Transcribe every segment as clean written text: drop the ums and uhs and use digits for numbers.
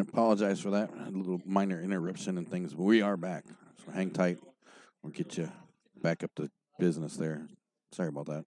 apologize for that. A little minor interruption and things, but we are back. So hang tight. We'll get you back up to business there. Sorry about that.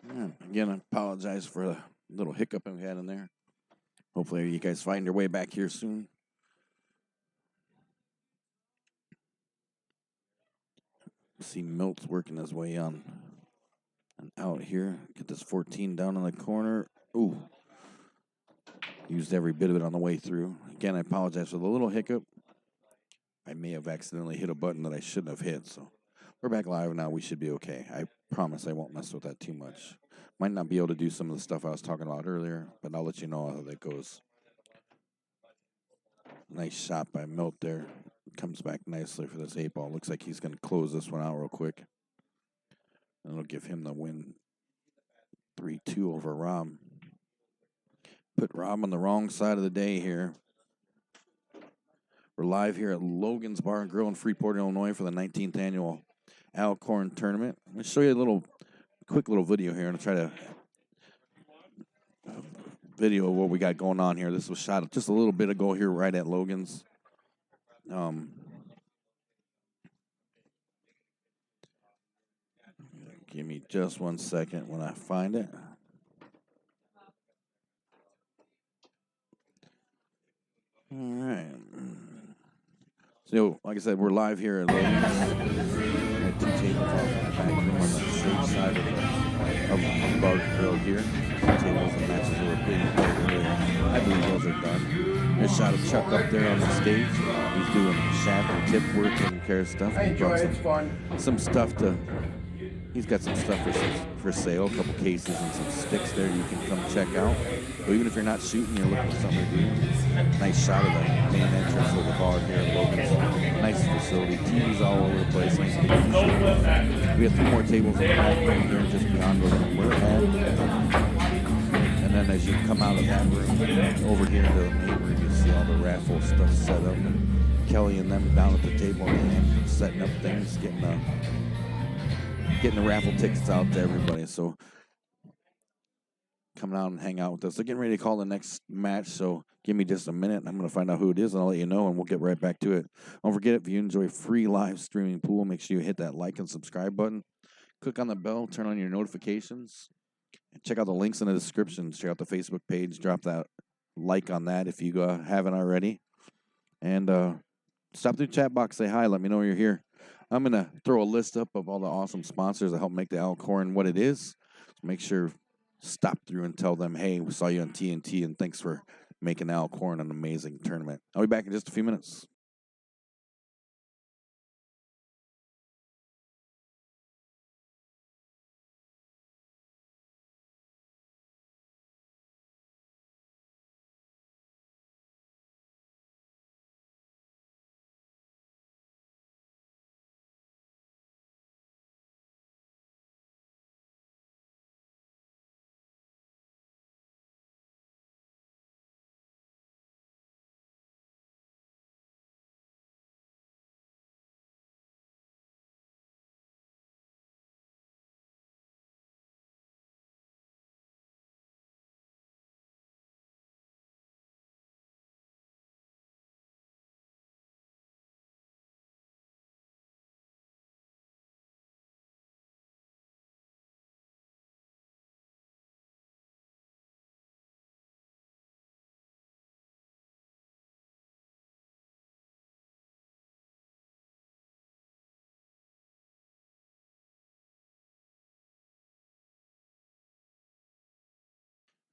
Yeah, again, I apologize for the little hiccup we had in there. Hopefully, you guys find your way back here soon. See Milt's working his way on and out here. Get this 14 down in the corner. Ooh. Used every bit of it on the way through. Again, I apologize for the little hiccup. I may have accidentally hit a button that I shouldn't have hit, so we're back live now. We should be okay. I promise I won't mess with that too much. Might not be able to do some of the stuff I was talking about earlier, but I'll let you know how that goes. Nice shot by Milt there. Comes back nicely for this 8 ball. Looks like he's going to close this one out real quick. And it'll give him the win 3-2 over Rob. Put Rob on the wrong side of the day here. We're live here at Logan's Bar and Grill in Freeport, Illinois for the 19th annual Korn Tournament. I'm going to show you a quick little video here and I'll try to video of what we got going on here. This was shot just a little bit ago here right at Logan's. Give me just 1 second when I find it. All right. So, like I said, we're live here at Logan's. Got two tables off in the back room on the straight side of the bar grill here. Two tables and matches that were being played earlier. I believe those are done. There's a shot of Chuck up there on the stage. He's doing shaft and tip work, taking care of stuff. I enjoy it. It's fun. Some stuff to He's got some stuff for sale, a couple cases and some sticks there you can come check out. So even if you're not shooting, you're looking for something to do. Nice shot of the main entrance of the bar here at Logan's. Nice facility. TVs all over the place. Nice big TV. We have 3 more tables in the back room here just beyond where we're at. And then as you come out of that room, over here into the main room, you see all the raffle stuff set up. And Kelly and them down at the table and setting up things, getting the raffle tickets out to everybody. So coming out and hang out with us. They're getting ready to call the next match, so give me just a minute, and I'm going to find out who it is, and I'll let you know, and we'll get right back to it. Don't forget, if you enjoy free live streaming pool, make sure you hit that like and subscribe button. Click on the bell, turn on your notifications, and check out the links in the description. Check out the Facebook page. Drop that like on that if you haven't already. And stop through the chat box, say hi, let me know you're here. I'm going to throw a list up of all the awesome sponsors that help make the Al Korn what it is. So make sure stop through and tell them, hey, we saw you on TNT, and thanks for making Al Korn an amazing tournament. I'll be back in just a few minutes.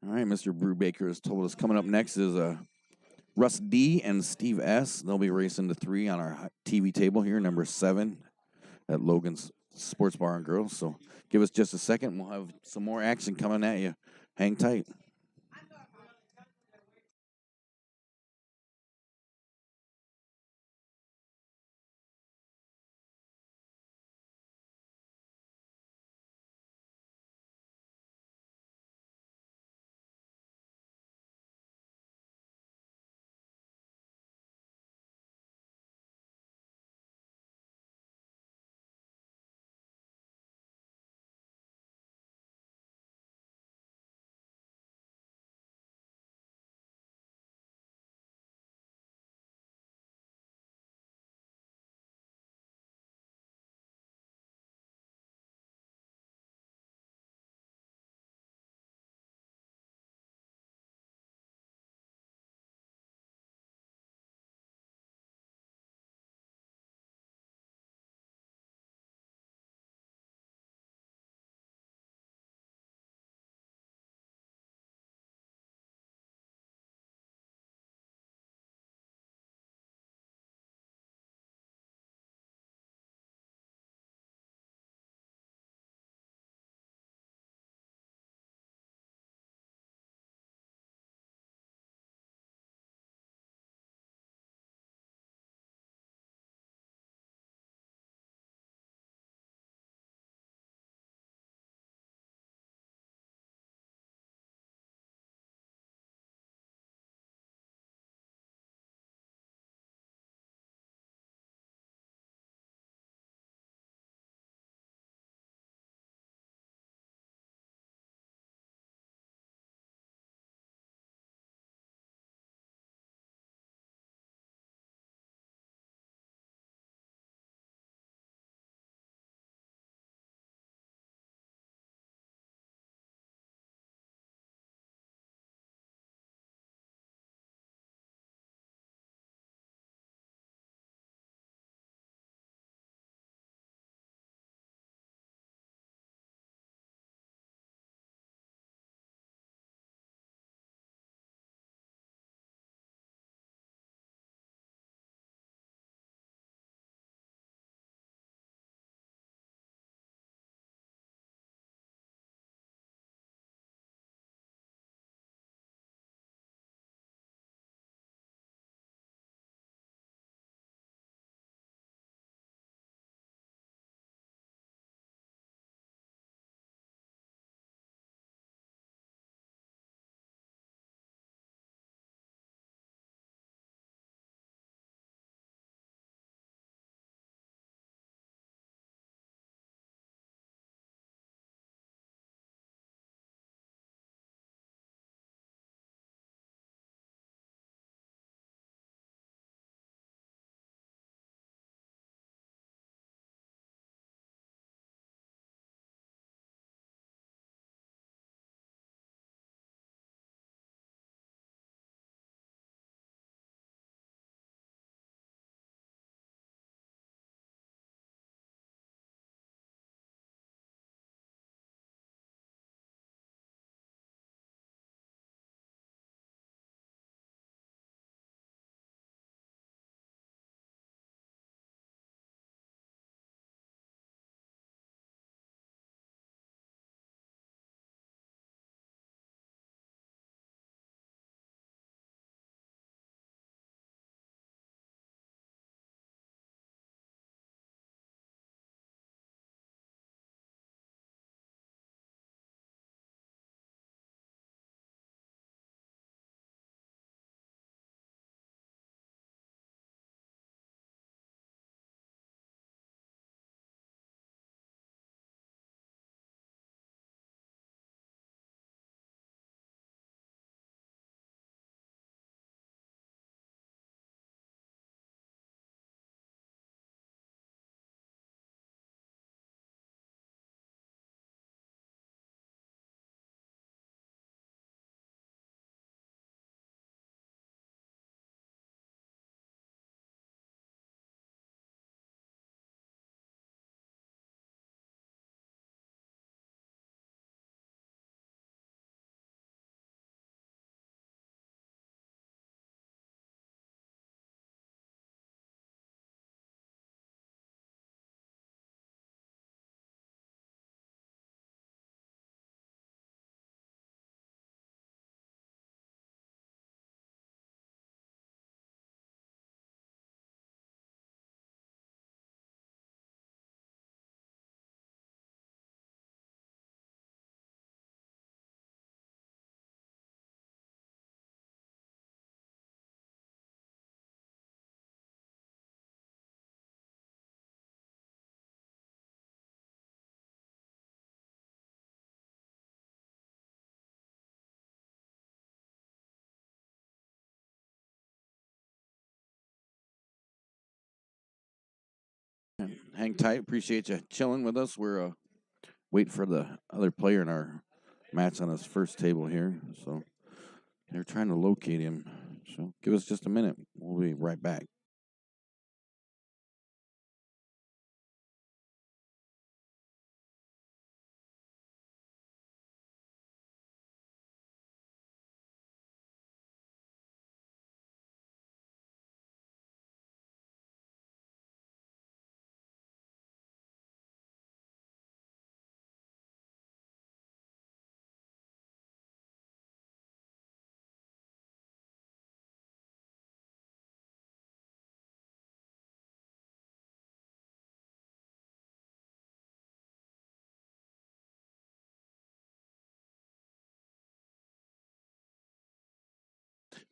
All right, Mr. Brubaker has told us coming up next is Russ D and Steve S. They'll be racing to 3 on our TV table here, number 7 at Logan's Sports Bar and Grill. So give us just a second. We'll have some more action coming at you. Hang tight. Hang tight. Appreciate you chilling with us. We're waiting for the other player in our match on his first table here. So they're trying to locate him. So give us just a minute. We'll be right back.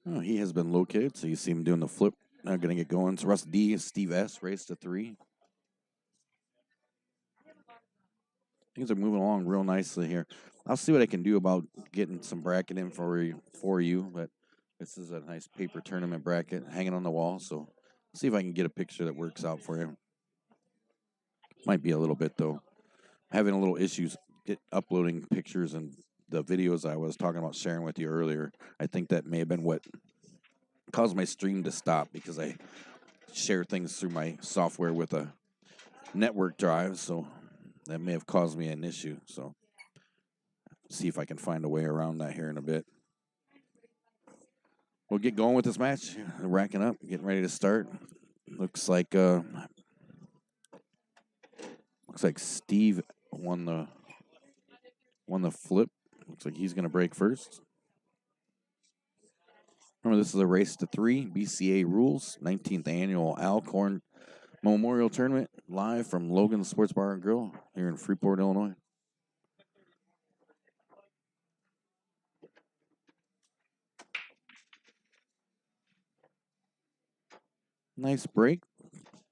Oh, he has been located, so you see him doing the flip. Now going to get going. It's Russ D, Steve S, race to 3. Things are moving along real nicely here. I'll see what I can do about getting some bracket in for you, but this is a nice paper tournament bracket hanging on the wall, so see if I can get a picture that works out for you. Might be a little bit, though. Having a little issues uploading pictures and the videos I was talking about sharing with you earlier. I think that may have been what caused my stream to stop because I share things through my software with a network drive, so that may have caused me an issue. So see if I can find a way around that here in a bit. We'll get going with this match. Racking up, getting ready to start. Looks like Steve won the flip. Looks like he's going to break first. Remember, this is a race to 3, BCA rules, 19th annual Korn Memorial Tournament, live from Logan's Sports Bar and Grill here in Freeport, Illinois. Nice break.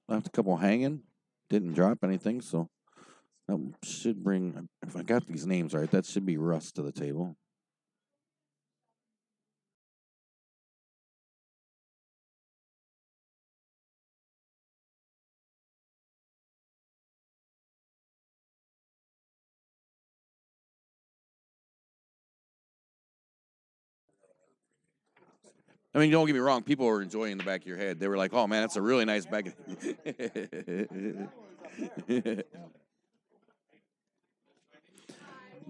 Left a couple hanging. Didn't drop anything, so that should bring, if I got these names right, that should be Russ to the table. I mean, don't get me wrong. People were enjoying in the back of your head. They were like, "Oh man, that's a really nice back."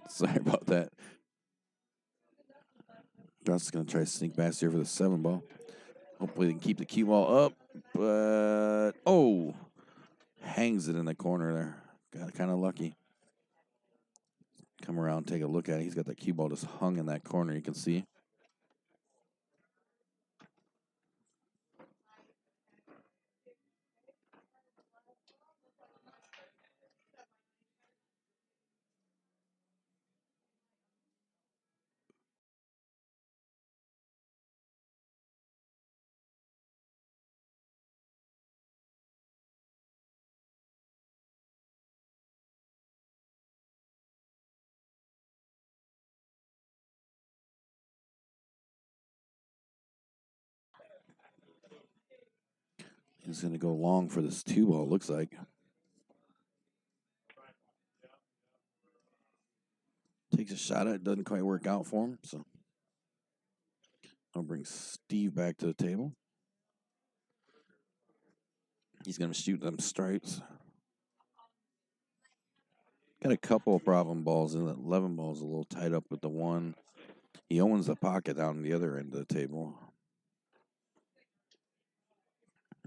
Sorry about that. Gus is going to try to sneak past here for the 7 ball. Hopefully, they can keep the cue ball up. But hangs it in the corner there. Got kind of lucky. Come around, take a look at it. He's got the cue ball just hung in that corner. You can see. He's going to go long for this 2 ball, looks like. Takes a shot at it. Doesn't quite work out for him. So I'll bring Steve back to the table. He's going to shoot them stripes. Got a couple of problem balls in it. 11 balls a little tied up with the 1. He owns the pocket down the other end of the table.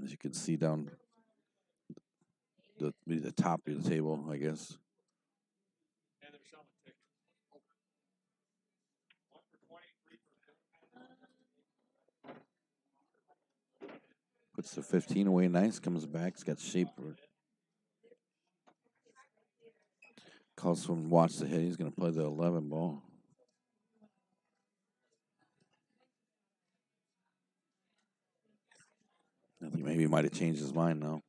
As you can see down the top of the table, I guess. Puts the 15 away nice, comes back. He's got shape for it. Calls for him to watch the hit. He's going to play the 11 ball. I think maybe he might have changed his mind now.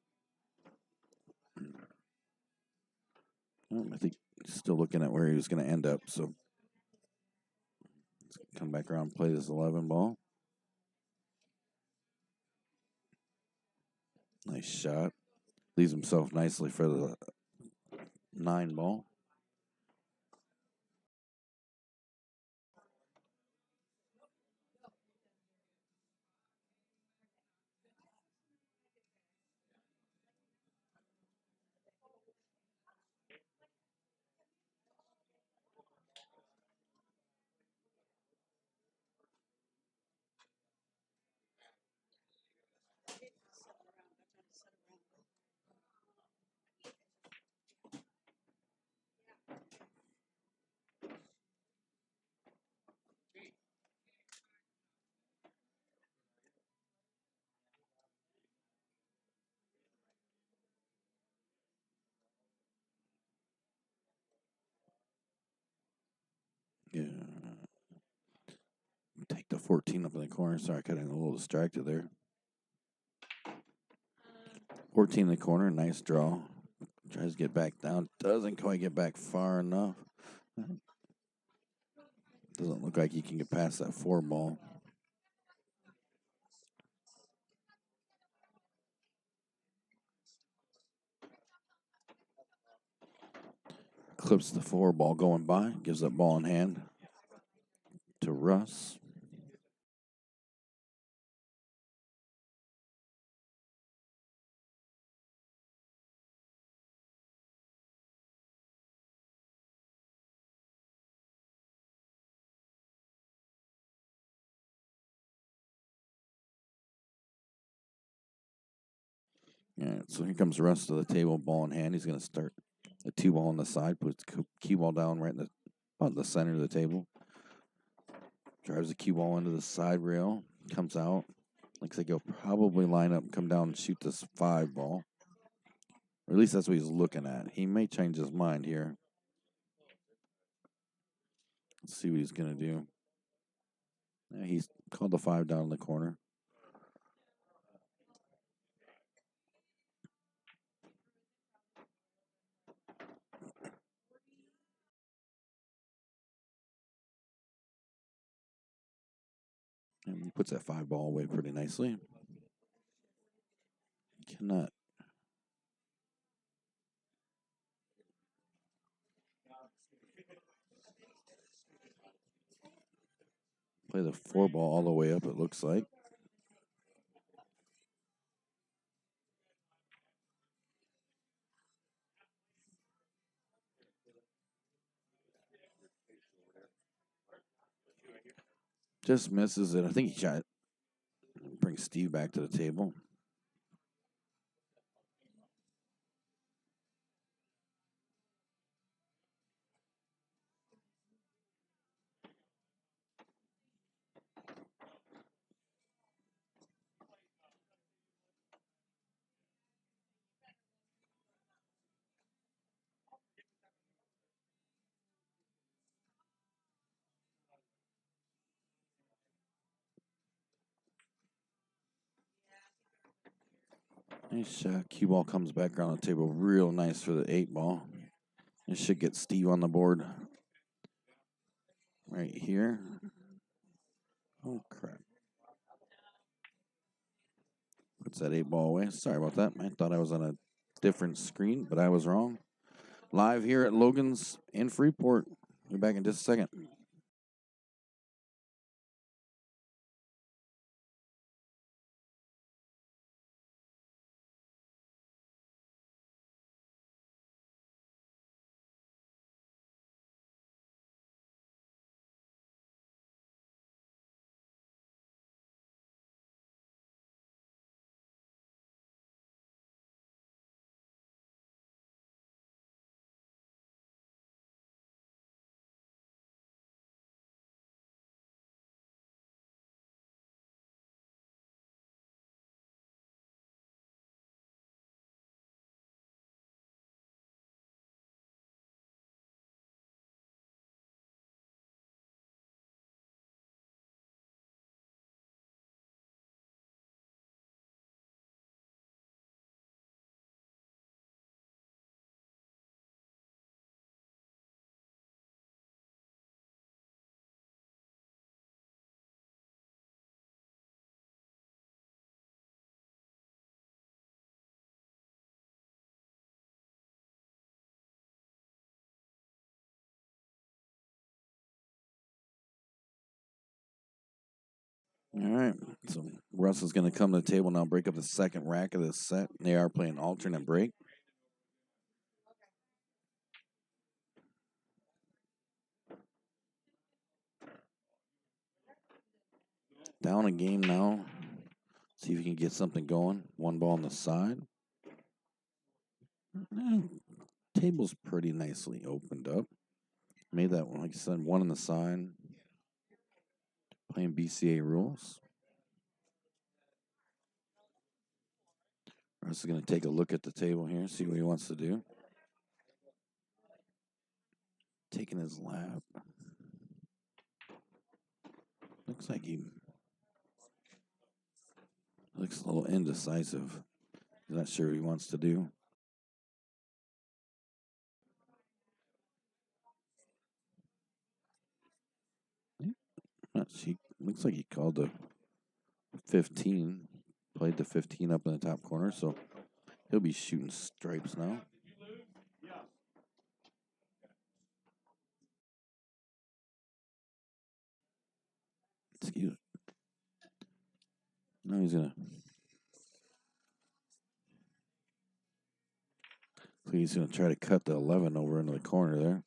I think he's still looking at where he was going to end up. So let's come back around and play this 11 ball. Nice shot. Leaves himself nicely for the 9 ball. Yeah. Take the 14 up in the corner. Sorry, getting a little distracted there. 14 in the corner. Nice draw. Tries to get back down. Doesn't quite get back far enough. Doesn't look like he can get past that 4 ball. Clips the 4 ball going by. Gives that ball in hand to Russ. Yeah, so here comes Russ to the table, ball in hand. He's going to start a 2 ball on the side, puts the cue ball down right in the about the center of the table. Drives the cue ball into the side rail, comes out. Looks like he'll probably line up, come down, and shoot this 5 ball. Or at least that's what he's looking at. He may change his mind here. Let's see what he's going to do. Yeah, he's called the 5 down in the corner. And he puts that 5 ball away pretty nicely. Cannot. Play the 4 ball all the way up, it looks like. Just misses it. I think he shot. Bring Steve back to the table. Nice shot. Cue ball comes back around the table. Real nice for the 8 ball. This should get Steve on the board right here. Oh, crap. Puts that 8 ball away. Sorry about that. I thought I was on a different screen, but I was wrong. Live here at Logan's in Freeport. We'll be back in just a second. All right. So Russ is going to come to the table now, break up the second rack of this set. They are playing alternate break. Down a game now. See if you can get something going. One ball on the side. Table's pretty nicely opened up. Made that one, like I said, one on the side. Playing BCA rules. Russ is going to take a look at the table here, see what he wants to do. Taking his lap. Looks like he looks a little indecisive. He's not sure what he wants to do. He looks like he called the 15. Played the 15 up in the top corner, so he'll be shooting stripes now. Excuse me. No, he's gonna try to cut the 11 over into the corner there.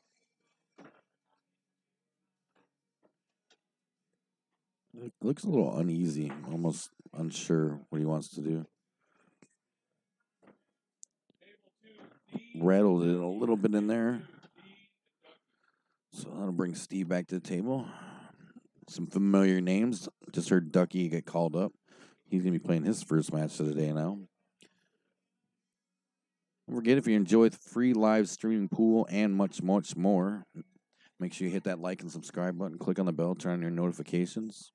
It looks a little uneasy, almost unsure what he wants to do. Rattled it a little bit in there. So that'll bring Steve back to the table. Some familiar names. Just heard Ducky get called up. He's going to be playing his first match of the day now. Don't forget, if you enjoy the free live streaming pool and much, much more, make sure you hit that like and subscribe button. Click on the bell, turn on your notifications.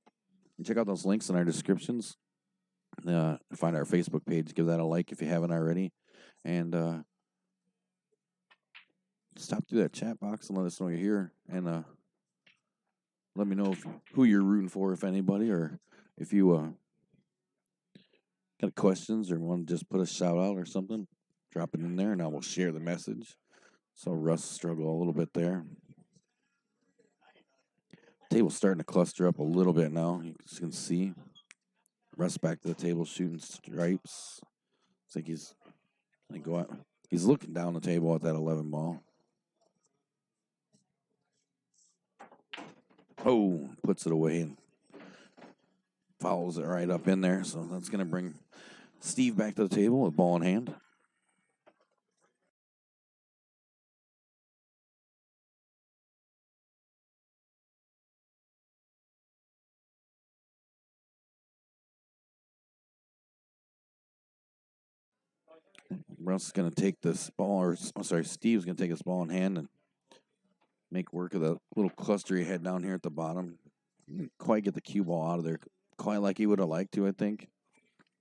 And check out those links in our descriptions. Find our Facebook page. Give that a like if you haven't already. And stop through that chat box and let us know you're here. And let me know who you're rooting for, if anybody, or if you got questions or want to just put a shout out or something. Drop it in there, and I will share the message. So Russ struggle a little bit there. Table's starting to cluster up a little bit now. You can see Russ back to the table shooting stripes. It's like he's going to go out. He's looking down the table at that 11 ball. Oh, puts it away and fouls it right up in there. So that's going to bring Steve back to the table with ball in hand. Russ is going to take this ball, or Steve's going to take this ball in hand and make work of the little cluster he had down here at the bottom. Didn't quite get the cue ball out of there quite like he would have liked to, I think.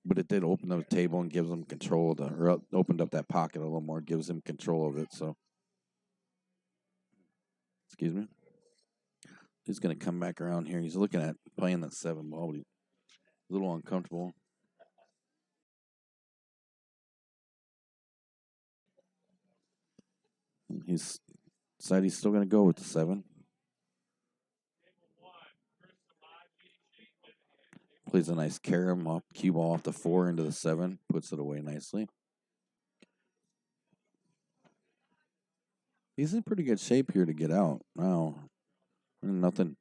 But it did open up the table and gives him control of or opened up that pocket a little more, gives him control of it. So, excuse me. He's going to come back around here. He's looking at playing that 7 ball, but he's a little uncomfortable. He's decided he's still going to go with the 7. Plays a nice carom off, cue ball off the 4 into the 7, puts it away nicely. He's in pretty good shape here to get out. Now, nothing's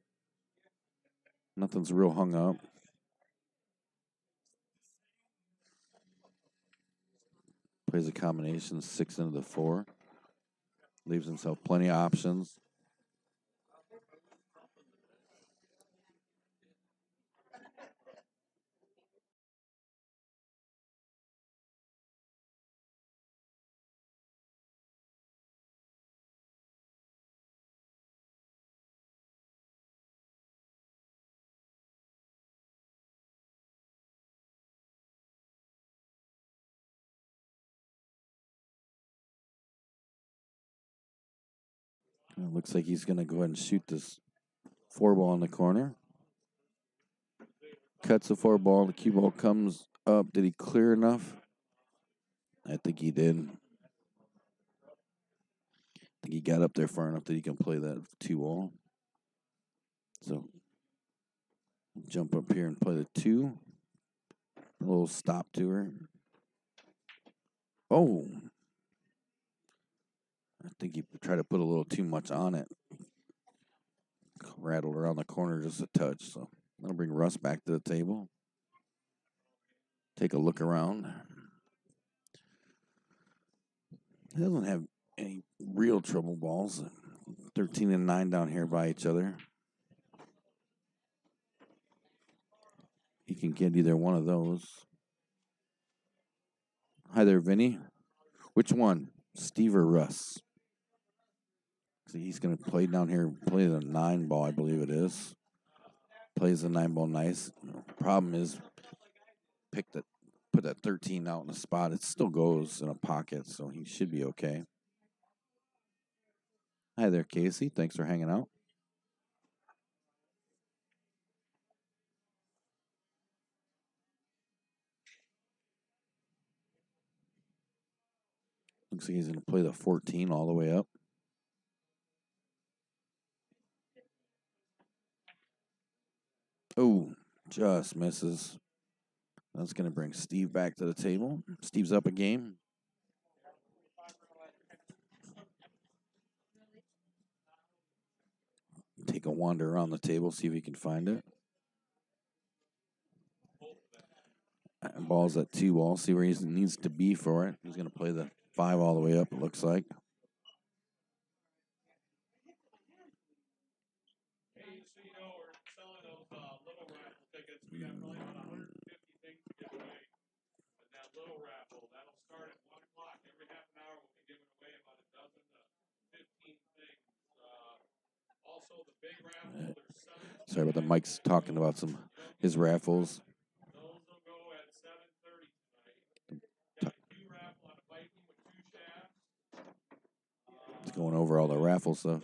real hung up. Plays a combination 6 into the 4. Leaves himself plenty of options. It looks like he's going to go ahead and shoot this 4 ball in the corner. Cuts the 4 ball. The cue ball comes up. Did he clear enough? I think he did. I think he got up there far enough that he can play that 2 ball. So Jump up here and play the 2. A little stop to her. Oh! I think he tried to put a little too much on it. Rattled around the corner just a touch. So that'll bring Russ back to the table. Take a look around. He doesn't have any real trouble balls. 13 and 9 down here by each other. He can get either one of those. Hi there, Vinny. Which one? Steve or Russ? See, he's going to play down here, play the 9 ball, I believe it is. Plays the 9 ball nice. Problem is, put that 13 out in the spot. It still goes in a pocket, so he should be okay. Hi there, Casey. Thanks for hanging out. Looks like he's going to play the 14 all the way up. Oh, just misses. That's going to bring Steve back to the table. Steve's up a game. Take a wander around the table, see if he can find it. Ball's at 2 ball. See where he needs to be for it. He's going to play the 5 all the way up, it looks like. Sorry about the Mike's talking about his raffles. It's going over all the raffle stuff.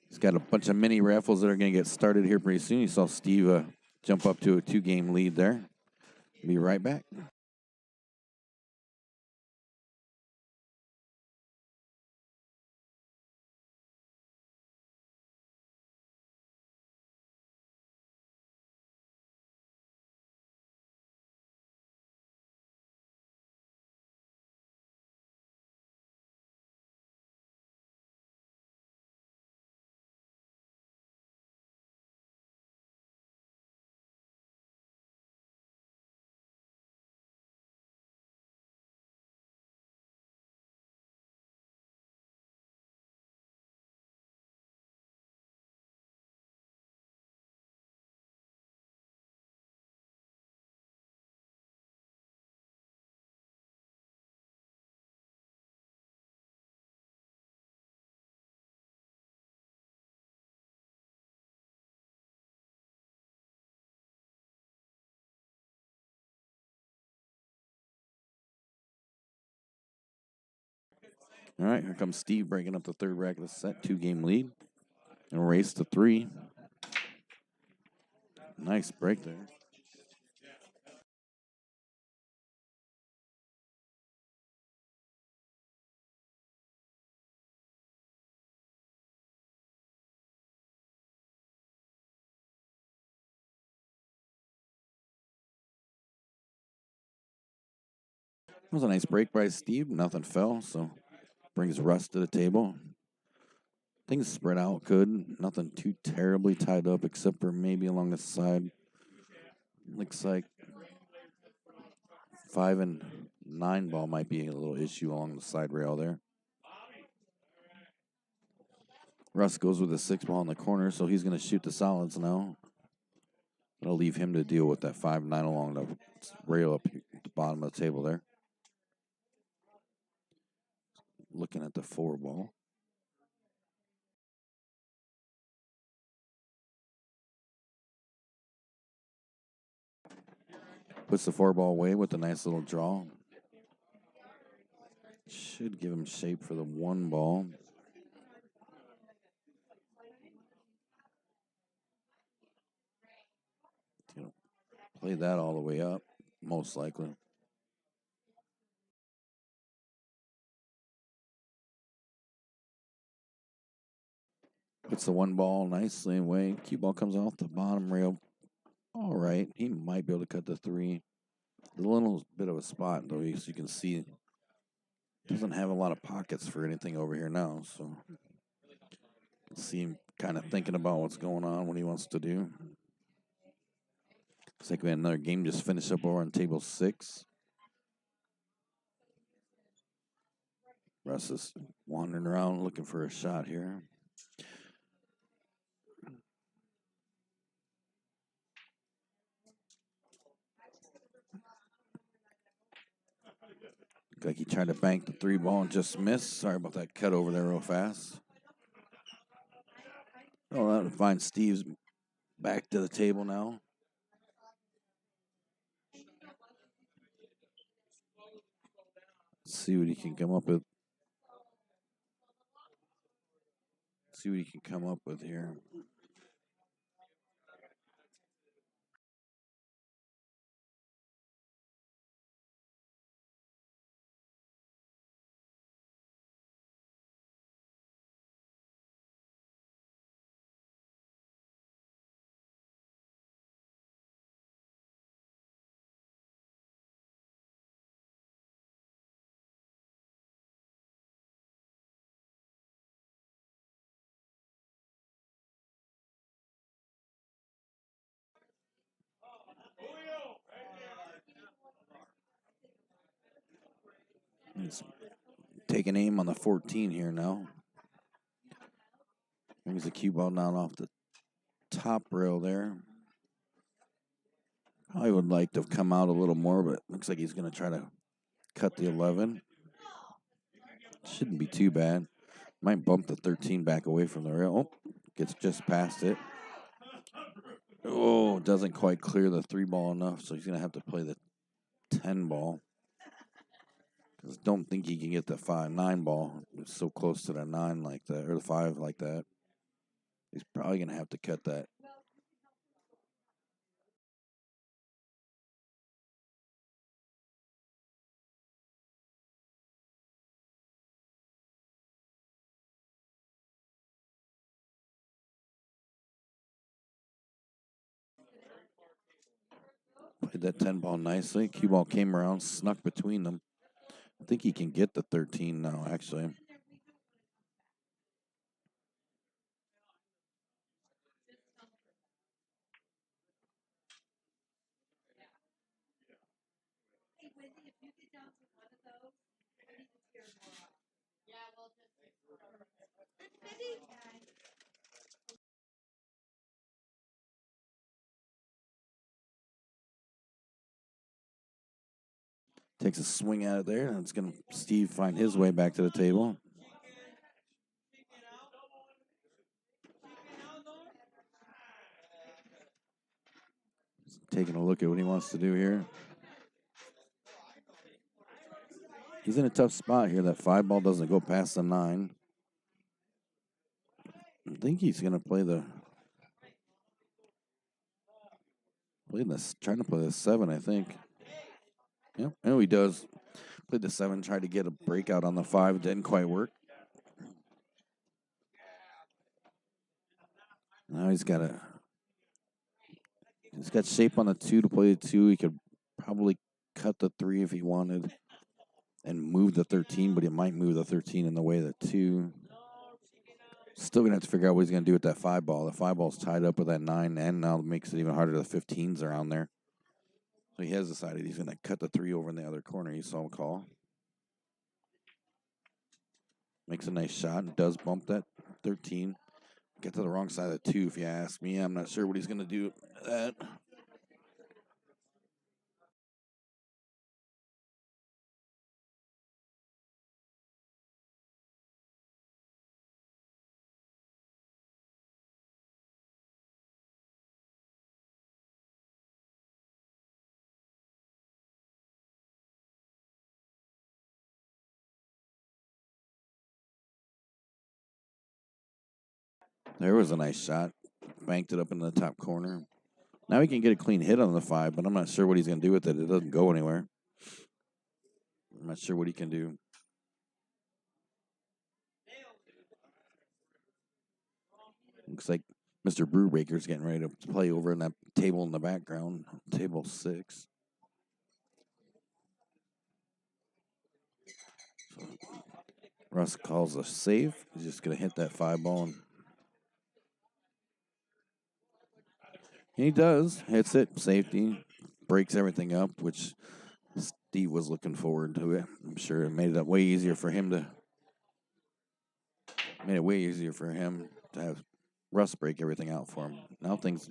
He's got a bunch of mini raffles that are going to get started here pretty soon. You saw Steve jump up to a 2-game lead there. Be right back. All right, here comes Steve breaking up the third rack of the set. 2-game lead. And race to 3. Nice break there. That was a nice break by Steve. Nothing fell, so brings Russ to the table. Things spread out good. Nothing too terribly tied up except for maybe along the side. Looks like 5 and 9 ball might be a little issue along the side rail there. Russ goes with a 6 ball in the corner, so he's going to shoot the solids now. That'll leave him to deal with that 5-9 along the rail up at the bottom of the table there. Looking at the 4 ball. Puts the 4 ball away with a nice little draw. Should give him shape for the 1 ball. Play that all the way up, most likely. Puts the one ball nicely away. Cue ball comes off the bottom rail. All right, he might be able to cut the three. A little bit of a spot, though, as you can see. Doesn't have a lot of pockets for anything over here now, so see him kind of thinking about what's going on, what he wants to do. Looks like we had another game just finished up over on table 6. Russ is wandering around looking for a shot here. Looked like he tried to bank the 3 ball and just missed. Sorry about that cut over there real fast. Oh, that would find Steve's back to the table now. Let's see what he can come up with. See what he can come up with here. He's taking aim on the 14 here now. Brings the cue ball down off the top rail there. I would like to have come out a little more, but looks like he's going to try to cut the 11. Shouldn't be too bad. Might bump the 13 back away from the rail. Oh, gets just past it. Oh, doesn't quite clear the 3 ball enough, so he's going to have to play the 10 ball. Because don't think he can get the 9 ball. It's so close to the 9 like that, or the 5 like that. He's probably going to have to cut that. Played that 10 ball nicely. Cue ball came around, snuck between them. I think he can get the 13 now, actually. Takes a swing at it there, and it's going to Steve find his way back to the table. Taking a look at what he wants to do here. He's in a tough spot here. That 5 ball doesn't go past the 9. I think he's going to trying to play the 7, I think. Yep, I know he does. Played the 7, tried to get a breakout on the 5. Didn't quite work. Now he's got shape on the 2 to play the 2. He could probably cut the 3 if he wanted and move the 13, but he might move the 13 in the way of the 2. Still going to have to figure out what he's going to do with that 5 ball. The 5 ball's tied up with that 9, and now it makes it even harder. The 15's around there. So he has decided he's going to cut the 3 over in the other corner. You saw him call. Makes a nice shot. Does bump that 13. Get to the wrong side of the 2, if you ask me. I'm not sure what he's going to do with that. There was a nice shot. Banked it up in the top corner. Now he can get a clean hit on the 5, but I'm not sure what he's going to do with it. It doesn't go anywhere. I'm not sure what he can do. Looks like Mr. Brewbaker's getting ready to play over in that table in the background, table 6. So Russ calls a save. He's just going to hit that 5 ball. And he does. Hits it. Safety. Breaks everything up, which Steve was looking forward to it. I'm sure it made it way easier for him to have Russ break everything out for him. Now things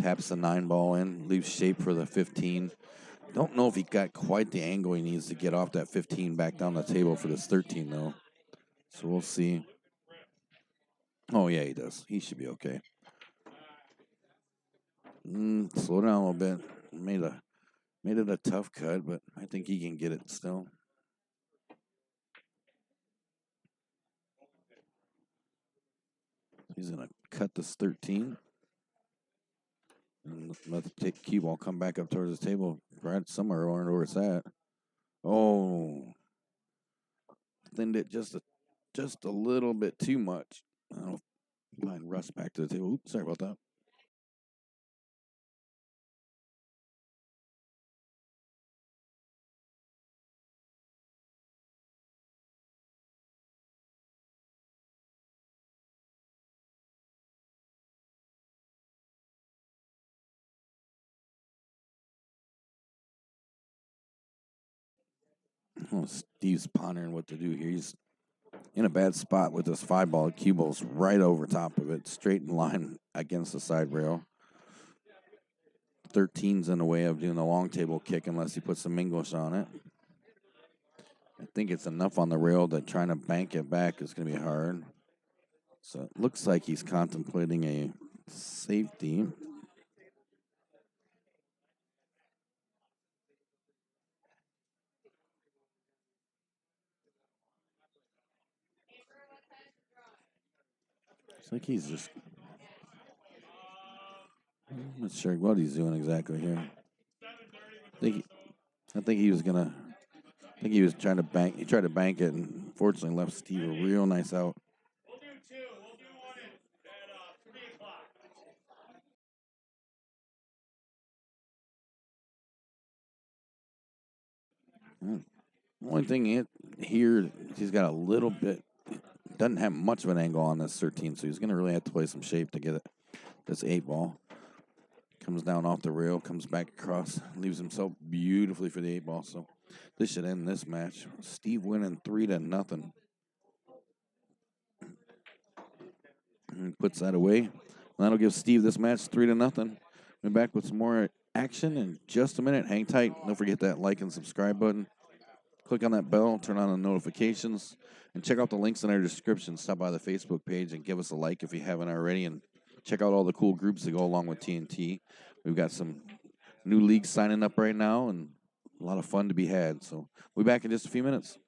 taps the 9 ball in, leaves shape for the 15. Don't know if he got quite the angle he needs to get off that 15 back down the table for this 13 though. So we'll see. Oh yeah, he does. He should be okay. Slow down a little bit. Made it a tough cut, but I think he can get it still. He's gonna cut this 13. And let the cue ball come back up towards the table, right somewhere around where it's at. Oh, thinned it just a little bit too much. I don't know. Line Russ back to the table. Oops, sorry about that. Oh, Steve's pondering what to do here. He's in a bad spot with this 5 ball. Cue ball's right over top of it, straight in line against the side rail. 13's in the way of doing the long table kick unless he puts some English on it. I think it's enough on the rail that trying to bank it back is going to be hard. So it looks like he's contemplating a safety. It's like he's just. I'm not sure what he's doing exactly here. I think he was gonna. I think he was trying to bank. He tried to bank it, and fortunately left Steve a real nice out. Only thing here, he's got a little bit. Doesn't have much of an angle on this 13, so he's gonna really have to play some shape to get it. This 8 ball comes down off the rail, comes back across, leaves himself beautifully for the 8 ball. So this should end this match. Steve winning 3-0. And puts that away. That'll give Steve this match 3-0. We're back with some more action in just a minute. Hang tight. Don't forget that like and subscribe button. Click on that bell, turn on the notifications, and check out the links in our description. Stop by the Facebook page and give us a like if you haven't already, and check out all the cool groups that go along with TNT. We've got some new leagues signing up right now, and a lot of fun to be had. So we'll be back in just a few minutes.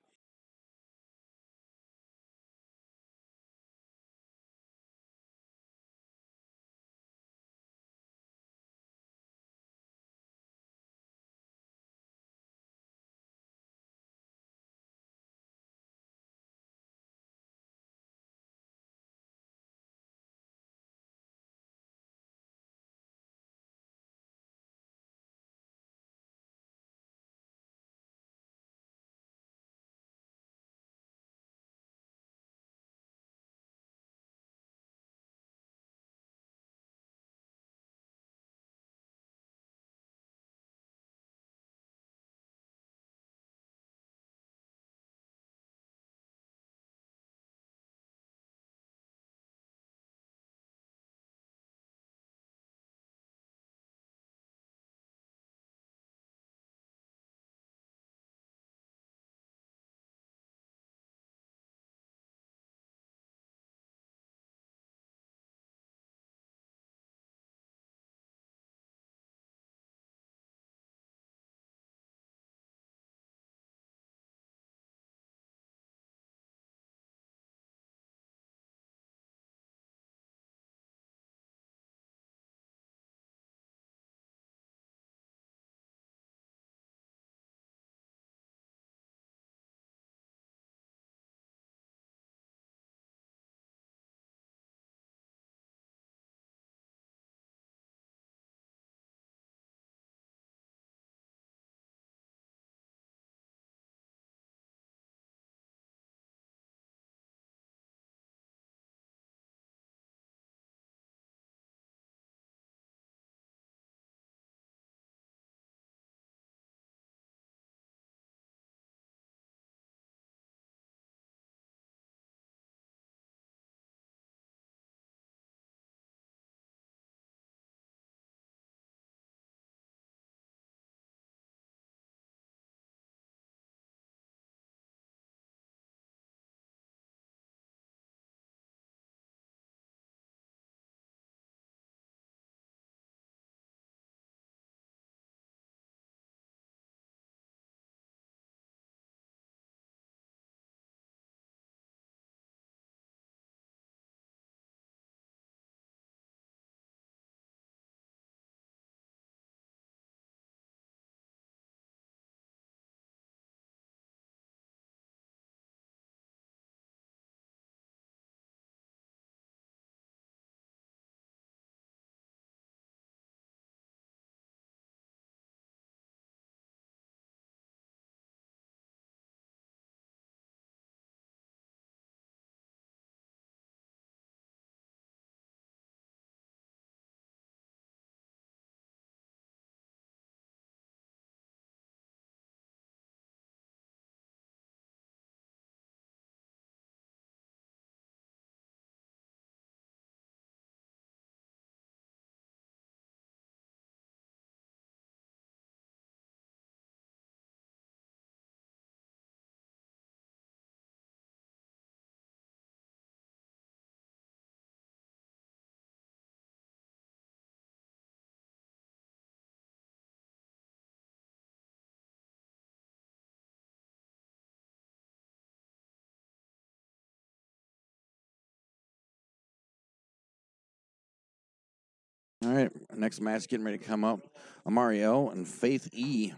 All right, next match getting ready to come up. Amari L and Faith E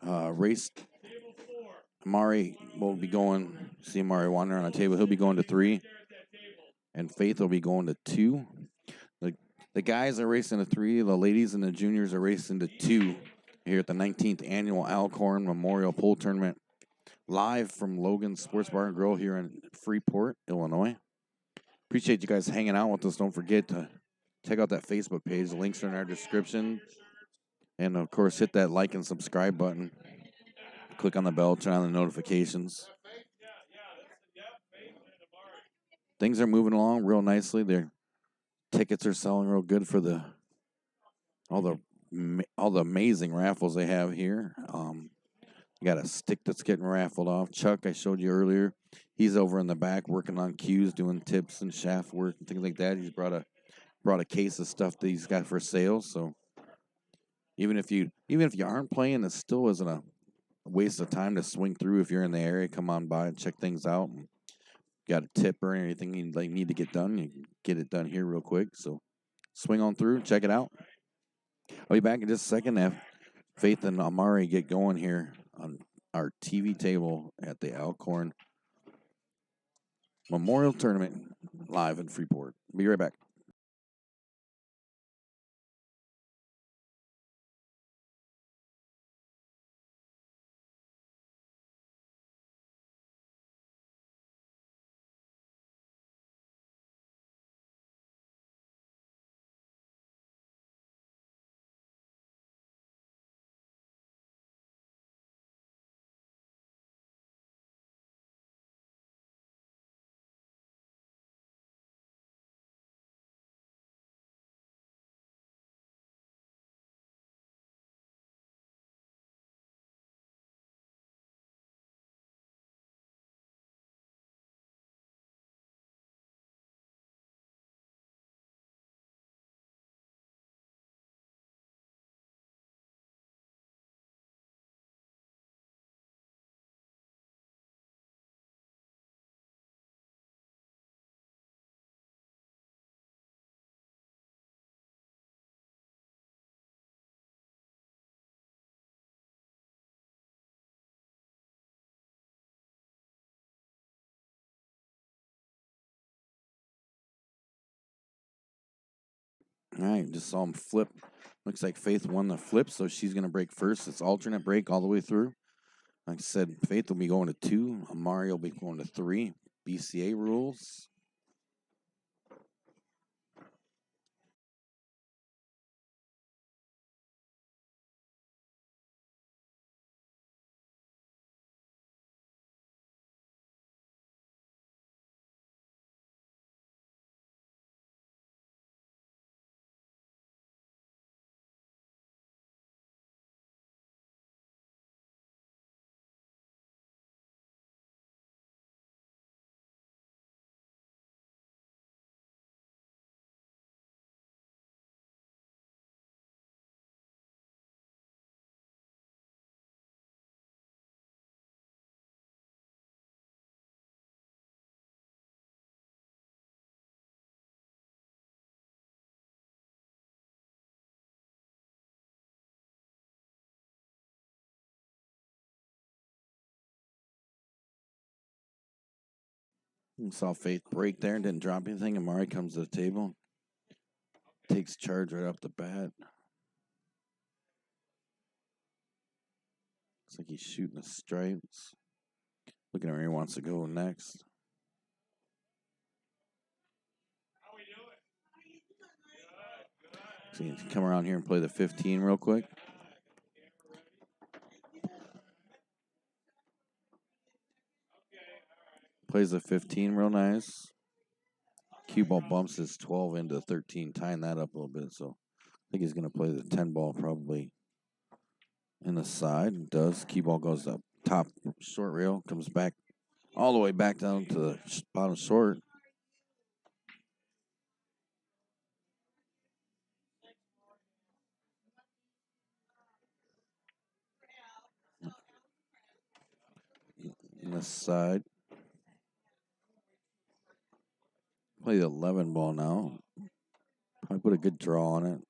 race. Amari will be going, see Amari wandering on the table. He'll be going to 3, and Faith will be going to 2. The guys are racing to 3. The ladies and the juniors are racing to 2 here at the 19th Annual Alcorn Memorial Pole Tournament, live from Logan's Sports Bar and Grill here in Freeport, Illinois. Appreciate you guys hanging out with us. Don't forget to check out that Facebook page. The links are in our description. And, of course, hit that like and subscribe button. Click on the bell, turn on the notifications. Things are moving along real nicely. Their tickets are selling real good for all the amazing raffles they have here. You got a stick that's getting raffled off. Chuck, I showed you earlier, he's over in the back working on cues, doing tips and shaft work and things like that. He's brought a case of stuff that he's got for sale. So even if you aren't playing, it still isn't a waste of time to swing through. If you're in the area, come on by and check things out. And got a tip or anything you need to get done, you can get it done here real quick. So swing on through, check it out. I'll be back in just a second after Faith and Amari get going here on our TV table at the Alcorn Memorial Tournament live in Freeport. Be right back. All right, just saw him flip. Looks like Faith won the flip, so she's going to break first. It's alternate break all the way through. Like I said, Faith will be going to 2. Amari will be going to 3. BCA rules. We saw Faith break there and didn't drop anything. Amari comes to the table, takes charge right off the bat. Looks like he's shooting the stripes. Looking at where he wants to go next. So you can come around here and play the 15 real quick. Plays the 15 real nice. Cue ball bumps his 12 into 13, tying that up a little bit. So I think he's going to play the 10 ball probably in the side. It does. Cue ball goes up top short rail, comes back all the way back down to the bottom short. In the side. Play the 11 ball now. I put a good draw on it.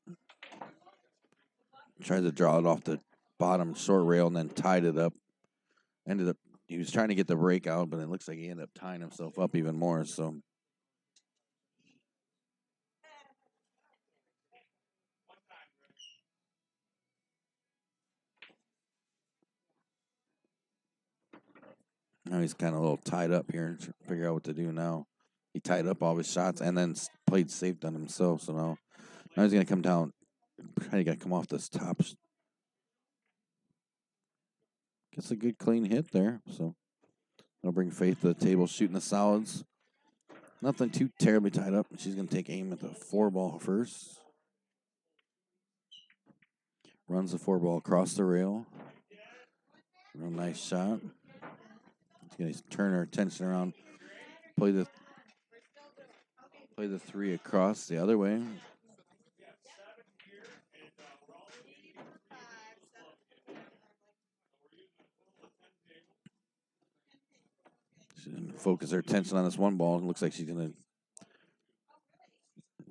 Tried to draw it off the bottom short rail and then tied it up. He was trying to get the break out, but it looks like he ended up tying himself up even more. So now he's kind of a little tied up here and figure out what to do now. He tied up all his shots and then played safe on himself. So now he's going to come down. Probably got to come off this top. Gets a good clean hit there. So that'll bring Faith to the table, shooting the solids. Nothing too terribly tied up. She's going to take aim at the 4-ball first. Runs the 4-ball across the rail. Real nice shot. She's going to turn her attention around. Play the 3 across the other way. She's going to focus her attention on this 1 ball. It looks like she's going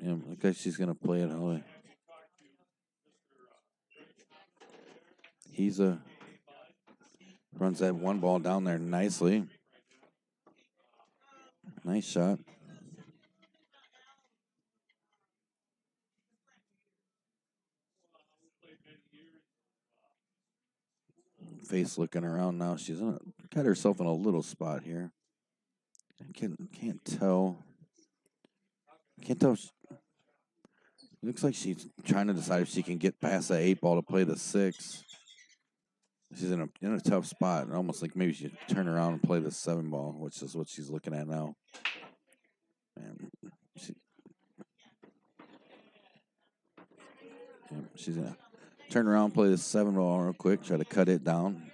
to. Looks like she's going to play it all the way. Runs that 1 ball down there nicely. Nice shot. Face looking around now. She's got herself in a little spot here. I can't tell. Can't tell. Looks like she's trying to decide if she can get past that 8 ball to play the 6. She's in a tough spot, and almost like maybe she should turn around and play the 7 ball, which is what she's looking at now. And she's gonna turn around, play the 7 ball real quick, try to cut it down.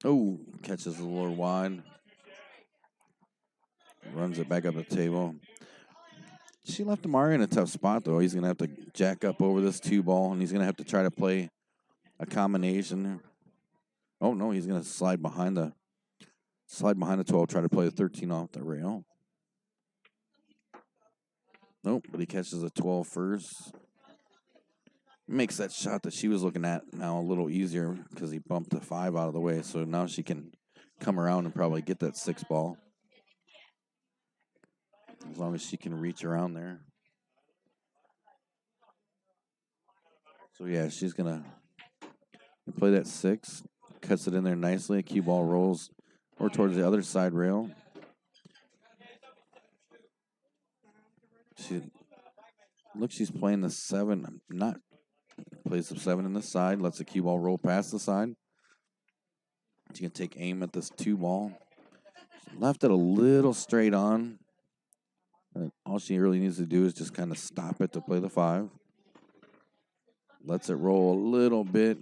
Oh, catches a little wide. Runs it back up the table. She left Amari in a tough spot, though. He's going to have to jack up over this 2 ball, and he's going to have to try to play a combination. Oh, no, he's going to slide behind the 12, try to play the 13 off the rail. Nope, but he catches the 12 first. Makes that shot that she was looking at now a little easier because he bumped the 5 out of the way. So now she can come around and probably get that 6 ball. As long as she can reach around there. So, yeah, she's going to play that 6. Cuts it in there nicely. Cue ball rolls or towards the other side rail. She's playing the 7. Plays the 7 in the side. Lets the cue ball roll past the side. She can take aim at this 2 ball. Left it a little straight on. All she really needs to do is just kind of stop it to play the 5. Lets it roll a little bit.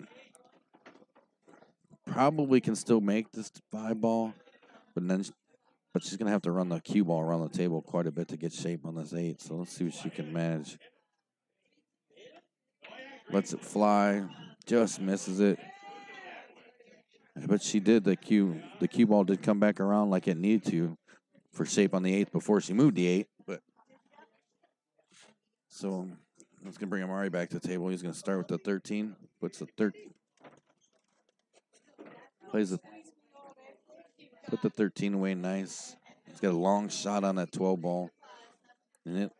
Probably can still make this 5 ball, but she's going to have to run the cue ball around the table quite a bit to get shape on this 8. So let's see what she can manage. Lets it fly. Just misses it. But she did. The cue ball did come back around like it needed to for shape on the 8th before she moved the 8. So that's going to bring Amari back to the table. He's going to start with the 13. Puts the 13. Put the 13 away nice. He's got a long shot on that 12 ball. And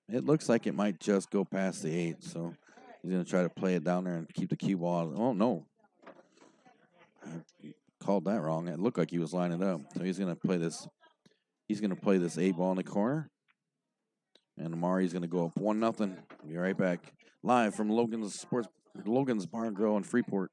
it looks like it might just go past the 8. So he's going to try to play it down there and keep the cue ball out. Oh, no. I called that wrong. It looked like he was lining up. So he's going to play this. He's going to play this 8 ball in the corner. And Amari's going to go up 1-0. Be right back. Live from Logan's Bar and Grill in Freeport.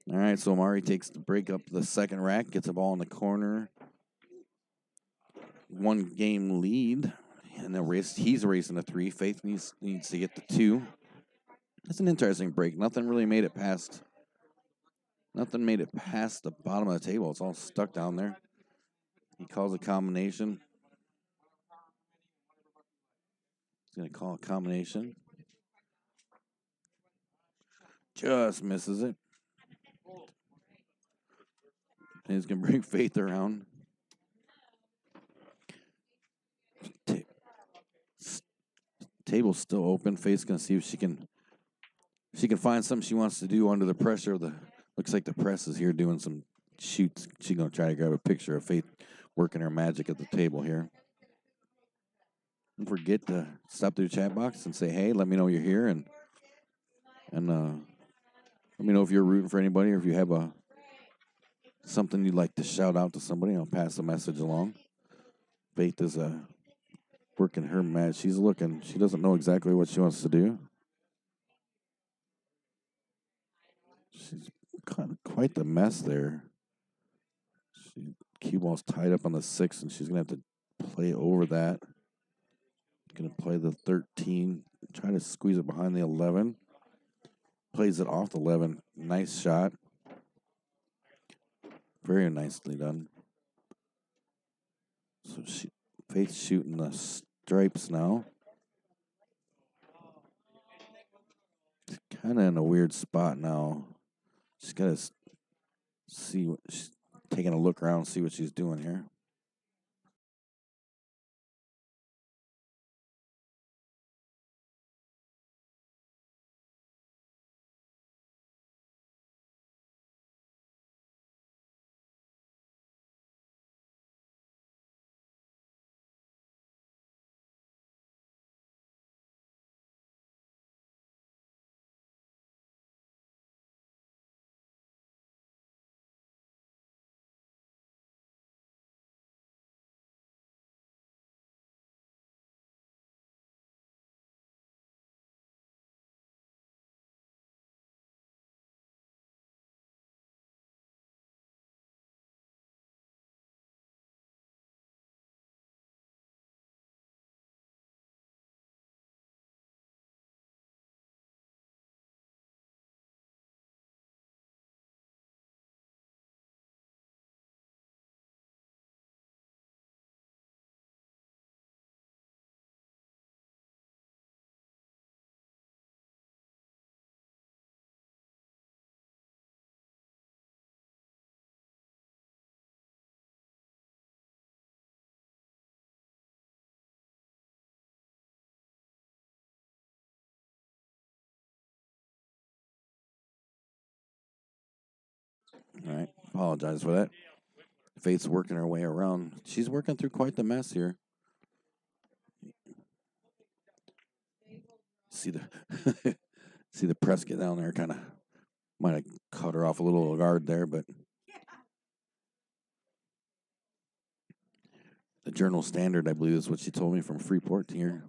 All right, so Amari takes the break up the second rack, gets the ball in the corner. 1 game lead. And he's racing a 3. Faith needs to get the 2. That's an interesting break. Nothing made it past the bottom of the table. It's all stuck down there. He calls a combination. He's going to call a combination. Just misses it. And he's going to bring Faith around. Table's still open. Faith's going to see if she can find something she wants to do under the pressure of the. Looks like the press is here doing some shoots. She's going to try to grab a picture of Faith working her magic at the table here. Don't forget to stop through the chat box and say, hey, let me know you're here, and let me know if you're rooting for anybody or if you have something you'd like to shout out to somebody. I'll pass the message along. Faith is working her match. She's looking. She doesn't know exactly what she wants to do. She's kind of quite the mess there. Cue ball's tied up on the 6, and she's going to have to play over that. Going to play the 13. Try to squeeze it behind the 11. Plays it off the 11. Nice shot. Very nicely done. So Faith's shooting the stripes now. She's kind of in a weird spot now. She's got to see what she's taking a look around, see what she's doing here. All right. Apologize for that. Faith's working her way around. She's working through quite the mess here. See the press get down there, kind of might have cut her off a little guard there, but the Journal Standard, I believe, is what she told me from Freeport here.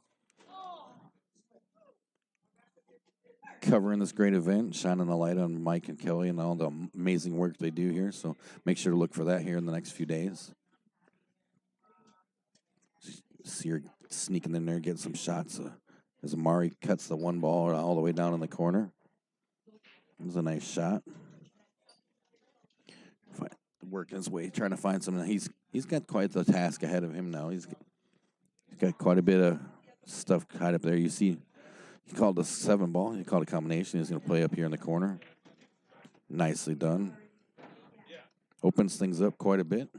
Covering this great event, shining the light on Mike and Kelly and all the amazing work they do here. So make sure to look for that here in the next few days. See her sneaking in there, getting some shots as Amari cuts the one ball all the way down in the corner. It was a nice shot. Working his way, trying to find something. He's got quite the task ahead of him now. He's got quite a bit of stuff tied up there. You see, he called a 7 ball. He called a combination. He's going to play up here in the corner. Nicely done. Opens things up quite a bit.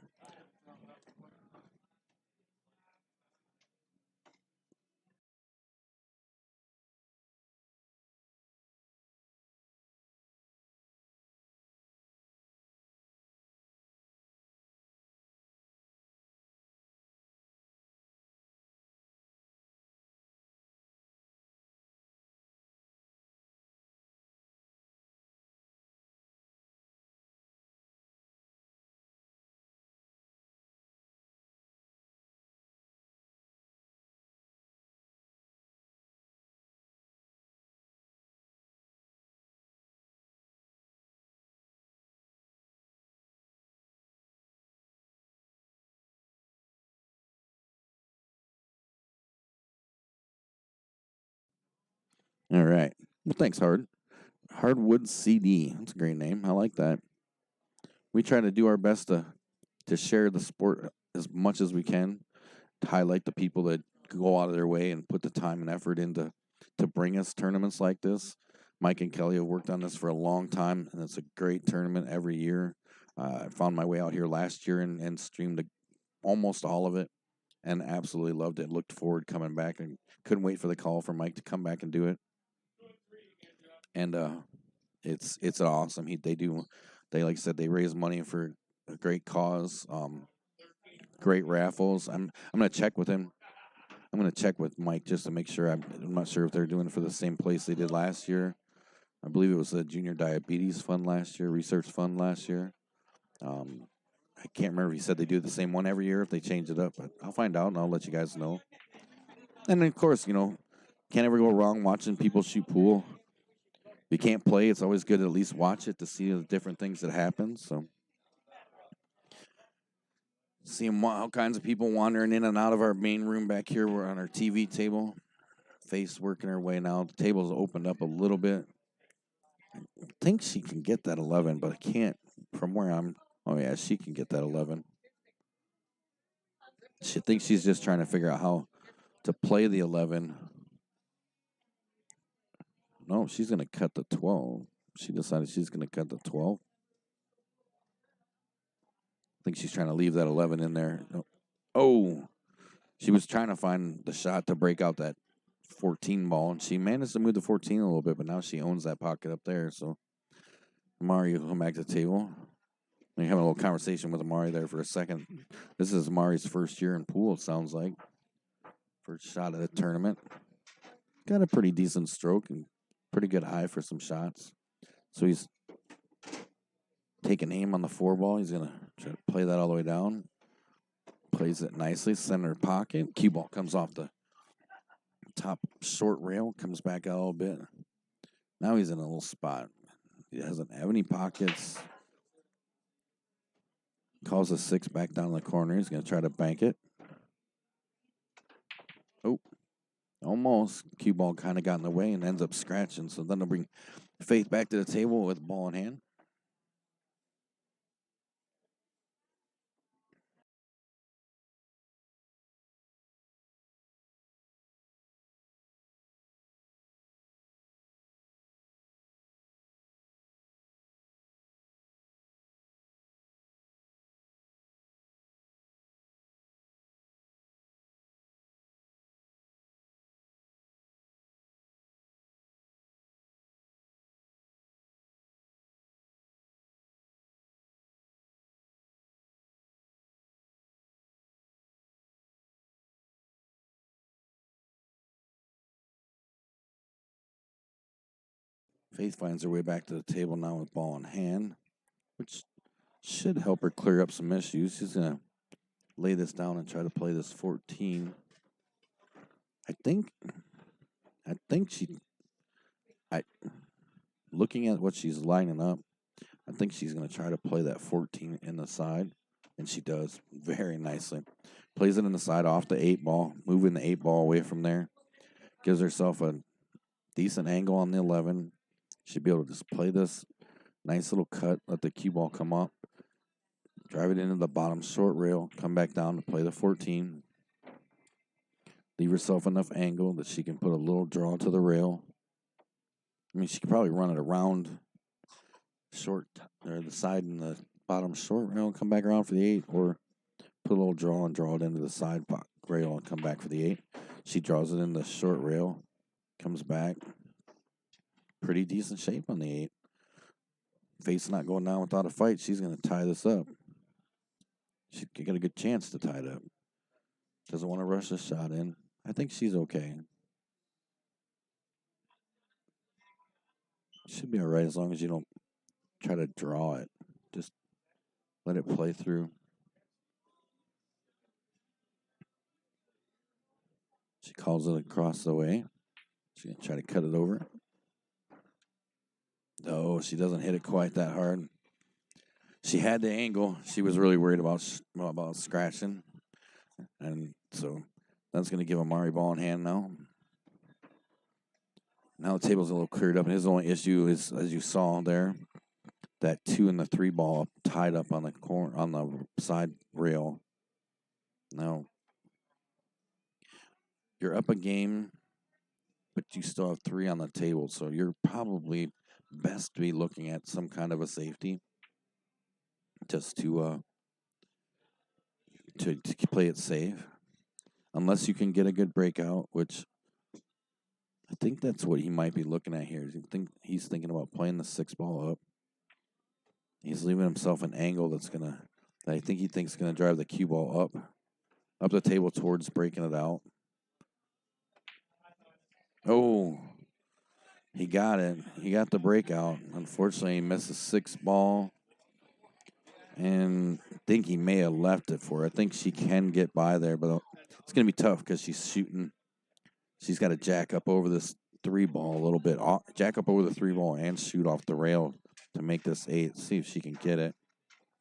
All right. Well, thanks, Hardwood CD. That's a great name. I like that. We try to do our best to share the sport as much as we can, to highlight the people that go out of their way and put the time and effort into to bring us tournaments like this. Mike and Kelly have worked on this for a long time, and it's a great tournament every year. I found my way out here last year and streamed almost all of it, and absolutely loved it. Looked forward coming back and couldn't wait for the call for Mike to come back and do it. And it's awesome. They like I said, they raise money for a great cause. Great raffles. I'm gonna check with him. I'm gonna check with Mike just to make sure. I'm not sure if they're doing it for the same place they did last year. I believe it was the Junior Diabetes Fund last year, Research Fund last year. Um, I can't remember if he said they do the same one every year, if they change it up, but I'll find out and I'll let you guys know. And then, of course, can't ever go wrong watching people shoot pool. If you can't play, it's always good to at least watch it to see the different things that happen. So, seeing all kinds of people wandering in and out of our main room back here. We're on our TV table. Face working her way now. The table's opened up a little bit. I think she can get that 11, but I can't from where I'm. Oh, yeah, she can get that 11. She thinks she's just trying to figure out how to play the 11. No, she's going to cut the 12. She decided she's going to cut the 12. I think she's trying to leave that 11 in there. No. Oh, she was trying to find the shot to break out that 14 ball, and she managed to move the 14 a little bit, but now she owns that pocket up there. So Amari will come back to the table. We having a little conversation with Amari there for a second. This is Amari's first year in pool, it sounds like. First shot of the tournament. Got a pretty decent stroke and pretty good eye for some shots. So he's taking aim on the 4 ball. He's going to try to play that all the way down. Plays it nicely, center pocket. Cue ball comes off the top short rail, comes back out a little bit. Now he's in a little spot. He doesn't have any pockets. Calls a 6 back down in the corner. He's going to try to bank it. Oh, almost. Cue ball kind of got in the way and ends up scratching. So then they'll bring Faith back to the table with the ball in hand. Faith finds her way back to the table now with ball in hand, which should help her clear up some issues. She's going to lay this down and try to play this 14. I think looking at what she's lining up, I think she's going to try to play that 14 in the side, and she does very nicely. Plays it in the side off the 8 ball, moving the 8 ball away from there. Gives herself a decent angle on the 11. She'll be able to just play this nice little cut, let the cue ball come up, drive it into the bottom short rail, come back down to play the 14. Leave herself enough angle that she can put a little draw to the rail. I mean, she could probably run it around short or the side and the bottom short rail and come back around for the 8, or put a little draw and draw it into the side rail and come back for the 8. She draws it in the short rail, comes back. Pretty decent shape on the 8. Face not going down without a fight. She's going to tie this up. She got a good chance to tie it up. Doesn't want to rush the shot in. I think she's okay. Should be all right as long as you don't try to draw it. Just let it play through. She calls it across the way. She's going to try to cut it over. No, she doesn't hit it quite that hard. She had the angle. She was really worried about scratching. And so that's going to give Amari ball in hand now. Now the table's a little cleared up. And his only issue is, as you saw there, that 2 and the 3 ball tied up on the side rail. Now you're up a game, but you still have 3 on the table, so you're probably best to be looking at some kind of a safety just to play it safe, unless you can get a good breakout, which I think that's what he might be looking at here. He's thinking about playing the 6 ball up. He's leaving himself an angle that I think he thinks is gonna drive the cue ball up the table towards breaking it out. Oh, he got it. He got the breakout. Unfortunately, he missed the 6 ball. And I think he may have left it for her. I think she can get by there, but it's going to be tough because she's shooting. She's got to jack up over this 3 ball a little bit. Jack up over the 3 ball and shoot off the rail to make this 8. See if she can get it.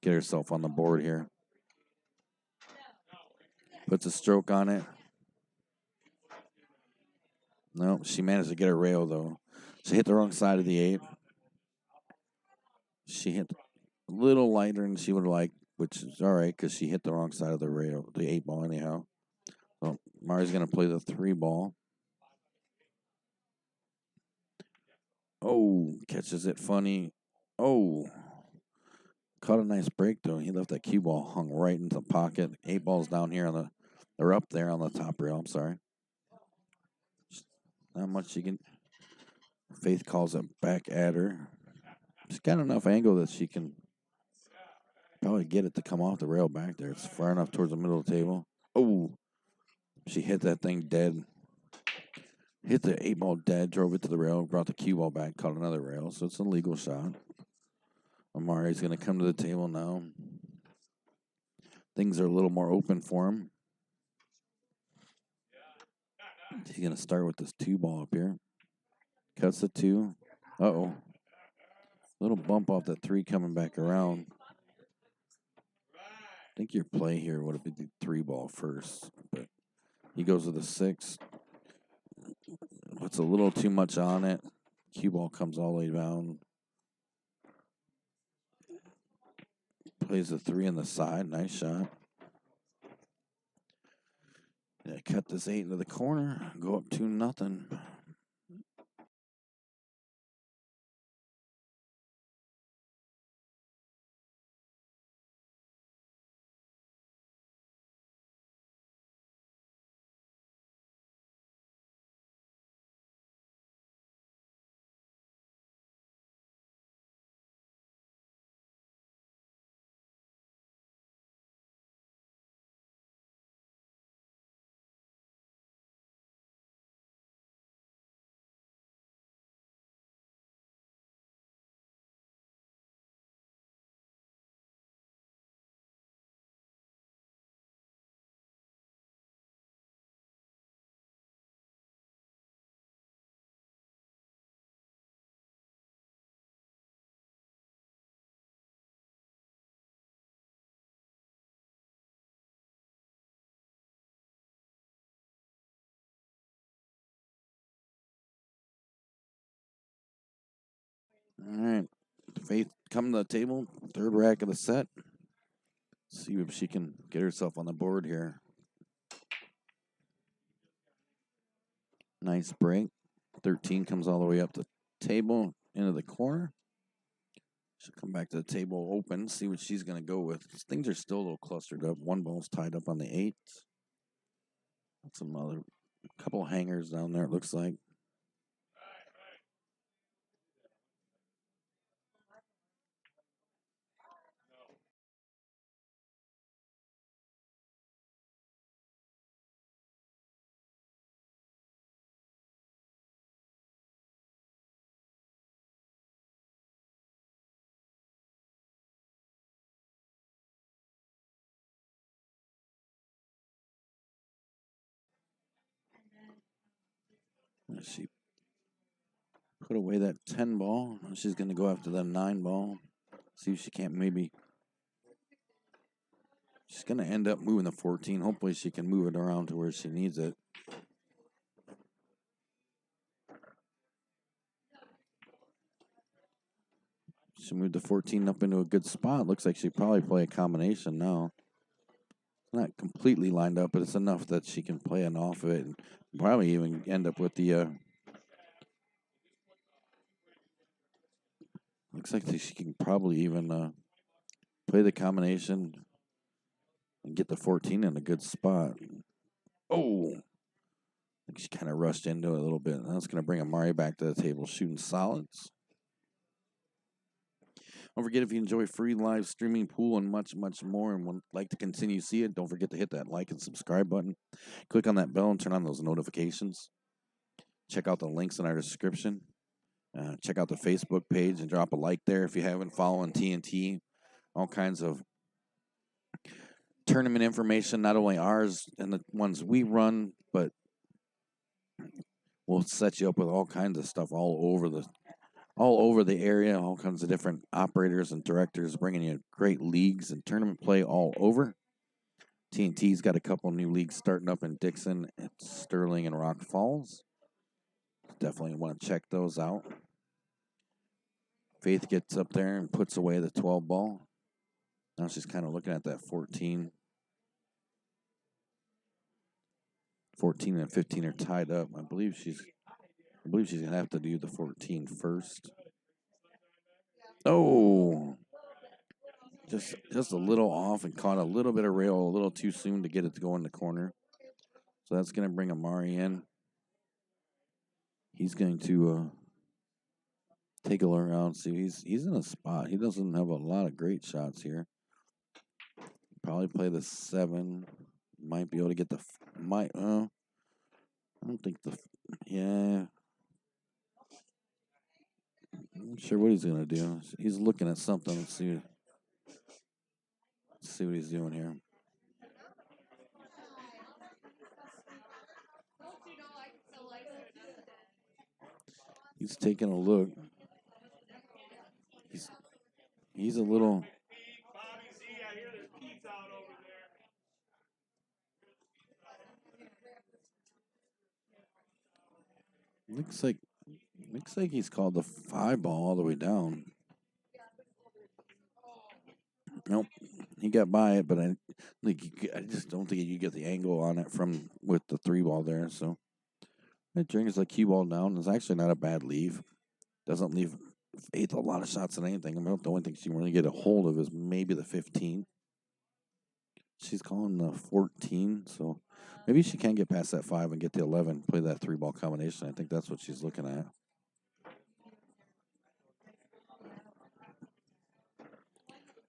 Get herself on the board here. Puts a stroke on it. No, she managed to get her rail, though. She hit the wrong side of the 8. She hit a little lighter than she would have liked, which is all right because she hit the wrong side of the rail, the 8 ball anyhow. So Mari's going to play the 3 ball. Oh, catches it funny. Oh, caught a nice break though. He left that cue ball hung right into the pocket. 8 balls down here or up there on the top rail. I'm sorry. Not much she can. Faith calls it back at her. She's got enough angle that she can probably get it to come off the rail back there. It's far enough towards the middle of the table. Oh, she hit that thing dead. Hit the 8 ball dead, drove it to the rail, brought the cue ball back, caught another rail. So it's a legal shot. Amari's going to come to the table now. Things are a little more open for him. He's going to start with this 2 ball up here. Cuts the 2. Uh-oh. Little bump off that 3 coming back around. I think your play here would have been the 3 ball first. But he goes with the 6. Puts a little too much on it. Cue ball comes all the way down. Plays the 3 on the side. Nice shot. Yeah, cut this 8 into the corner. Go up 2-0. All right. Faith coming to the table. 3rd rack of the set. See if she can get herself on the board here. Nice break. 13 comes all the way up the table into the corner. She'll come back to the table open, see what she's going to go with. Things are still a little clustered up. 1 ball's tied up on the 8. Some other couple hangers down there, it looks like. She put away that 10 ball. She's going to go after the 9 ball. See if she can't maybe. She's going to end up moving the 14. Hopefully she can move it around to where she needs it. She moved the 14 up into a good spot. Looks like she'd probably play a combination now. Not completely lined up, but it's enough that she can play an off of it and probably even end up with the. Looks like she can probably even play the combination and get the 14 in a good spot. Oh, I think she kind of rushed into it a little bit. That's going to bring Amari back to the table, shooting solids. Don't forget, if you enjoy free live streaming, pool, and much, much more, and would like to continue to see it, don't forget to hit that like and subscribe button. Click on that bell and turn on those notifications. Check out the links in our description. Check out the Facebook page and drop a like there if you haven't. Following TNT. All kinds of tournament information, not only ours and the ones we run, but we'll set you up with all kinds of stuff all over the area, all kinds of different operators and directors bringing you great leagues and tournament play all over. TNT's got a couple new leagues starting up in Dixon, Sterling, and Rock Falls. Definitely want to check those out. Faith gets up there and puts away the 12 ball. Now she's kind of looking at that 14. 14 and 15 are tied up. I believe she's going to have to do the 14 first. Oh, just a little off and caught a little bit of rail a little too soon to get it to go in the corner. So that's going to bring Amari in. He's going to take a look around. See, he's in a spot. He doesn't have a lot of great shots here. Probably play the 7. Might be able to get the I don't think yeah. I'm not sure what he's gonna do. He's looking at something. Let's see what he's doing here. He's taking a look. He's a little. Looks like he's called the 5 ball all the way down. Nope, he got by it, but I just don't think you get the angle on it from with the 3 ball there. So it brings the cue ball down. It's actually not a bad leave. Doesn't leave Faith a lot of shots at anything. I mean, the only thing she really get a hold of is maybe the 15. She's calling the 14, so maybe she can get past that 5 and get the 11, play that 3 ball combination. I think that's what she's looking at.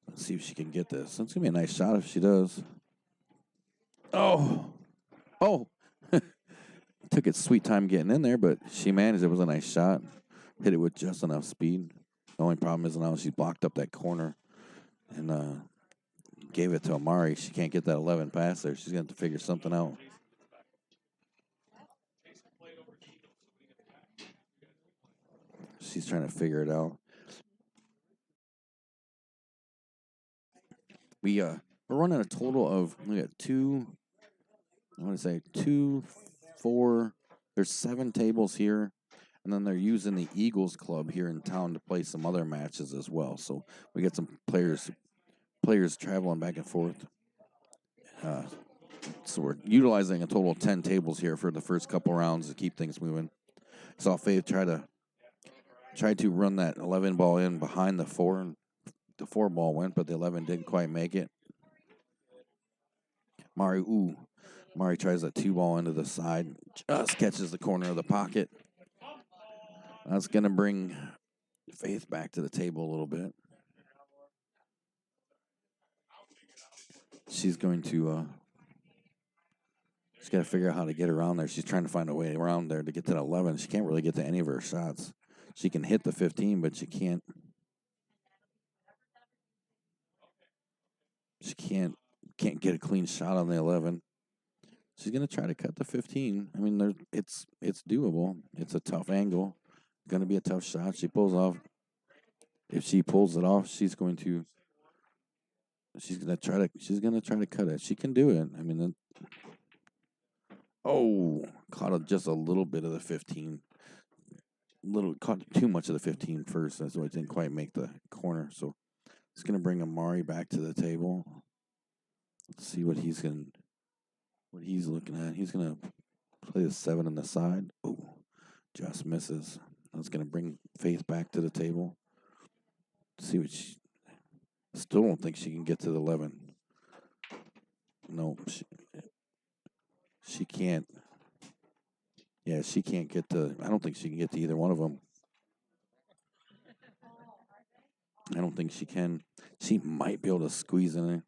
Let's see if she can get this. It's going to be a nice shot if she does. Oh! Took its sweet time getting in there, but she managed. It was a nice shot. Hit it with just enough speed. The only problem is now she blocked up that corner and gave it to Amari. She can't get that 11 past there. She's going to have to figure something out. She's trying to figure it out. We're running a total of, look at 2, 4, there's 7 tables here, and then they're using the Eagles Club here in town to play some other matches as well. So we got some players traveling back and forth. So we're utilizing a total of 10 tables here for the first couple rounds to keep things moving. Saw Faith try to run that 11 ball in behind the 4, and the 4 ball went, but the 11 didn't quite make it. Mari tries that 2 ball into the side, just catches the corner of the pocket. That's going to bring Faith back to the table a little bit. She's going to, she's got to figure out how to get around there. She's trying to find a way around there to get to the 11. She can't really get to any of her shots. She can hit the 15, but she can't get a clean shot on the 11. She's going to try to cut the 15. I mean, it's doable. It's a tough angle. Going to be a tough shot. She pulls off. If she pulls it off, she's going to try to cut it. She can do it. I mean, caught just a little bit of the 15. little caught too much of the 15 first. That's why it didn't quite make the corner. So it's going to bring Amari back to the table. Let's see what he's looking at. He's going to play the 7 on the side. Oh, just misses. That's going to bring Faith back to the table. See what still don't think she can get to the 11. No, she can't. Yeah, she can't get to. I don't think she can get to either one of them. I don't think she can. She might be able to squeeze in there.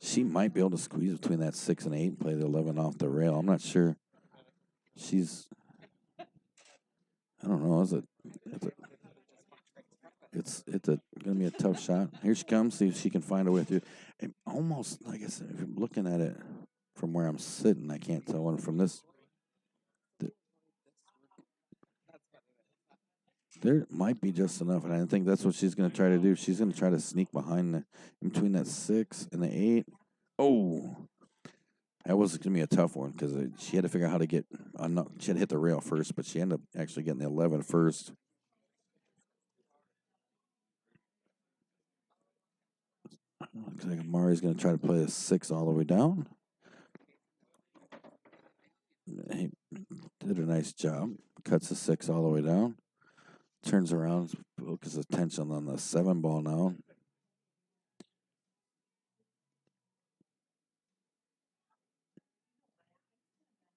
She might be able to squeeze between that 6 and 8 and play the 11 off the rail. I'm not sure. She's. I don't know. It's gonna be a tough shot. Here she comes. See if she can find a way through. And almost like I said, if I'm looking at it from where I'm sitting, I can't tell. And from this, there might be just enough, and I think that's what she's going to try to do. She's going to try to sneak behind in between that 6 and the 8. Oh, that was going to be a tough one because she had to figure out how to get. She had to hit the rail first, but she ended up actually getting the 11 first. Looks like Amari's going to try to play the 6 all the way down. He did a nice job. Cuts the 6 all the way down. Turns around, focuses attention on the 7 ball now.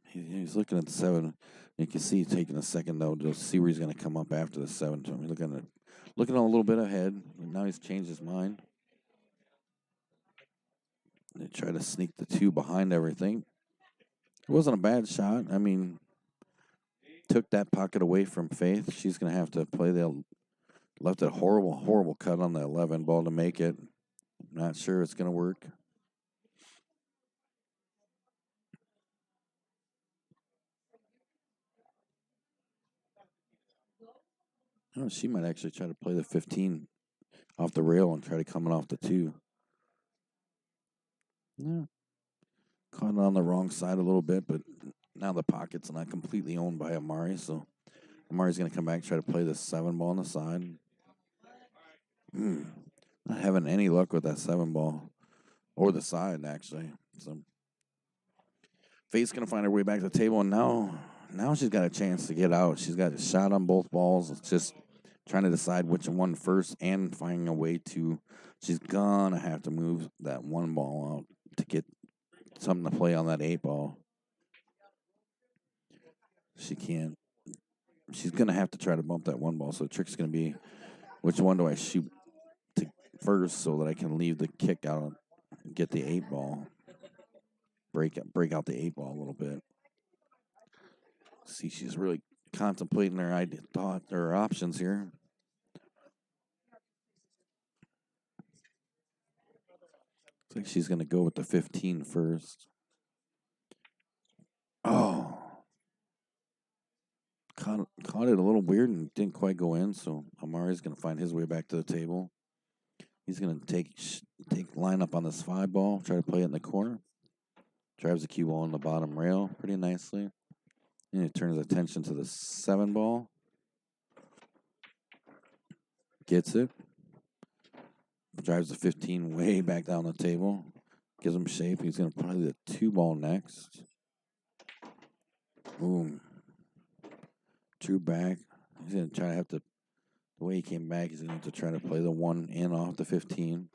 He's looking at the 7. You can see he's taking a second though to see where he's going to come up after the 7. So he's looking a little bit ahead. Now he's changed his mind. They try to sneak the 2 behind everything. It wasn't a bad shot. I mean, took that pocket away from Faith. She's going to have to play left a horrible cut on the 11 ball to make it. Not sure it's going to work. Oh, she might actually try to play the 15 off the rail and try to come off the 2. Yeah. Caught it on the wrong side a little bit, but now the pocket's not completely owned by Amari, so Amari's going to come back and try to play the 7 ball on the side. Not having any luck with that 7 ball or the side, actually. So Faith's going to find her way back to the table, and now she's got a chance to get out. She's got a shot on both balls. It's just trying to decide which one first and finding a way to. She's going to have to move that 1 ball out to get something to play on that 8 ball. She can't. She's going to have to try to bump that 1 ball. So the trick's going to be, which one do I shoot to first so that I can leave the kick out and get the 8 ball? Break out the 8 ball a little bit. See, she's really contemplating her options here. Looks like she's going to go with the 15 first. Oh. Caught it a little weird and didn't quite go in, so Amari's going to find his way back to the table. He's going to take line up on this 5 ball, try to play it in the corner. Drives the cue ball on the bottom rail pretty nicely. And he turns attention to the 7 ball. Gets it. Drives the 15 way back down the table. Gives him shape. He's going to play the 2 ball next. Boom. Drew back. He's going to try to have to, the way he came back, he's going to have to try to play the 1 in off the 15.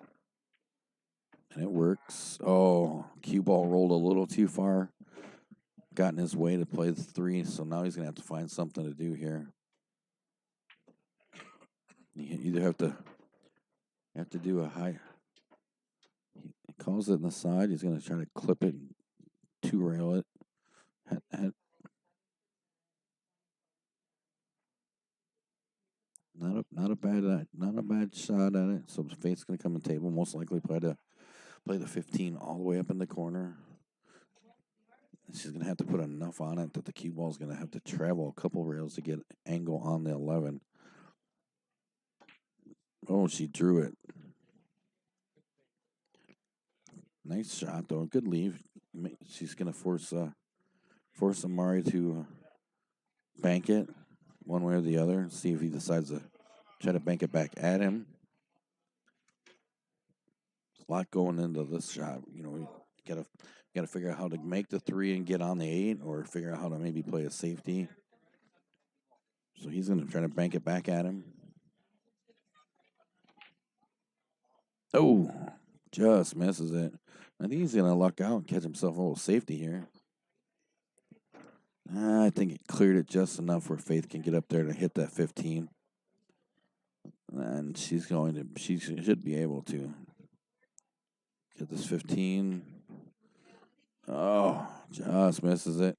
And it works. Oh, cue ball rolled a little too far. Got in his way to play the 3, so now he's going to have to find something to do here. You either have to do a high. He calls it in the side. He's going to try to clip it, 2 rail it. Not a bad shot at it. So Faith's going to come and table. Most likely play the 15 all the way up in the corner. She's going to have to put enough on it that the cue ball is going to have to travel a couple rails to get angle on the 11. Oh, she drew it. Nice shot, though. Good leave. She's going to force Amari to bank it. one way or the other. See if he decides to try to bank it back at him. There's a lot going into this shot. You know, you gotta figure out how to make the 3 and get on the 8, or figure out how to maybe play a safety. So he's gonna try to bank it back at him. Oh, just misses it. I think he's gonna luck out and catch himself a little safety here. I think it cleared it just enough where Faith can get up there to hit that 15. And she should be able to get this 15. Oh, just misses it.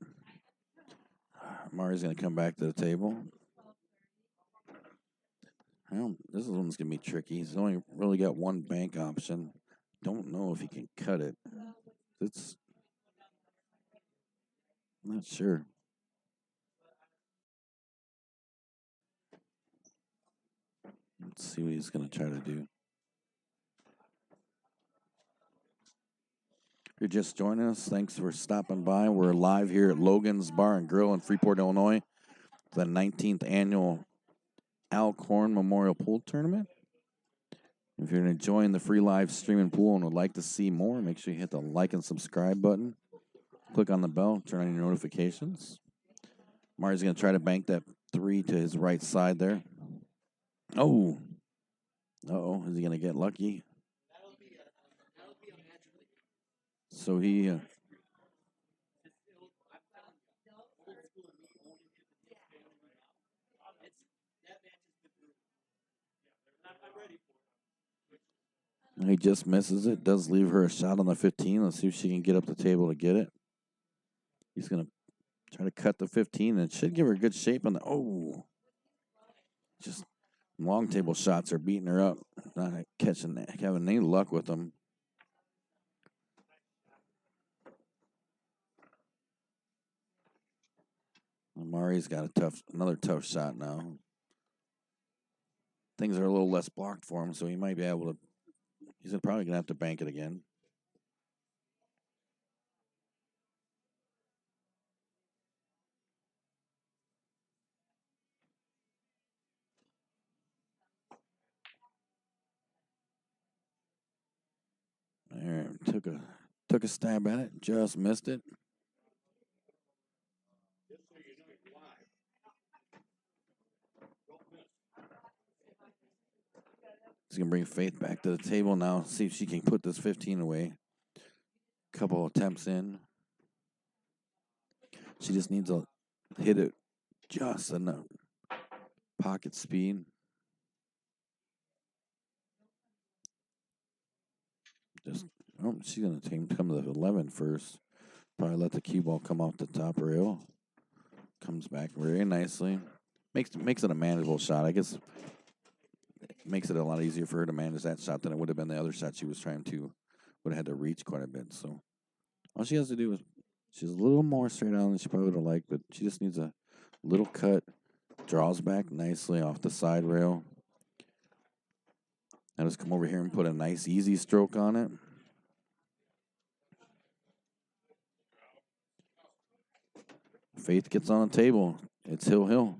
Mari's going to come back to the table. Well, this one's going to be tricky. He's only really got one bank option. Don't know if he can cut it. I'm not sure. Let's see what he's going to try to do. If you're just joining us, thanks for stopping by. We're live here at Logan's Bar and Grill in Freeport, Illinois, the 19th annual Al Korn Memorial Pool Tournament. If you're enjoying the free live streaming pool and would like to see more, make sure you hit the like and subscribe button. Click on the bell, turn on your notifications. Mari's going to try to bank that 3 to his right side there. Oh. Uh-oh. Is he going to get lucky? So he... he just misses it. Does leave her a shot on the 15. Let's see if she can get up the table to get it. He's going to try to cut the 15, and it should give her good shape on the... Oh. Just long table shots are beating her up. Not having any luck with them. Mari's got another tough shot now. Things are a little less blocked for him, so he might be able to. He's probably going to have to bank it again. There, took a stab at it, just missed it. He's going to bring Faith back to the table now, see if she can put this 15 away. Couple attempts in. She just needs to hit it just enough. Pocket speed. She's going to come to the 11 first. Probably let the cue ball come off the top rail. Comes back very nicely. Makes it a manageable shot. I guess it makes it a lot easier for her to manage that shot than it would have been the other shot she was trying to. Would have had to reach quite a bit. So all she has to do is she's a little more straight on than she probably would have liked, but she just needs a little cut. Draws back nicely off the side rail. Now just come over here and put a nice easy stroke on it. Faith gets on the table. It's Hill.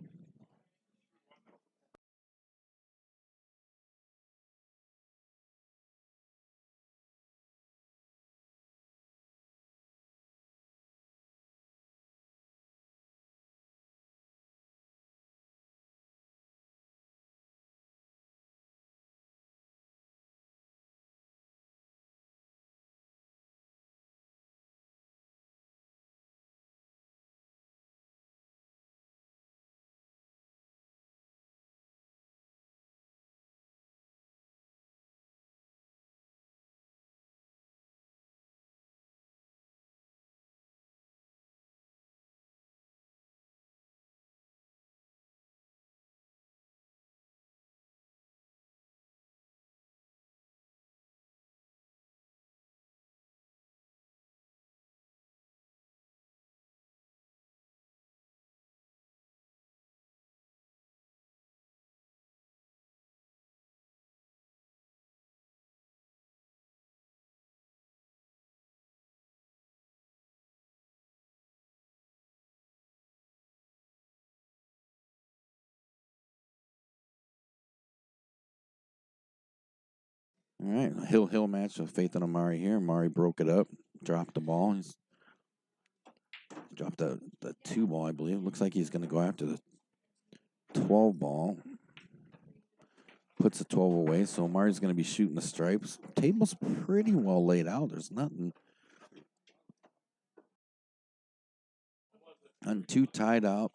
All right, hill match with Faith and Amari here. Amari broke it up, dropped the ball. He's dropped the 2 ball, I believe. Looks like he's going to go after the 12 ball. Puts the 12 away, so Amari's going to be shooting the stripes. Table's pretty well laid out. There's nothing too tied up.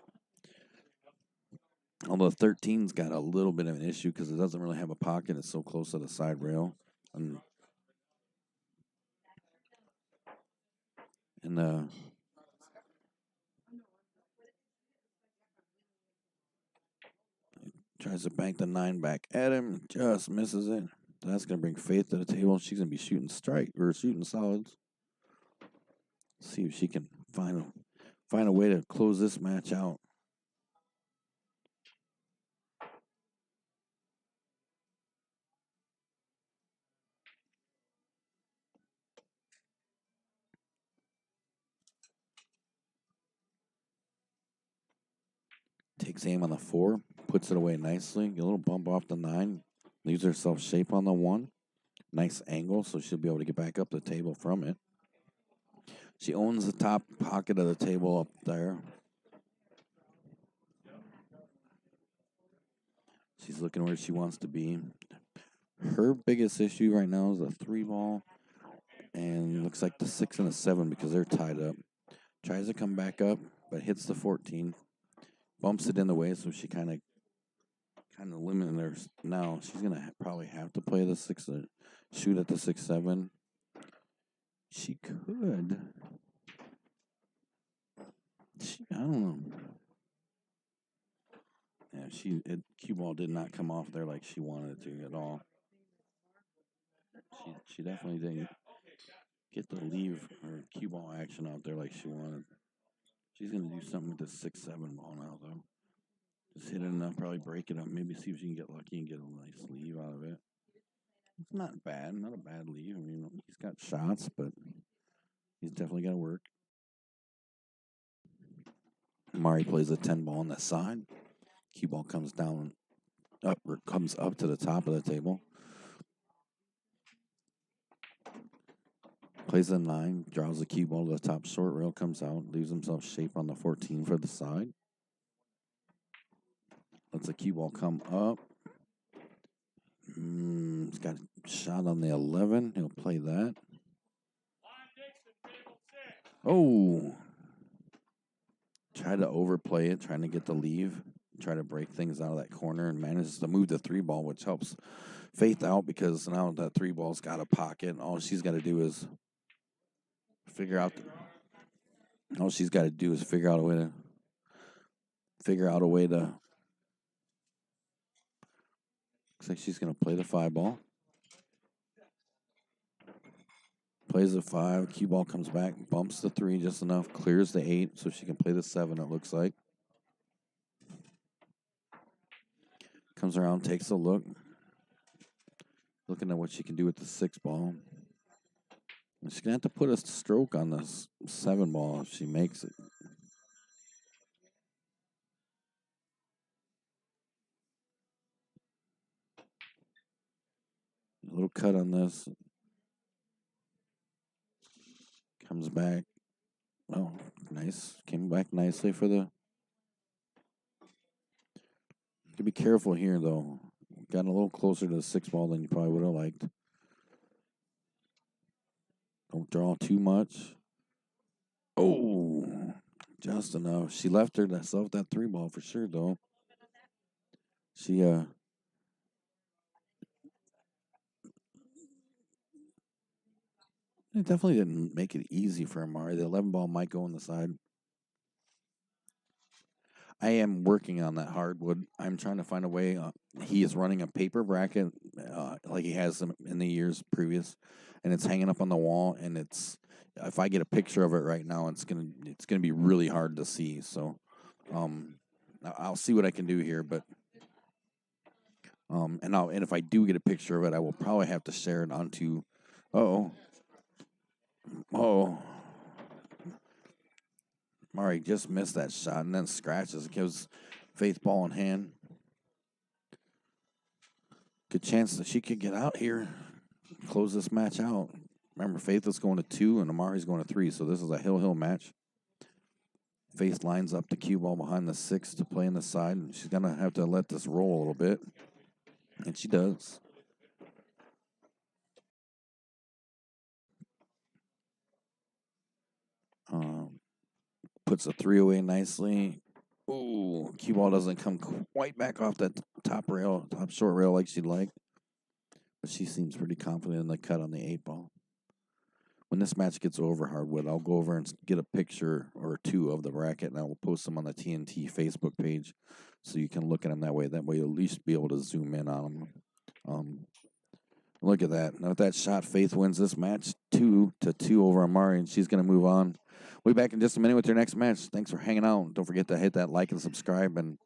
Although 13's got a little bit of an issue because it doesn't really have a pocket. It's so close to the side rail. And tries to bank the 9 back at him. Just misses it. That's going to bring Faith to the table. She's going to be shooting shooting solids. See if she can find a way to close this match out. Takes aim on the 4, puts it away nicely. Get a little bump off the 9. Leaves herself shape on the 1. Nice angle, so she'll be able to get back up the table from it. She owns the top pocket of the table up there. She's looking where she wants to be. Her biggest issue right now is the 3 ball. And looks like the 6 and the 7 because they're tied up. Tries to come back up, but hits the 14. Bumps it in the way, so she kind of limiting her. Now she's going to probably have to play the 6, shoot at the 6-7. She could. I don't know. Yeah, cue ball did not come off there like she wanted it to at all. She definitely didn't get the leave or cue ball action out there like she wanted. She's going to do something with this 6-7 ball now, though. Just hit it enough, probably break it up, maybe see if she can get lucky and get a nice leave out of it. It's not bad, not a bad leave. I mean, he's got shots, but he's definitely got to work. Mari plays a 10 ball on the side. Cue ball comes comes up to the top of the table. Plays a 9, draws the cue ball to the top short rail, comes out, leaves himself shape on the 14 for the side. Lets the cue ball come up. He's got a shot on the 11. He'll play that. Oh! Tried to overplay it, trying to get the leave. Try to break things out of that corner and manages to move the 3 ball, which helps Faith out because now that 3 ball's got a pocket. And all she's got to do is figure out a way to. Looks like she's going to play the 5 ball. Plays the 5. Cue ball comes back, bumps the 3 just enough, clears the 8 so she can play the 7, it looks like. Comes around, takes a look. Looking at what she can do with the 6 ball. She's going to have to put a stroke on the 7 ball if she makes it. A little cut on this. Comes back. Oh, nice. Came back nicely for the. You can be careful here, though. Got a little closer to the 6 ball than you probably would have liked. Don't draw too much. Oh, just enough. She left herself that 3 ball for sure, though. She it definitely didn't make it easy for Amari. The 11 ball might go on the side. I am working on that hardwood. I'm trying to find a way. He is running a paper bracket like he has in the years previous, and it's hanging up on the wall. And it's if I get a picture of it right now, it's gonna be really hard to see. So, I'll see what I can do here. But and if I do get a picture of it, I will probably have to share it onto. Oh. Mari just missed that shot and then scratches. It gives Faith ball in hand. Good chance that she could get out here. close this match out. Remember, Faith is going to 2 and Amari's going to 3, so this is a hill match. Faith lines up the cue ball behind the 6 to play in the side, and she's going to have to let this roll a little bit, and she does. Puts the 3 away nicely. Ooh, cue ball doesn't come quite back off that top short rail like she'd like, but she seems pretty confident in the cut on the 8 ball. When this match gets over, Hardwood, I'll go over and get a picture or 2 of the bracket, and I will post them on the TNT Facebook page so you can look at them that way. That way you'll at least be able to zoom in on them. Look at that. Now with that shot, Faith wins this match 2-2 over Amari, and she's going to move on. We'll be back in just a minute with your next match. Thanks for hanging out. Don't forget to hit that like and subscribe and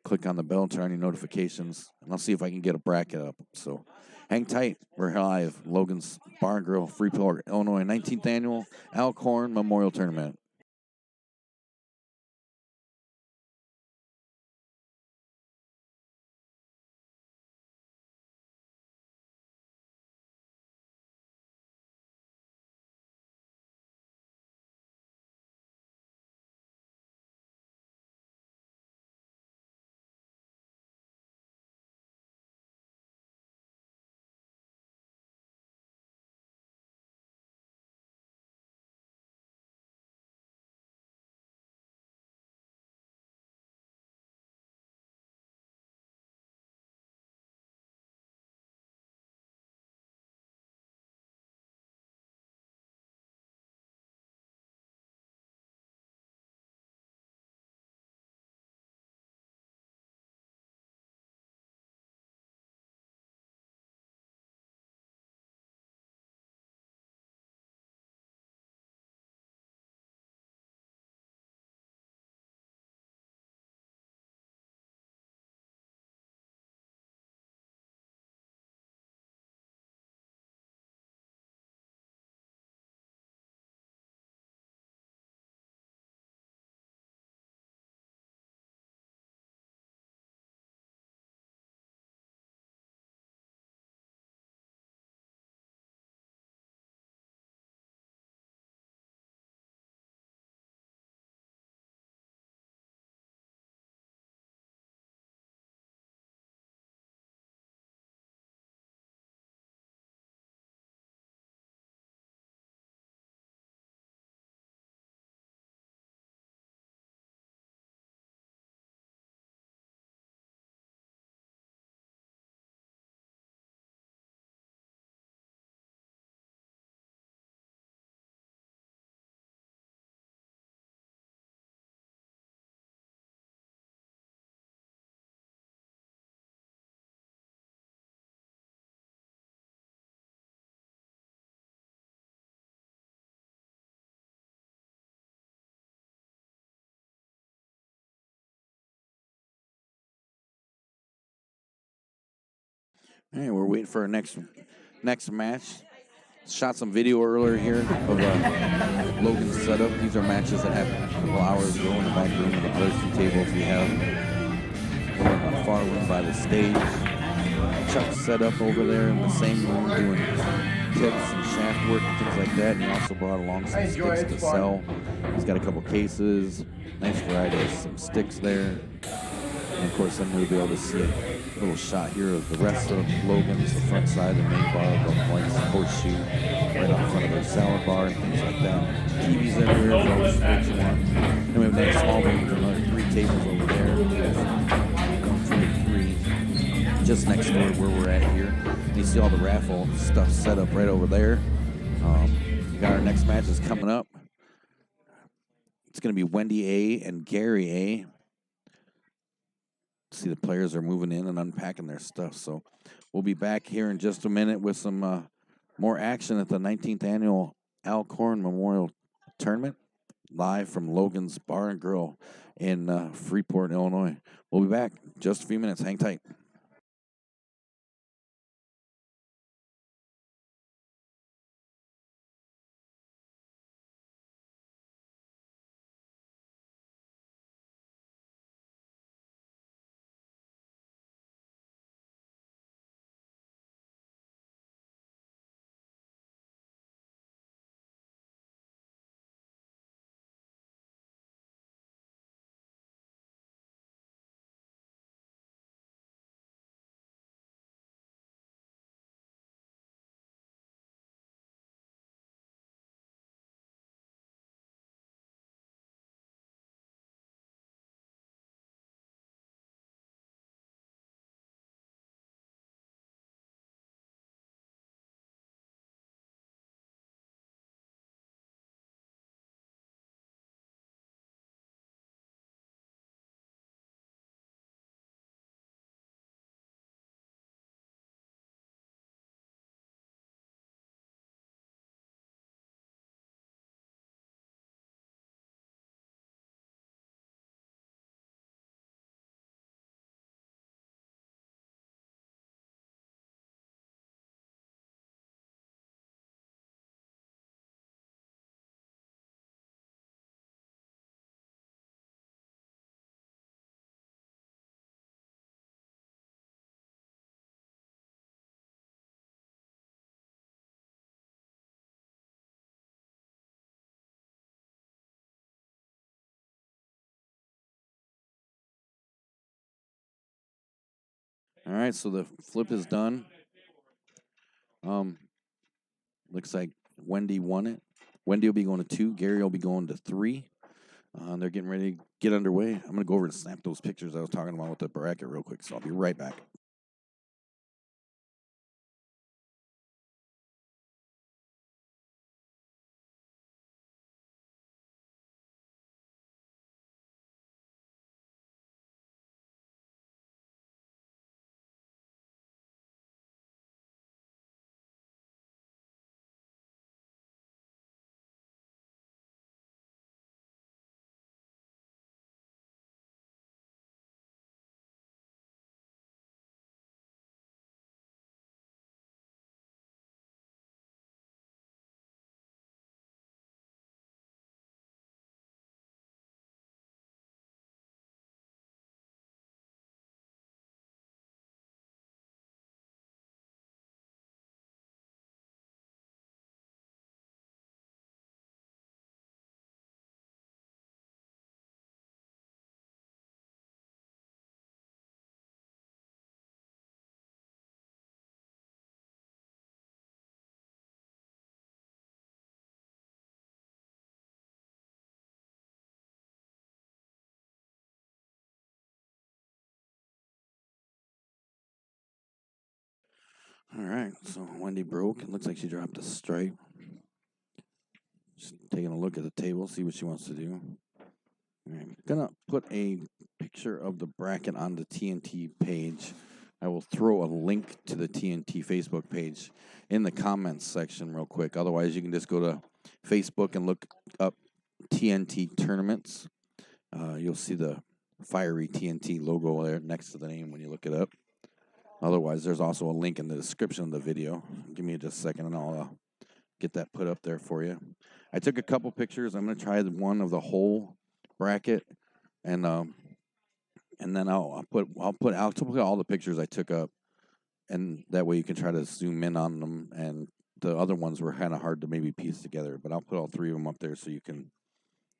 click on the bell and turn on your notifications. And I'll see if I can get a bracket up. So hang tight. We're live. Logan's Bar and Grill, Freeport, Illinois, 19th Annual Al Korn Memorial Tournament. Hey, we're waiting for our next match. Shot some video earlier here of Logan's setup. These are matches that happened a couple hours ago in the back room of the other 2 tables we have. We're in the far room by the stage. Chuck's set up over there in the same room doing tips and shaft work and things like that. And he also brought along some sticks to sell. He's got a couple cases, nice variety of some sticks there. And of course, then we'll be able to see a little shot here of the rest of Logan's, the front side, the main bar, the lights, horseshoe, right out front of their salad bar and things like that. TVs everywhere, for all the sports you want. Then we have that small room with another 3 tables over there. 1, 2, 3, just next door where we're at here. And you see all the raffle stuff set up right over there. We got our next match is coming up. It's going to be Wendy A. and Gary A. See, the players are moving in and unpacking their stuff. So we'll be back here in just a minute with some more action at the 19th Annual Al Korn Memorial Tournament, live from Logan's Bar and Grill in Freeport, Illinois. We'll be back in just a few minutes. Hang tight. All right, so the flip is done. Looks like Wendy won it. Wendy will be going to 2. Gary will be going to 3. They're getting ready to get underway. I'm going to go over and snap those pictures I was talking about with the bracket real quick, so I'll be right back. All right, so Wendy broke. It looks like she dropped a stripe. Just taking a look at the table, see what she wants to do. I'm gonna put a picture of the bracket on the TNT page. I will throw a link to the TNT Facebook page in the comments section real quick. Otherwise, you can just go to Facebook and look up TNT tournaments. You'll see the fiery TNT logo there next to the name when you look it up. Otherwise, there's also a link in the description of the video. Give me just a second and I'll get that put up there for you. I took a couple pictures. I'm going to try one of the whole bracket, and then I'll put all the pictures I took up, and that way you can try to zoom in on them. And the other ones were kind of hard to maybe piece together, but I'll put all 3 of them up there so you can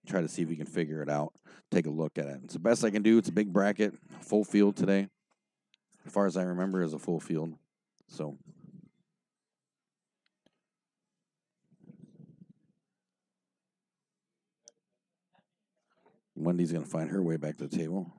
try to see if you can figure it out. Take a look at it. It's the best I can do. It's a big bracket, full field today. As far as I remember, is a full field. So Wendy's going to find her way back to the table.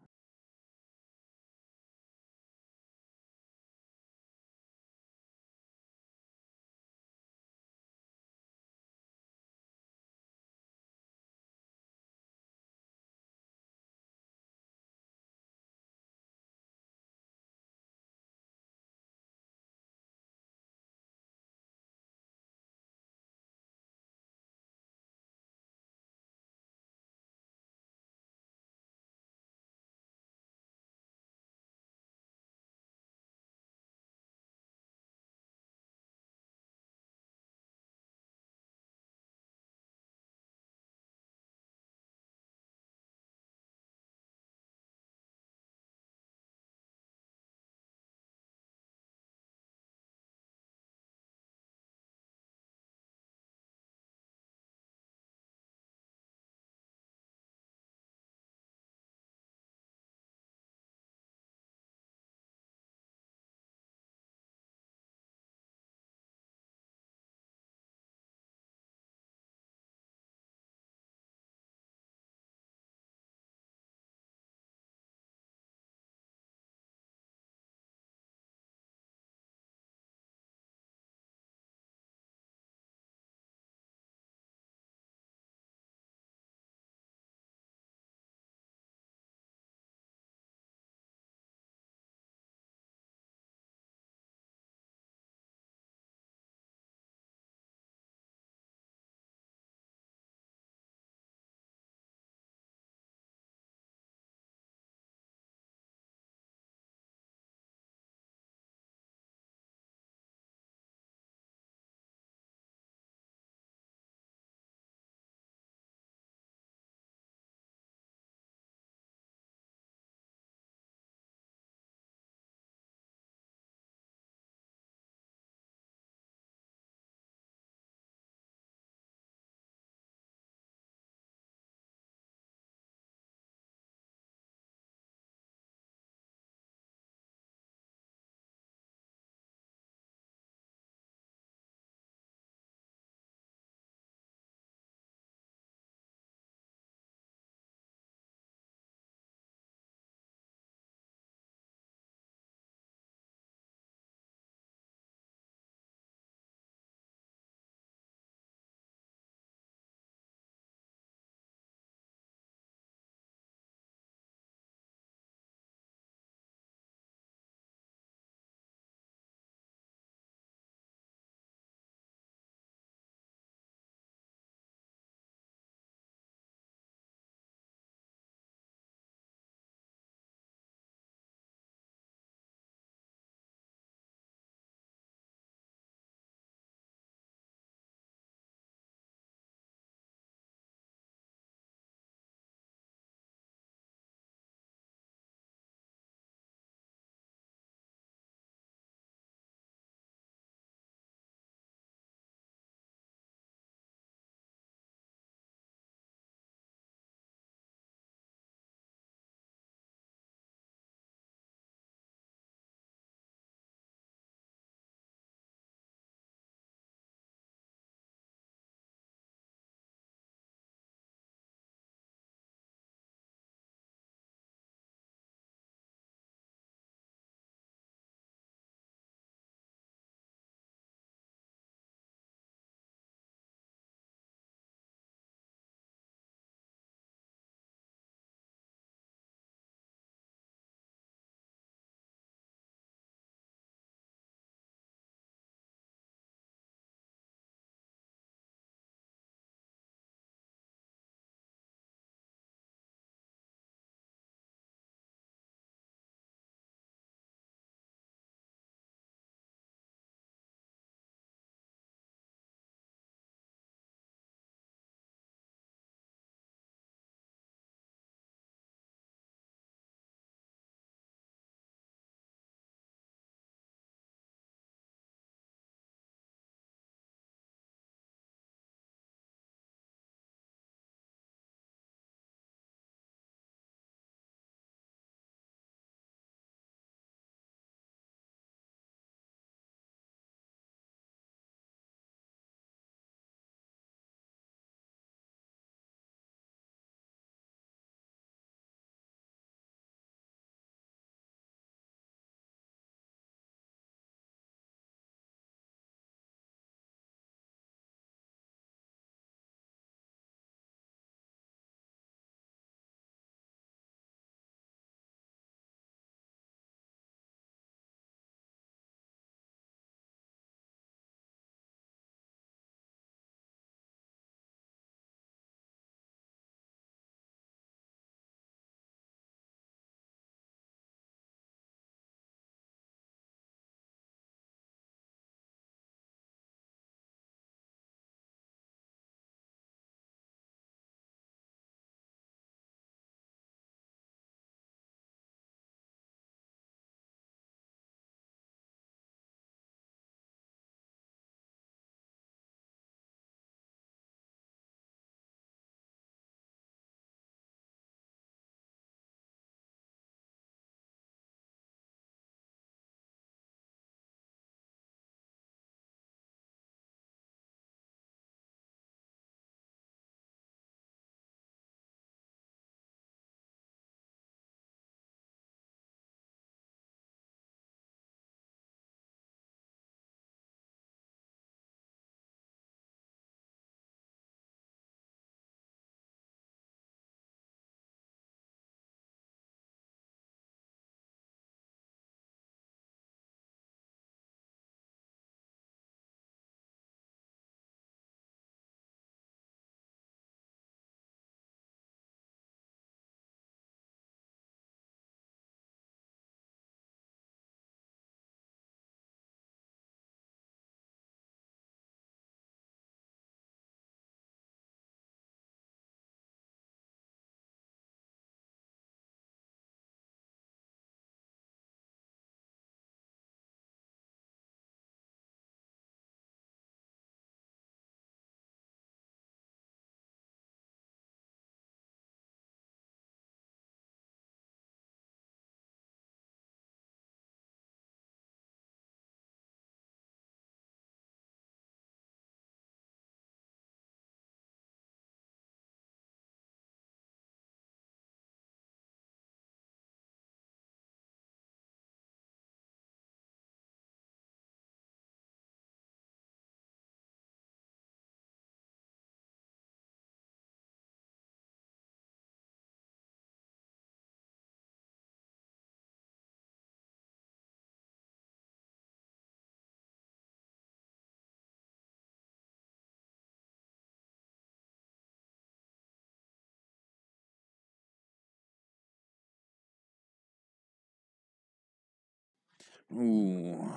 Ooh,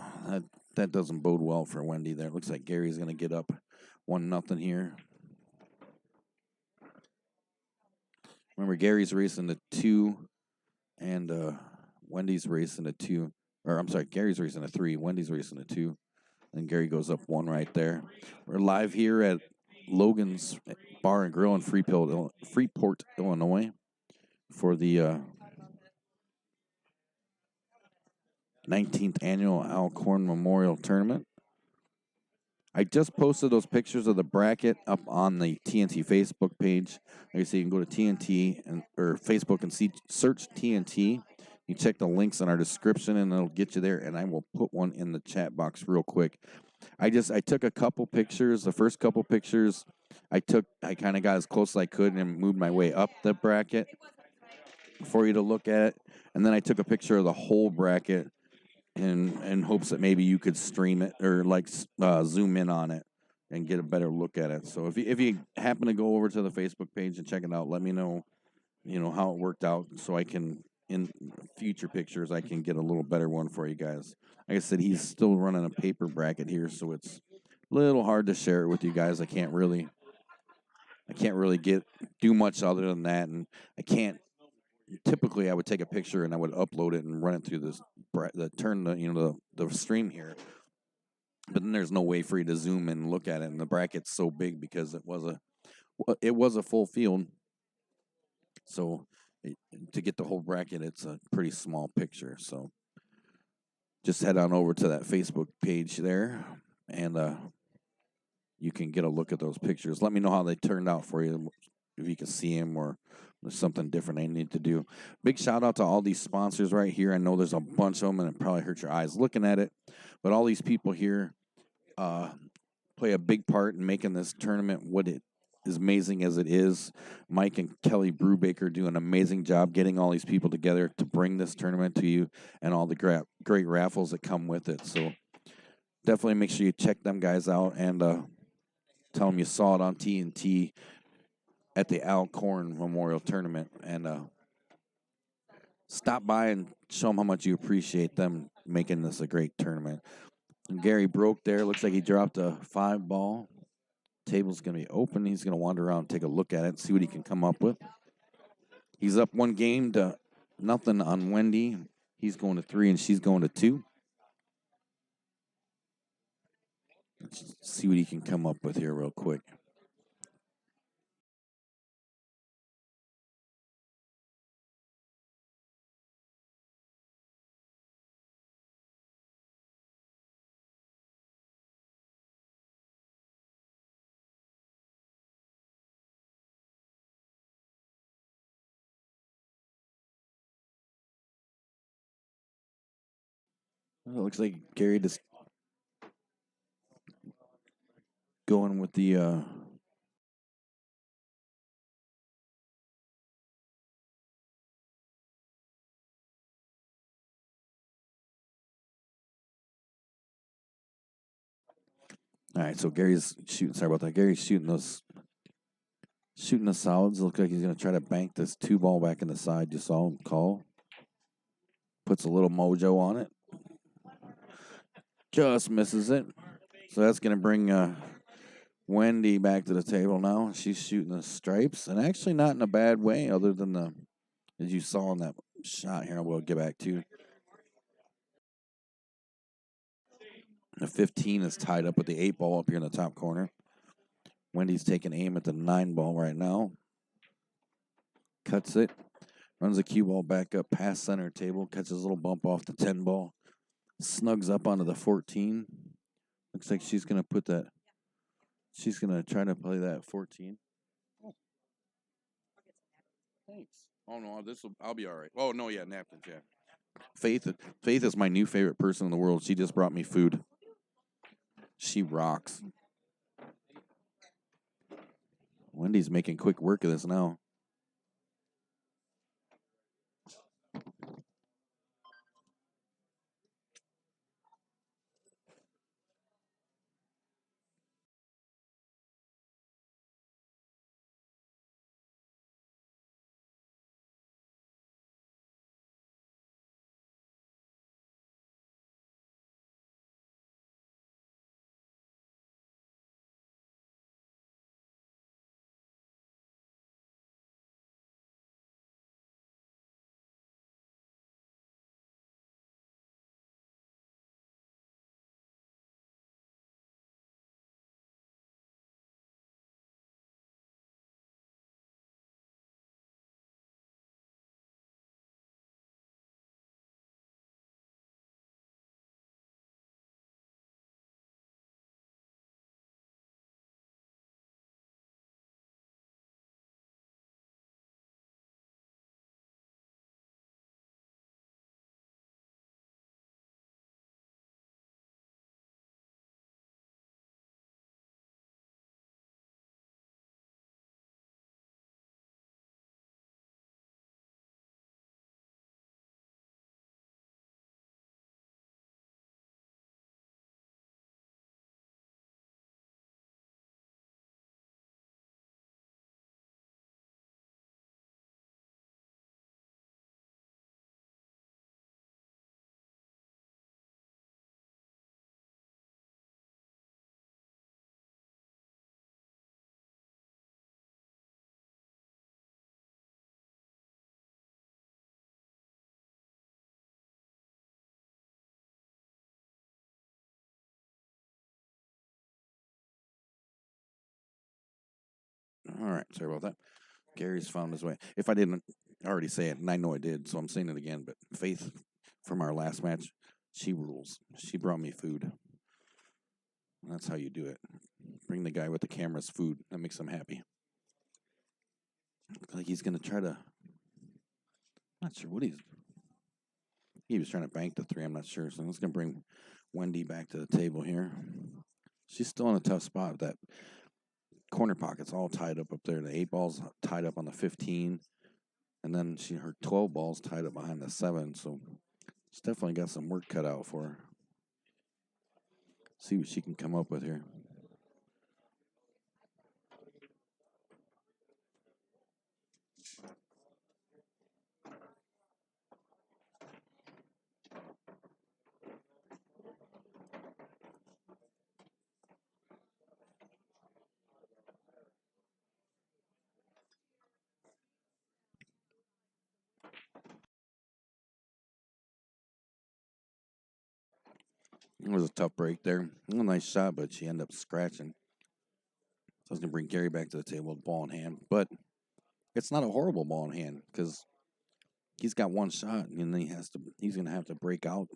that doesn't bode well for Wendy there. It looks like Gary's going to get up 1-0 here. Remember, Gary's racing to 2, and Wendy's racing to 2. Or, I'm sorry, Gary's racing to 3. Wendy's racing to 2. And Gary goes up 1 right there. We're live here at Logan's Bar and Grill in Freeport, Illinois for the 19th annual Al Korn Memorial Tournament. I just posted those pictures of the bracket up on the TNT Facebook page. Like I say, you can go to TNT or Facebook and search TNT. You check the links in our description, and it'll get you there. And I will put one in the chat box real quick. I took a couple pictures. The first couple pictures I kind of got as close as I could and moved my way up the bracket for you to look at. And then I took a picture of the whole bracket in hopes that maybe you could stream it or zoom in on it and get a better look at it. So if you happen to go over to the Facebook page and check it out, let me know, how it worked out, so I can, in future pictures, I can get a little better one for you guys. Like I said, he's still running a paper bracket here, so it's a little hard to share it with you guys. I can't really do much other than that, and I can't. Typically, I would take a picture and I would upload it and run it through the stream here. But then there's no way for you to zoom in and look at it, and the bracket's so big because it was a full field. So to get the whole bracket, it's a pretty small picture. So just head on over to that Facebook page there, and you can get a look at those pictures. Let me know how they turned out for you, if you can see them or there's something different I need to do. Big shout out to all these sponsors right here. I know there's a bunch of them, and it probably hurts your eyes looking at it, but all these people here play a big part in making this tournament what it is amazing as it is. Mike and Kelly Brubaker do an amazing job getting all these people together to bring this tournament to you and all the great raffles that come with it. So definitely make sure you check them guys out and tell them you saw it on TNT at the Al Korn Memorial Tournament, and stop by and show them how much you appreciate them making this a great tournament. And Gary broke there. Looks like he dropped a 5 ball. Table's going to be open. He's going to wander around and take a look at it and see what he can come up with. He's up 1 game to nothing on Wendy. He's going to 3 and she's going to 2. Let's see what he can come up with here real quick. Well, it looks like Gary just going with the all right, so Gary's shooting. Sorry about that. Gary's shooting the solids. Looks like he's going to try to bank this 2 ball back in the side. You saw him call. Puts a little mojo on it. Just misses it. So that's going to bring Wendy back to the table now. She's shooting the stripes, and actually not in a bad way, other than as you saw in that shot here. I will get back to. The 15 is tied up with the 8 ball up here in the top corner. Wendy's taking aim at the 9 ball right now. Cuts it. Runs the cue ball back up past center table. Catches a little bump off the 10 ball. Snugs up onto the 14. Looks like she's going to put that. She's going to try to play that 14. Oh. Thanks. Oh, no, I'll be all right. Oh, no, yeah, napkins, yeah. Faith is my new favorite person in the world. She just brought me food. She rocks. Wendy's making quick work of this now. All right, sorry about that. Gary's found his way. If I didn't already say it, and I know I did, so I'm saying it again, but Faith from our last match, she rules. She brought me food. That's how you do it. Bring the guy with the cameras food. That makes him happy. Looks like he's going to try to. Not sure what he was trying to bank the three. I'm not sure. So I'm just going to bring Wendy back to the table here. She's still in a tough spot. That corner pocket's all tied up there. The 8 ball's tied up on the 15. And then her 12 balls tied up behind the 7. So she's definitely got some work cut out for her. See what she can come up with here. It was a tough break there. A nice shot, but she ended up scratching. So I was going to bring Gary back to the table with the ball in hand. But it's not a horrible ball in hand because he's got one shot and then he's going to have to break out.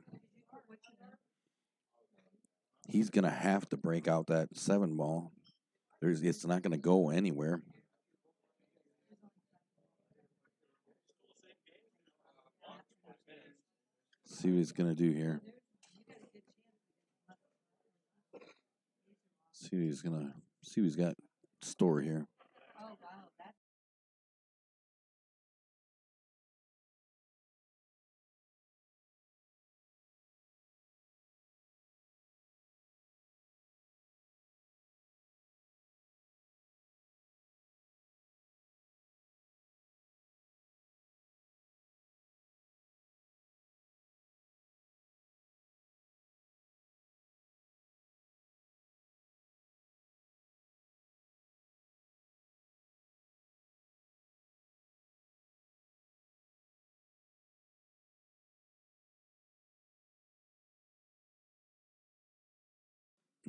He's going to have to break out that 7 ball. It's not going to go anywhere. See what he's going to do here. See what he's got store here.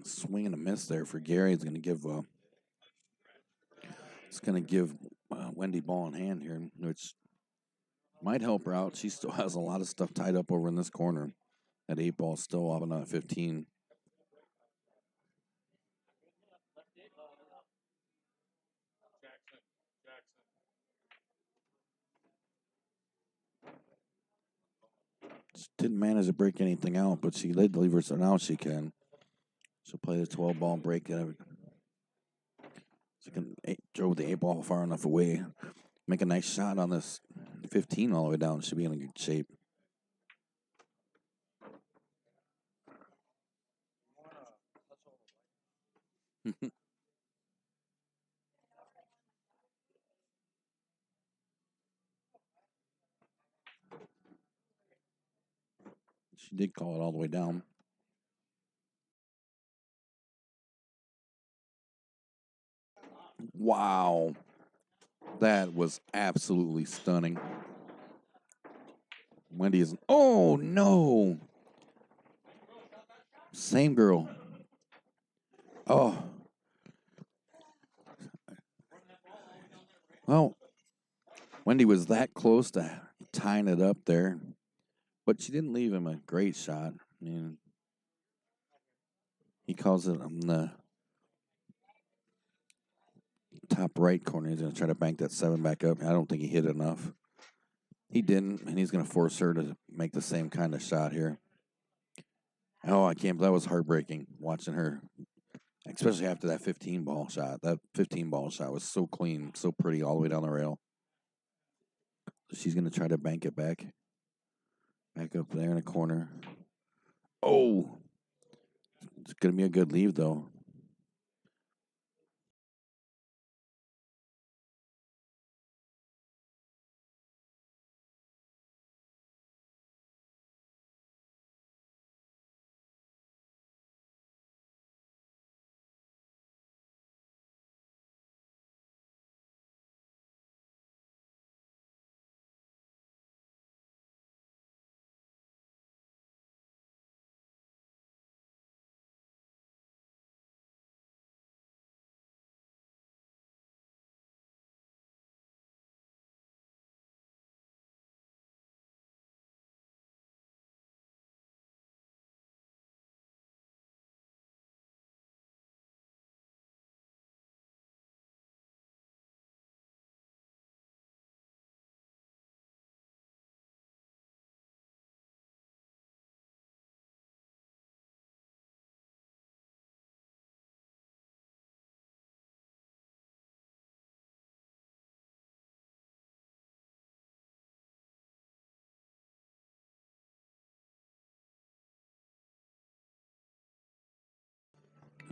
Swing and a miss there for Gary. It's going to give Wendy ball in hand here, which might help her out. She still has a lot of stuff tied up over in this corner. That 8 ball is still up on that 15. She didn't manage to break anything out, but she did leave her, so now she can. She'll play the 12 ball and break it. She can throw the 8 ball far enough away, make a nice shot on this 15 all the way down. She'll be in a good shape. She did call it all the way down. Wow. That was absolutely stunning. Wendy is. Oh, no. Same girl. Oh. Well, Wendy was that close to tying it up there, but she didn't leave him a great shot. I mean, he calls it on the top right corner. He's going to try to bank that 7 back up. I don't think he hit enough. He didn't, and he's going to force her to make the same kind of shot here. Oh, I can't. That was heartbreaking watching her, especially after that 15 ball shot. That 15 ball shot was so clean, so pretty all the way down the rail. She's going to try to bank it back up there in the corner. Oh, it's going to be a good leave, though.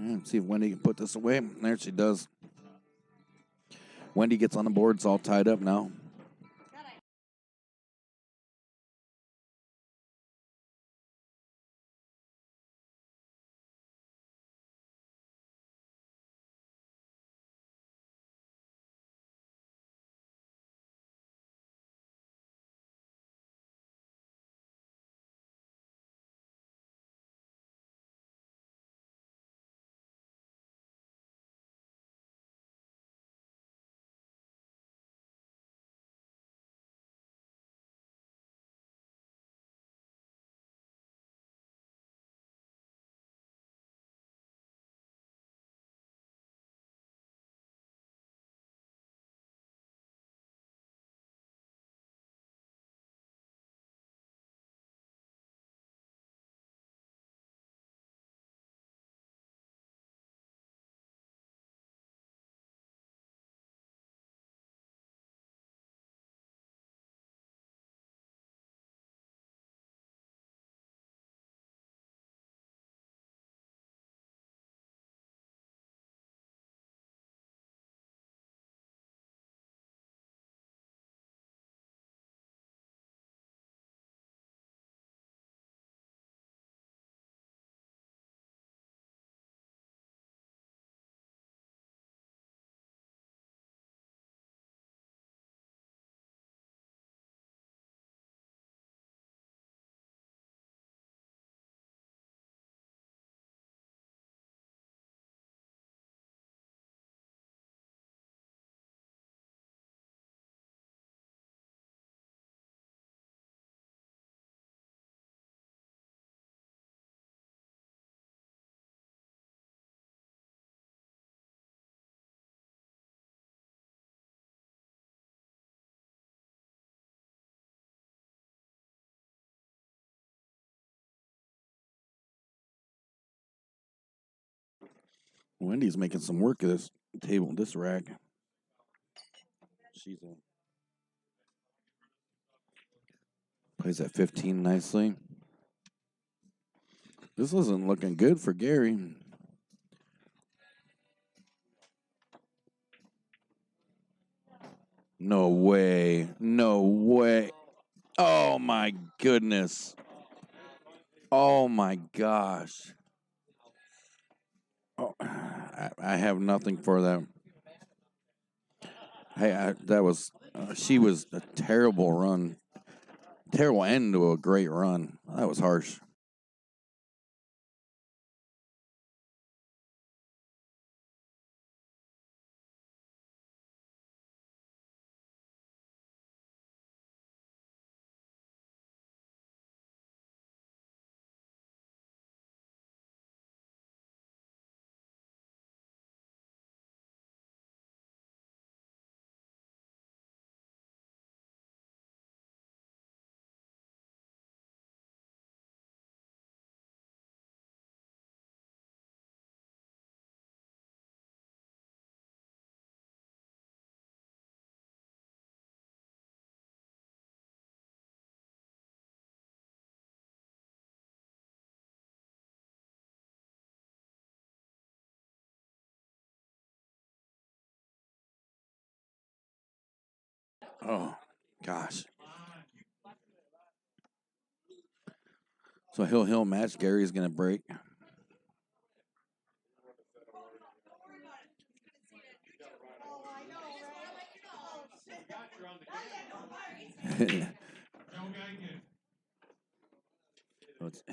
Let's see if Wendy can put this away. There she does. Wendy gets on the board. It's all tied up now. Wendy's making some work of this table, this rack. She's plays at 15 nicely. This isn't looking good for Gary. No way. No way. Oh my goodness. Oh my gosh. Oh, I have nothing for that. Hey, that was she was a terrible run, terrible end to a great run. That was harsh. Oh gosh. So he'll match. Gary's gonna break.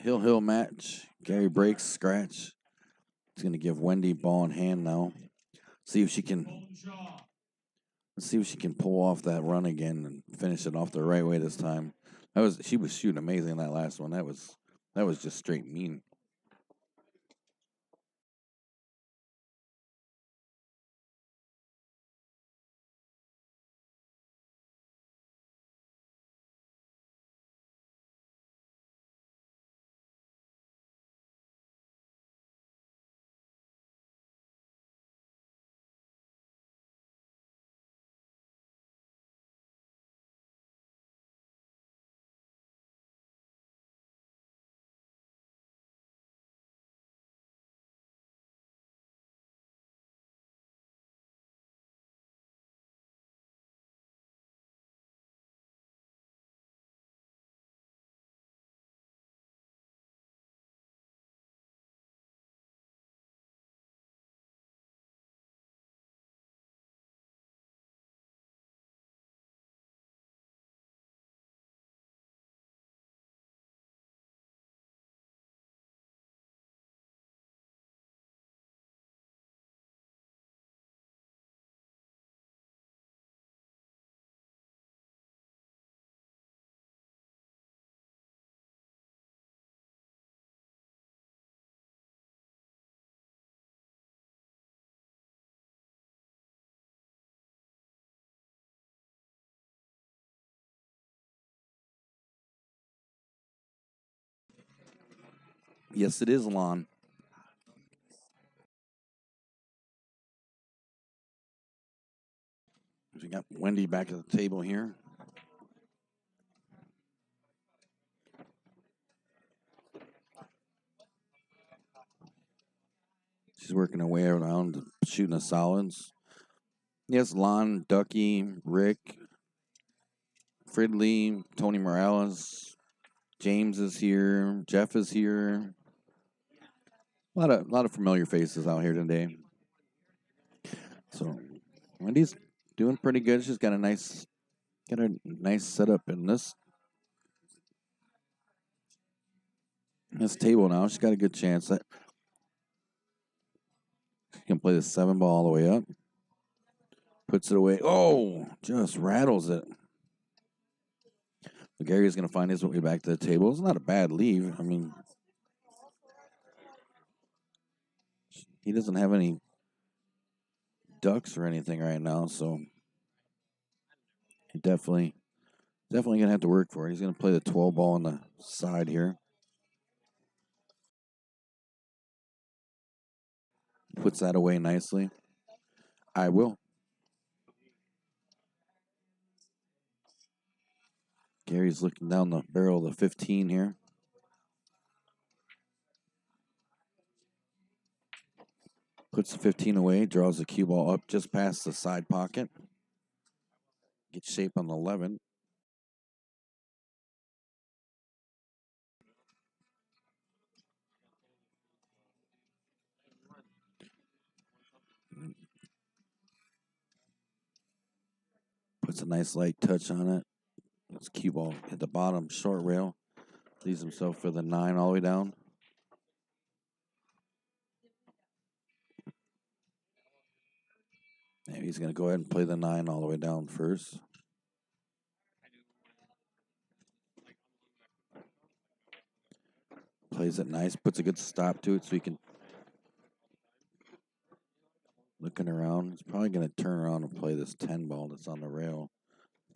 He'll match. Gary breaks, scratch. He's gonna give Wendy ball in hand now. See if she can. Let's see if she can pull off that run again and finish it off the right way this time. She was shooting amazing in that last one. That was just straight mean. Yes, it is lawn. We got Wendy back at the table here. She's working her way around, shooting the solids. Yes, Lon, Ducky, Rick, Fridley, Tony Morales, James is here, Jeff is here. A lot of familiar faces out here today. So Wendy's doing pretty good. She's got a nice setup in this table now. She's got a good chance that she can play the 7 ball all the way up. Puts it away. Oh, just rattles it. Gary's going to find his way back to the table. It's not a bad leave. I mean, he doesn't have any ducks or anything right now, so he definitely going to have to work for it. He's going to play the 12 ball on the side here. Puts that away nicely. I will. Gary's looking down the barrel of the 15 here. Puts the 15 away, draws the cue ball up just past the side pocket. Gets shape on the 11. Puts a nice light touch on it. It's cue ball at the bottom, short rail. Leaves himself for the 9 all the way down. And he's going to go ahead and play the 9 all the way down first. Plays it nice, puts a good stop to it so he can. Looking around, he's probably going to turn around and play this 10 ball that's on the rail.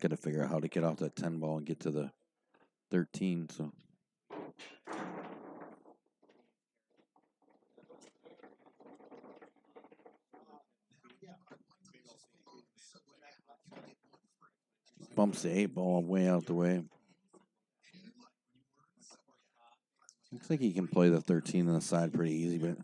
Got to figure out how to get off that 10 ball and get to the 13. So bumps the 8 ball way out the way. Looks like he can play the 13 on the side pretty easy, but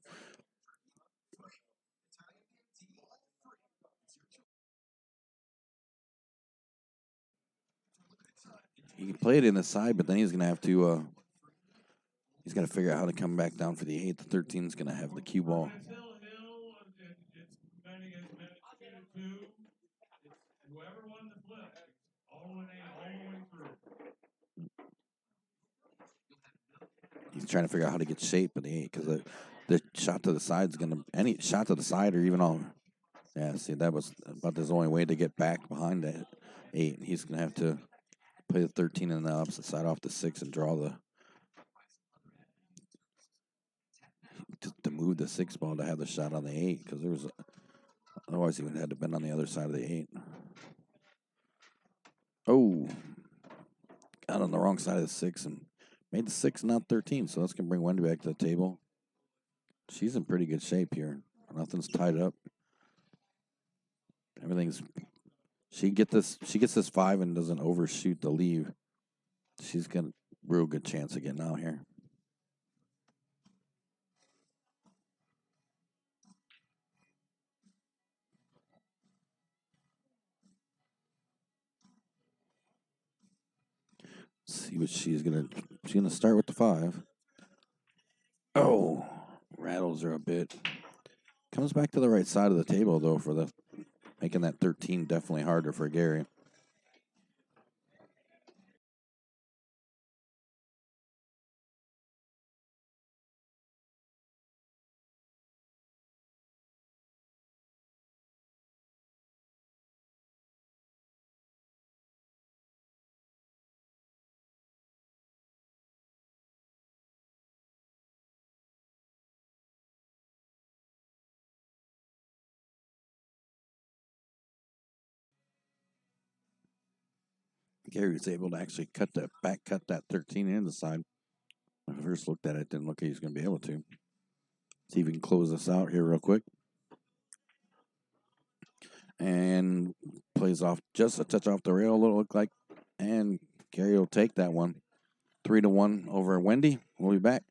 he can play it in the side, but then he's going to have to he's got to figure out how to come back down for the 8. The 13 is going to have the cue ball. He's trying to figure out how to get shape of the 8 because the shot to the side is going to, any shot to the side or even all. Yeah, see, that was about his only way to get back behind that 8. He's going to have to play the 13 on the opposite side off the 6 and draw to move the 6 ball to have the shot on the 8 because otherwise he would have had to been on the other side of the 8. Oh, got on the wrong side of the 6 and made the 6 not 13, so that's going to bring Wendy back to the table. She's in pretty good shape here. Nothing's tied up. Everything's. She gets this 5 and doesn't overshoot the leave. She's got a real good chance of getting out here. See what she's gonna start with the 5. Oh, rattles her a bit. Comes back to the right side of the table though for the making that 13 definitely harder for Gary. Gary was able to actually cut that 13 in the side. When I first looked at it, didn't look like he's going to be able to. See if we can close this out here real quick. And plays off just a touch off the rail, it look like. And Gary will take that one. 3-1 over Wendy. We'll be back.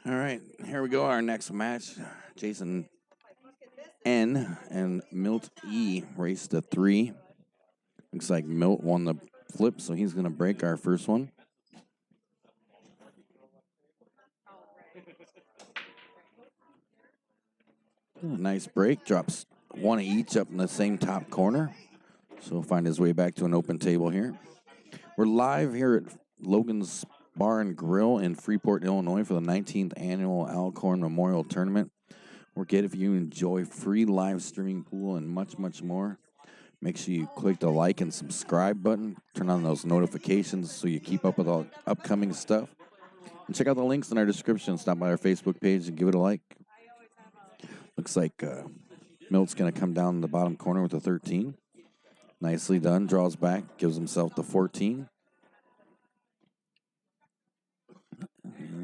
All right, here we go. Our next match. Jason N and Milt E raced to 3. Looks like Milt won the flip, so he's going to break our first one. Nice break. Drops one each up in the same top corner. So he'll find his way back to an open table here. We're live here at Logan's Bar and Grill in Freeport, Illinois for the 19th annual Alcorn Memorial Tournament. If you enjoy free live streaming pool and much, much more, make sure you click the like and subscribe button. Turn on those notifications so you keep up with all upcoming stuff. And check out the links in our description. Stop by our Facebook page and give it a like. Looks like Milt's going to come down the bottom corner with a 13. Nicely done. Draws back. Gives himself the 14.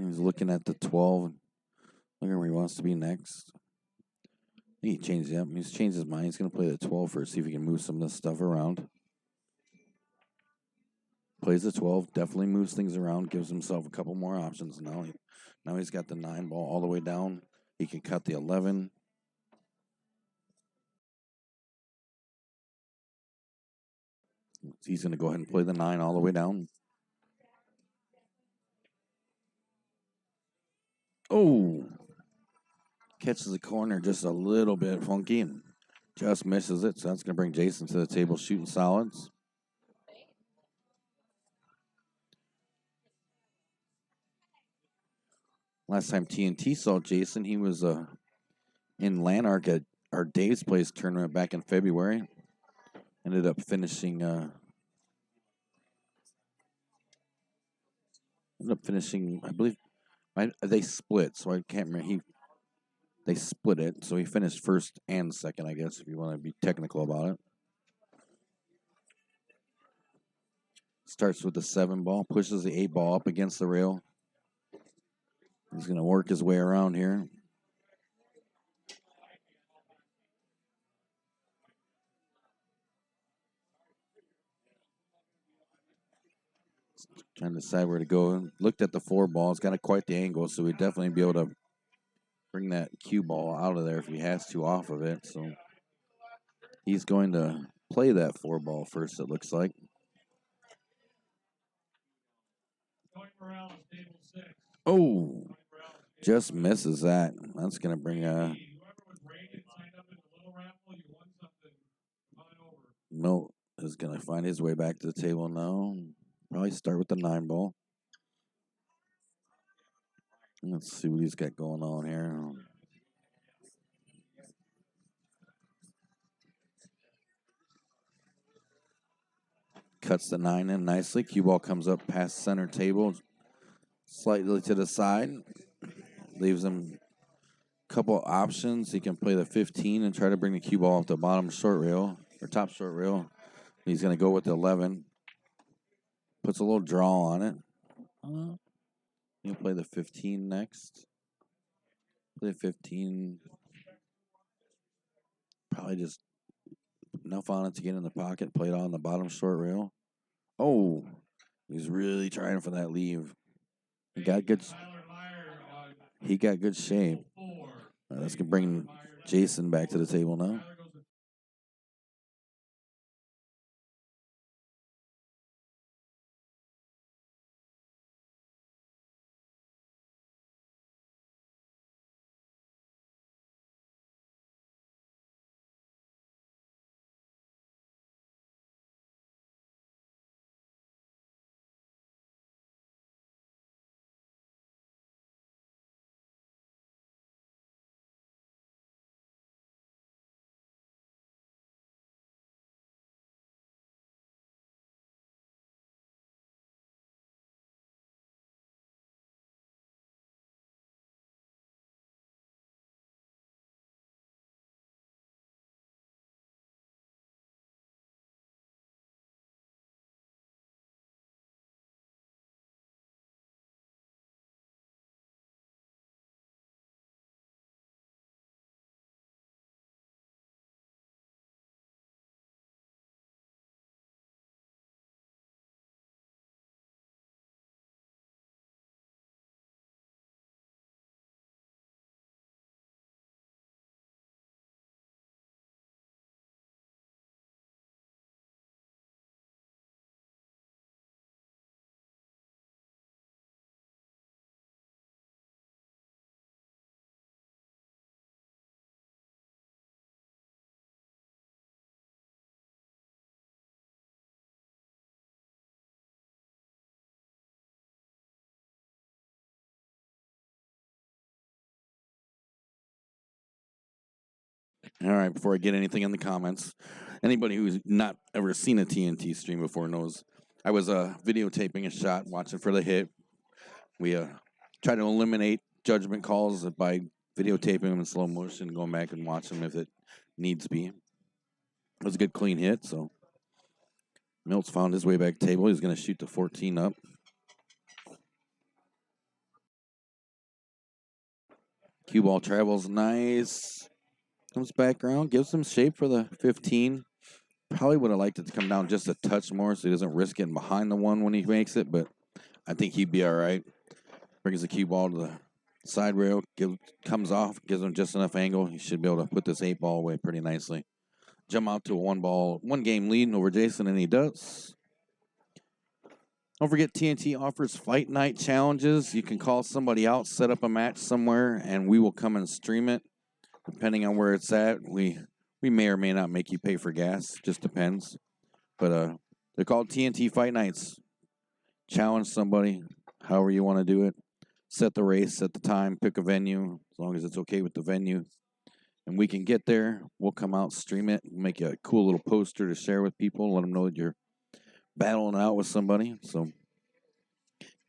He's looking at the 12. Looking where he wants to be next. I think he changed it up. He's changed his mind. He's going to play the 12 first. See if he can move some of this stuff around. Plays the 12. Definitely moves things around. Gives himself a couple more options now. Now he's got the 9 ball all the way down. He can cut the 11. He's going to go ahead and play the 9 all the way down. Oh! Catches the corner just a little bit funky and just misses it. So that's going to bring Jason to the table shooting solids. Last time TNT saw Jason, he was in Lanark at our Dave's Place tournament back in February. Ended up finishing. I believe, they split, so I can't remember. They split it, so he finished first and second, I guess, if you want to be technical about it. Starts with the 7 ball, pushes the 8 ball up against the rail. He's going to work his way around here. Trying to decide where to go. Looked at the 4 ball. It's got quite the angle, so we'd definitely be able to bring that cue ball out of there if he has to off of it. So he's going to play that 4 ball first, it looks like. Oh, just misses that. That's going to bring a Milt is going to find his way back to the table now. Probably start with the 9 ball. Let's see what he's got going on here. Cuts the 9 in nicely. Cue ball comes up past center table, slightly to the side. Leaves him a couple options. He can play the 15 and try to bring the cue ball off the bottom short rail, or top short rail. He's going to go with the 11. Puts a little draw on it. He'll play the 15 next. Play the 15. Probably just enough on it to get in the pocket. Play it on the bottom short rail. Oh, he's really trying for that leave. He got good shape. That's going to bring Jason back to the table now. All right, before I get anything in the comments, anybody who's not ever seen a TNT stream before knows I was videotaping a shot, watching for the hit. We try to eliminate judgment calls by videotaping them in slow motion, going back and watching them if it needs be. It was a good, clean hit, so Milt's found his way back to table. He's going to shoot the 14 up. Cue ball travels nice. Comes back around, gives him shape for the 15. Probably would have liked it to come down just a touch more so he doesn't risk getting behind the 1 when he makes it, but I think he'd be all right. Brings the cue ball to the side rail, comes off, gives him just enough angle. He should be able to put this 8 ball away pretty nicely. Jump out to a 1 game lead over Jason, and he does. Don't forget, TNT offers fight night challenges. You can call somebody out, set up a match somewhere, and we will come and stream it. Depending on where it's at, we may or may not make you pay for gas. Just depends. But they're called TNT Fight Nights. Challenge somebody, however you want to do it. Set the race, set the time, pick a venue, as long as it's okay with the venue. And we can get there. We'll come out, stream it, make a cool little poster to share with people, let them know that you're battling out with somebody. So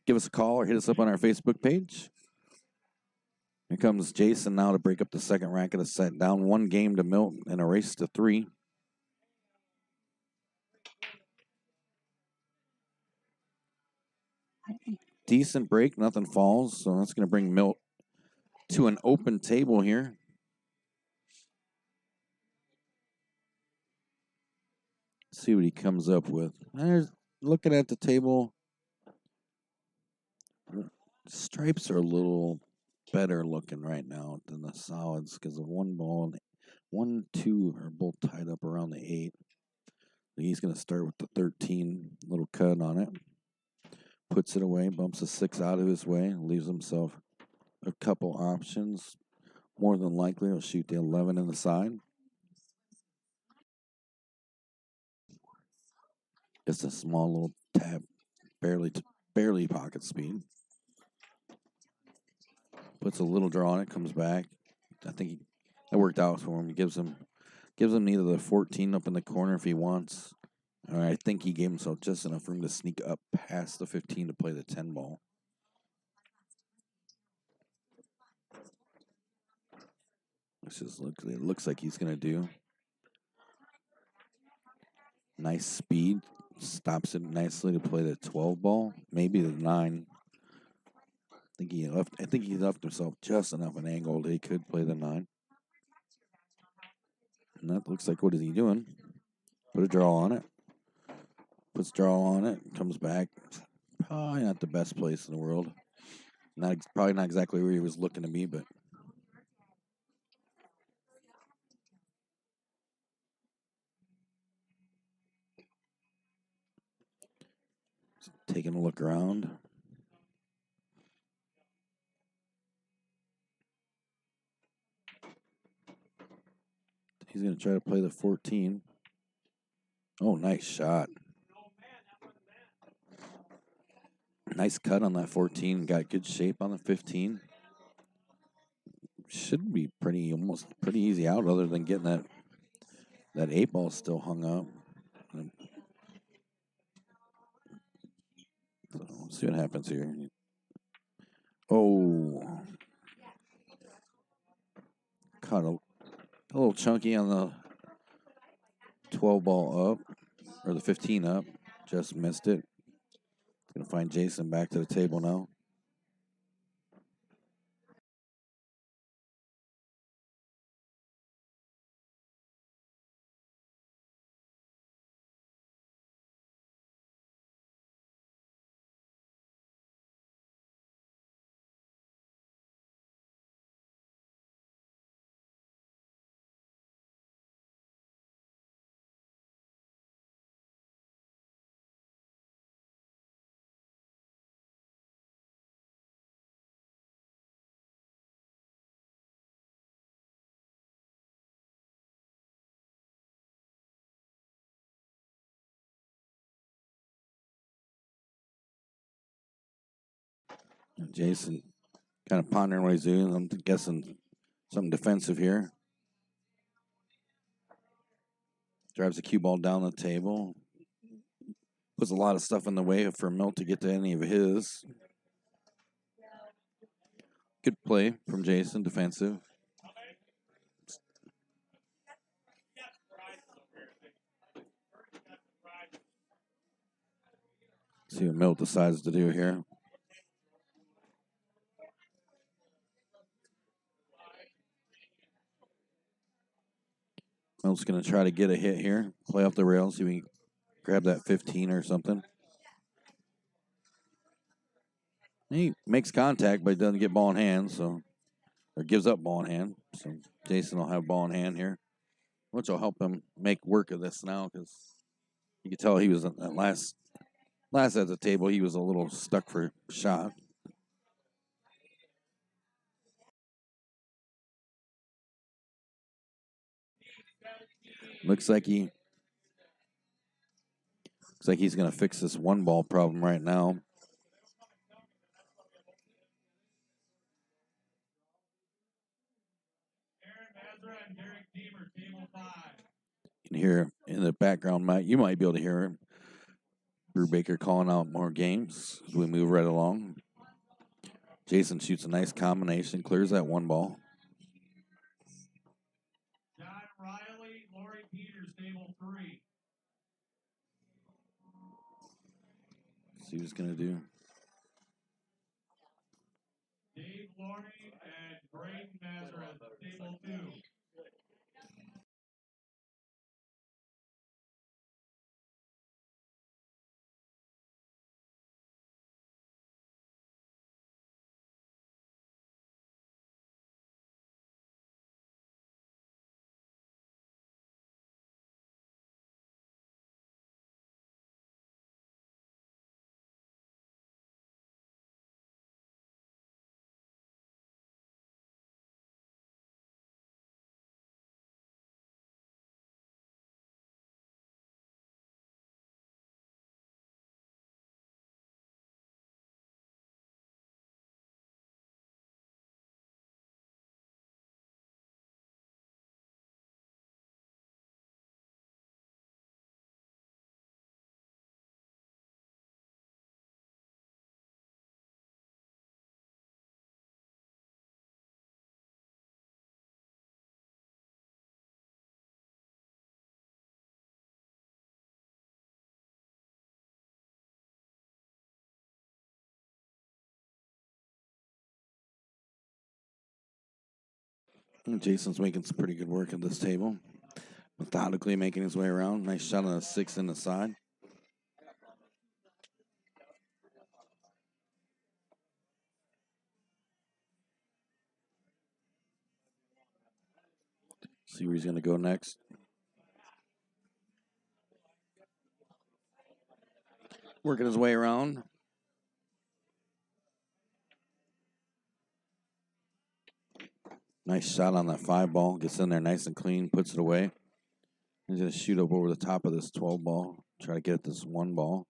give us a call or hit us up on our Facebook page. Here comes Jason now to break up the second rack of the set. Down 1 game to Milt and a race to 3. Decent break, nothing falls. So that's going to bring Milt to an open table here. See what he comes up with. There's looking at the table. Stripes are a little better looking right now than the solids because of one ball and 1, 2 are both tied up around the 8. He's going to start with the 13 little cut on it. Puts it away, bumps a 6 out of his way, leaves himself a couple options. More than likely, he'll shoot the 11 in the side. Just a small little tap, barely pocket speed. Puts a little draw on it, comes back. I think that worked out for him. He gives him either the 14 up in the corner if he wants, or I think he gave himself just enough room to sneak up past the 15 to play the 10 ball. It looks like he's gonna do. Nice speed, stops it nicely to play the 12 ball, maybe the 9. I think he left himself just enough an angle that he could play the 9. And that looks like, what is he doing? Put a draw on it. Puts draw on it. Comes back. Probably not the best place in the world. Probably not exactly where he was looking to be, but taking a look around. He's going to try to play the 14. Oh, nice shot. Nice cut on that 14. Got good shape on the 15. Should be almost pretty easy out, other than getting that 8 ball still hung up. So let's see what happens here. Oh, caught a little chunky on the 12 ball up, or the 15 up. Just missed it. Gonna find Jason back to the table now. And Jason kind of pondering what he's doing. I'm guessing something defensive here. Drives the cue ball down the table. Puts a lot of stuff in the way for Milt to get to any of his. Good play from Jason, defensive. See what Milt decides to do here. Milt's going to try to get a hit here, play off the rails, see if we can grab that 15 or something. He makes contact, but he doesn't get ball in hand, or gives up ball in hand. So Jason will have ball in hand here, which will help him make work of this now, because you could tell he was at last at the table. He was a little stuck for shot. Looks like he's going to fix this 1 ball problem right now. You can hear in the background, you might be able to hear him. Brubaker calling out more games as we move right along. Jason shoots a nice combination, clears that 1 ball. John Riley, Lori Peters, table 3. See what he's going to do. Dave Laurie and Braden Nazareth, table 2. And Jason's making some pretty good work at this table. Methodically making his way around. Nice shot on a 6 in the side. See where he's going to go next. Working his way around. Nice shot on that 5 ball. Gets in there nice and clean. Puts it away. He's going to shoot up over the top of this 12 ball. Try to get at this 1 ball.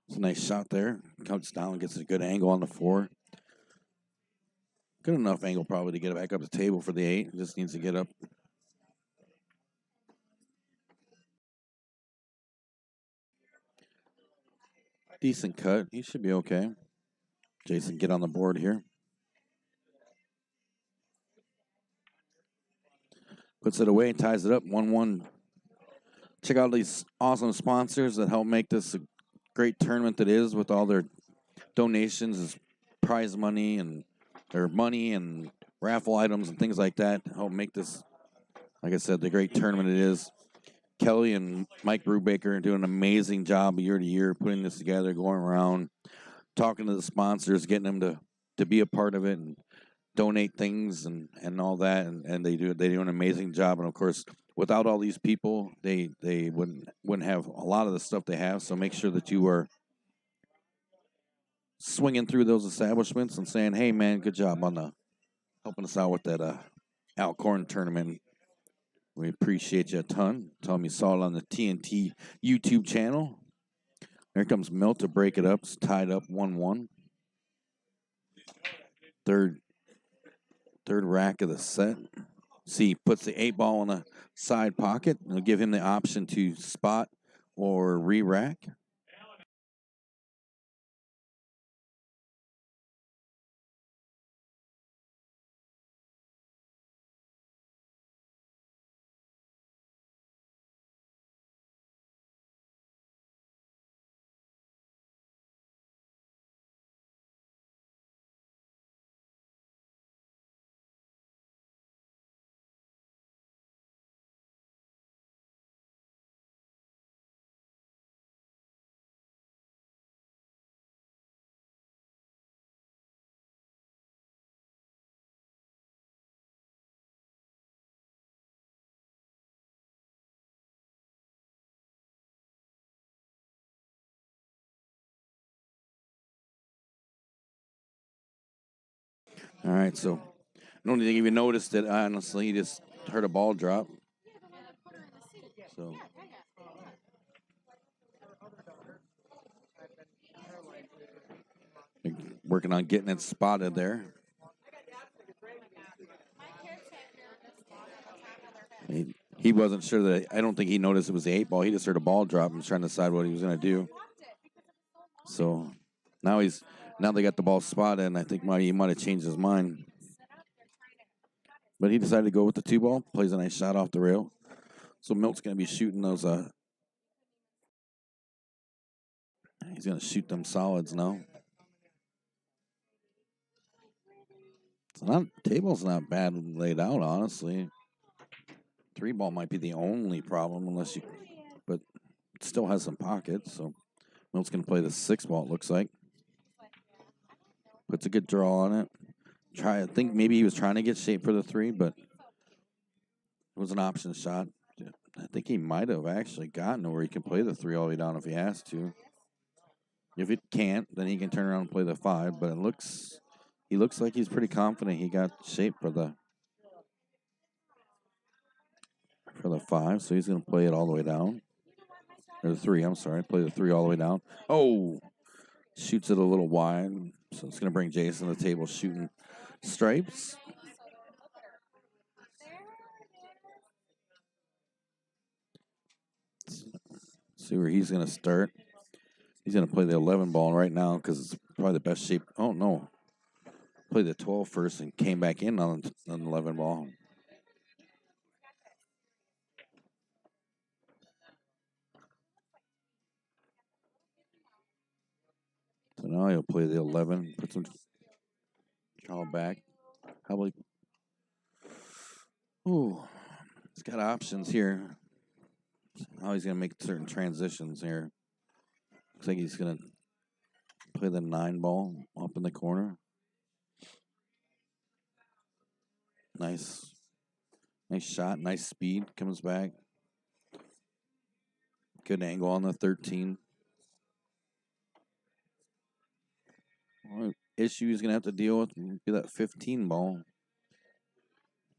It's a nice shot there. Comes down, gets a good angle on the 4. Good enough angle probably to get it back up the table for the 8. Just needs to get up. Decent cut. He should be okay. Jason, get on the board here. Puts it away, ties it up, 1-1. Check out these awesome sponsors that help make this a great tournament that is, with all their donations, is prize money and their money and raffle items and things like that. Help make this, like I said, the great tournament it is. Kelly and Mike Brubaker are doing an amazing job year to year putting this together, going around, talking to the sponsors, getting them to be a part of it and donate things and all that, and they do an amazing job. And of course, without all these people, they wouldn't have a lot of the stuff they have. So make sure that you are swinging through those establishments and saying, "Hey, man, good job on the helping us out with that Korn tournament. We appreciate you a ton." Tell them you saw it on the TNT YouTube channel. Here comes Milt to break it up. It's tied up 1-1. Third rack of the set. See, puts the 8 ball in the side pocket. It'll give him the option to spot or re-rack. All right, so I don't think he even noticed it. Honestly, he just heard a ball drop. So working on getting it spotted there. He wasn't sure that. I don't think he noticed it was the 8 ball. He just heard a ball drop and was trying to decide what he was going to do. So now they got the ball spotted, and I think he might have changed his mind. But he decided to go with the 2 ball. Plays a nice shot off the rail. So Milt's going to be shooting those. He's going to shoot them solids now. Table's not bad laid out, honestly. 3 ball might be the only problem, but it still has some pockets. So Milt's going to play the 6 ball, it looks like. Puts a good draw on it. I think maybe he was trying to get shape for the 3, but it was an option shot. I think he might have actually gotten where he can play the 3 all the way down if he has to. If it can't, then he can turn around and play the 5. But he looks like he's pretty confident he got shape for the 5. So he's going to play it all the way down. Or the 3, I'm sorry. Play the 3 all the way down. Oh! Shoots it a little wide. So it's going to bring Jason to the table shooting stripes. See where he's going to start. He's going to play the 11 ball right now because it's probably the best shape. Oh, no. Played the 12 first and came back in on the 11 ball. Now he'll play the 11. Put some draw back. Probably. Ooh, he's got options here. How he's going to make certain transitions here. Looks like he's going to play the 9 ball up in the corner. Nice shot. Nice speed. Comes back. Good angle on the 13. Issue he's going to have to deal with be that 15 ball.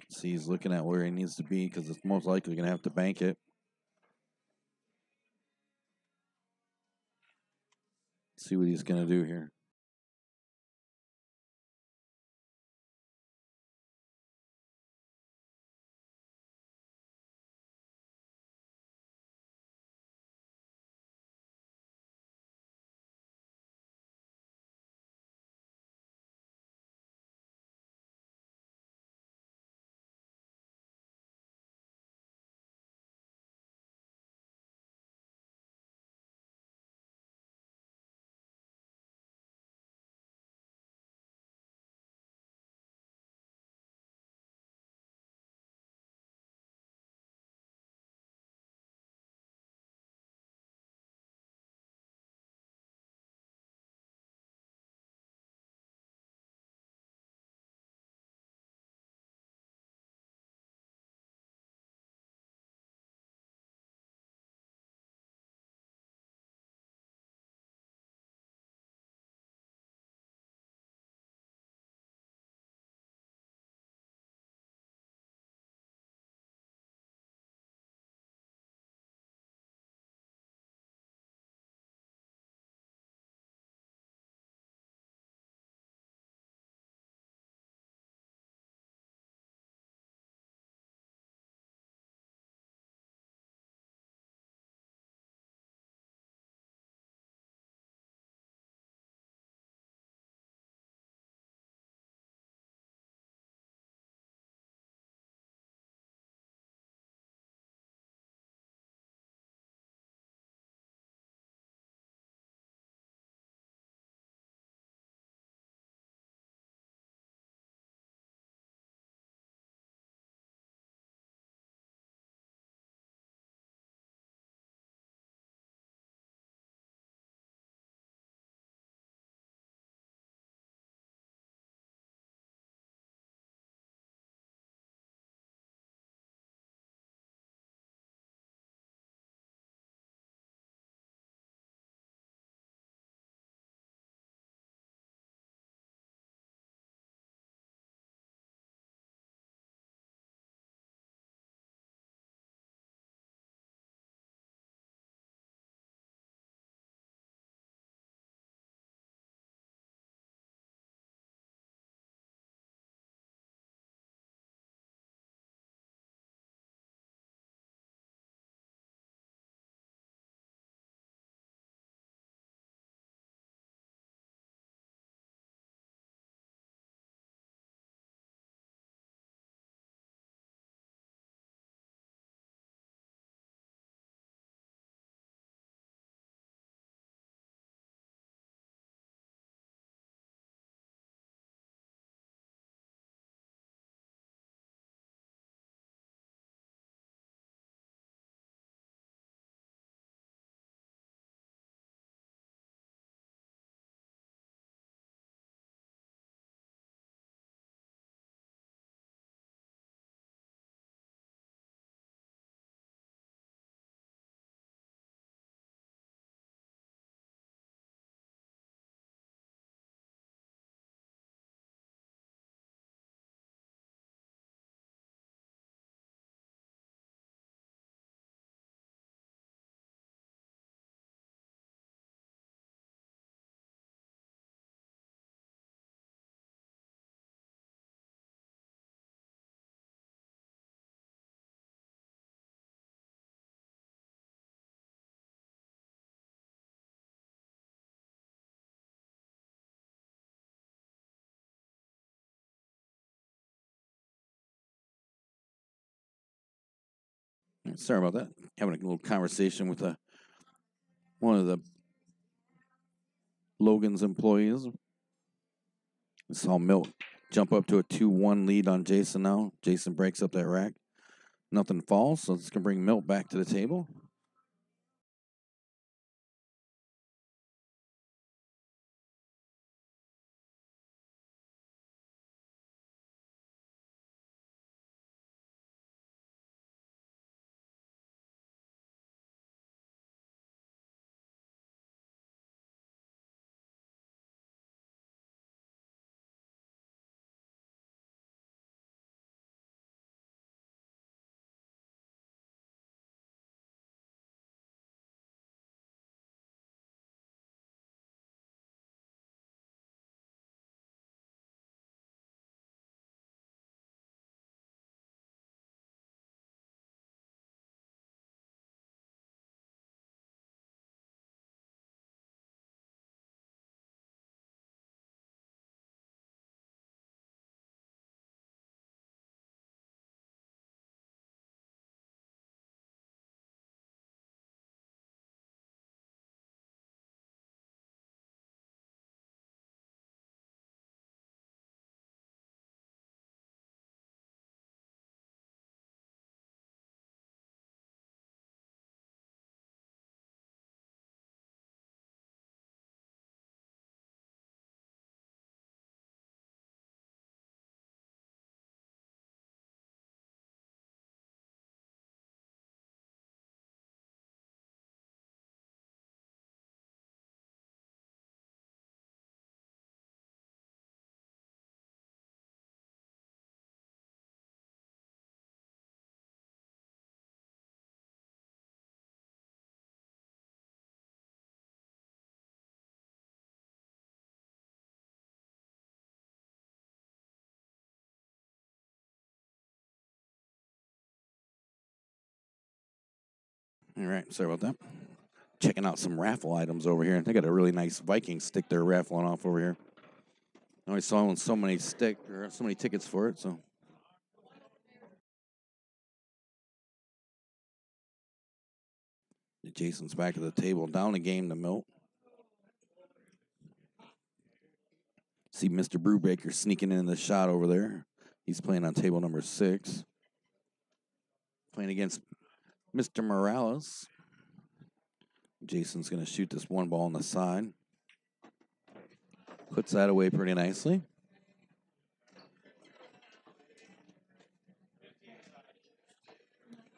See, he's looking at where he needs to be because it's most likely going to have to bank it. See what he's going to do here. Sorry about that. Having a little conversation with one of the Logan's employees. We saw Milt jump up to a 2-1 lead on Jason now. Jason breaks up that rack. Nothing falls, so it's going to bring Milt back to the table. All right, sorry about that. Checking out some raffle items over here. They got a really nice Viking stick they're raffling off over here. I only saw so many tickets for it, so. Jason's back at the table, down a game to Milt. See Mr. Brubaker sneaking in the shot over there. He's playing on table number 6. Playing against Mr. Morales. Jason's going to shoot this one ball on the side. Puts that away pretty nicely.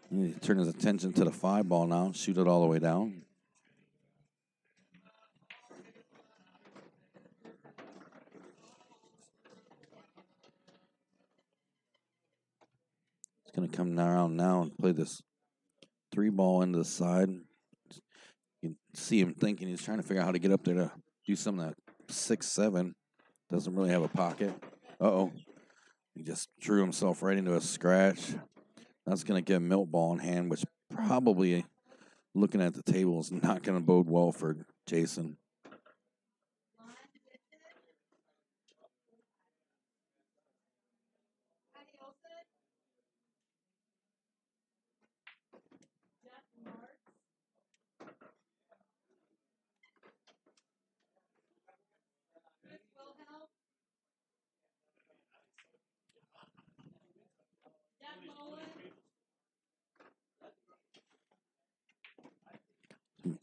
He turn his attention to the 5 ball now. Shoot it all the way down. He's going to come around now and play this 3 ball into the side. You can see him thinking he's trying to figure out how to get up there to do some of that 6-7. Doesn't really have a pocket. Uh-oh. He just drew himself right into a scratch. That's going to get a Milt ball in hand, which probably, looking at the table, is not going to bode well for Jason.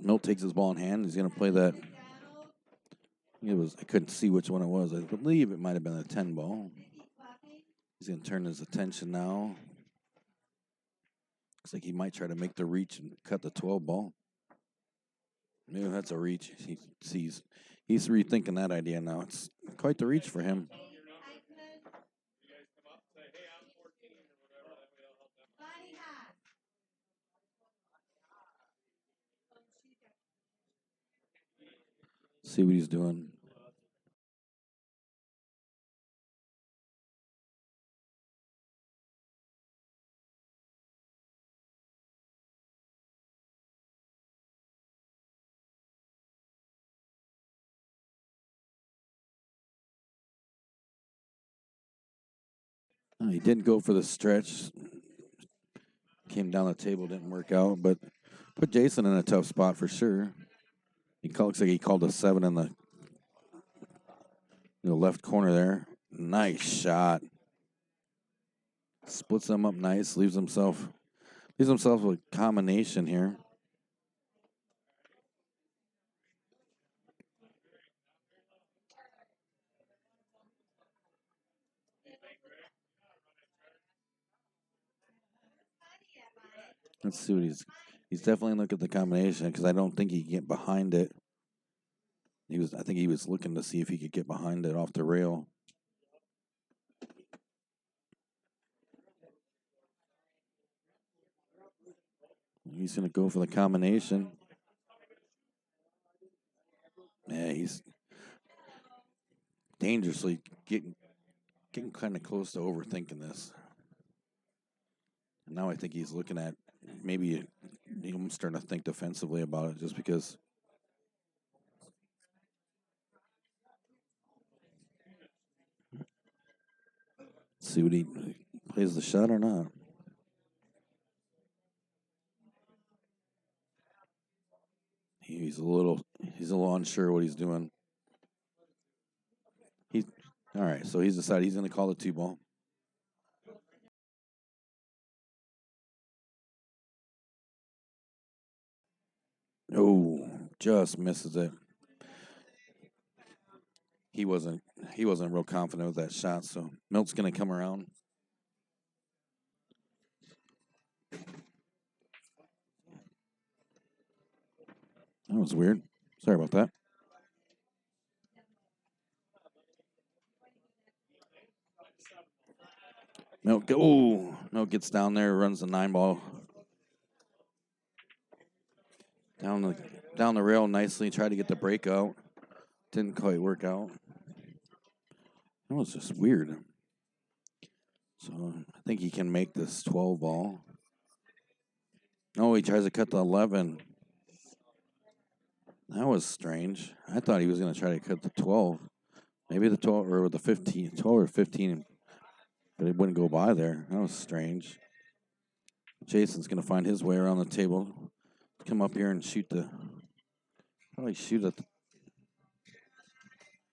Milt takes his ball in hand. He's going to play that. I couldn't see which one it was. I believe it might have been a 10 ball. He's going to turn his attention now. Looks like he might try to make the reach and cut the 12 ball. Maybe that's a reach. He's rethinking that idea now. It's quite the reach for him. See what he's doing. He didn't go for the stretch. Came down the table, didn't work out, but put Jason in a tough spot for sure. Looks like he called a 7 in the The left corner there. Nice shot. Splits them up nice. Leaves himself a combination here. Let's see what he's definitely looking at the combination because I don't think he can get behind it. I think he was looking to see if he could get behind it off the rail. He's going to go for the combination. Yeah, he's dangerously getting kind of close to overthinking this. And now I think he's looking at maybe I'm starting to think defensively about it just because. See what he plays the shot or not. He's a little unsure what he's doing. He's all right. So he's decided he's going to call the 2-ball. Oh, just misses it. He wasn't real confident with that shot. So Milt's going to come around. That was weird. Sorry about that. Milt gets down there, runs the 9-ball down the rail nicely. Tried to get the breakout, didn't quite work out. That was just weird. So I think he can make this 12-ball. Oh, he tries to cut the 11. That was strange. I thought he was going to try to cut the 12. Maybe the 12 or the 15, 12 or 15, but it wouldn't go by there. That was strange. Jason's going to find his way around the table. Come up here and probably shoot at the.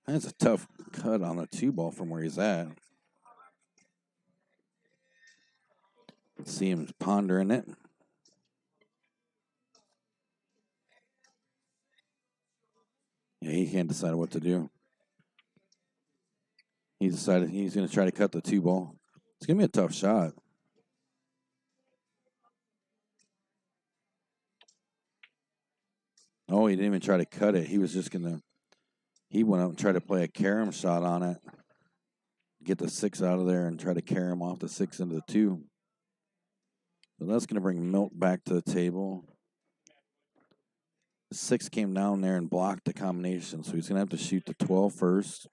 That's a tough cut on the 2-ball from where he's at. Let's see him pondering it. Yeah, he can't decide what to do. He decided he's going to try to cut the 2-ball. It's going to be a tough shot. Oh, he didn't even try to cut it. He was just going to. He went out and tried to play a carom shot on it. Get the 6 out of there and try to carry him off the 6 into the 2. So that's going to bring Milt back to the table. The 6 came down there and blocked the combination, so he's going to have to shoot the 12 first.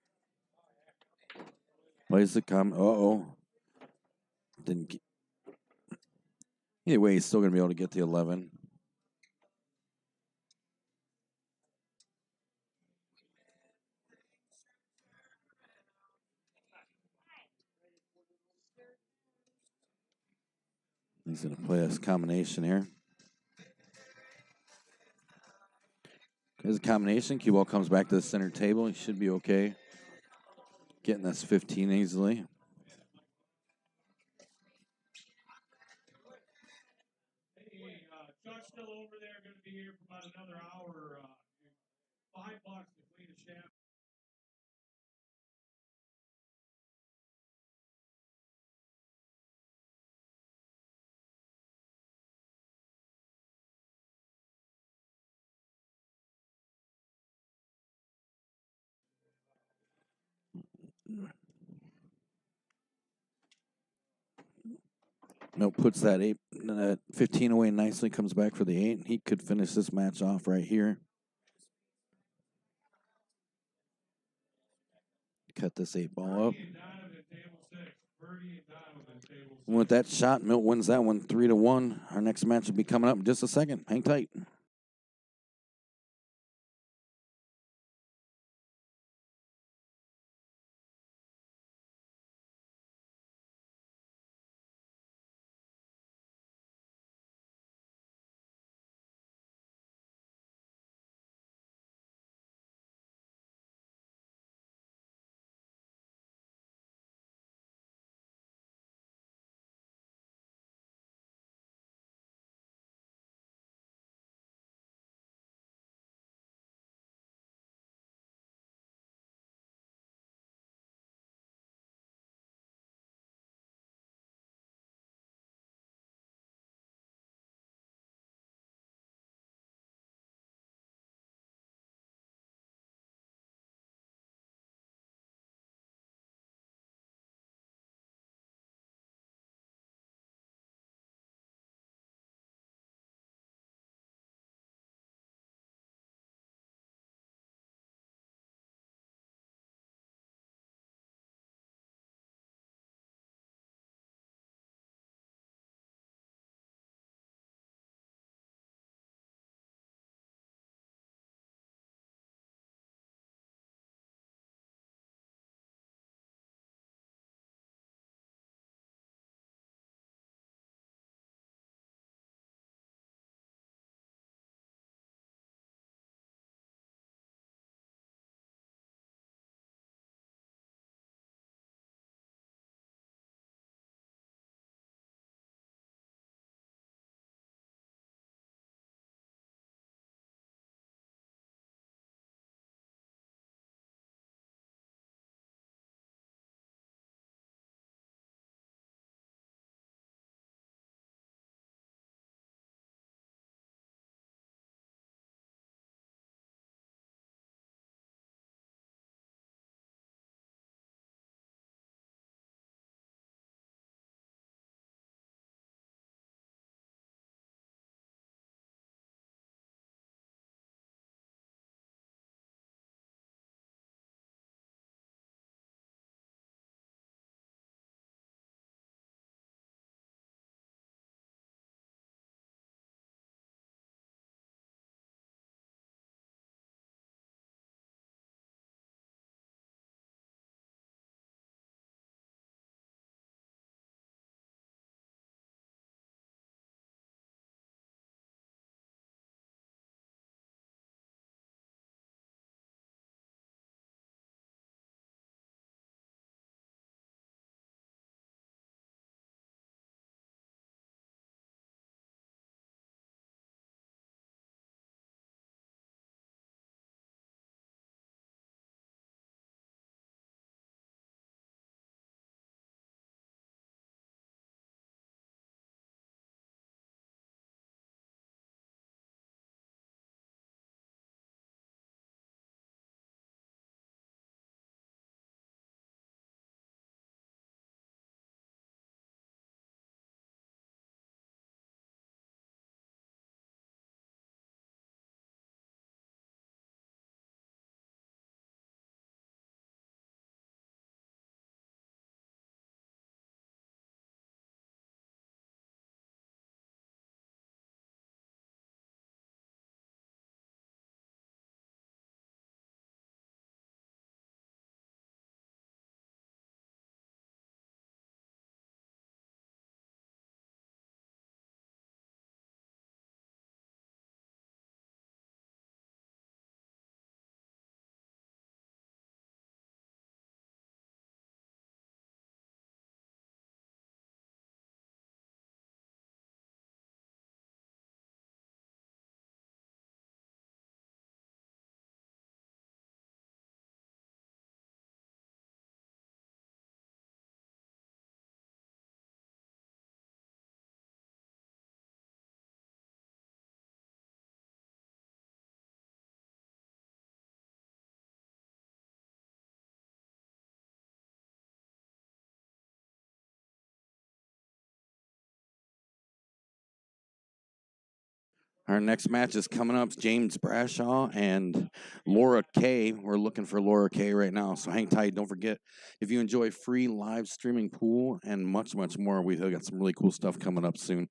Plays the Didn't get. Either way, he's still going to be able to get the 11. He's going to play this combination here. There's a combination. Cue ball comes back to the center table. He should be okay. Getting this 15 easily. Chuck's still over there, going to be here for about another hour. $5 to clean a shaft. Milt puts that 15 away nicely, comes back for the 8. He could finish this match off right here. Cut this 8-ball up. And with that shot, Milt wins that one 3-1. Our next match will be coming up in just a second. Hang tight. Our next match is coming up. It's James Brashaw and Laura Kay. We're looking for Laura Kay right now, so hang tight. Don't forget, if you enjoy free live streaming pool and much, much more, we've got some really cool stuff coming up soon.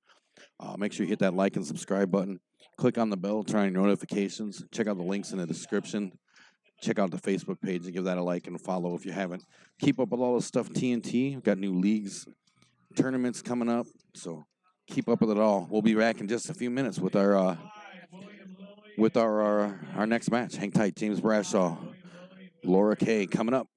Make sure you hit that like and subscribe button. Click on the bell, turn on your notifications. Check out the links in the description. Check out the Facebook page and give that a like and follow if you haven't. Keep up with all the stuff TNT. We've got new leagues, tournaments coming up, so keep up with it all. We'll be back in just a few minutes with our next match. Hang tight, James Brashaw, Laura Kay coming up.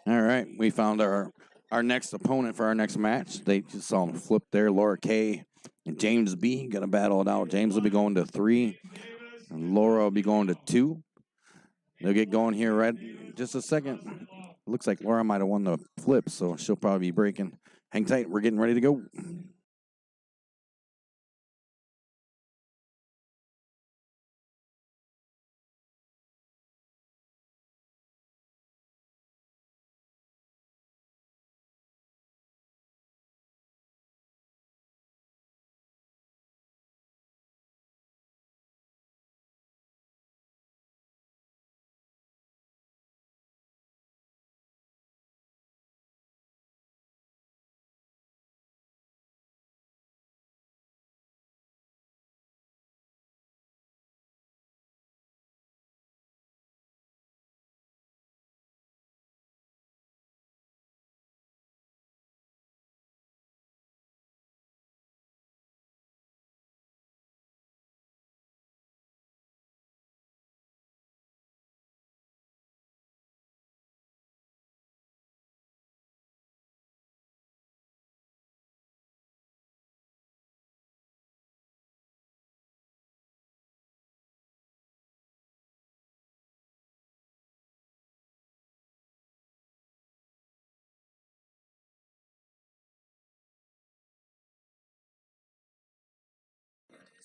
All right, we found our our next opponent for our next match. They just saw him flip there. Laura K and James B going to battle it out. James will be going to 3, and Laura will be going to 2. They'll get going here right in just a second. Looks like Laura might have won the flip, so she'll probably be breaking. Hang tight. We're getting ready to go.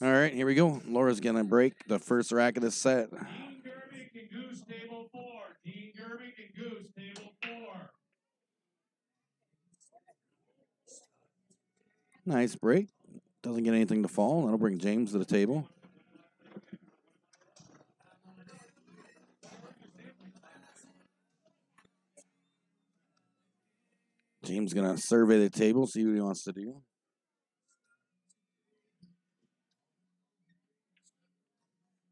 All right, here we go. Laura's going to break the first rack of the set. Dean Gerbic and Goose, table 4. Dean Gerbic and Goose, table 4. Nice break. Doesn't get anything to fall. That'll bring James to the table. James going to survey the table, see what he wants to do.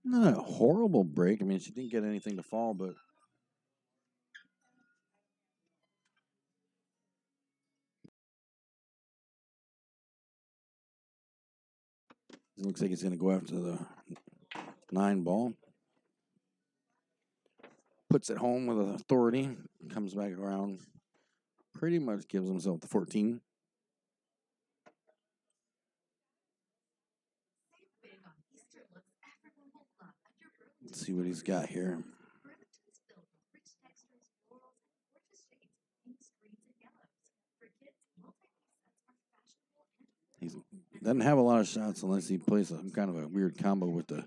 Not a horrible break. I mean, she didn't get anything to fall, but it looks like he's going to go after the 9 ball. Puts it home with authority. Comes back around. Pretty much gives himself the 14. Let's see what he's got here. He doesn't have a lot of shots unless he plays some kind of a weird combo with the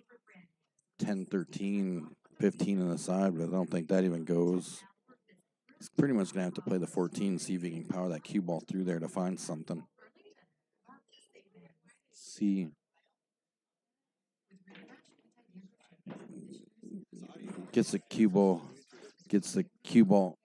10, 13, 15 on the side, but I don't think that even goes. He's pretty much going to have to play the 14, see if he can power that cue ball through there to find something. See. Gets the cue ball. Gets the cue ball.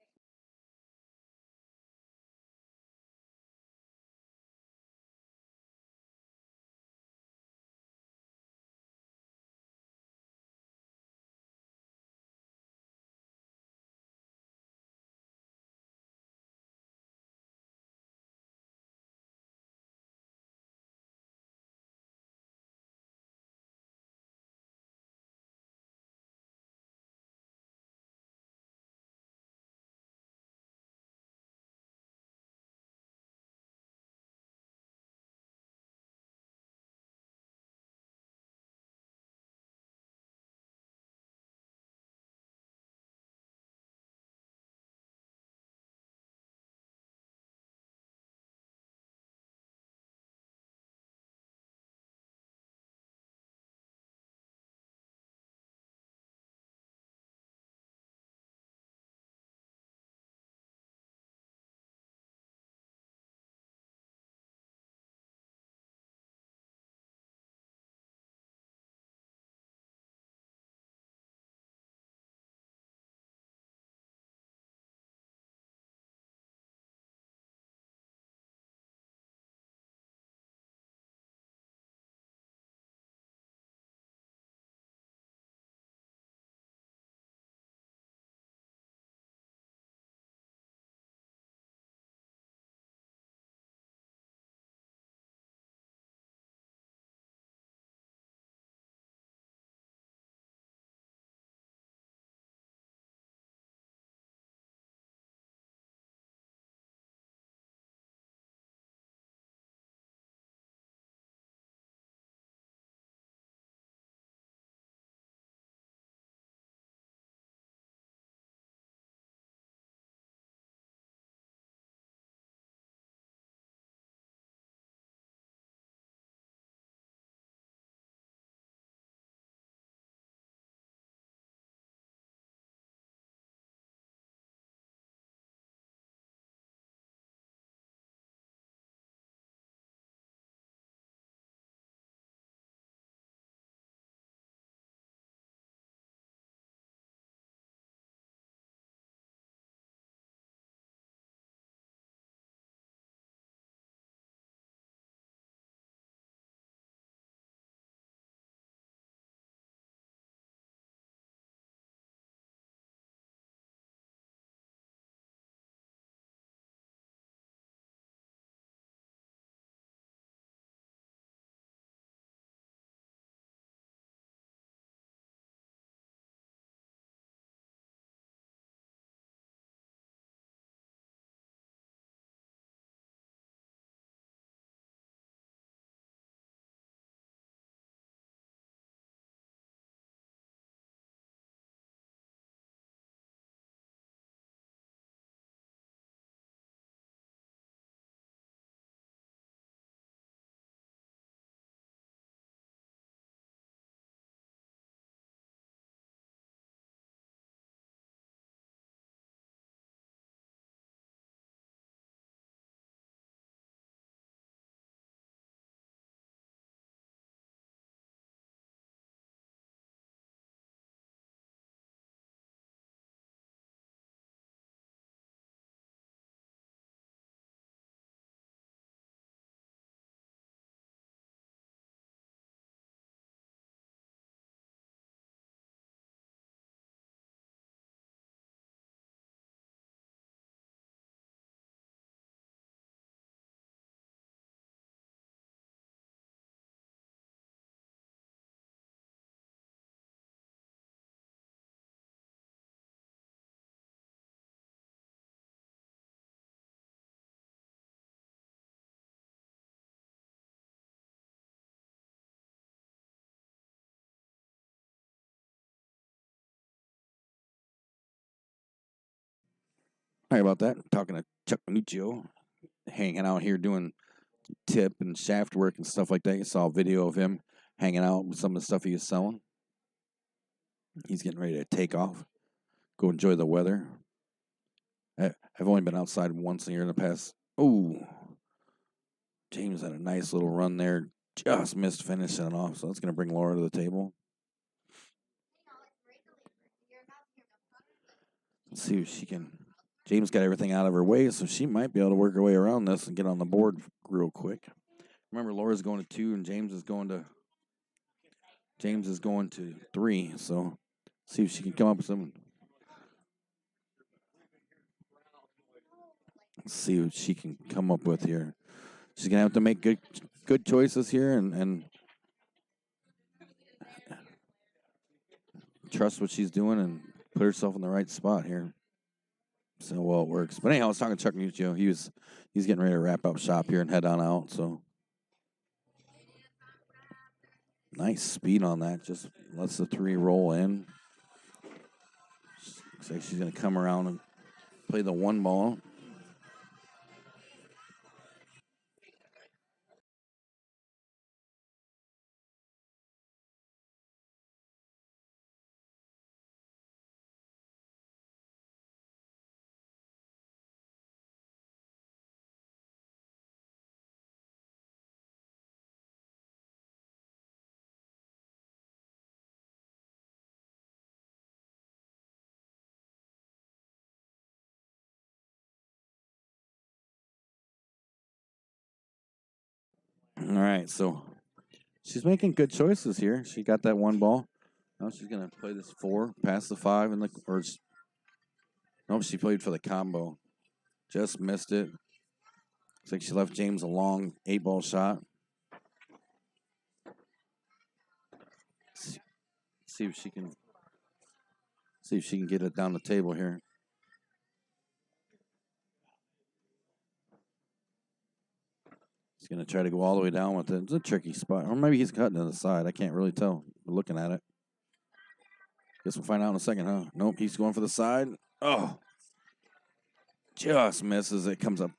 Sorry about that. Talking to Chuck Minuccio, hanging out here doing tip and shaft work and stuff like that. You saw a video of him hanging out with some of the stuff he was selling. He's getting ready to take off. Go enjoy the weather. I've only been outside once a year in the past. Oh, James had a nice little run there. Just missed finishing it off, so that's going to bring Laura to the table. Let's see if she can. James got everything out of her way, so she might be able to work her way around this and get on the board real quick. Remember, Laura's going to 2, and James is going to 3. So, see if she can come up with some. Let's see what she can come up with here. She's gonna have to make good choices here and trust what she's doing and put herself in the right spot here. So well it works. But anyhow, I was talking to Chuck Muccio. He's getting ready to wrap up shop here and head on out. So nice speed on that. Just lets the 3 roll in. Looks like she's gonna come around and play the 1 ball. All right, so she's making good choices here. She got that 1 ball. Now she's gonna play this 4, pass the 5, and no, she played for the combo. Just missed it. Looks like she left James a long 8-ball shot. See if she can get it down the table here. He's gonna try to go all the way down with it. It's a tricky spot, or maybe he's cutting to the side. I can't really tell. We're looking at it. Guess we'll find out in a second, huh? Nope, he's going for the side. Oh, just misses. It comes up,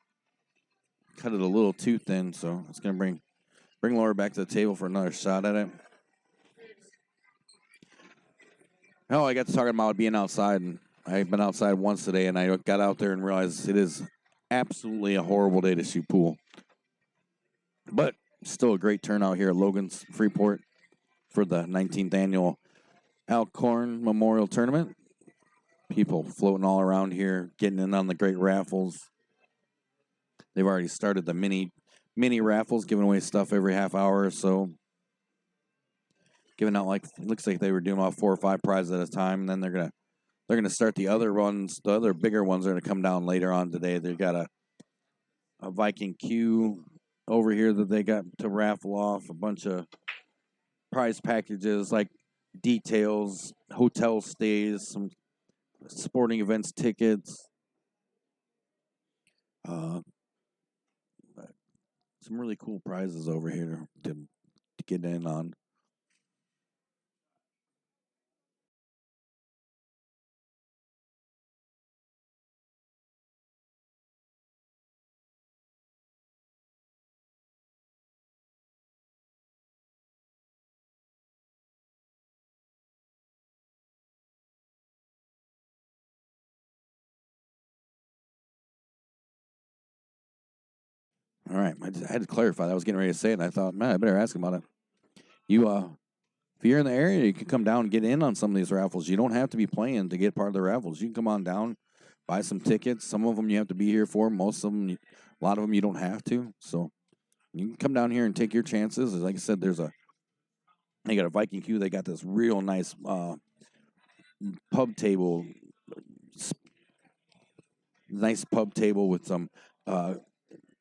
cut it a little too thin, so it's gonna bring Laura back to the table for another shot at it. Oh, I got to talking about being outside, and I've been outside once today, and I got out there and realized it is absolutely a horrible day to shoot pool. But still a great turnout here at Logan's Freeport for the 19th annual Korn Memorial Tournament. People floating all around here, getting in on the great raffles. They've already started the mini raffles, giving away stuff every half hour or so. Giving out it looks like they were doing about 4 or 5 prizes at a time, and then they're gonna start the other ones. The other bigger ones are gonna come down later on today. They've got a Viking Q over here that they got to raffle off, a bunch of prize packages like details, hotel stays, some sporting events tickets, some really cool prizes over here to get in on. All right, I had to clarify that. I was getting ready to say it, and I thought, man, I better ask him about it. If you're in the area, you can come down and get in on some of these raffles. You don't have to be playing to get part of the raffles. You can come on down, buy some tickets. Some of them you have to be here for. Most of them, a lot of them you don't have to. So you can come down here and take your chances. Like I said, they got a Viking Q. They got this real nice pub table, with some.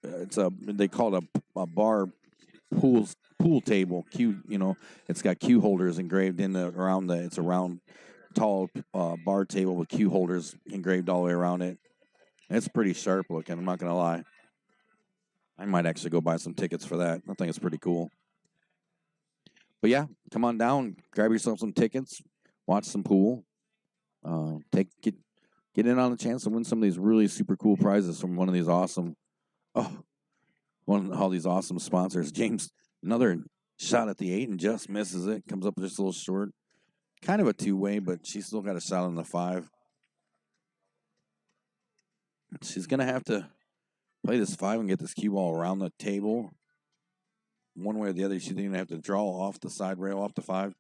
They call it a bar pool table. It's got cue holders engraved around the. It's a round, tall bar table with cue holders engraved all the way around it. It's pretty sharp looking. I'm not gonna lie. I might actually go buy some tickets for that. I think it's pretty cool. But yeah, come on down, grab yourself some tickets, watch some pool, Get in on a chance to win some of these really super cool prizes from one of these awesome, all these awesome sponsors. James, another shot at the 8 and just misses it. Comes up just a little short. Kind of a two-way, but she's still got a shot on the 5. She's going to have to play this 5 and get this cue ball around the table. One way or the other, she's going to have to draw off the side rail, off the 5,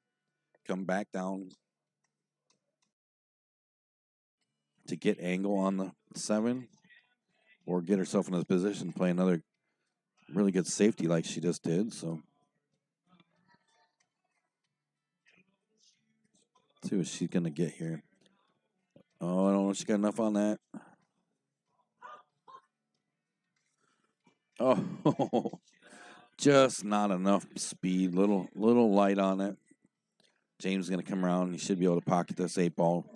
come back down to get angle on the 7, or get herself in a position to play another really good safety like she just did. So, let's see what she's going to get here. Oh, I don't know if she got enough on that. Oh, just not enough speed. Little light on it. James is going to come around. He should be able to pocket this 8 ball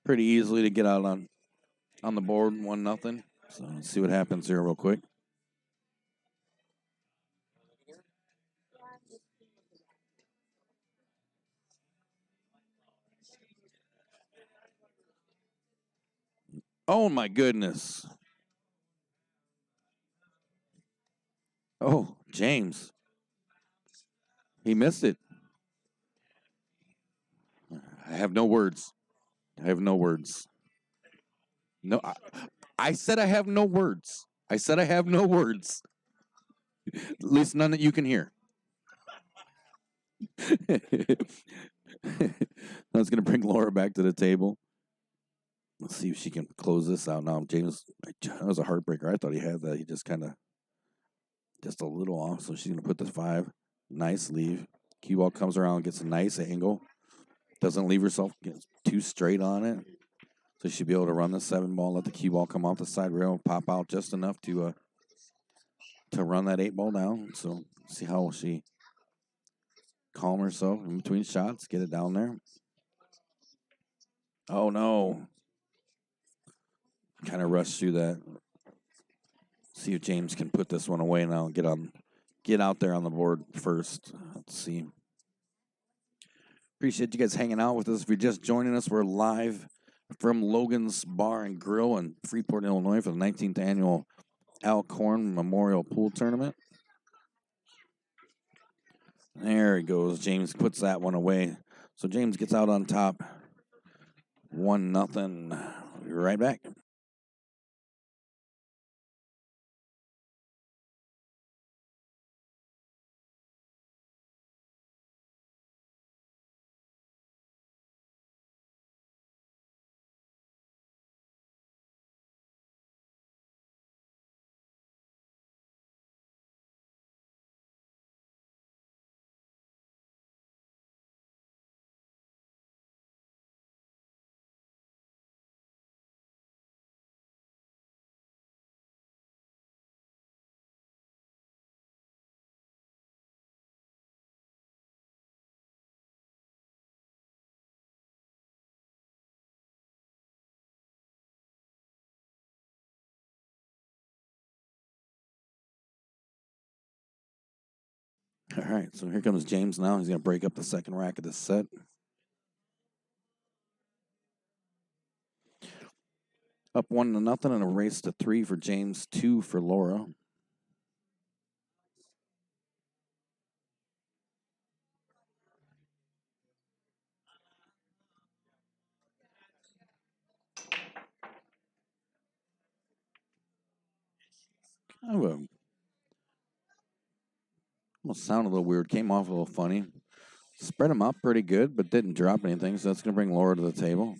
pretty easily to get out on the board, 1-0. So let's see what happens here real quick. Oh my goodness. Oh, James. He missed it. I have no words. I have no words. No, I said I have no words. I said I have no words. At least none that you can hear. That's going to bring Laura back to the table. Let's see if she can close this out now. James, that was a heartbreaker. I thought he had that. He just kind of, just a little off. So she's going to put the 5. Nice leave. Cue ball comes around, gets a nice angle. Doesn't leave herself too straight on it. So she'll be able to run the 7 ball, let the cue ball come off the side rail, pop out just enough to run that 8 ball down. So see how she calm herself in between shots, get it down there. Oh no. Kind of rushed through that. See if James can put this one away now and get out there on the board first. Let's see. Appreciate you guys hanging out with us. If you're just joining us, we're live from Logan's Bar and Grill in Freeport, Illinois for the 19th annual Al Korn Memorial Pool Tournament. There he goes. James puts that one away. So James gets out on top. 1-0. We'll be right back. All right, so here comes James now. He's going to break up the second rack of this set. Up 1-0 and a race to 3 for James, 2 for Laura. Kind of almost sounded a little weird. Came off a little funny. Spread them out pretty good, but didn't drop anything. So that's going to bring Laura to the table.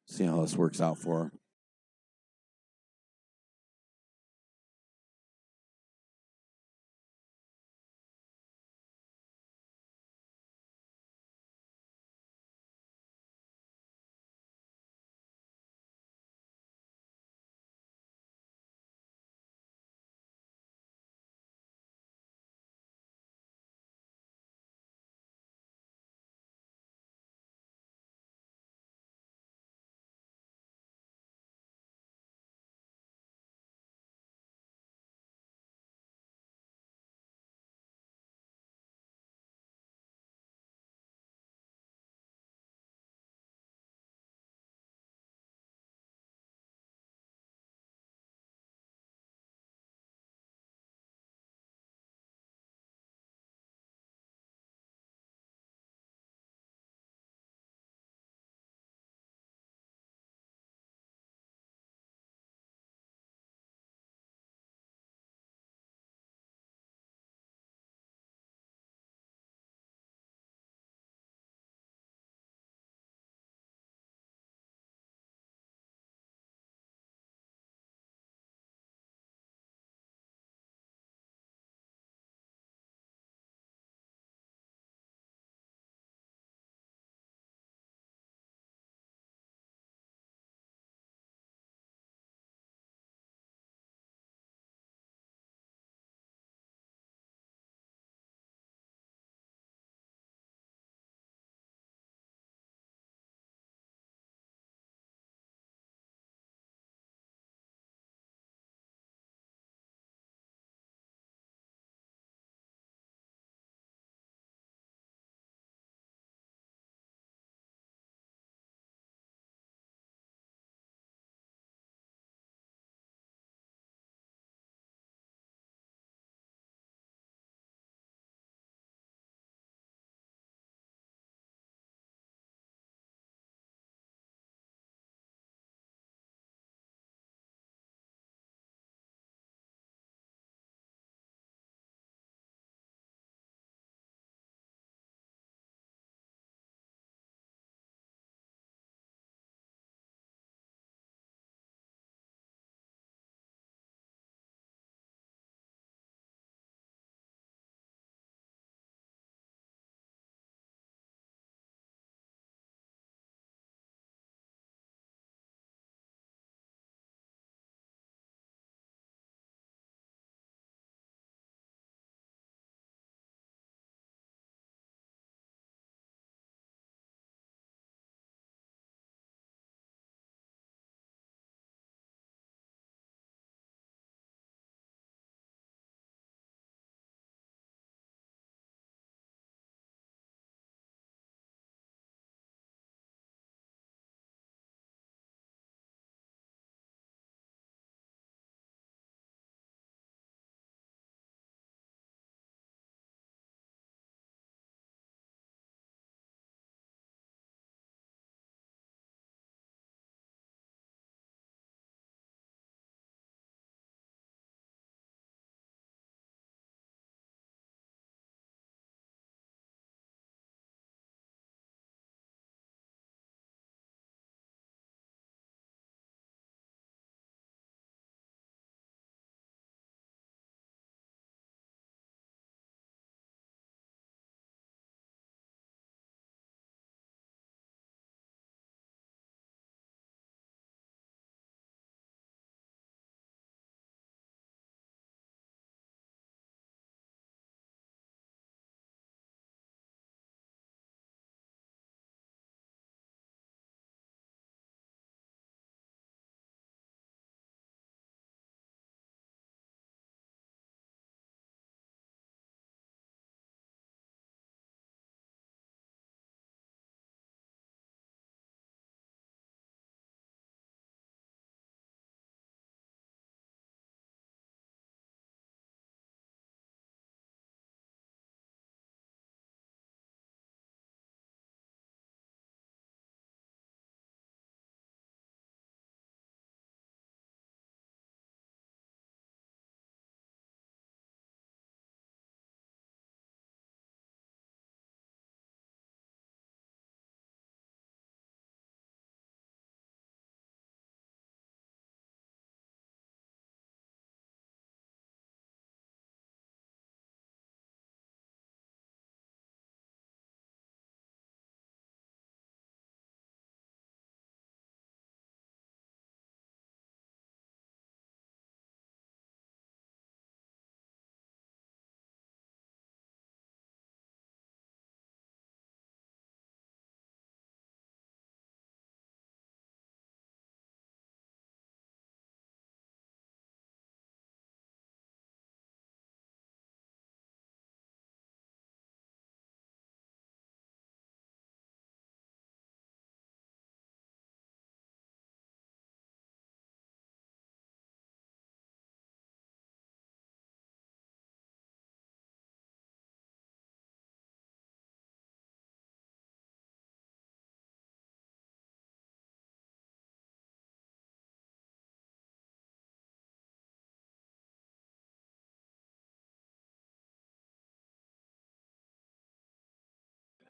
See how this works out for her.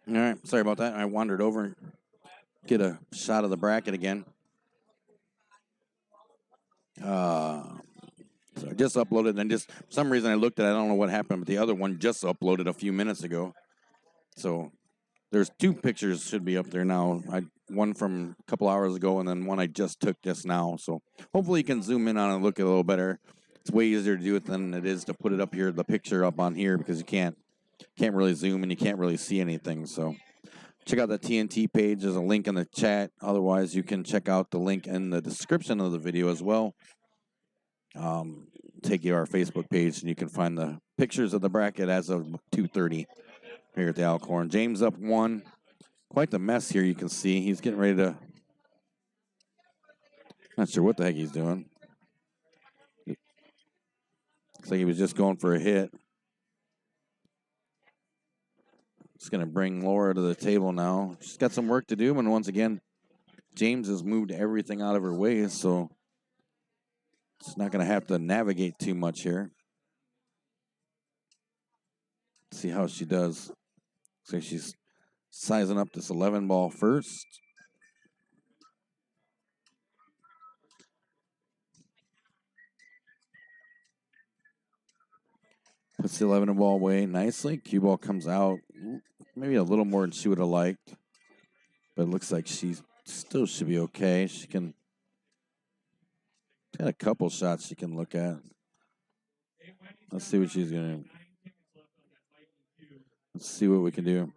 All right, sorry about that. I wandered over and get a shot of the bracket again. So I just uploaded, and just for some reason I looked at it. I don't know what happened, but the other one just uploaded a few minutes ago. So there's 2 pictures should be up there now. One from a couple hours ago, and then one I just took just now. So hopefully you can zoom in on it and look at it a little better. It's way easier to do it than it is to put it up here, the picture up on here, because you can't really zoom and you can't really see anything. So check out the TNT page. There's a link in the chat. Otherwise, you can check out the link in the description of the video as well. Take you to our Facebook page, and you can find the pictures of the bracket as of 2:30 here at the Alcorn. James up 1. Quite the mess here, you can see. He's getting ready to... Not sure what the heck he's doing. Looks like he was just going for a hit. Just going to bring Laura to the table now. She's got some work to do, and once again, James has moved everything out of her way, so she's not going to have to navigate too much here. See how she does. So she's sizing up this 11 ball first. Puts the 11 ball away nicely. Cue ball comes out. Maybe a little more than she would have liked. But it looks like she still should be okay. She's got a couple shots she can look at. Let's see what she's going to... Let's see what we can do.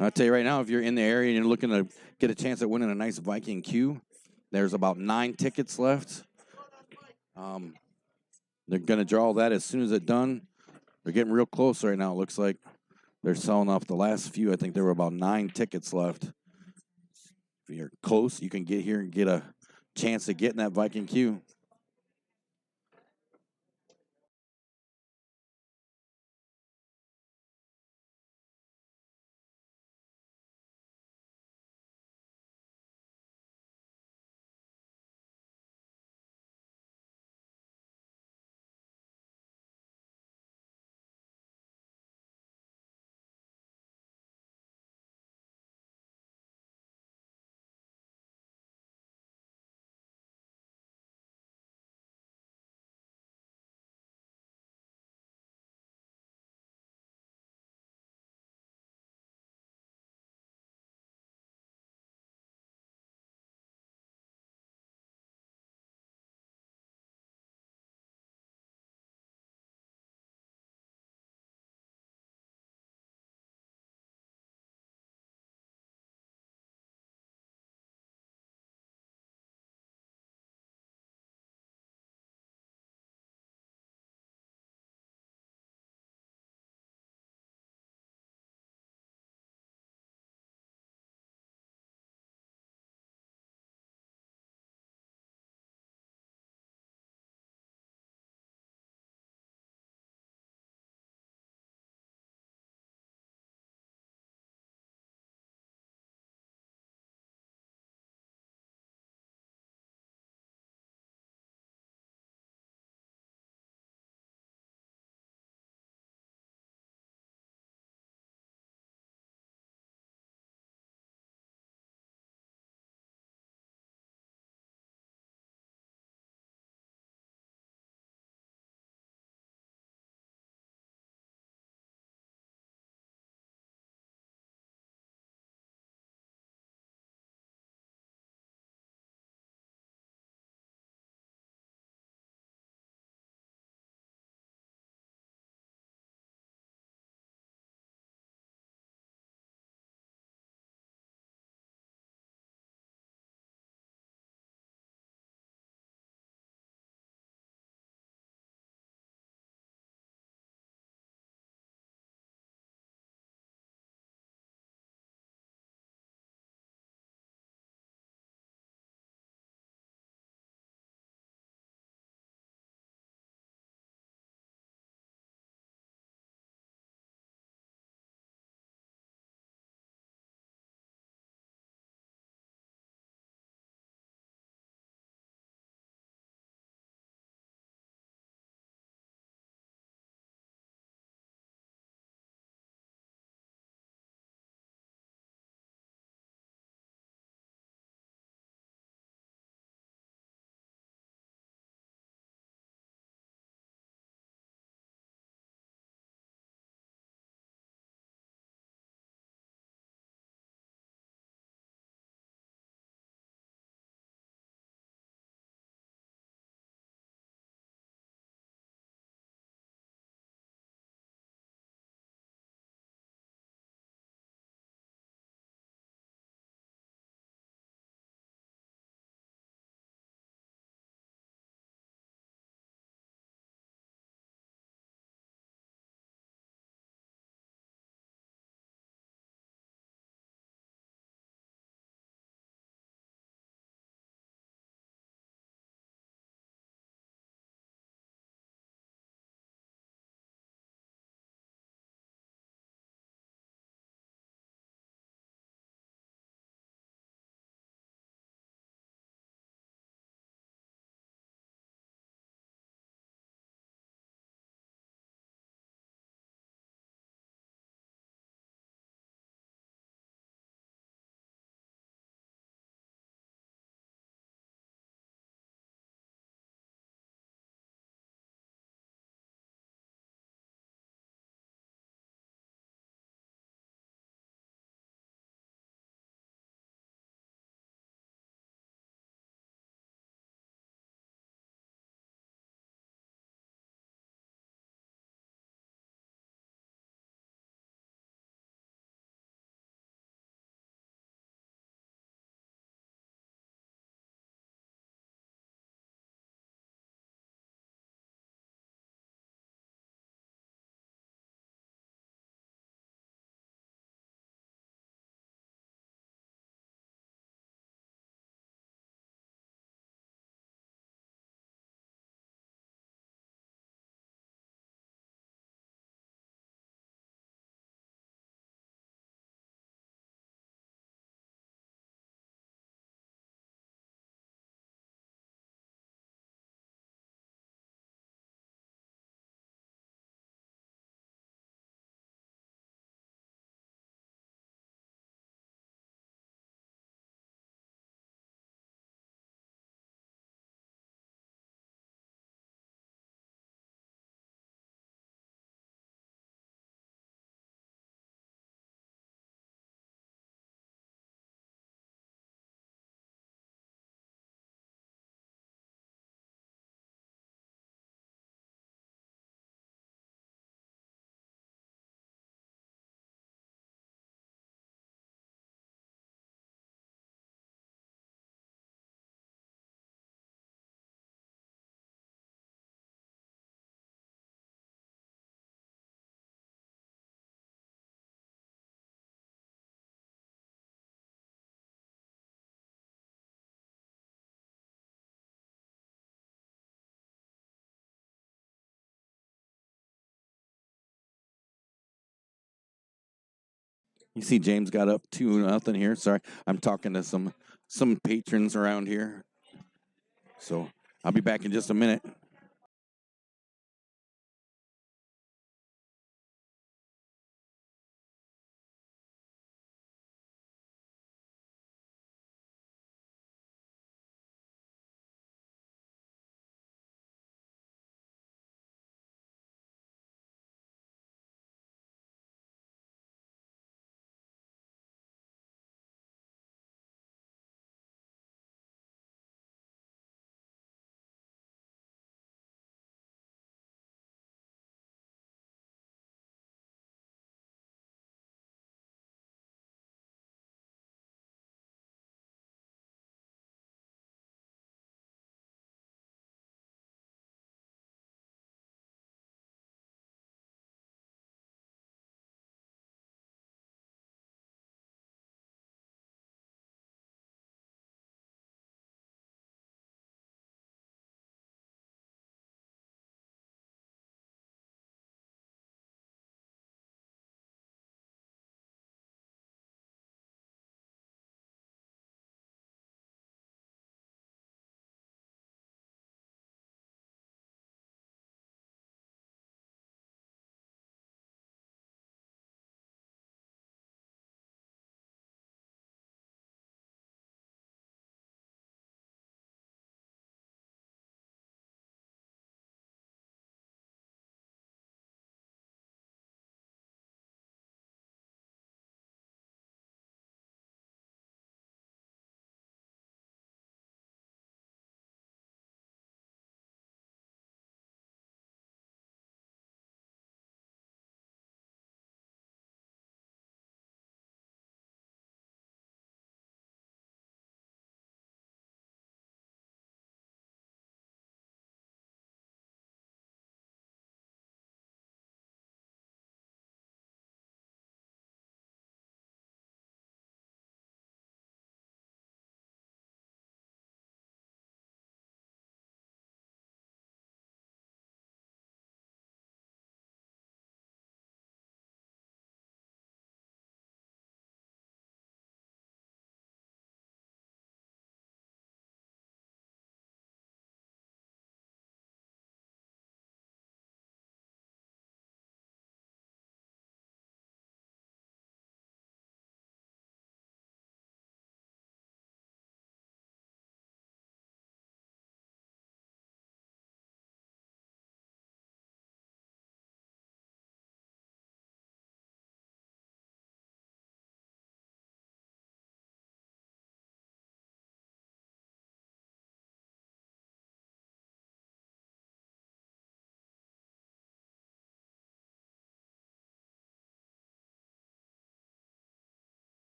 I'll tell you right now, if you're in the area and you're looking to get a chance at winning a nice Viking Q, there's about 9 tickets left. They're going to draw that as soon as it's done. They're getting real close right now. It looks like they're selling off the last few. I think there were about 9 tickets left. If you're close, you can get here and get a chance at getting that Viking Q. You see, James got up 2-0 here. Sorry, I'm talking to some patrons around here. So I'll be back in just a minute.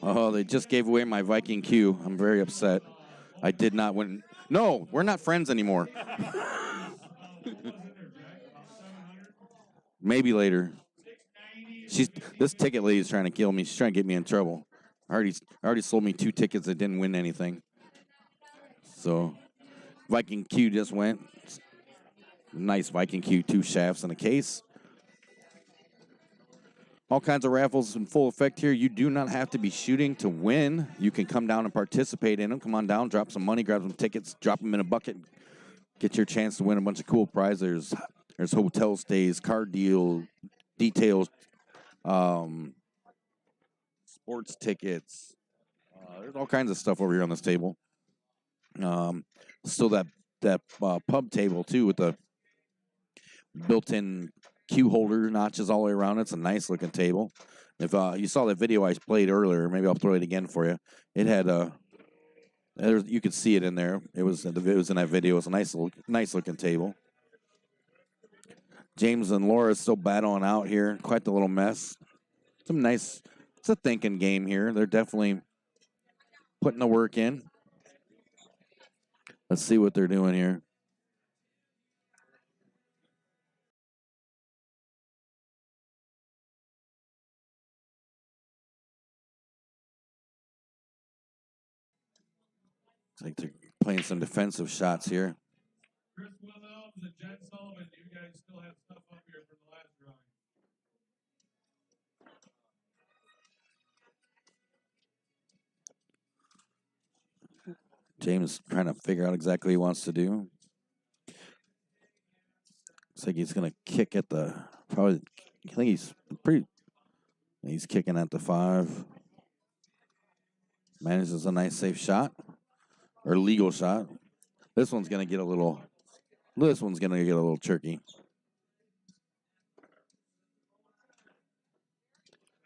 Oh, they just gave away my Viking Q. I'm very upset. I did not win. No, we're not friends anymore. What was in there, Jack? About 700? Maybe later. 690. This ticket lady's trying to kill me. She's trying to get me in trouble. Already sold me 2 tickets that didn't win anything. So Viking Q just went. Nice Viking Q, 2 shafts in a case. All kinds of raffles in full effect here. You do not have to be shooting to win. You can come down and participate in them. Come on down, drop some money, grab some tickets, drop them in a bucket, get your chance to win a bunch of cool prizes. There's hotel stays, car deal, details, sports tickets. There's all kinds of stuff over here on this table. Still that pub table too with the built-in cue holder notches all the way around. It's a nice looking table. If you saw that video I played earlier, maybe I'll throw it again for you. It had you could see it in there. It was in that video. It's a nice looking table. James and Laura is still battling out here. Quite the little mess. It's a thinking game here. They're definitely putting the work in. Let's see what they're doing here. Looks like they're playing some defensive shots here. Chris Wilhelms and Jen Sullivan, you guys still have stuff up here from the last drawing. James trying to figure out exactly what he wants to do. Looks like he's going to kick at the probably. I think he's kicking at the 5. Manages a nice safe shot or legal shot. This one's going to get a little tricky.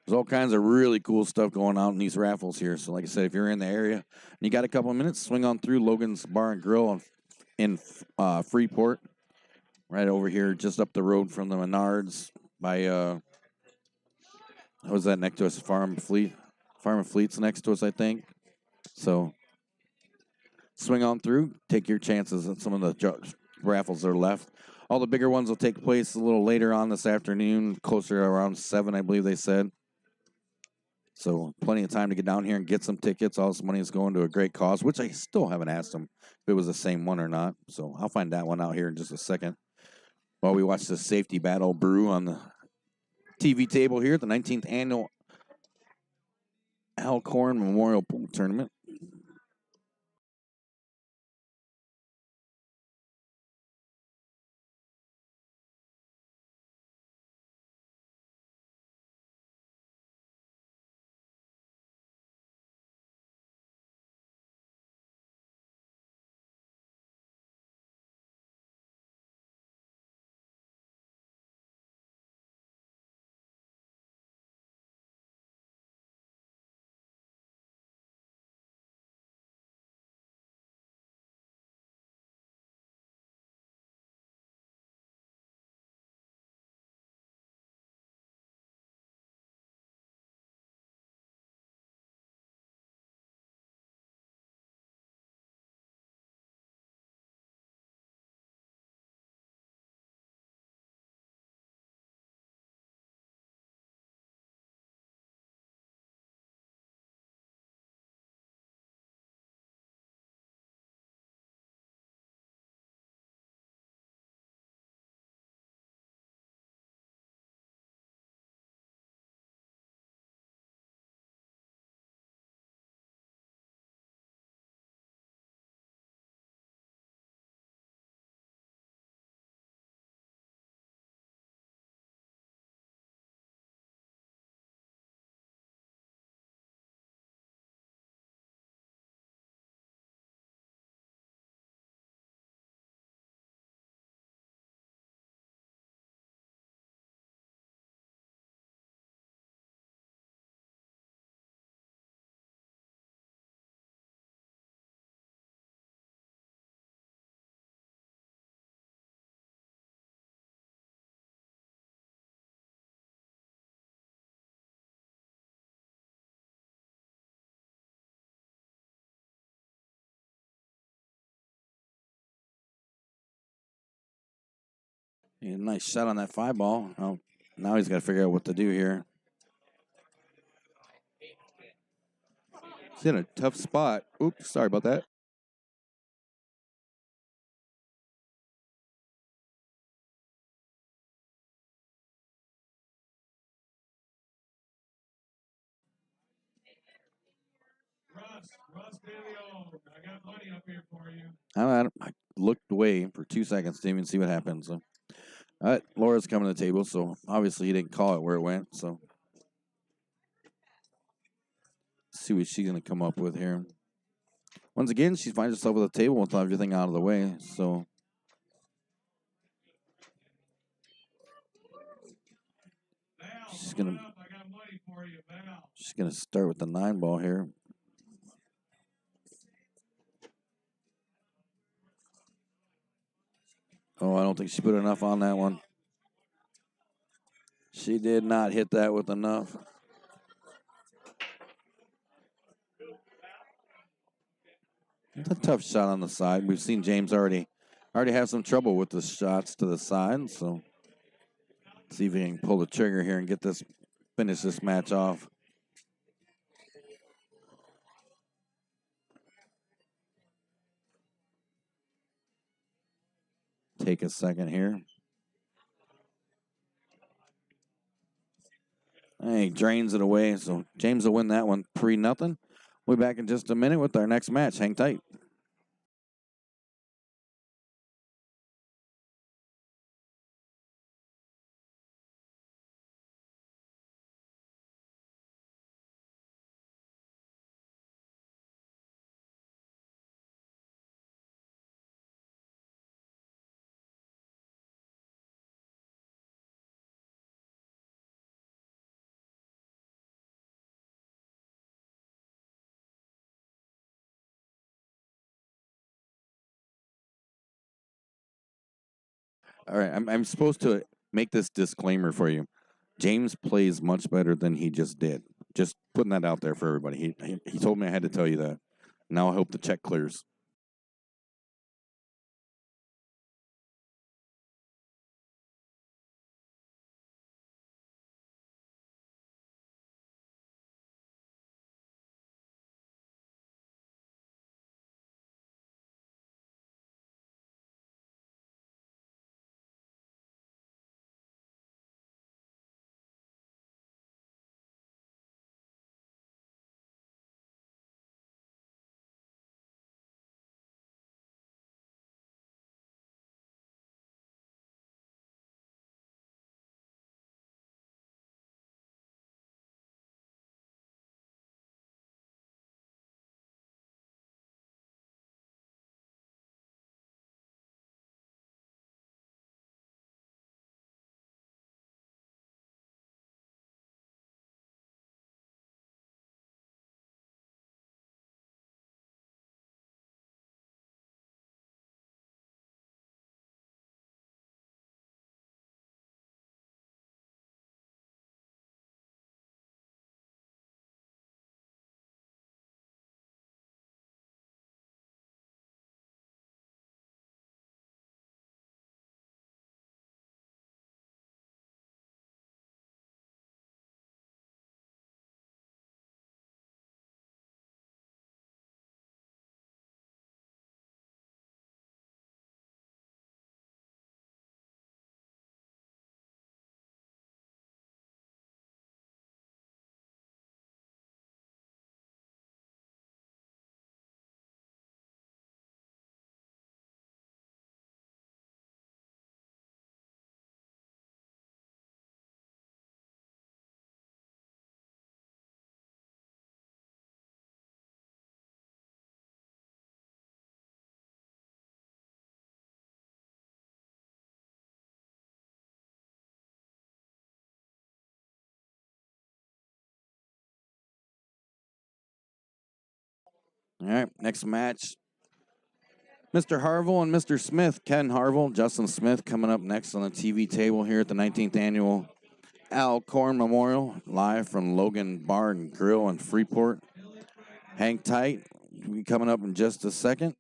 There's all kinds of really cool stuff going on in these raffles here. So, like I said, if you're in the area and you got a couple of minutes, swing on through Logan's Bar and Grill in Freeport, right over here, just up the road from the Menards by what was that next to us? Farm and Fleet's next to us, I think. So, swing on through, take your chances at some of the raffles that are left. All the bigger ones will take place a little later on this afternoon, closer to around 7, I believe they said. So plenty of time to get down here and get some tickets. All this money is going to a great cause, which I still haven't asked them if it was the same one or not. So I'll find that one out here in just a second. While we watch the safety battle brew on the TV table here at the 19th Annual Al Korn Memorial Pool Tournament. A nice shot on that 5-ball. Oh, now he's got to figure out what to do here. He's in a tough spot. Oops, sorry about that. Russ De Leon, I got money up here for you. I looked away for 2 seconds to even see what happened. So, all right, Laura's coming to the table, so obviously he didn't call it where it went. So, let's see what she's going to come up with here. Once again, she finds herself at the table with everything out of the way. So, Val, she's come going on to up. I got money for you, Val. she's going to start with the 9-ball here. Oh, I don't think she put enough on that one. She did not hit that with enough. It's a tough shot on the side. We've seen James already have some trouble with the shots to the side. So, let's see if he can pull the trigger here and finish this match off. Take a second here. He drains it away. So James will win that one 3-0. We'll be back in just a minute with our next match. Hang tight. All right, I'm supposed to make this disclaimer for you. James plays much better than he just did. Just putting that out there for everybody. He told me I had to tell you that. Now I hope the check clears. All right, next match. Mr. Harville and Mr. Smith. Ken Harville, Justin Smith coming up next on the TV table here at the 19th Annual Al Korn Memorial, live from Logan Bar and Grill in Freeport. Hang tight. We'll be coming up in just a second.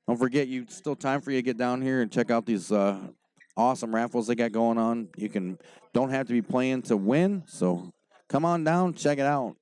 Don't forget, still time for you to get down here and check out these awesome raffles they got going on. You don't have to be playing to win. So come on down, check it out.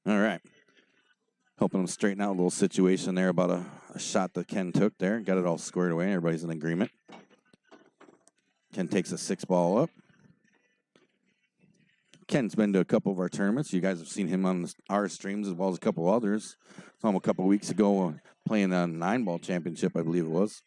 All right. Helping him straighten out a little situation there about a shot that Ken took there. Got it all squared away. Everybody's in agreement. Ken takes a 6-ball up. Ken's been to a couple of our tournaments. You guys have seen him on our streams as well as a couple others. Saw him a couple of weeks ago playing a 9-ball championship, I believe it was.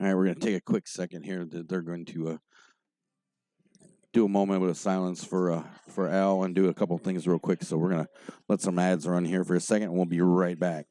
All right, we're going to take a quick second here. They're going to do a moment of silence for Al and do a couple things real quick. So we're going to let some ads run here for a second, and we'll be right back.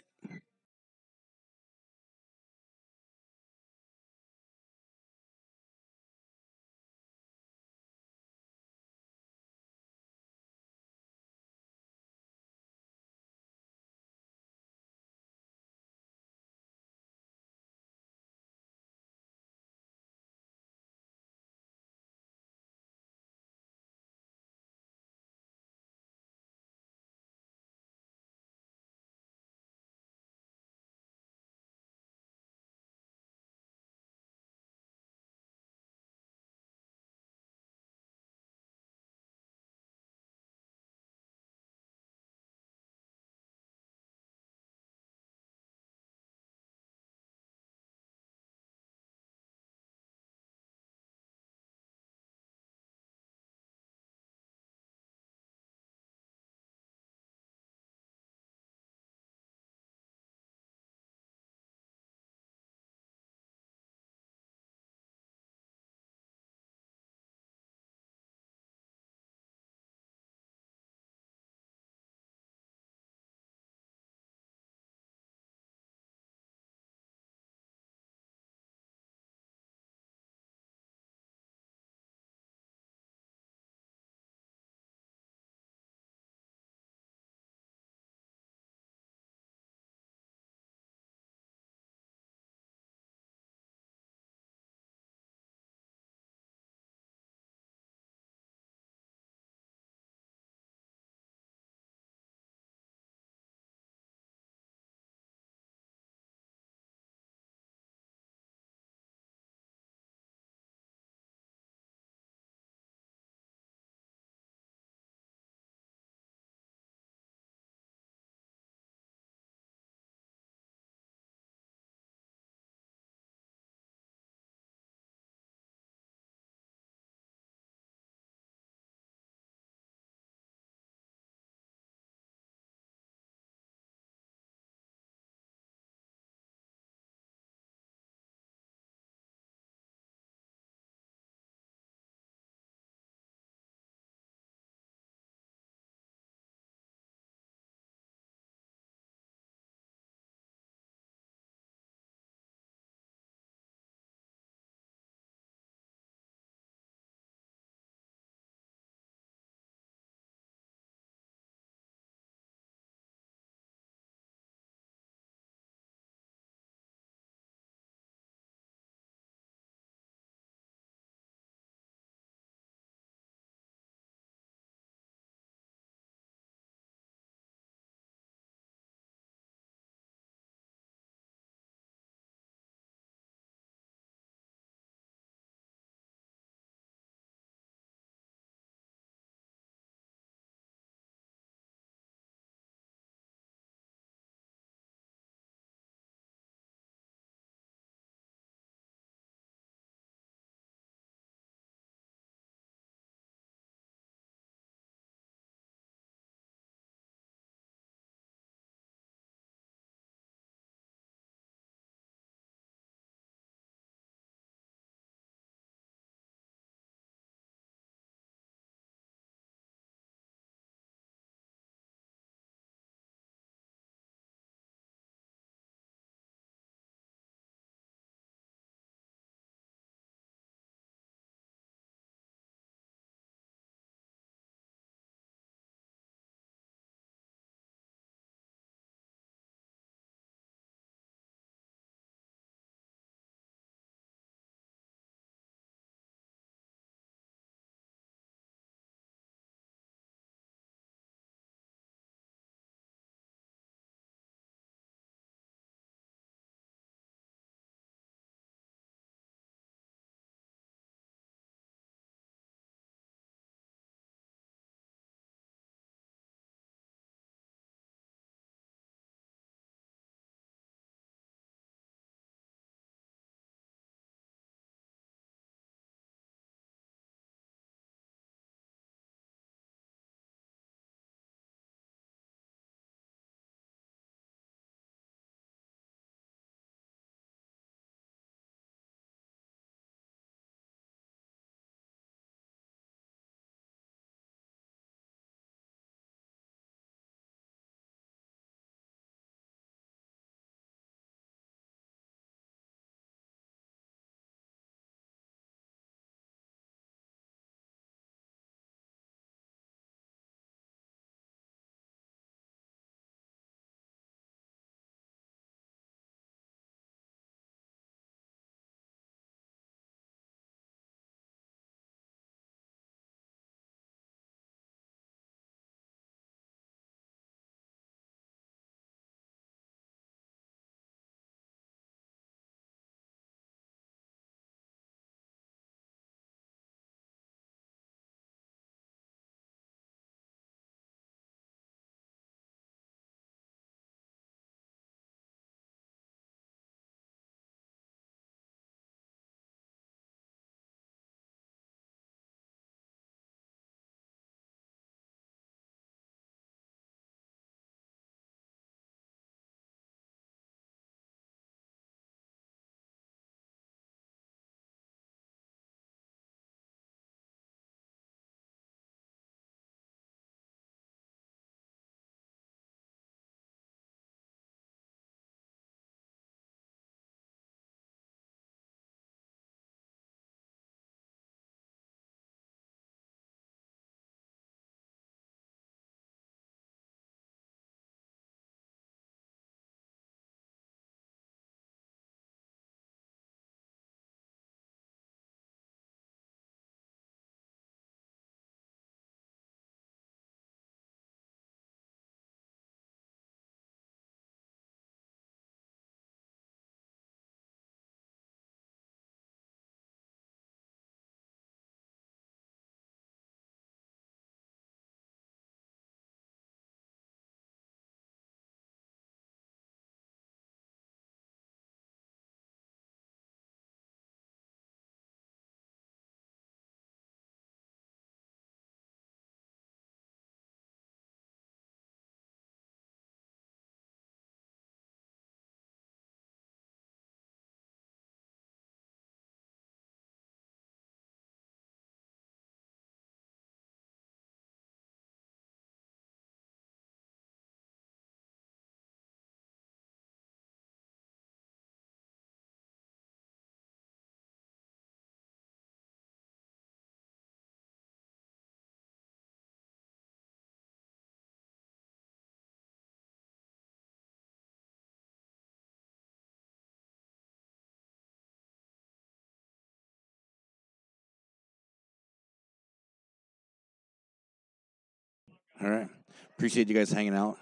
All right. Appreciate you guys hanging out.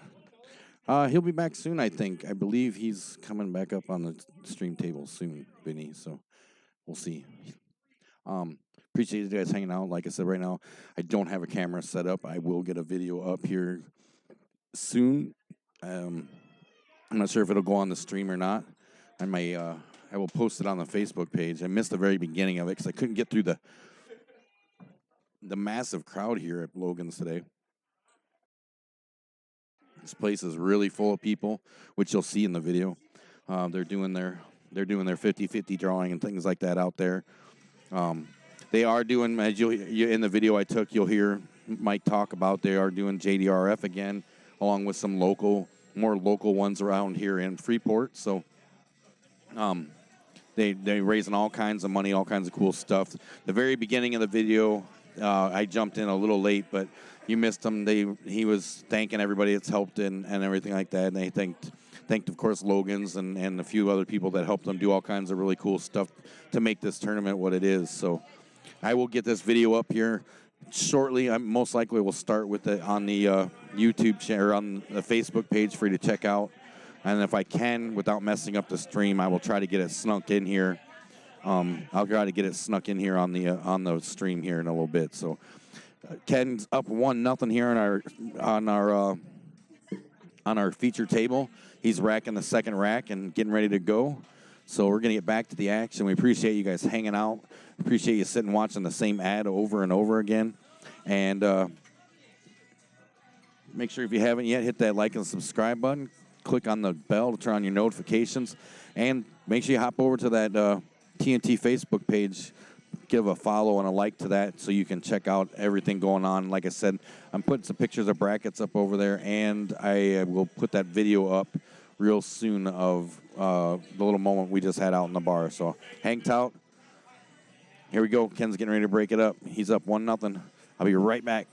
He'll be back soon, I think. I believe he's coming back up on the stream table soon, Vinny. So we'll see. Appreciate you guys hanging out. Like I said, right now I don't have a camera set up. I will get a video up here soon. I'm not sure if it'll go on the stream or not. I will post it on the Facebook page. I missed the very beginning of it because I couldn't get through the massive crowd here at Logan's today. This place is really full of people, which you'll see in the video. They're doing their 50-50 drawing and things like that out there. They are doing, as in the video I took, you'll hear Mike talk about. They are doing JDRF again, along with some more local ones around here in Freeport. So, they're raising all kinds of money, all kinds of cool stuff. The very beginning of the video, I jumped in a little late, but you missed him. He was thanking everybody that's helped and everything like that. And they thanked of course Logan's and a few other people that helped them do all kinds of really cool stuff to make this tournament what it is. So I will get this video up here shortly. I most likely will start with it on the YouTube channel or on the Facebook page for you to check out. And if I can, without messing up the stream, I will try to get it snuck in here. I'll try to get it snuck in here on the stream here in a little bit. So Ken's up 1-0 here on our feature table. He's racking the second rack and getting ready to go. So we're gonna get back to the action. We appreciate you guys hanging out. Appreciate you sitting watching the same ad over and over again. And make sure if you haven't yet, hit that like and subscribe button. Click on the bell to turn on your notifications. And make sure you hop over to that TNT Facebook page. Give a follow and a like to that so you can check out everything going on. Like I said, I'm putting some pictures of brackets up over there, and I will put that video up real soon of the little moment we just had out in the bar. So hang tight. Here we go. Ken's getting ready to break it up. He's up 1-0. I'll be right back.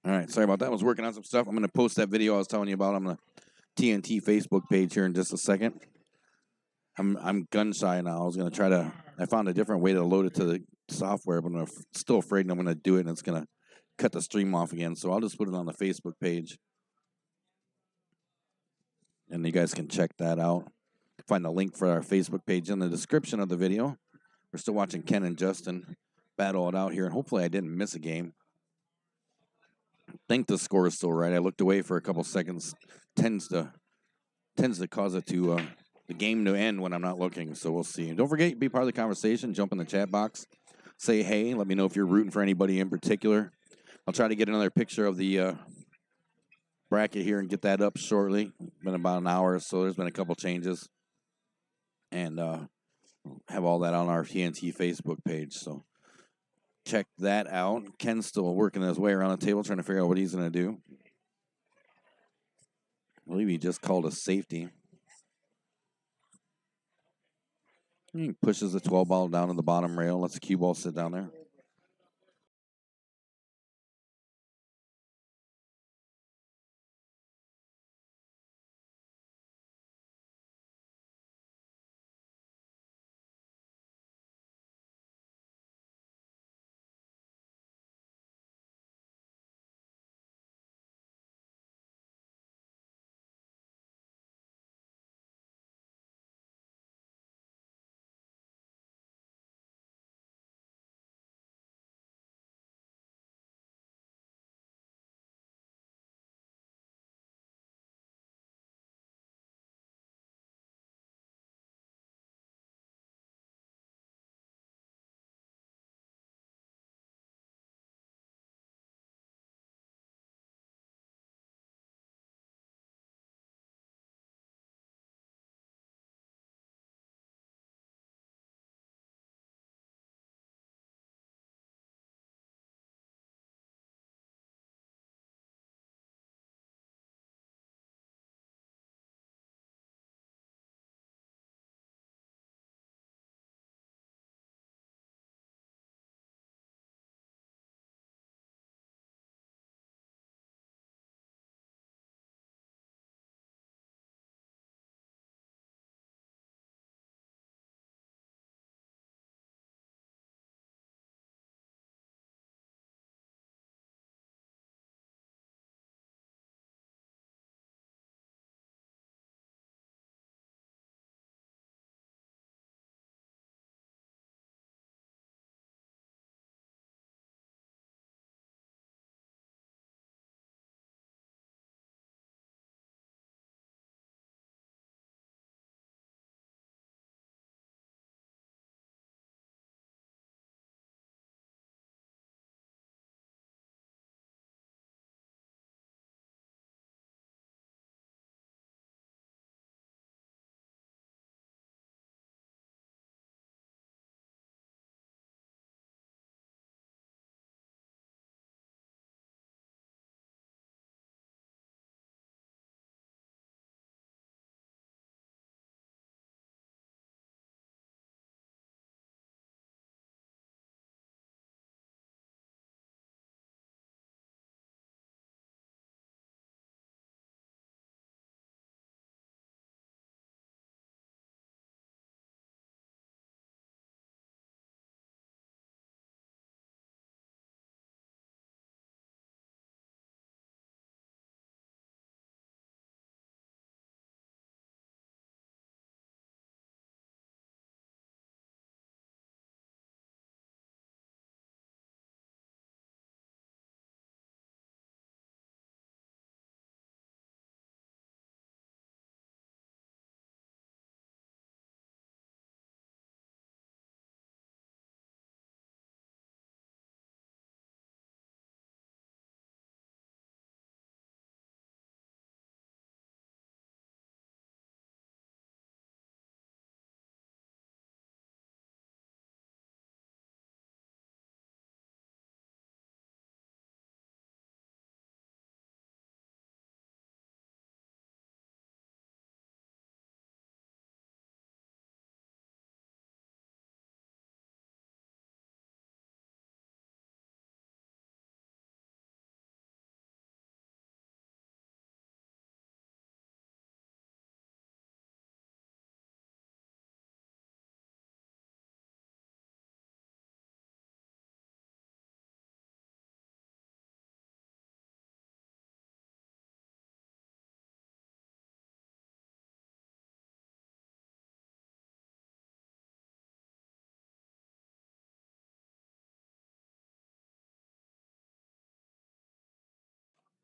All right, sorry about that. I was working on some stuff. I'm going to post that video I was telling you about on the TNT Facebook page here in just a second. I'm gun shy now. I was going to try to. I found a different way to load it to the software, but I'm still afraid I'm going to do it, and it's going to cut the stream off again. So I'll just put it on the Facebook page, and you guys can check that out. Find the link for our Facebook page in the description of the video. We're still watching Ken and Justin battle it out here, and hopefully I didn't miss a game. I think the score is still right. I looked away for a couple seconds. Tends to cause it to the game to end when I'm not looking. So we'll see. Don't forget to be part of the conversation. Jump in the chat box. Say hey. Let me know if you're rooting for anybody in particular. I'll try to get another picture of the bracket here and get that up shortly. It's been about an hour, so there's been a couple changes. And have all that on our TNT Facebook page. So check that out. Ken's still working his way around the table trying to figure out what he's going to do. I believe he just called a safety. He pushes the 12 ball down to the bottom rail, lets the cue ball sit down there.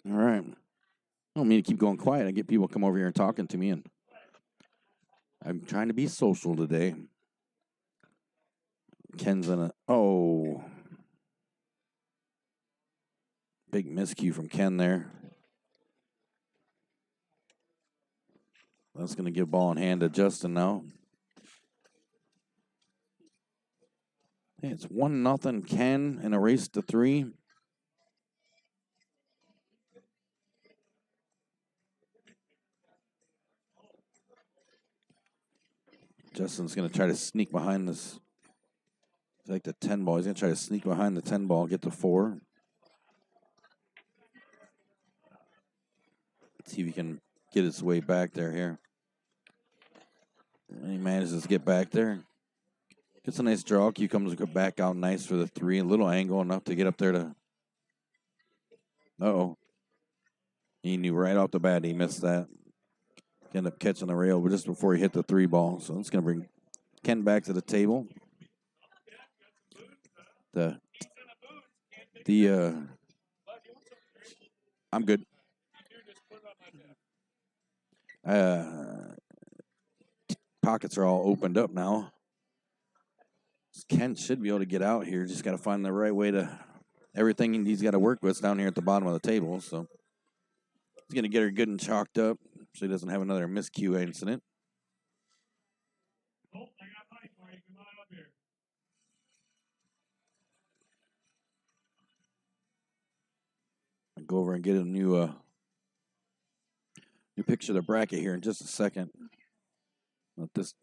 All right. I don't mean to keep going quiet. I get people come over here and talking to me, and I'm trying to be social today. Ken's in a big miscue from Ken there. That's going to give ball in hand to Justin now. Hey, it's 1-0 Ken in a race to 3. Justin's going to try to sneak behind this. It's like the 10 ball. He's going to try to sneak behind the 10 ball, get to 4. See if he can get his way back there here. And he manages to get back there. Gets a nice draw. Q comes back out nice for the 3. A little angle enough to get up there to. Uh-oh. He knew right off the bat he missed that. He ended up catching the rail just before he hit the 3 ball. So it's going to bring Ken back to the table. I'm good. Pockets are all opened up now. Ken should be able to get out here. Just got to find the right way to. Everything he's got to work with down here at the bottom of the table. So he's going to get her good and chalked up so he doesn't have another miscue incident. I'll go over and get a new picture of the bracket here in just a second.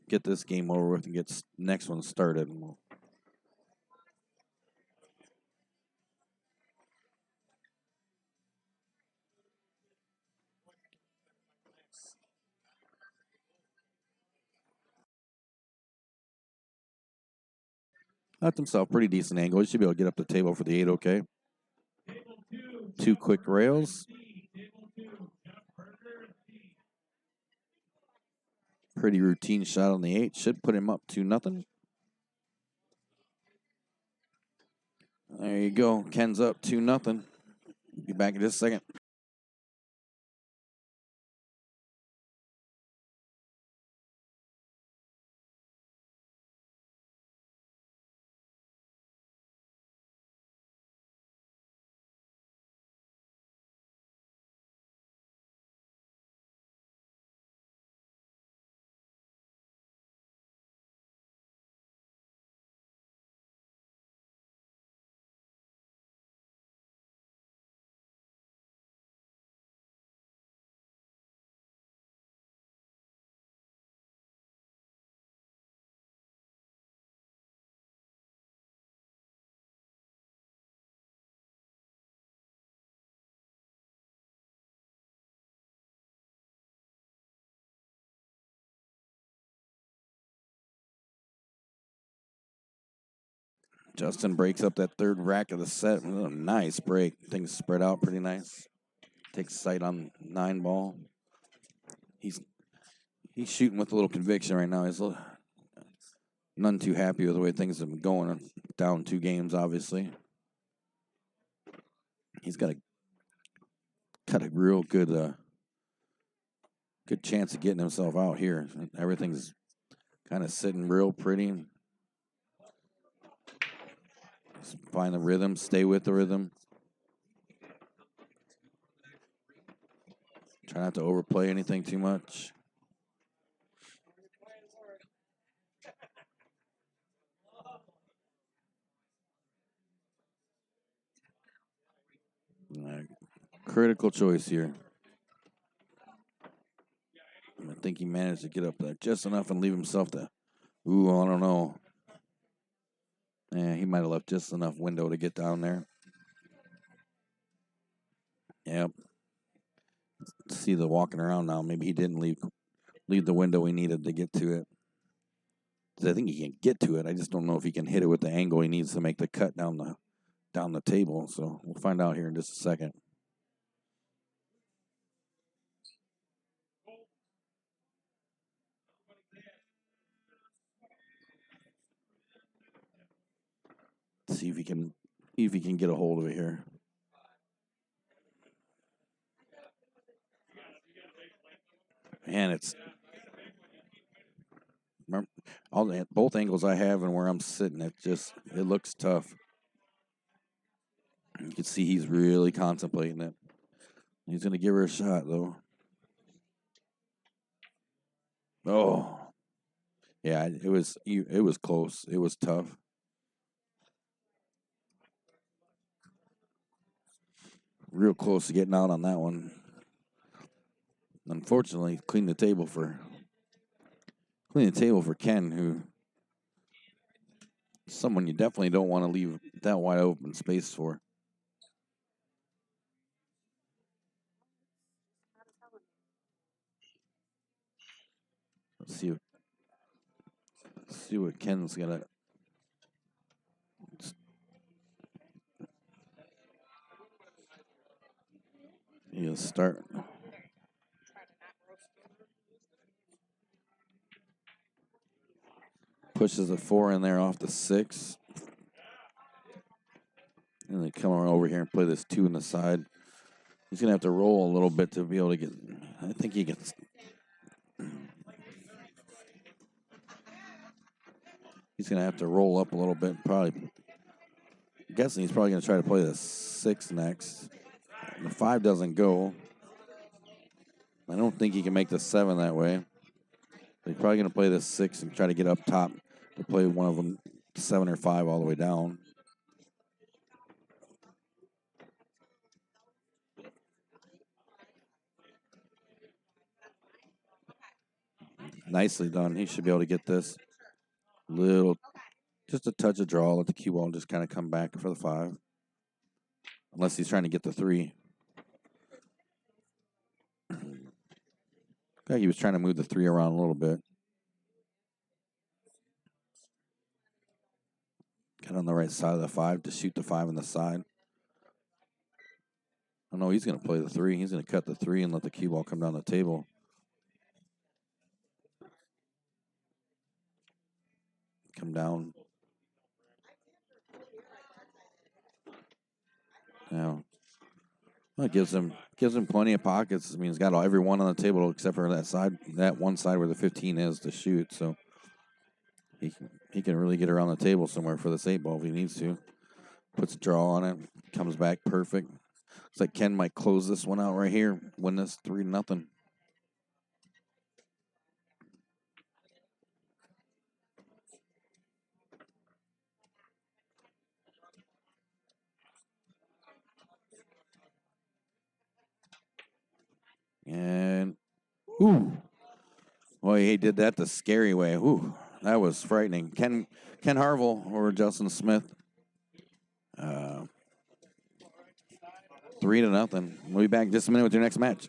Get this game over with and get next one started. Left himself pretty decent angle. He should be able to get up the table for the 8, okay? 2 quick rails. Pretty routine shot on the 8. Should put him up 2-0. There you go. Ken's up 2-0. Be back in just a second. Justin breaks up that 3rd rack of the set. A nice break. Things spread out pretty nice. Takes sight on 9 ball. He's shooting with a little conviction right now. He's none too happy with the way things have been going. Down 2 games, obviously. He's got a real good chance of getting himself out here. Everything's kind of sitting real pretty. Just find the rhythm, stay with the rhythm. Try not to overplay anything too much. Critical choice here. I think he managed to get up there just enough and leave himself to. I don't know. Yeah, he might have left just enough window to get down there. Yep. See the walking around now. Maybe he didn't leave the window he needed to get to it. I think he can get to it. I just don't know if he can hit it with the angle he needs to make the cut down the table. So we'll find out here in just a second. See if he can get a hold of it here. Man, it's both angles I have and where I'm sitting. It looks tough. You can see he's really contemplating it. He's gonna give her a shot though. Oh, yeah, it was close. It was tough. Real close to getting out on that one. Unfortunately, cleaned the table for Ken, who someone you definitely don't want to leave that wide open space for. Let's see what Ken's gonna. He'll start. Pushes a 4 in there off the 6. And they come over here and play this 2 in the side. He's going to have to roll a little bit to be able to get. I think he gets. He's going to have to roll up a little bit. Probably. I'm guessing he's probably going to try to play the 6 next. The 5 doesn't go. I don't think he can make the 7 that way. He's probably going to play the 6 and try to get up top to play one of them 7 or 5 all the way down. Nicely done. He should be able to get this. Just a touch of draw. Let the cue ball just kind of come back for the 5. Unless he's trying to get the 3. Okay, he was trying to move the 3 around a little bit. Got on the right side of the 5 to shoot the 5 on the side. Oh, no, he's going to play the 3. He's going to cut the 3 and let the cue ball come down the table. Come down. Now, well, it gives him plenty of pockets. I mean, he's got every one on the table except for that one side where the 15 is to shoot. So he can really get around the table somewhere for this 8 ball if he needs to. Puts a draw on it, comes back perfect. Looks like Ken might close this one out right here, win this 3-0. And boy, he did that the scary way. Ooh, that was frightening. Ken Harville or Justin Smith. 3-0. We'll be back in just a minute with your next match.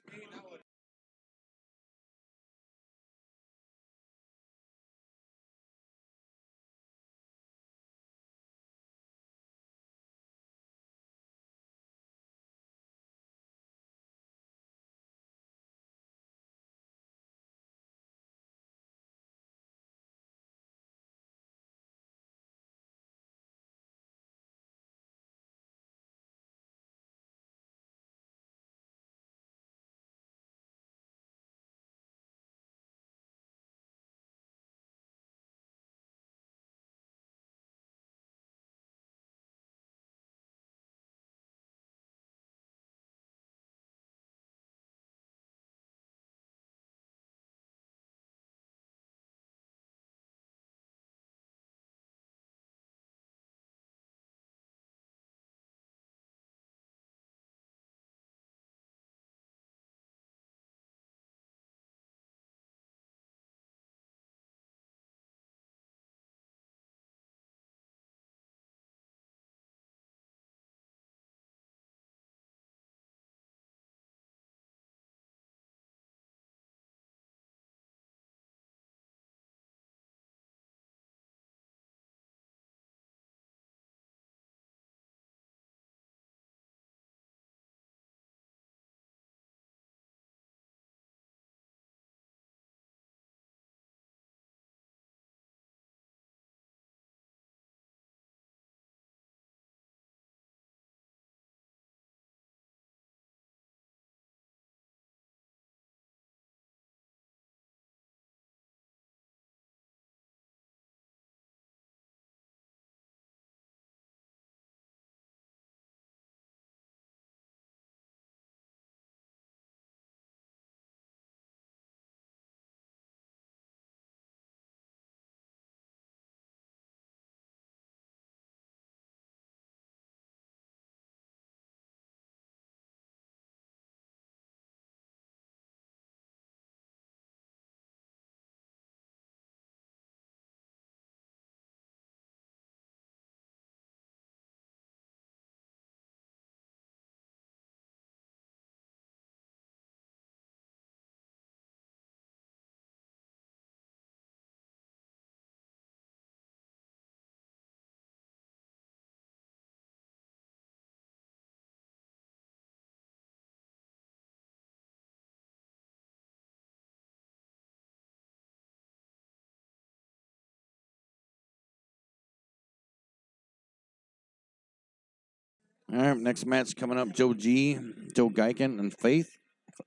All right, next match coming up, Joe Geiken, and Faith.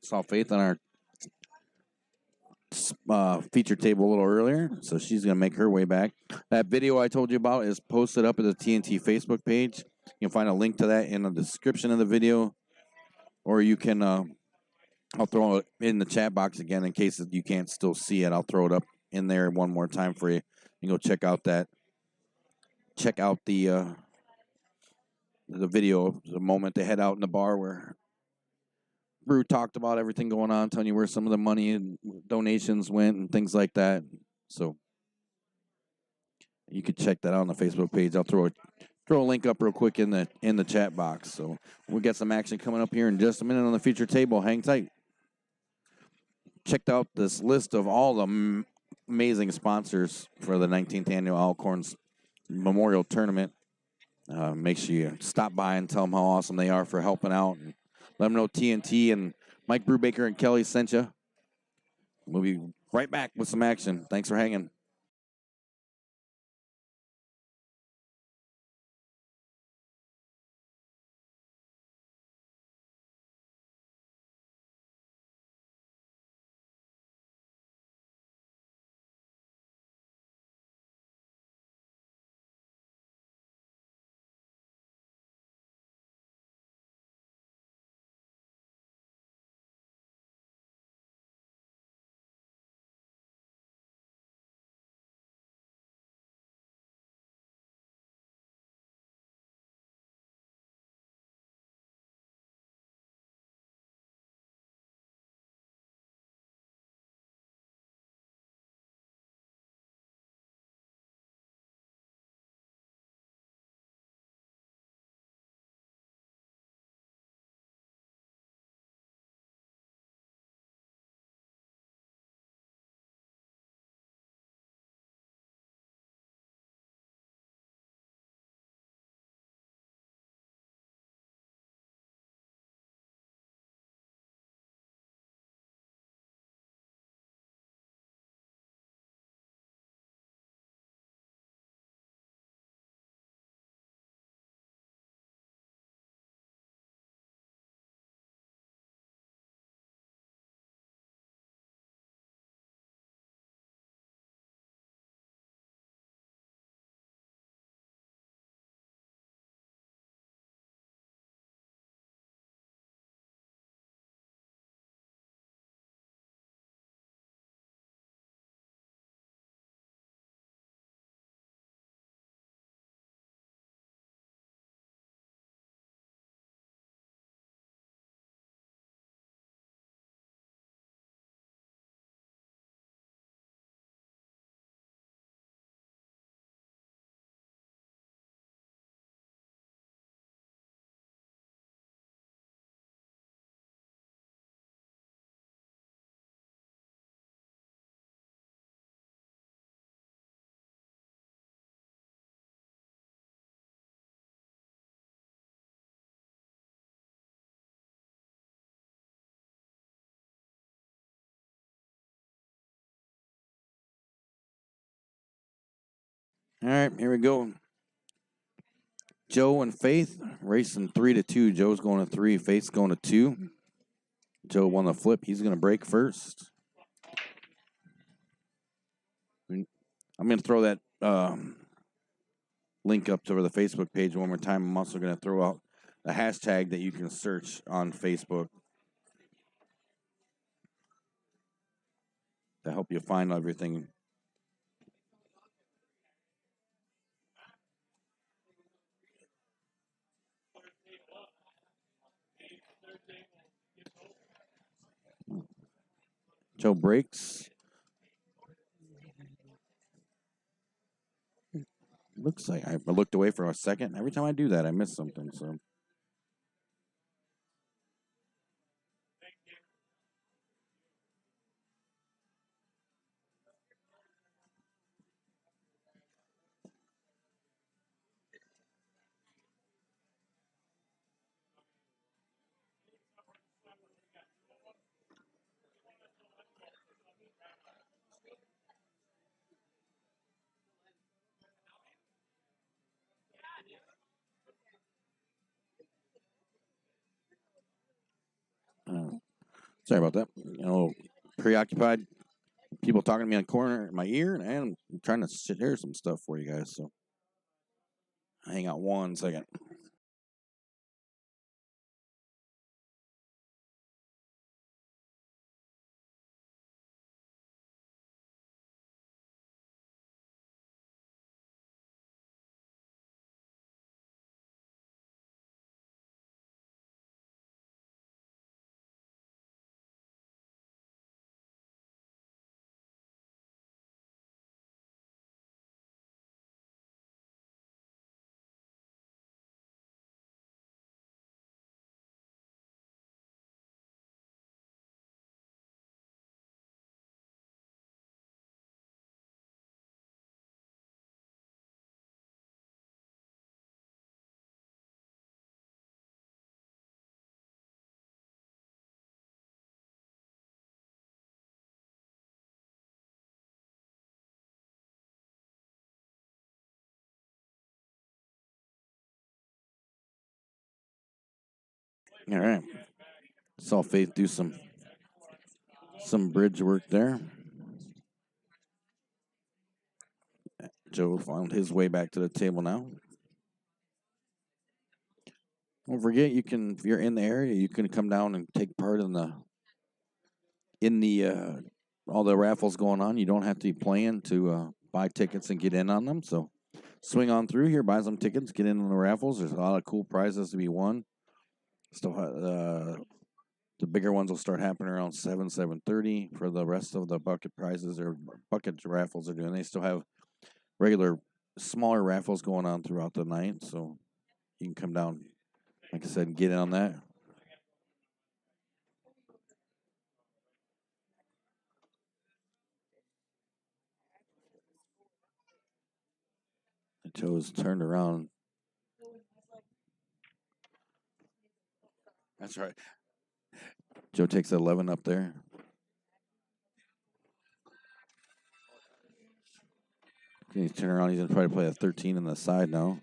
Saw Faith on our feature table a little earlier, so she's going to make her way back. That video I told you about is posted up at the TNT Facebook page. You can find a link to that in the description of the video, or you can, I'll throw it in the chat box again in case you can't still see it. I'll throw it up in there one more time for you. You can go check out that. Check out the video, the moment they head out in the bar where Brew talked about everything going on, telling you where some of the money and donations went and things like that. So you could check that out on the Facebook page. I'll throw a link up real quick in the chat box. So we'll get some action coming up here in just a minute on the feature table. Hang tight. Checked out this list of all the amazing sponsors for the 19th annual Alcorns Memorial Tournament. Make sure you stop by and tell them how awesome they are for helping out. And let them know TNT and Mike Brubaker and Kelly sent you. We'll be right back with some action. Thanks for hanging. All right, here we go. Joe and Faith racing 3-2. Joe's going to 3. Faith's going to 2. Joe won the flip. He's going to break first. I'm going to throw that link up to the Facebook page one more time. I'm also going to throw out a hashtag that you can search on Facebook to help you find everything. Joe breaks. Looks like I looked away for a second. Every time I do that, I miss something. So. Sorry about that. Preoccupied. People talking to me in the corner in my ear, and I'm trying to share some stuff for you guys. So hang out 1 second. All right. Saw Faith do some bridge work there. Joe found his way back to the table now. Don't forget, you can, if you're in the area, you can come down and take part in the all the raffles going on. You don't have to be playing to buy tickets and get in on them. So swing on through here, buy some tickets, get in on the raffles. There's a lot of cool prizes to be won. Still, the bigger ones will start happening around 7:30. For the rest of the bucket prizes or bucket raffles are doing, they still have regular smaller raffles going on throughout the night. So you can come down, like I said, and get in on that. Joe's turned around. That's right. Joe takes 11 up there. He's turning around. He's going to try to play a 13 on the side now.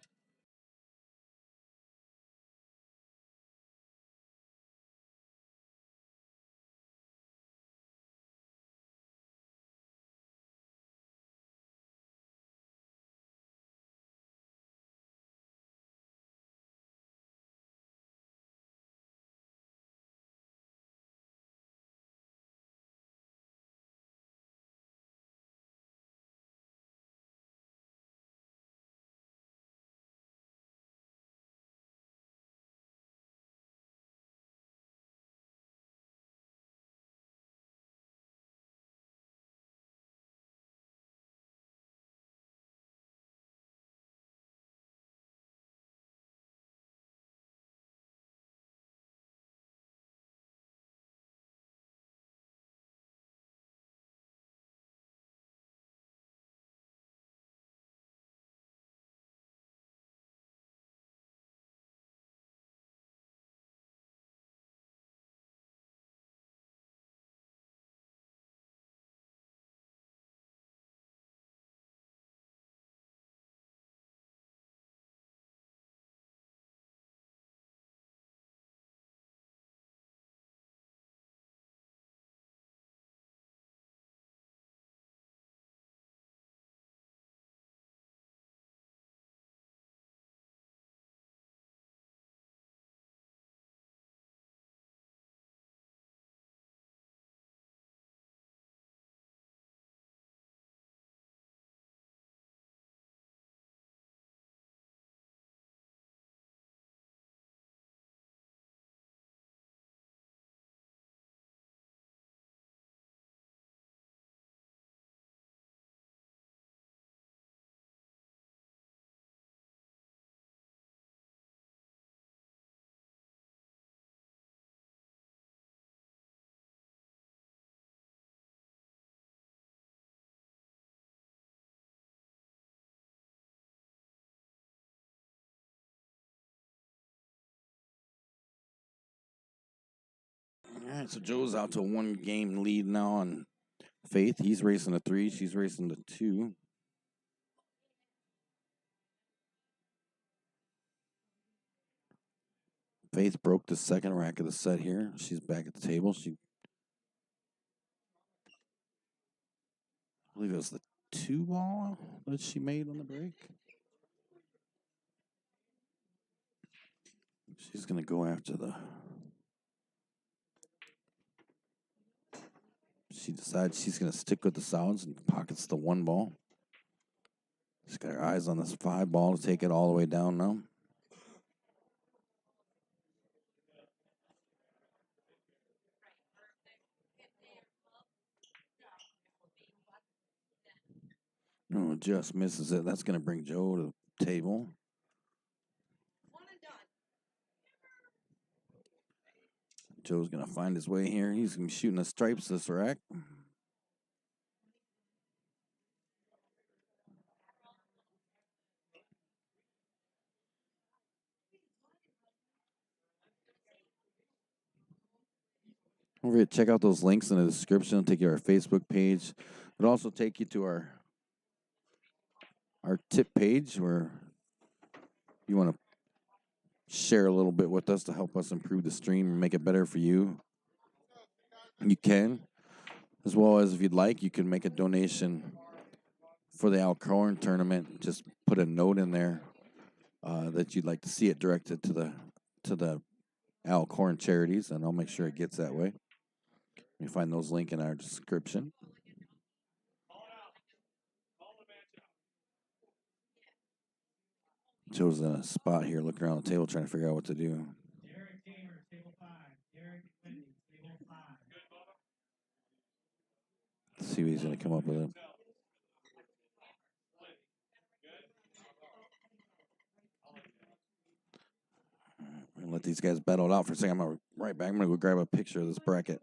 All right, so Joe's out to 1 game lead now on Faith. He's racing to 3. She's racing to 2. Faith broke the second rack of the set here. She's back at the table. She believe it was the 2-ball that she made on the break. She's going to go after the... She decides she's going to stick with the sounds and pockets the 1-ball. She's got her eyes on this 5-ball to take it all the way down now. No, just misses it. That's going to bring Joe to the table. Joe's going to find his way here. He's going to be shooting the stripes this rack. Don't forget to check out those links in the description. It'll take you to our Facebook page. It'll also take you to our tip page where you want to share a little bit with us to help us improve the stream and make it better for you. You can. As well as if you'd like, you can make a donation for the Al Korn tournament. Just put a note in there that you'd like to see it directed to the Al Korn charities, and I'll make sure it gets that way. You find those links in our description. Joe's in a spot here, looking around the table, trying to figure out what to do. Let's see what he's going to come up with. I'm going to let these guys battle it out for a second. I'm going to right back. I'm going to go grab a picture of this bracket.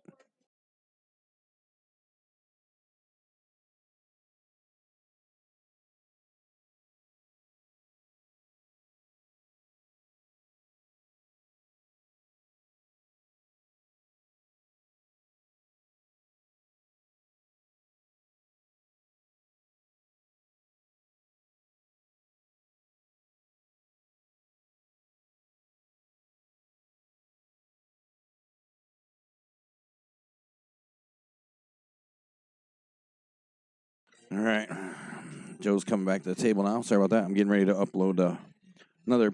All right. Joe's coming back to the table now. Sorry about that. I'm getting ready to upload another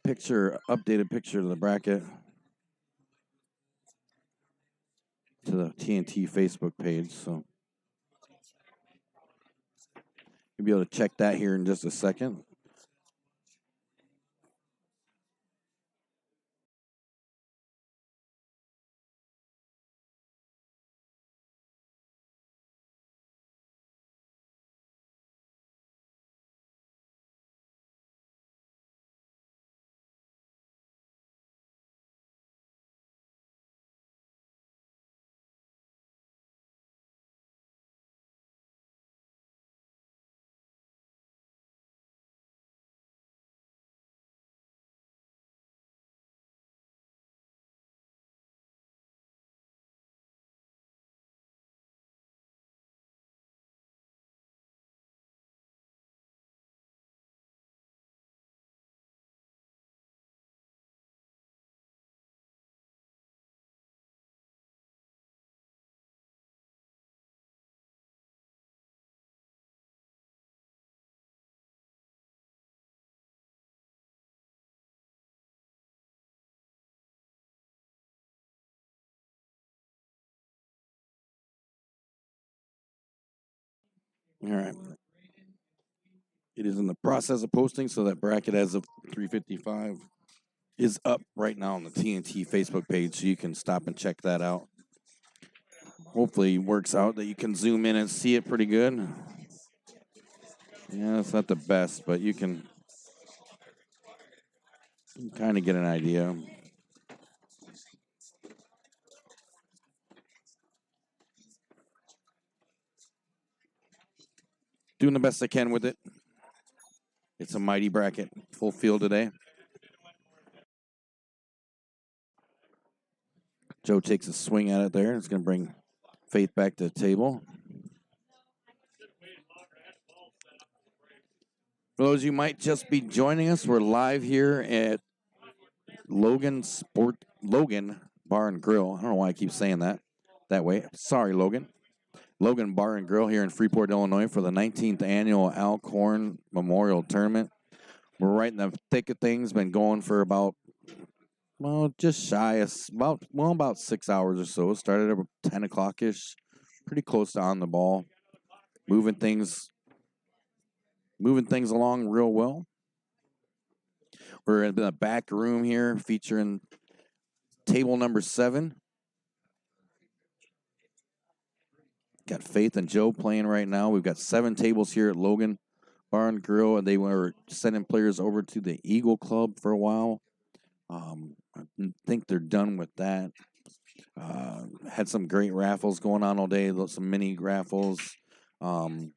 picture, updated picture of the bracket to the TNT Facebook page. So you'll be able to check that here in just a second. All right. It is in the process of posting, so that bracket as of 3:55 is up right now on the TNT Facebook page, so you can stop and check that out. Hopefully it works out that you can zoom in and see it pretty good. Yeah, it's not the best, but you can kind of get an idea. Doing the best I can with it. It's a mighty bracket. Full field today. Joe takes a swing at it there. It's going to bring Faith back to the table. For those you might just be joining us, we're live here at Logan Bar and Grill. I don't know why I keep saying that way. Sorry, Logan. Logan Bar and Grill here in Freeport, Illinois for the 19th annual Al Korn Memorial Tournament. We're right in the thick of things. Been going for about, well, just shy of about 6 hours or so. Started at 10 o'clock ish, pretty close to on the ball, moving things along real well. We're in the back room here, featuring table number 7. Got Faith and Joe playing right now. We've got 7 tables here at Logan Bar and Grill, and they were sending players over to the Eagle Club for a while. I think they're done with that. Had some great raffles going on all day, some mini raffles, some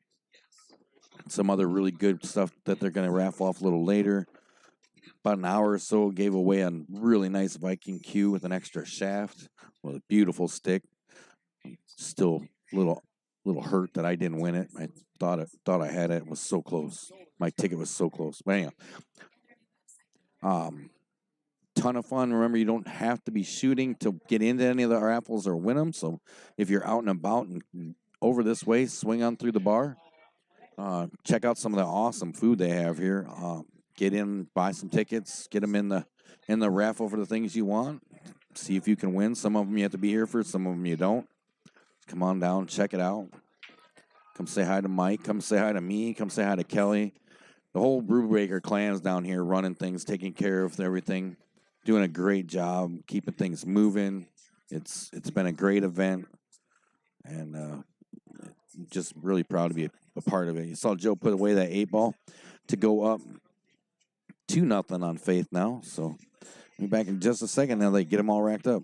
other really good stuff that they're going to raffle off a little later. About an hour or so, gave away a really nice Viking cue with an extra shaft with a beautiful stick. Still a little hurt that I didn't win it. I thought I had it. It was so close. My ticket was so close. But anyhow, ton of fun. Remember, you don't have to be shooting to get into any of the raffles or win them. So if you're out and about and over this way, swing on through the bar. Check out some of the awesome food they have here. Get in, buy some tickets, get them in the raffle for the things you want. See if you can win. Some of them you have to be here for, some of them you don't. Come on down, check it out. Come say hi to Mike. Come say hi to me. Come say hi to Kelly. The whole Brewbreaker clan's down here running things, taking care of everything, doing a great job, keeping things moving. It's been a great event, and just really proud to be a part of it. You saw Joe put away that 8-ball to go up 2-0 on Faith now. So we'll be back in just a second. Now they get them all racked up.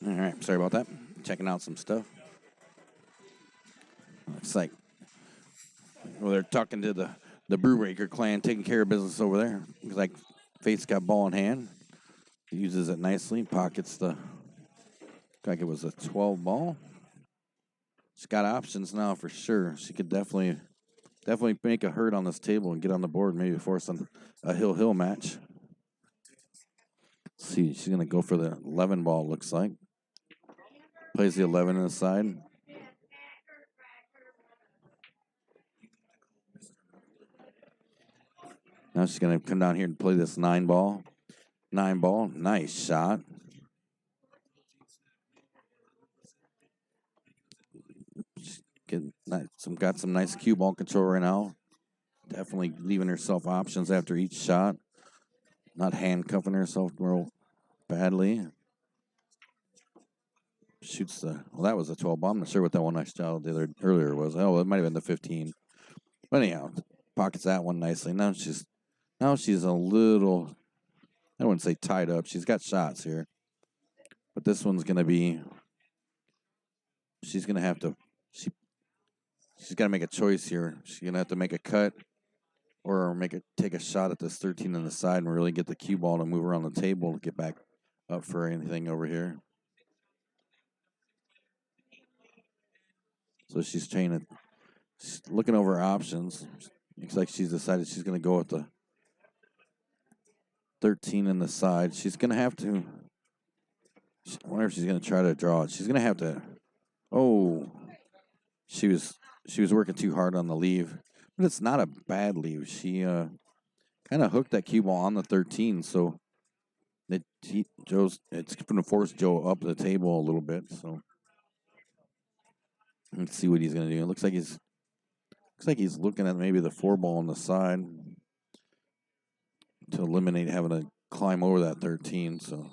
All right, sorry about that. Checking out some stuff. Looks like they're talking to the Brewbreaker clan, taking care of business over there. Looks like Faith's got ball in hand. Uses it nicely, pockets the, like it was a 12 ball. She's got options now for sure. She could definitely make a hurt on this table and get on the board, maybe force a hill match. Let's see, she's going to go for the 11 ball, looks like. Plays the 11 on the side. Now she's going to come down here and play this 9 ball. 9 ball, nice shot. Got some nice cue ball control right now. Definitely leaving herself options after each shot. Not handcuffing herself real badly. Shoots that was a 12 ball. I'm not sure what that one I shot earlier was. Oh, it might have been the 15. But anyhow, pockets that one nicely. Now she's a little, I wouldn't say tied up. She's got shots here. But this one's going to be, she's going to have to, she's got to make a choice here. She's going to have to make a cut or take a shot at this 13 on the side and really get the cue ball to move around the table to get back up for anything over here. So she's looking over her options. Looks like she's decided she's going to go with the 13 in the side. She's going to have to, I wonder if she's going to try to draw it. She's going to have to, she was working too hard on the leave. But it's not a bad leave. She kind of hooked that cue ball on the 13, so it's going to force Joe up the table a little bit. So let's see what he's going to do. It looks like he's looking at maybe the 4 ball on the side to eliminate having to climb over that 13. So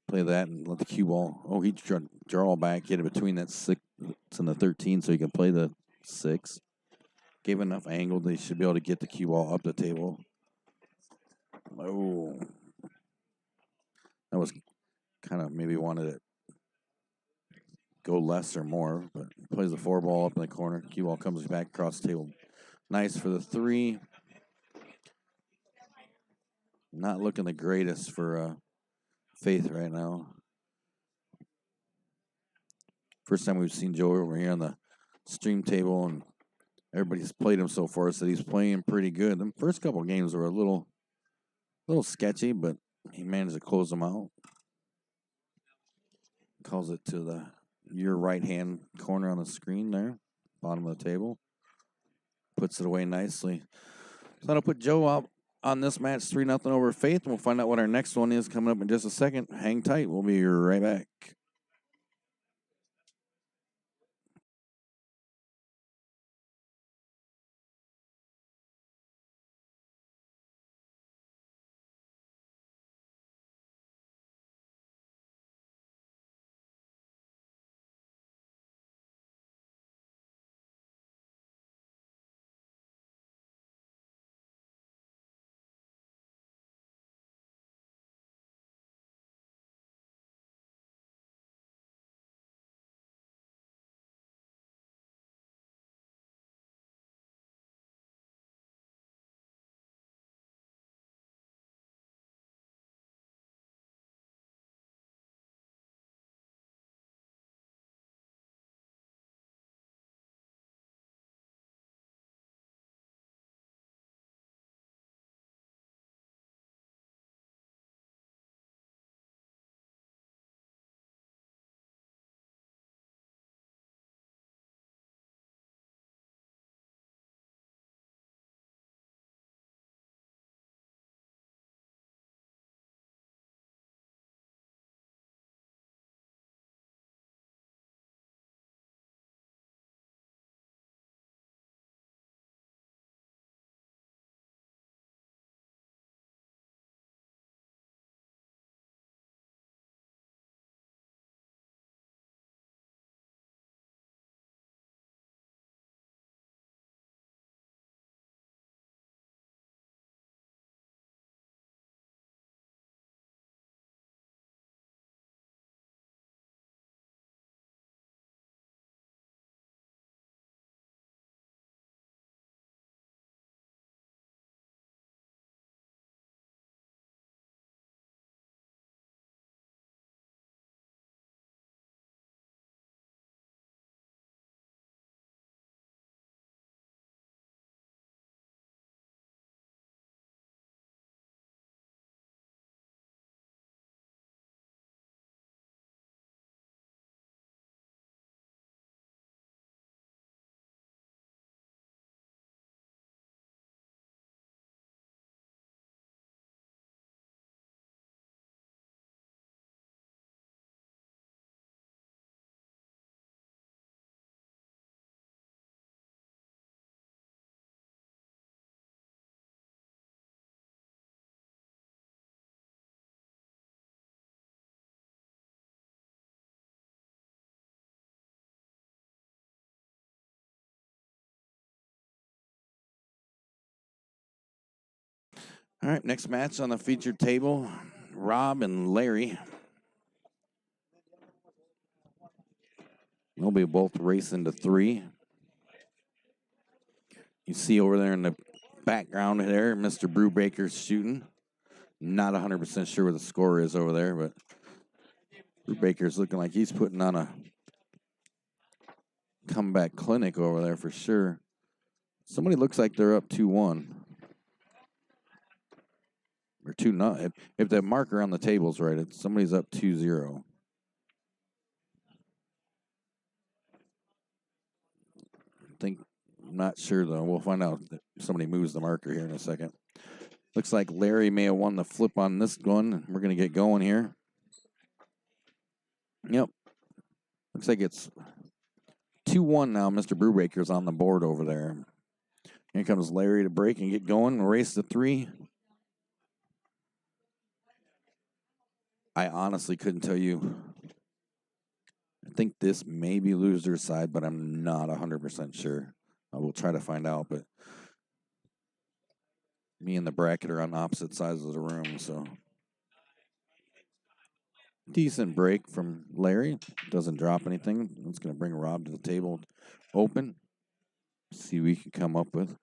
play that and let the cue ball. Oh, he draw back, get it between that 6 and the 13, so he can play the 6. Gave enough angle, they should be able to get the cue ball up the table. Oh, that was kind of maybe wanted it go less or more, but plays the 4 ball up in the corner. Cue ball comes back across the table. Nice for the 3. Not looking the greatest for Faith right now. First time we've seen Joe over here on the stream table, and everybody's played him so far, so he's playing pretty good. The first couple of games were a little sketchy, but he managed to close them out. Calls it to your right-hand corner on the screen there, bottom of the table. Puts it away nicely. So that'll put Joe out on this match 3-0 over Faith. We'll find out what our next one is coming up in just a second. Hang tight. We'll be right back. All right, next match on the featured table, Rob and Larry. They'll be both racing to 3. You see over there in the background there, Mr. Brubaker's shooting. Not 100% sure what the score is over there, but Brubaker's looking like he's putting on a comeback clinic over there for sure. Somebody looks like they're up 2-1. Or 2-0. If that marker on the table's right, somebody's up 2-0. I'm not sure though. We'll find out if somebody moves the marker here in a second. Looks like Larry may have won the flip on this one. We're going to get going here. Yep. Looks like it's 2-1 now. Mr. Brubaker's on the board over there. Here comes Larry to break and get going. Race to 3. I honestly couldn't tell you. I think this may be loser's side, but I'm not 100% sure. I will try to find out, but me and the bracket are on opposite sides of the room, so. Decent break from Larry. Doesn't drop anything. It's going to bring Rob to the table open. See what we can come up with.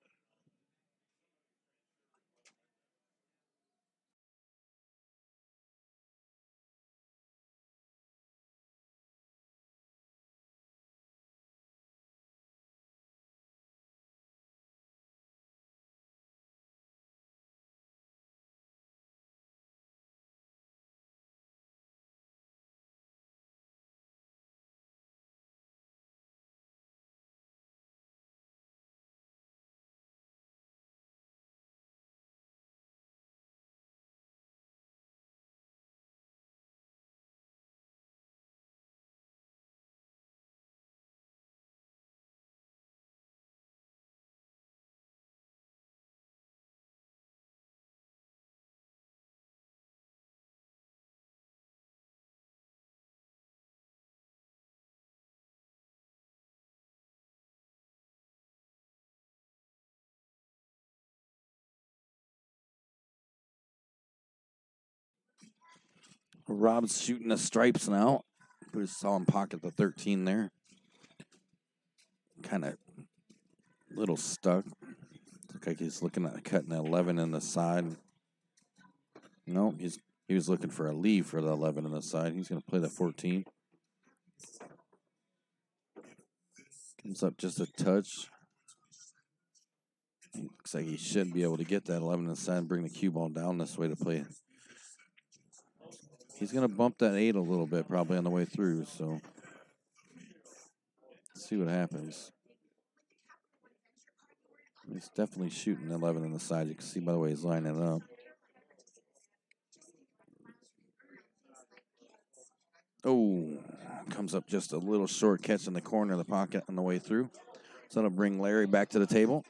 Rob's shooting the stripes now. Put his saw in pocket the 13 there. Kind of little stuck. Looks like he's looking at cutting the 11 in the side. No, he was looking for a leave for the 11 in the side. He's going to play the 14. Comes up just a touch. Looks like he should be able to get that 11 in the side and bring the cue ball down this way to play. He's going to bump that 8 a little bit probably on the way through, so let's see what happens. He's definitely shooting 11 in the side. You can see by the way he's lining it up. Oh, comes up just a little short, catching the corner of the pocket on the way through. So that'll bring Larry back to the table.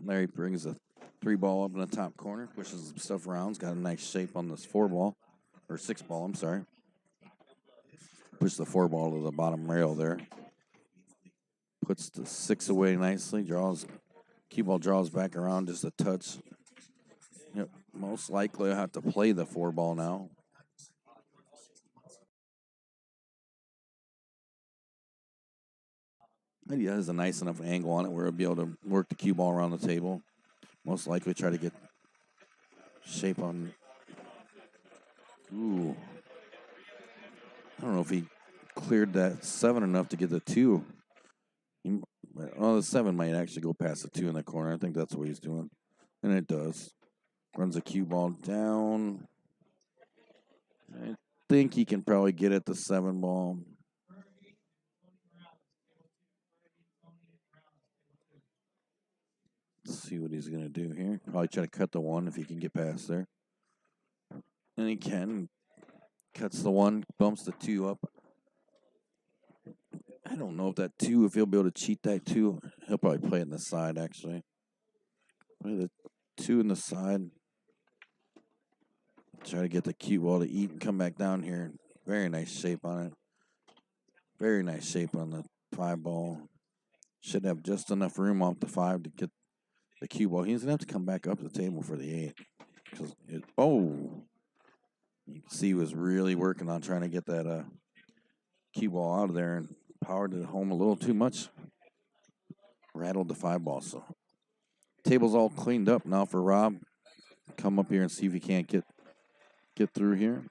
Larry brings a 3 ball up in the top corner, pushes some stuff around. He's got a nice shape on this 4 ball, or 6 ball, I'm sorry. Push the 4 ball to the bottom rail there. Puts the 6 away nicely. Cue ball draws back around just a touch. Yep, most likely I'll have to play the 4 ball now. Maybe he has a nice enough angle on it where he'll be able to work the cue ball around the table. Most likely try to get shape on. Ooh. I don't know if he cleared that 7 enough to get the 2. The 7 might actually go past the 2 in the corner. I think that's what he's doing. And it does. Runs a cue ball down. I think he can probably get at the 7 ball. Let's see what he's going to do here. Probably try to cut the 1 if he can get past there. And he can. Cuts the 1, bumps the 2 up. I don't know if that 2, if he'll be able to cheat that 2. He'll probably play it in the side, actually. Play the 2 in the side. Try to get the cue ball to eat and come back down here. Very nice shape on it. Very nice shape on the 5 ball. Should have just enough room off the 5 to get the cue ball. He's going to have to come back up the table for the 8. Oh! You can see he was really working on trying to get that cue ball out of there and powered it home a little too much. Rattled the 5 ball. So table's all cleaned up now for Rob. Come up here and see if he can't get through here.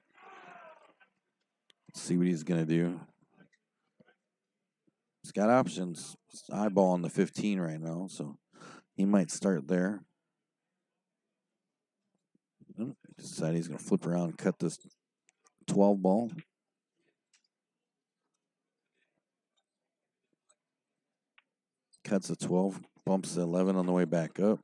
Let's see what he's going to do. He's got options. He's eyeballing the 15 right now, so he might start there. Decide he's going to flip around and cut this 12 ball. Cuts the 12, bumps the 11 on the way back up.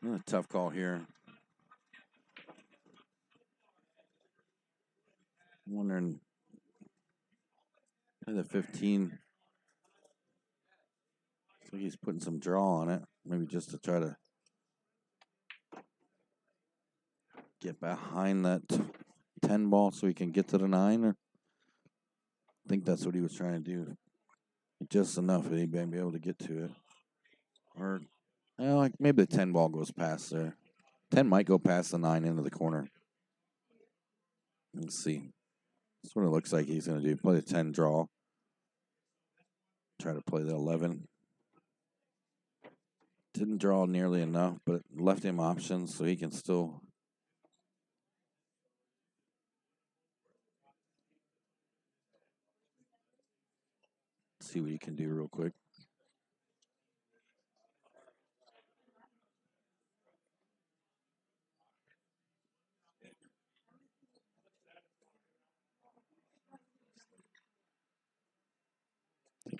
A tough call here. I'm wondering, the 15. Looks like he's putting some draw on it, maybe just to try to get behind that 10 ball so he can get to the 9. I think that's what he was trying to do. Just enough that he'd be able to get to it. Or, like maybe the 10 ball goes past there. 10 might go past the 9 into the corner. Let's see. That's what it looks like he's going to do. Play the 10 draw. Try to play the 11. Didn't draw nearly enough, but left him options so he can still see what he can do real quick.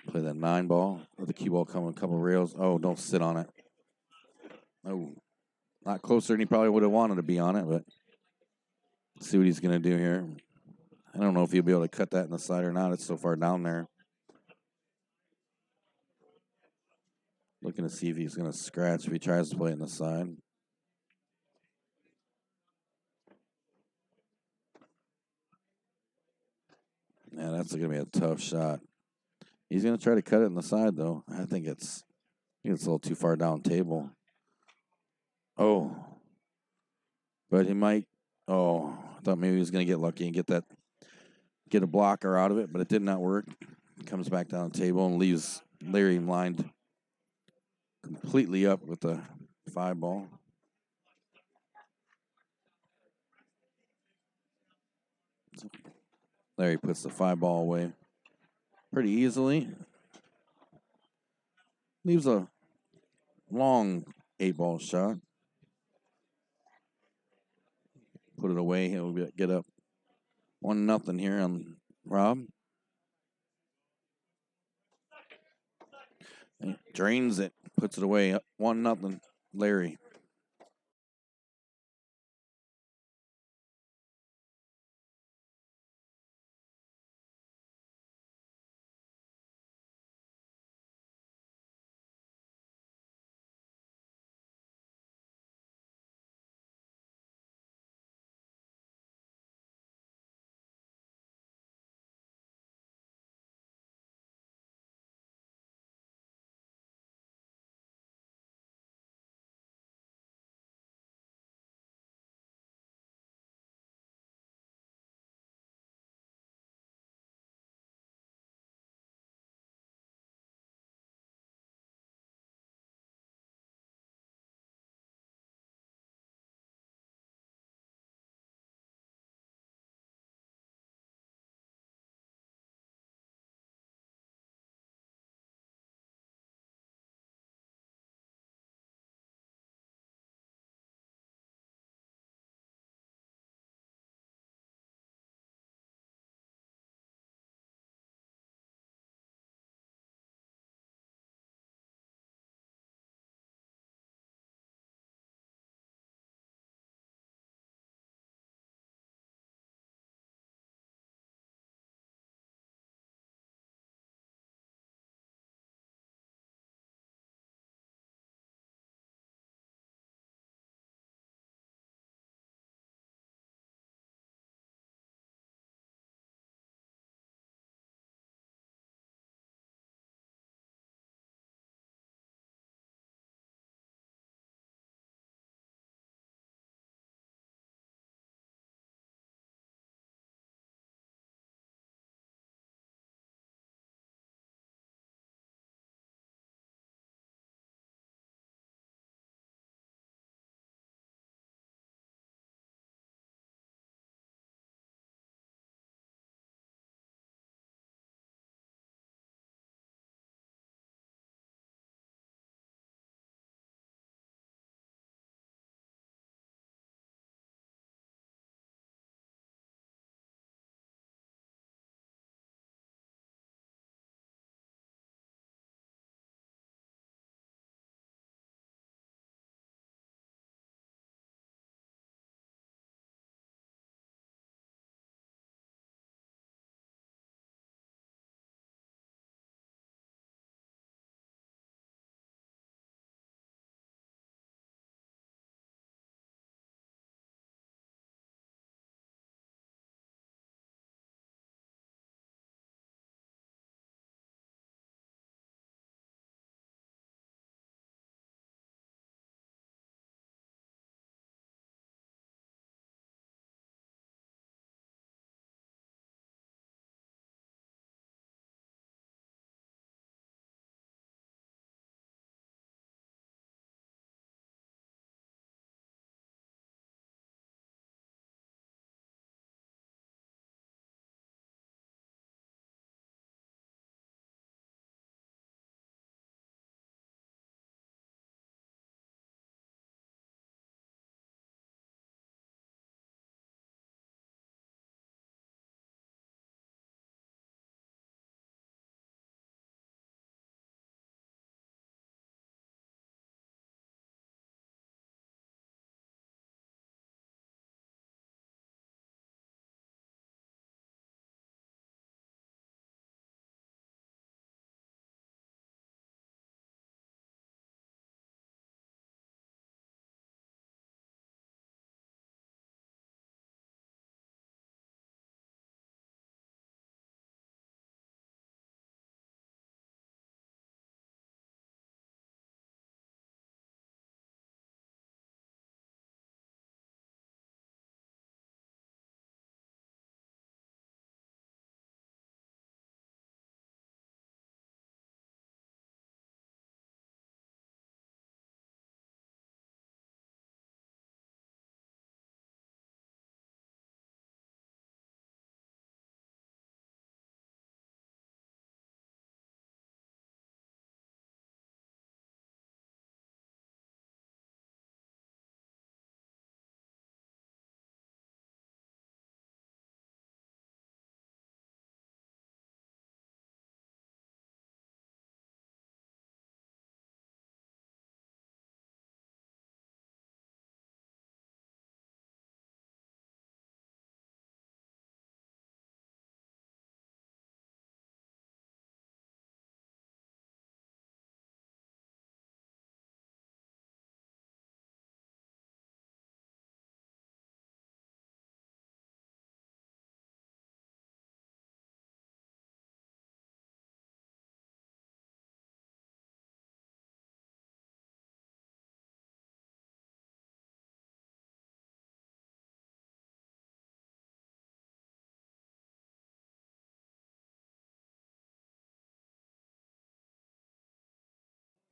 Play that 9 ball. Let the cue ball come a couple rails. Oh, don't sit on it. Oh, not closer than he probably would have wanted to be on it, but let's see what he's going to do here. I don't know if he'll be able to cut that in the side or not. It's so far down there. Looking to see if he's going to scratch if he tries to play it in the side. Yeah, that's going to be a tough shot. He's going to try to cut it in the side, though. I think it's a little too far down table. Oh. But he might. Oh, I thought maybe he was going to get lucky and get a blocker out of it, but it did not work. Comes back down the table and leaves Larry lined completely up with the 5 ball. Larry puts the 5 ball away pretty easily. Leaves a long 8 ball shot. Put it away. He'll get up 1-0 here on Rob. He drains it, puts it away. 1-0 Larry.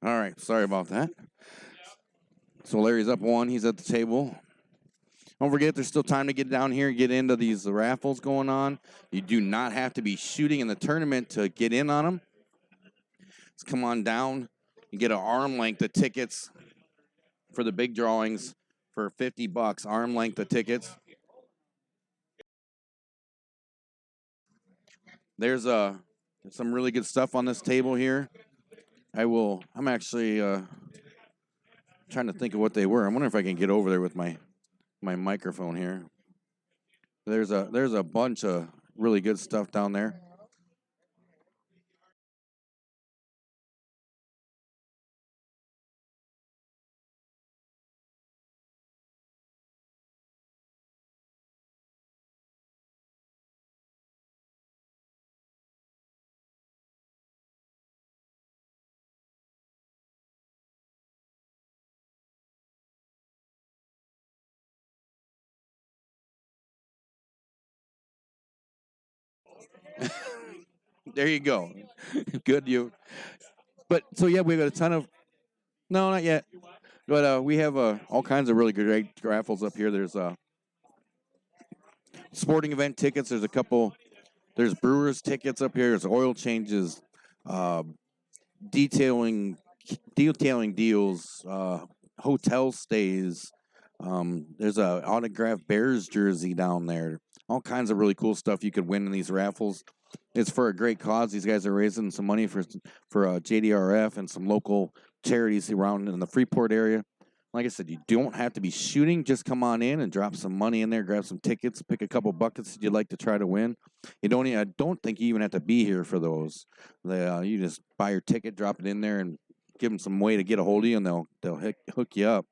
All right, sorry about that. So Larry's up 1. He's at the table. Don't forget, there's still time to get down here and get into these raffles going on. You do not have to be shooting in the tournament to get in on them. Just come on down. You get an arm length of tickets for the big drawings for $50. Arm length of tickets. There's some really good stuff on this table here. I'm actually trying to think of what they were. I wonder if I can get over there with my microphone here. There's a bunch of really good stuff down there. There you go. Good you. But so yeah, we got a ton of. No, not yet. But we have all kinds of really great raffles up here. There's sporting event tickets. There's a couple. There's Brewers tickets up here. There's oil changes, uh, detailing deals, hotel stays. There's a autographed Bears jersey down there. All kinds of really cool stuff you could win in these raffles. It's for a great cause. These guys are raising some money for JDRF and some local charities around in the Freeport area. Like I said, you don't have to be shooting. Just come on in and drop some money in there, grab some tickets, pick a couple buckets that you'd like to try to win. I don't think you even have to be here for those. You just buy your ticket, drop it in there, and give them some way to get a hold of you, and they'll hook you up.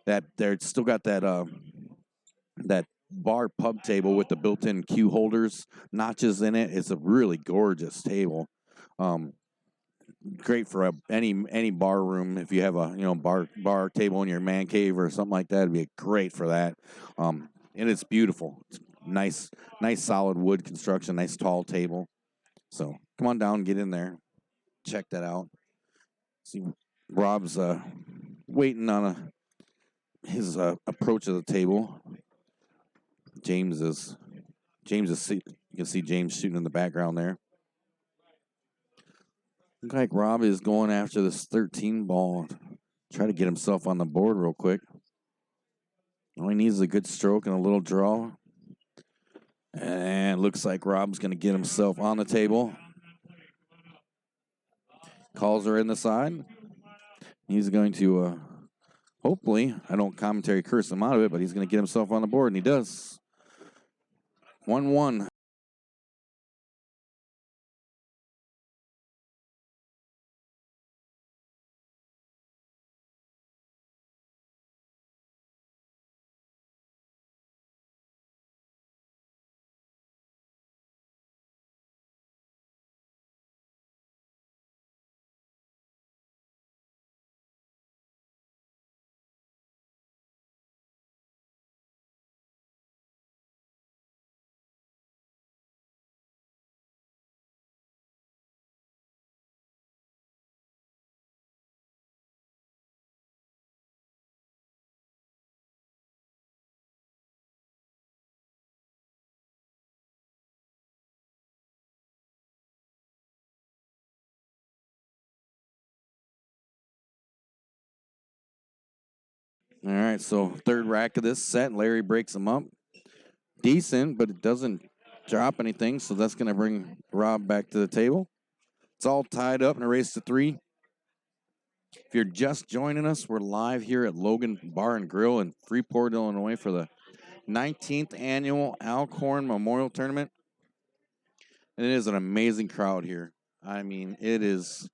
They're still got that bar pub table with the built-in cue holders, notches in it. It's a really gorgeous table. Great for any bar room. If you have a bar table in your man cave or something like that, it'd be great for that. And it's beautiful. It's nice solid wood construction, nice tall table. So come on down, get in there, check that out. See, Rob's waiting on his approach of the table. James is you can see James shooting in the background there. Looks like Rob is going after this 13 ball. Try to get himself on the board real quick. All he needs is a good stroke and a little draw. And looks like Rob's going to get himself on the table. Calls are in the side. He's going to, hopefully, I don't commentary curse him out of it, but he's going to get himself on the board, and he does. 1-1. All right, so third rack of this set. Larry breaks them up. Decent, but it doesn't drop anything, so that's going to bring Rob back to the table. It's all tied up in a race to 3. If you're just joining us, we're live here at Logan Bar and Grill in Freeport, Illinois for the 19th annual Alcorn Memorial Tournament. And it is an amazing crowd here. I mean, it is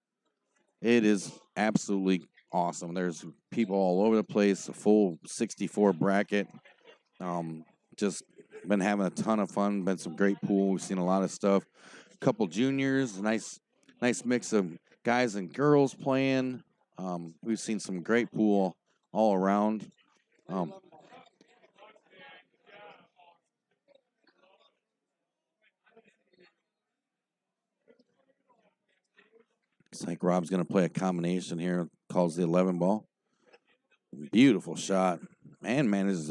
absolutely awesome. There's people all over the place, a full 64 bracket. Just been having a ton of fun. Been some great pool. We've seen a lot of stuff. A couple juniors, nice mix of guys and girls playing. We've seen some great pool all around. Looks like Rob's going to play a combination here. Calls the 11 ball. Beautiful shot. And manages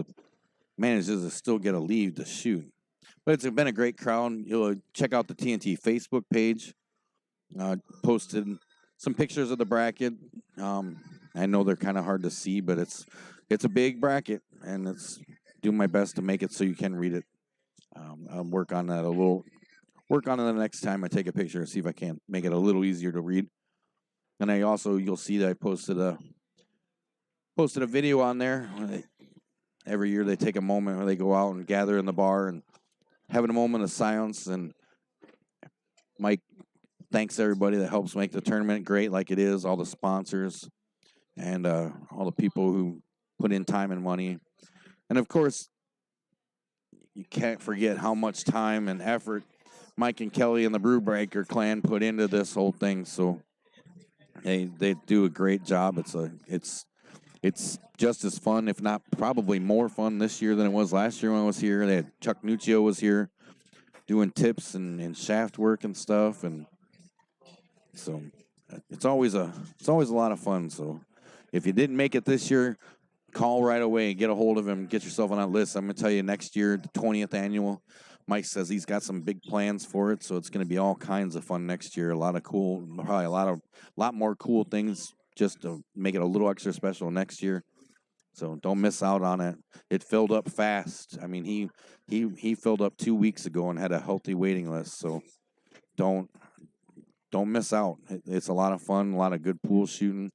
to still get a lead to shoot. But it's been a great crowd. You'll check out the TNT Facebook page. Posted some pictures of the bracket. I know they're kind of hard to see, but it's a big bracket, and it's doing my best to make it so you can read it. I'll work on that a little. Work on it the next time I take a picture and see if I can make it a little easier to read. And you'll see that I posted a video on there. Every year they take a moment where they go out and gather in the bar and having a moment of silence. And Mike thanks everybody that helps make the tournament great like it is, all the sponsors and all the people who put in time and money. And, of course, you can't forget how much time and effort Mike and Kelly and the Brewbreaker clan put into this whole thing. So they do a great job. It's just as fun, if not probably more fun this year than it was last year when I was here. They had Chuck Nuccio was here doing tips and shaft work and stuff, and so it's always a lot of fun. So if you didn't make it this year, call right away and get a hold of him. Get yourself on that list. I'm going to tell you next year, the 20th annual, Mike says he's got some big plans for it, so it's going to be all kinds of fun next year. A lot of cool, probably a lot more cool things just to make it a little extra special next year. So don't miss out on it. It filled up fast. I mean, he filled up 2 weeks ago and had a healthy waiting list. So don't miss out. It's a lot of fun, a lot of good pool shooting.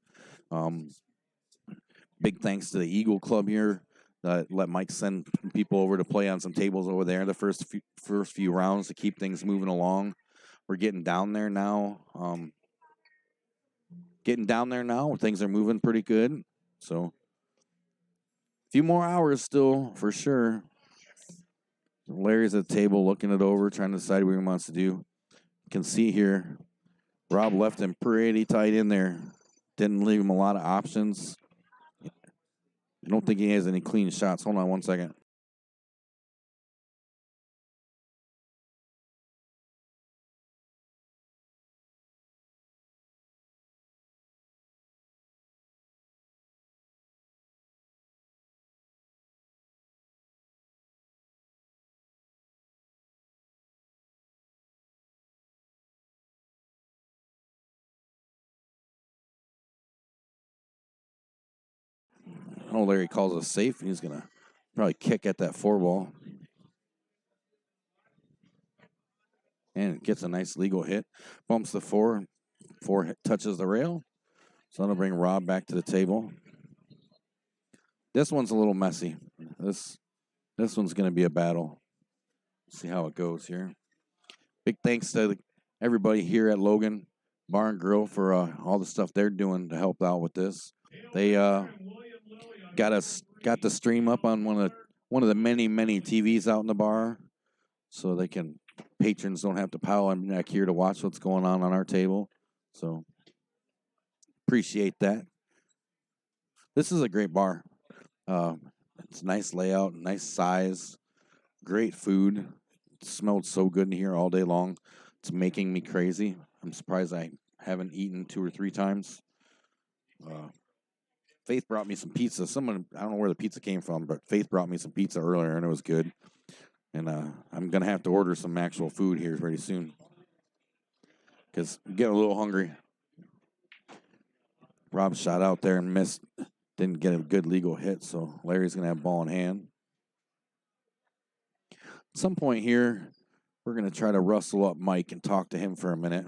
Big thanks to the Eagle Club here that let Mike send people over to play on some tables over there the first few rounds to keep things moving along. We're getting down there now. Things are moving pretty good. So a few more hours still for sure. Larry's at the table looking it over, trying to decide what he wants to do. You can see here, Rob left him pretty tight in there. Didn't leave him a lot of options. I don't think he has any clean shots. Hold on one second. Oh, Larry calls us safe, and he's going to probably kick at that 4-ball. And gets a nice legal hit. Bumps the 4. 4 touches the rail. So that'll bring Rob back to the table. This one's a little messy. This one's going to be a battle. See how it goes here. Big thanks to everybody here at Logan Bar and Grill for all the stuff they're doing to help out with this. They got the stream up on one of the many TVs out in the bar, so patrons don't have to pile in back here to watch what's going on our table. So appreciate that. This is a great bar. It's a nice layout, nice size, great food. It smelled so good in here all day long. It's making me crazy. I'm surprised I haven't eaten 2 or 3 times. Faith brought me some pizza. I don't know where the pizza came from, but Faith brought me some pizza earlier, and it was good. And I'm going to have to order some actual food here pretty soon because I'm getting a little hungry. Rob shot out there and missed. Didn't get a good legal hit, so Larry's going to have ball in hand. At some point here, we're going to try to rustle up Mike and talk to him for a minute.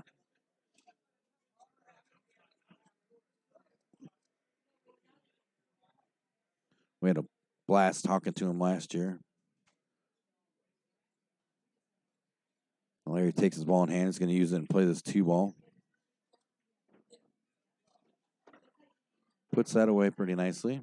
We had a blast talking to him last year. Larry takes his ball in hand. He's going to use it and play this 2-ball. Puts that away pretty nicely.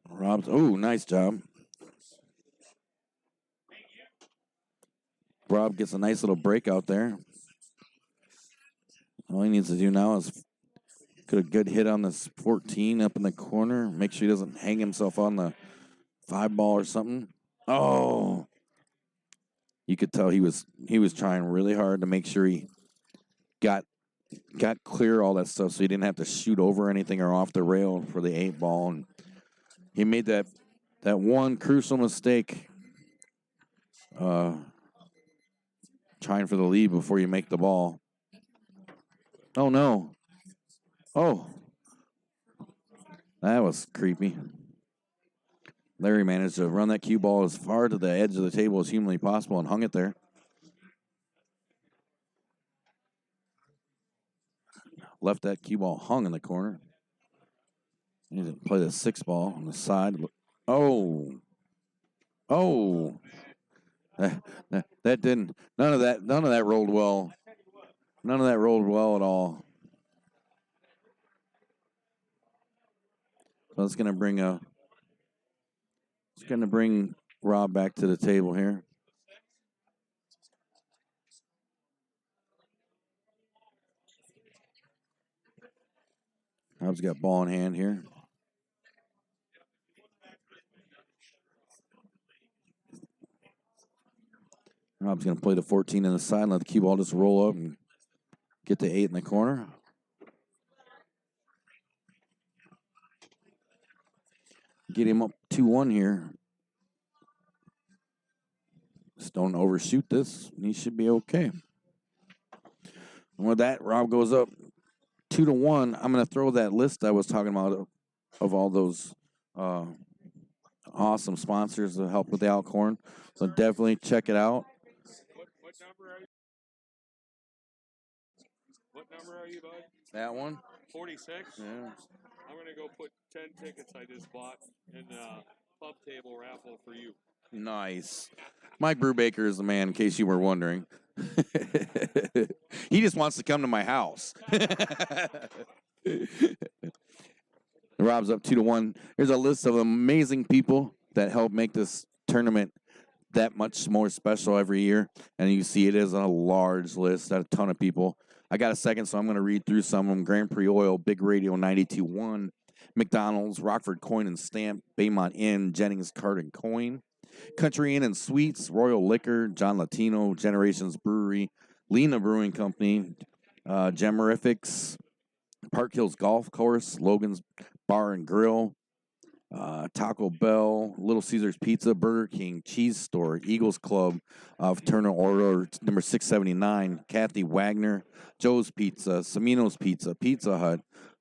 Rob's. Oh, nice job. Rob gets a nice little break out there. All he needs to do now is get a good hit on this 14 up in the corner. Make sure he doesn't hang himself on the 5-ball or something. Oh, you could tell he was trying really hard to make sure he got clear all that stuff, so he didn't have to shoot over anything or off the rail for the 8-ball. And he made that one crucial mistake, trying for the lead before you make the ball. Oh no! Oh, that was creepy. Larry managed to run that cue ball as far to the edge of the table as humanly possible and hung it there. Left that cue ball hung in the corner. He didn't play the 6-ball on the side. Oh. Oh. That didn't. None of that rolled well. None of that rolled well at all. So it's going to bring Rob back to the table here. Rob's got ball in hand here. Rob's going to play the 14 in the side and let the cue ball just roll up and get the 8 in the corner. Get him up 2-1 here. Just don't overshoot this. He should be okay. And with that, Rob goes up 2-1. I'm going to throw that list I was talking about of all those awesome sponsors that help with the Alcorn. So definitely check it out. What number are you, bud? That one? 46? Yeah. I'm going to go put 10 tickets I just bought in the club table raffle for you. Nice. Mike Brubaker is the man, in case you were wondering. He just wants to come to my house. Rob's up 2-1. There's a list of amazing people that help make this tournament that much more special every year. And you see it is a large list, a ton of people. I got a second, so I'm going to read through some of them. Grand Prix Oil, Big Radio 92.1, McDonald's, Rockford Coin and Stamp, Baymont Inn, Jennings Card and Coin, Country Inn and Suites, Royal Liquor, John Latino, Generations Brewery, Lena Brewing Company, Gemerifics, Park Hills Golf Course, Logan's Bar and Grill, Taco Bell, Little Caesars Pizza, Burger King, Cheese Store, Eagles Club, Fraternal Order number 679, Kathy Wagner, Joe's Pizza, Semino's Pizza, Pizza Hut,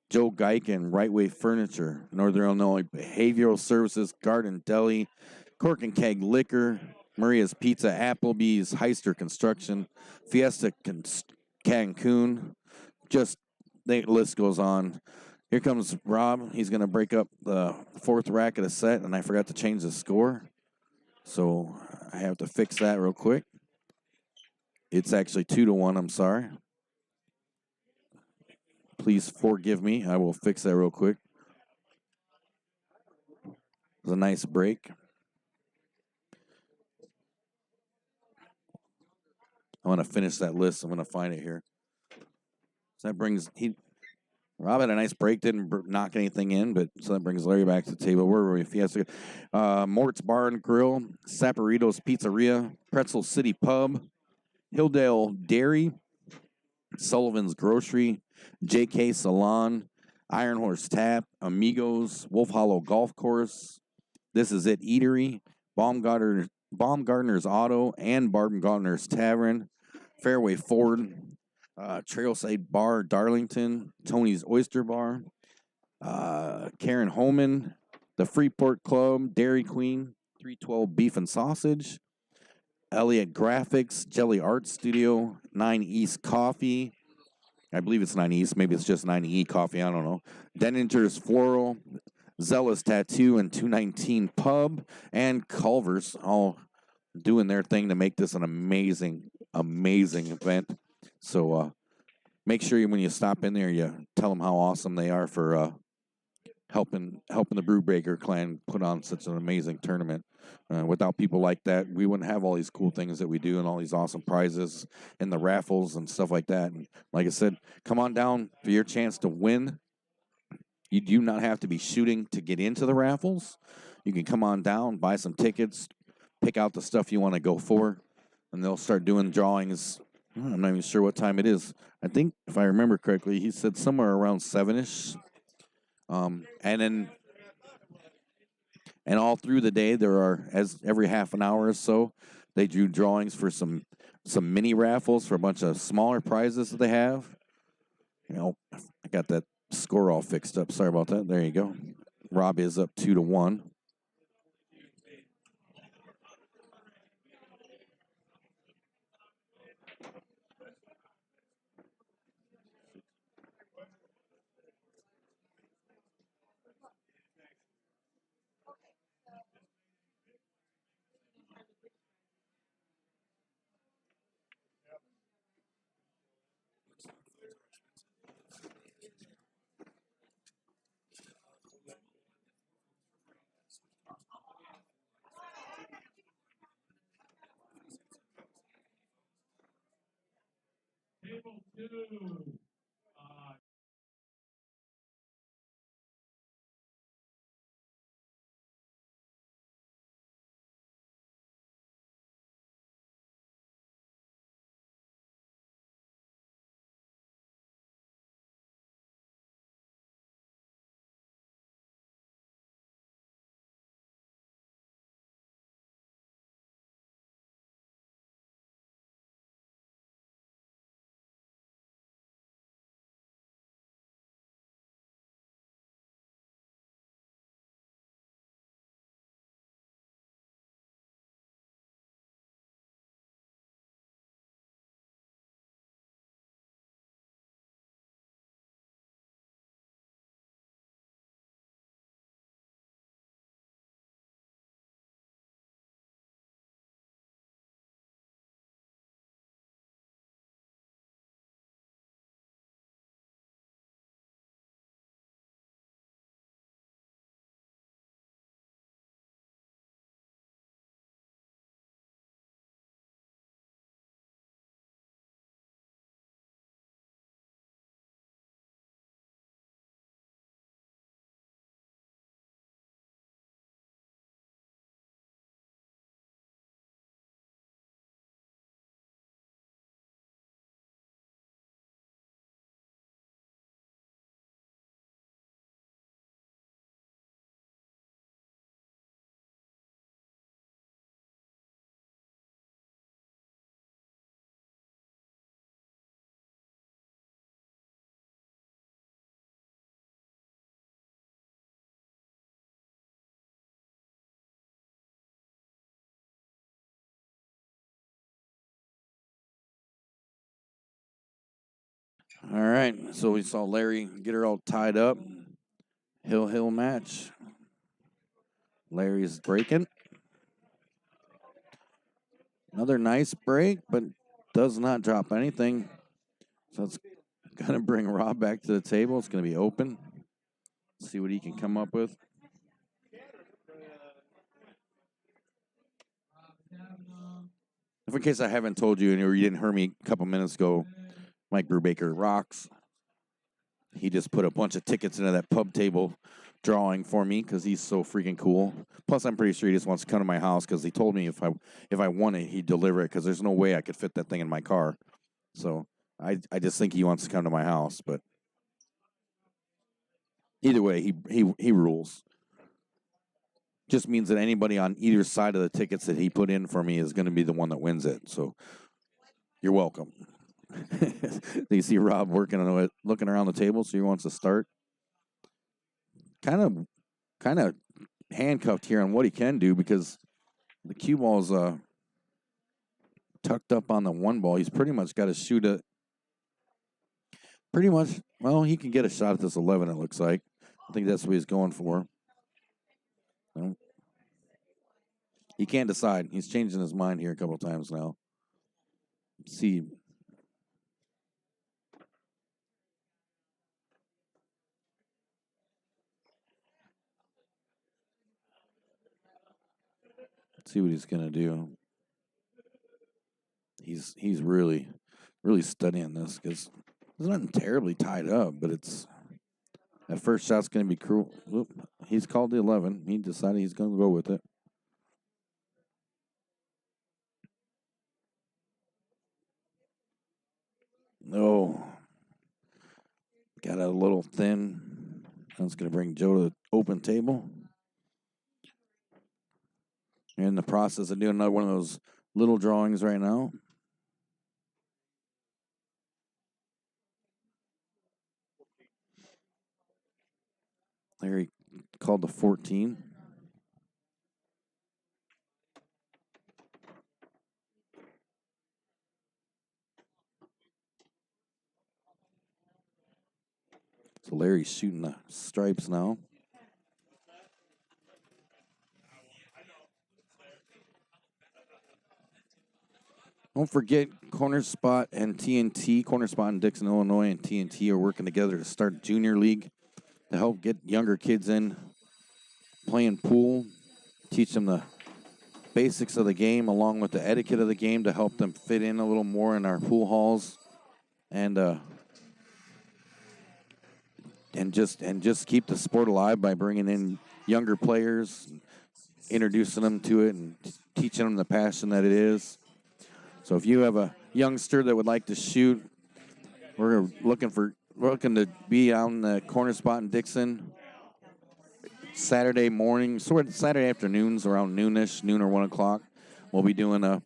Joe Geiken, Right Way Furniture, Northern Illinois Behavioral Services, Garden Deli, Cork and Keg Liquor, Maria's Pizza, Applebee's, Heister Construction, Fiesta Cancun. Just the list goes on. Here comes Rob. He's going to break up the 4th rack of the set, and I forgot to change the score. So I have to fix that real quick. It's actually 2-1. I'm sorry. Please forgive me. I will fix that real quick. It was a nice break. I want to finish that list. I'm going to find it here. So that brings Rob had a nice break, didn't knock anything in, but so that brings Larry back to the table. Where were we? Fiesta, Mort's Bar and Grill, Saporitos Pizzeria, Pretzel City Pub, Hilldale Dairy, Sullivan's Grocery, JK Salon, Iron Horse Tap, Amigos, Wolf Hollow Golf Course, This Is It Eatery, Baumgartner's Auto, and Baumgartner's Tavern, Fairway Ford, Trailside Bar, Darlington, Tony's Oyster Bar, Karen Holman, the Freeport Club, Dairy Queen, 312 Beef and Sausage, Elliott Graphics, Jelly Art Studio, 9 East Coffee. I believe it's 9 East. Maybe it's just 9E Coffee. I don't know. Denninger's Floral, Zealous Tattoo, and 219 Pub, and Culver's, all doing their thing to make this an amazing, amazing event. So make sure when you stop in there, you tell them how awesome they are for helping the Brewbreaker clan put on such an amazing tournament. Without people like that, we wouldn't have all these cool things that we do and all these awesome prizes and the raffles and stuff like that. And like I said, come on down for your chance to win. You do not have to be shooting to get into the raffles. You can come on down, buy some tickets, pick out the stuff you want to go for, and they'll start doing drawings. I'm not even sure what time it is. I think, if I remember correctly, he said somewhere around 7-ish. And all through the day, there are, as every half an hour or so, they do drawings for some mini raffles for a bunch of smaller prizes that they have. I got that score all fixed up. Sorry about that. There you go. Rob is up 2-1. Table 2. All right, so we saw Larry get her all tied up. Hill match. Larry's breaking. Another nice break, but does not drop anything. So it's going to bring Rob back to the table. It's going to be open. See what he can come up with. If in case I haven't told you, and you didn't hear me a couple minutes ago, Mike Brubaker rocks. He just put a bunch of tickets into that pub table drawing for me because he's so freaking cool. Plus, I'm pretty sure he just wants to come to my house because he told me if I want it, he'd deliver it because there's no way I could fit that thing in my car. So I just think he wants to come to my house. But either way, he rules. Just means that anybody on either side of the tickets that he put in for me is going to be the one that wins it. So you're welcome. You see Rob working on it, looking around the table, so he wants to start. Kind of handcuffed here on what he can do because the cue ball's tucked up on the one ball. He's pretty much got to shoot it. Pretty much, well, he can get a shot at this 11, it looks like. I think that's what he's going for. Well, he can't decide. He's changing his mind here a couple times now. Let's see. Let's see what he's gonna do. He's really studying this because it's not terribly tied up, but it's that first shot's gonna be cruel. Oop, he's called the 11. He decided he's gonna go with it. No, got a little thin. That's gonna bring Joe to the open table. You're in the process of doing another one of those little drawings right now. Larry called the 14. So Larry's shooting the stripes now. Don't forget, Corner Spot and TNT, Corner Spot in Dixon, Illinois, and TNT are working together to start Junior League to help get younger kids in playing pool, teach them the basics of the game along with the etiquette of the game to help them fit in a little more in our pool halls, and just keep the sport alive by bringing in younger players, introducing them to it, and teaching them the passion that it is. So if you have a youngster that would like to shoot, we're looking to be on the Corner Spot in Dixon Saturday morning, sort of Saturday afternoons around noonish, noon or 1 o'clock. We'll be doing a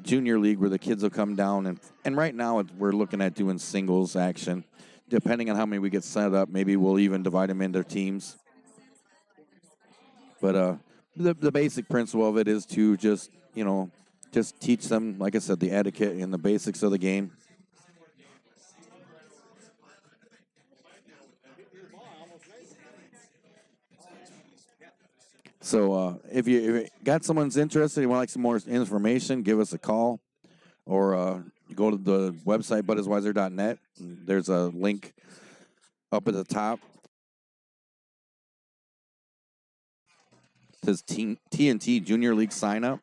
junior league where the kids will come down, and right now we're looking at doing singles action. Depending on how many we get set up, maybe we'll even divide them into teams. But the basic principle of it is to just teach them, like I said, the etiquette and the basics of the game. So if you got someone's interested, you want like some more information, give us a call or go to the website buddisweiser.net. There's a link up at the top. It says TNT Junior League sign up.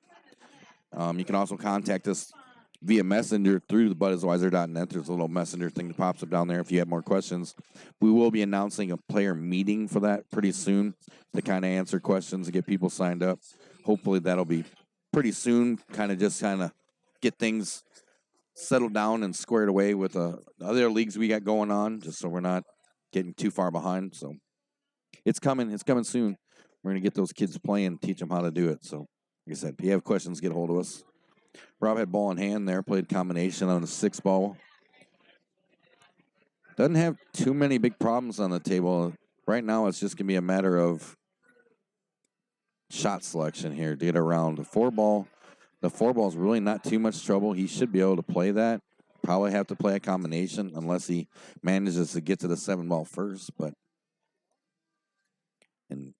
You can also contact us via messenger through the buddisweiser.net. There's a little messenger thing that pops up down there if you have more questions. We will be announcing a player meeting for that pretty soon to kind of answer questions and get people signed up. Hopefully that'll be pretty soon, kind of get things settled down and squared away with other leagues we got going on, just so we're not getting too far behind. So it's coming soon. We're going to get those kids playing, teach them how to do it. So like I said, if you have questions, get a hold of us. Rob had ball in hand there, played combination on a 6 ball. Doesn't have too many big problems on the table. Right now, it's just going to be a matter of shot selection here to get around. The 4 ball is really not too much trouble. He should be able to play that. Probably have to play a combination unless he manages to get to the 7 ball first. And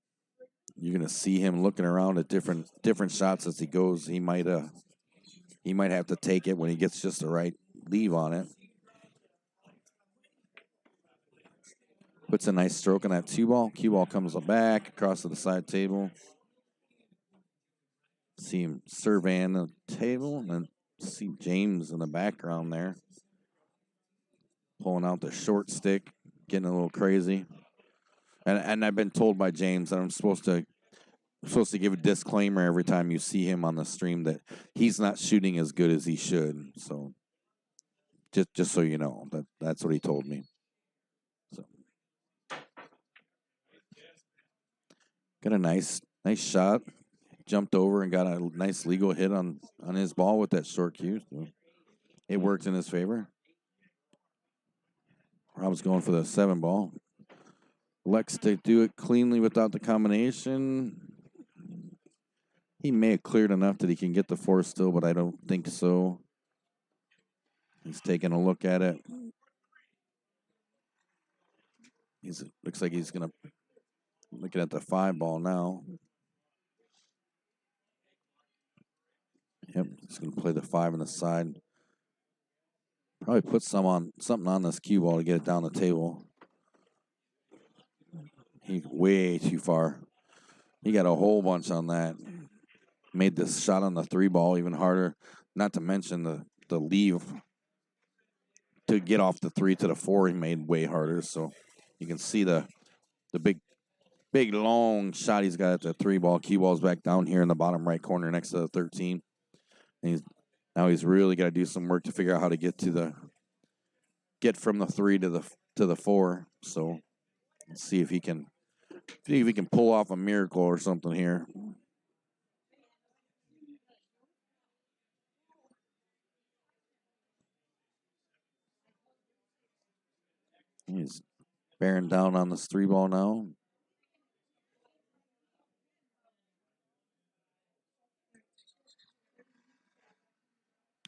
you're going to see him looking around at different shots as he goes. He might have to take it when he gets just the right leave on it. Puts a nice stroke on that 2 ball. Cue ball comes back across to the side table. See him surveying the table, and then see James in the background there. Pulling out the short stick, getting a little crazy. And I've been told by James that I'm supposed to give a disclaimer every time you see him on the stream that he's not shooting as good as he should. So just so you know, that's what he told me. So got a nice shot. Jumped over and got a nice legal hit on his ball with that short cue. So it worked in his favor. Rob's going for the 7 ball. Lex to do it cleanly without the combination. He may have cleared enough that he can get the 4 still, but I don't think so. He's taking a look at it. Looks like he's going to looking at the 5 ball now. Yep, he's going to play the 5 on the side. Probably put something on this cue ball to get it down the table. He's way too far. He got a whole bunch on that. made this shot on the 3 ball even harder. Not to mention the leave to get off the 3 to the 4 he made way harder. So you can see the big long shot he's got at the 3 ball. Cue ball's back down here in the bottom right corner next to the 13. And he's really got to do some work to figure out how to get from the 3 to the 4. So let's see if he can pull off a miracle or something here. He's bearing down on this 3 ball now.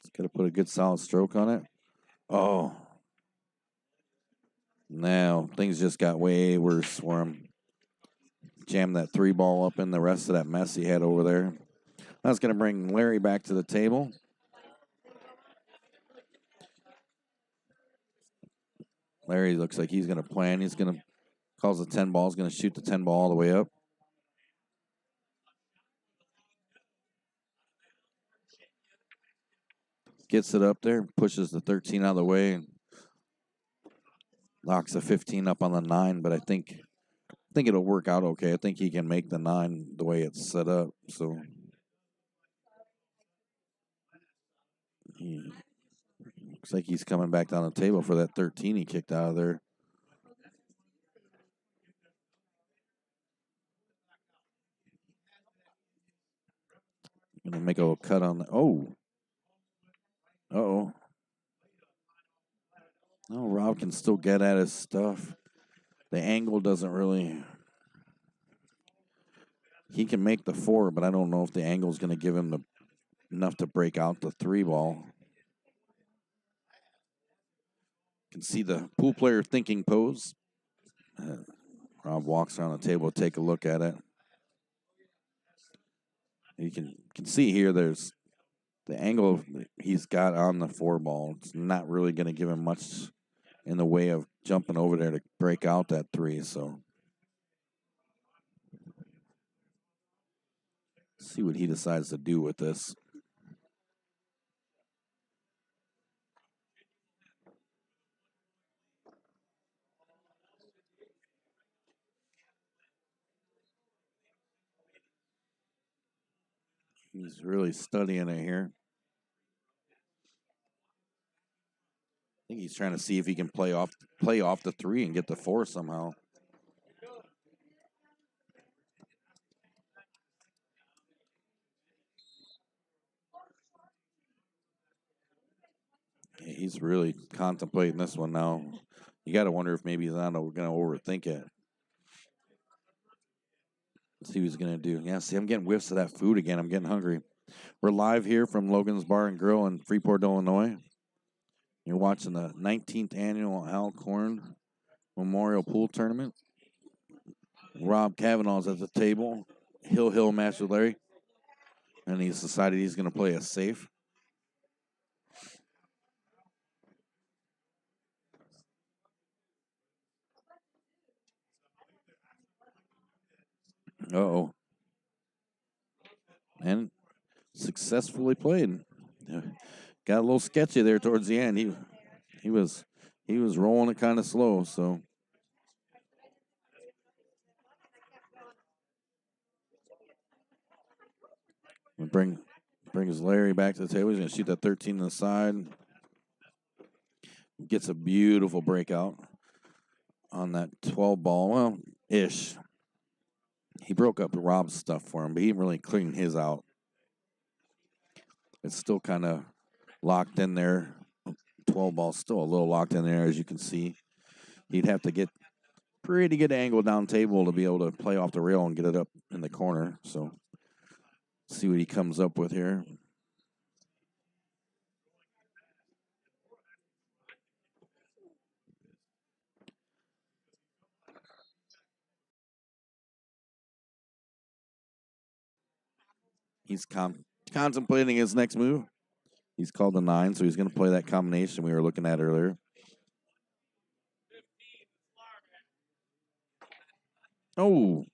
He's got to put a good solid stroke on it. Oh. Now things just got way worse for him. Jammed that 3 ball up in the rest of that mess he had over there. That's going to bring Larry back to the table. Larry looks like he's going to plan. He's going to calls the 10 ball. He's going to shoot the 10 ball all the way up. Gets it up there, pushes the 13 out of the way, and locks the 15 up on the 9. But I think it'll work out okay. I think he can make the 9 the way it's set up. So he looks like he's coming back down the table for that 13 he kicked out of there. Gonna make a little cut on the. Oh. Uh-oh. No, Rob can still get at his stuff. The angle doesn't really. He can make the 4, but I don't know if the angle is going to give him enough to break out the 3 ball. Can see the pool player thinking pose. Rob walks around the table to take a look at it. You can see here there's the angle he's got on the 4 ball. It's not really going to give him much in the way of jumping over there to break out that 3. So see what he decides to do with this. He's really studying it here. I think he's trying to see if he can play off the 3 and get the 4 somehow. He's really contemplating this one now. You got to wonder if maybe he's not going to overthink it. Let's see what he's going to do. Yeah, see, I'm getting whiffs of that food again. I'm getting hungry. We're live here from Logan's Bar and Grill in Freeport, Illinois. You're watching the 19th annual Al Korn Memorial Pool Tournament. Rob Kavanaugh's at the table. Hill match with Larry. And he's decided he's going to play a safe. Uh-oh. And successfully played. Got a little sketchy there towards the end. He was rolling it kind of slow, so brings Larry back to the table. He's gonna shoot that 13 on the side. Gets a beautiful breakout on that 12 ball. Well, ish. He broke up Rob's stuff for him, but he didn't really clean his out. It's still kind of locked in there. 12 ball still a little locked in there, as you can see. He'd have to get pretty good angle down table to be able to play off the rail and get it up in the corner. So see what he comes up with here. He's contemplating his next move. He's called the 9, so he's going to play that combination we were looking at earlier. Oh,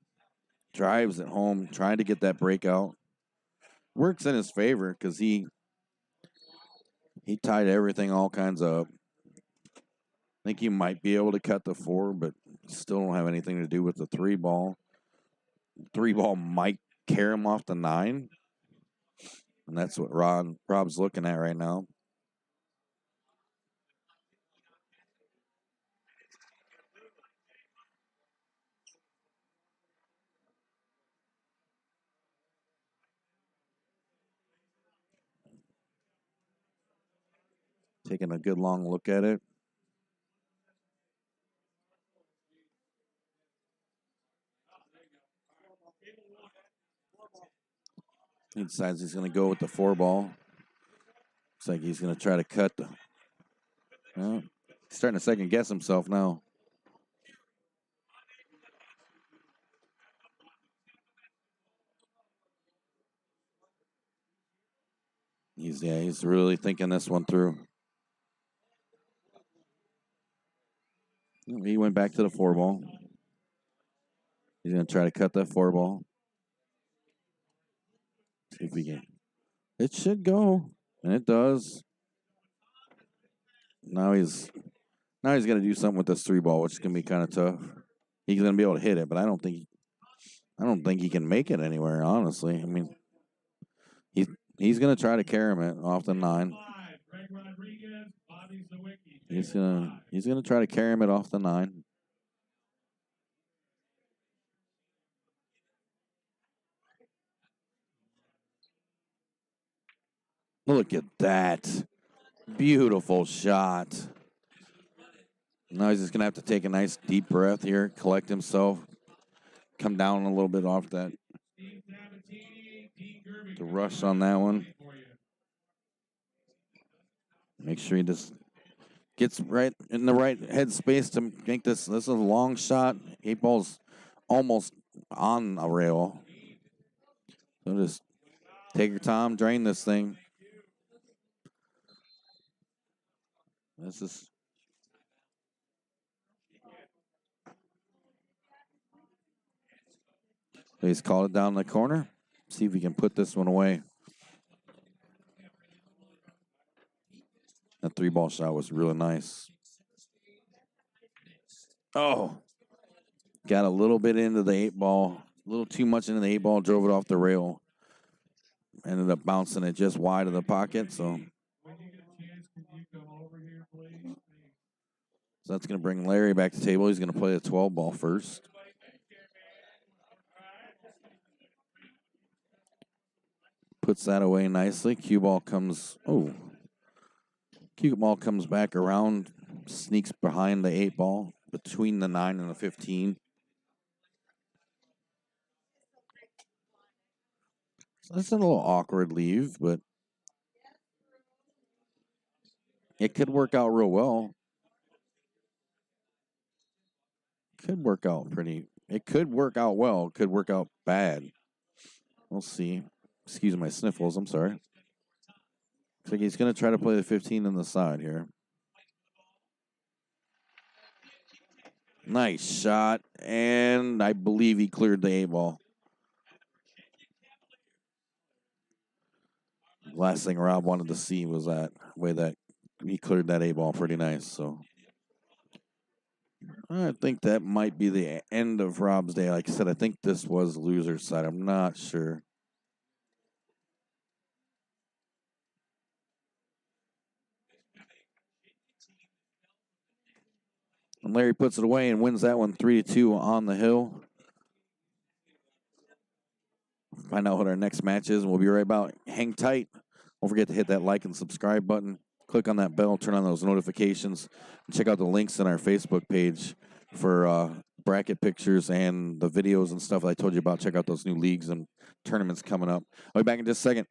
drives it home, trying to get that breakout. works in his favor because he tied everything all kinds up. I think he might be able to cut the 4, but still don't have anything to do with the 3 ball. 3 ball might carry him off the 9, and that's what Rob's looking at right now. Taking a good long look at it. He decides he's going to go with the 4 ball. Looks like he's going to try to cut the. Well, he's starting to second guess himself now. He's really thinking this one through. He went back to the 4 ball. He's going to try to cut that 4 ball. See if we can. It should go, and it does. Now he's going to do something with this 3 ball, which is going to be kind of tough. He's going to be able to hit it, but I don't think he can make it anywhere. Honestly, I mean, he's going to try to carry him it off the 9. He's gonna try to carry him it off the 9. Look at that. Beautiful shot. Now he's just going to have to take a nice deep breath here, collect himself, come down a little bit off that. The rush on that one. Make sure he just gets right in the right headspace to make this. This is a long shot. 8 ball's almost on a rail. So just take your time, drain this thing. This is. He's called it down the corner. See if he can put this one away. That 3 ball shot was really nice. Oh. Got a little bit into the 8 ball. A little too much into the 8 ball. Drove it off the rail. Ended up bouncing it just wide of the pocket. So that's going to bring Larry back to the table. He's going to play the 12 ball first. Puts that away nicely. Cue ball comes back around, sneaks behind the 8 ball, between the 9 and the 15. So that's a little awkward leave, but it could work out real well. It could work out well. It could work out bad. We'll see. Excuse my sniffles. I'm sorry. Looks like he's going to try to play the 15 on the side here. Nice shot. And I believe he cleared the 8 ball. Last thing Rob wanted to see was that way that he cleared that 8 ball pretty nice. So I think that might be the end of Rob's day. Like I said, I think this was loser's side. I'm not sure. And Larry puts it away and wins that one 3-2 on the hill. Find out what our next match is, and we'll be right back. Hang tight. Don't forget to hit that like and subscribe button. Click on that bell, turn on those notifications, and check out the links in our Facebook page for bracket pictures and the videos and stuff that I told you about. Check out those new leagues and tournaments coming up. I'll be back in just a second.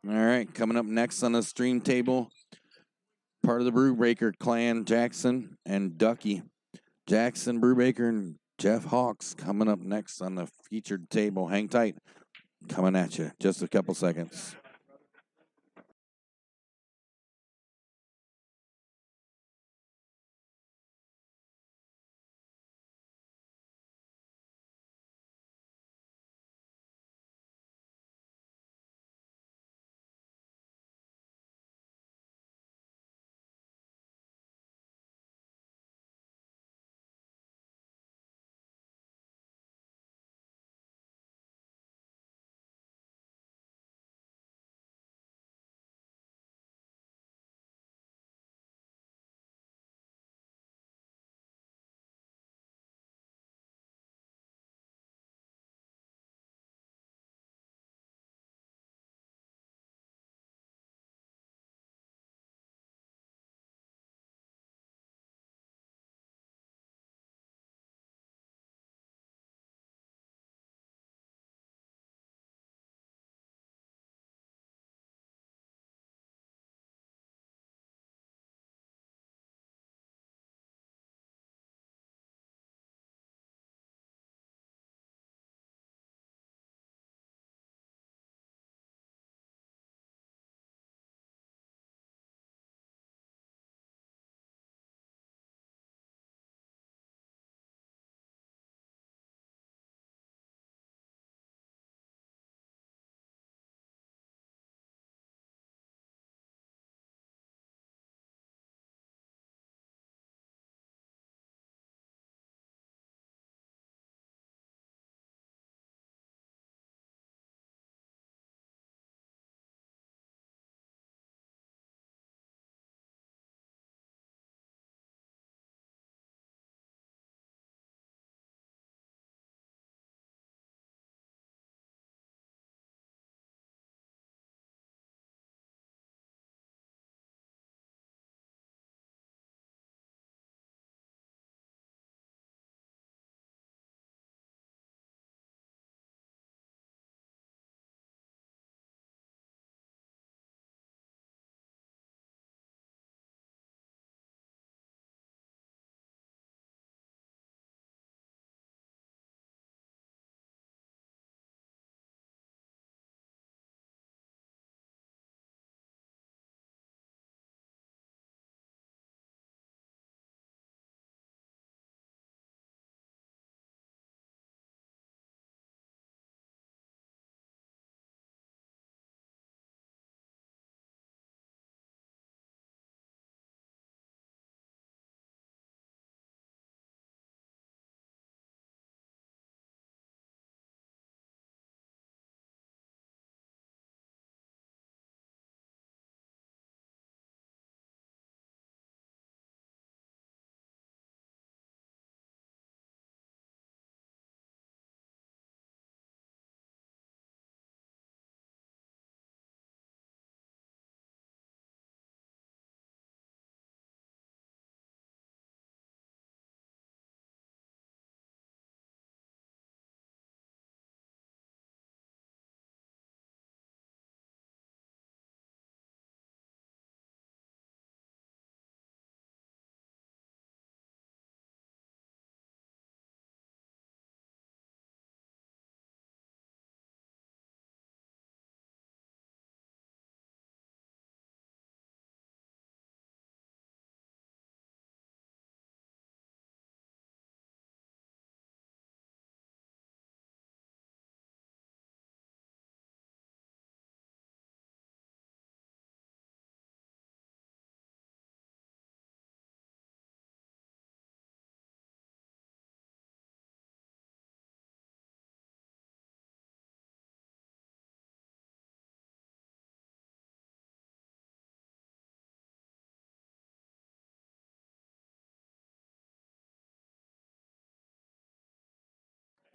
All right, coming up next on the stream table, part of the Brewbreaker clan, Jackson and Ducky. Jackson Brewbaker and Jeff Hawks coming up next on the featured table. Hang tight. Coming at you. Just a couple seconds.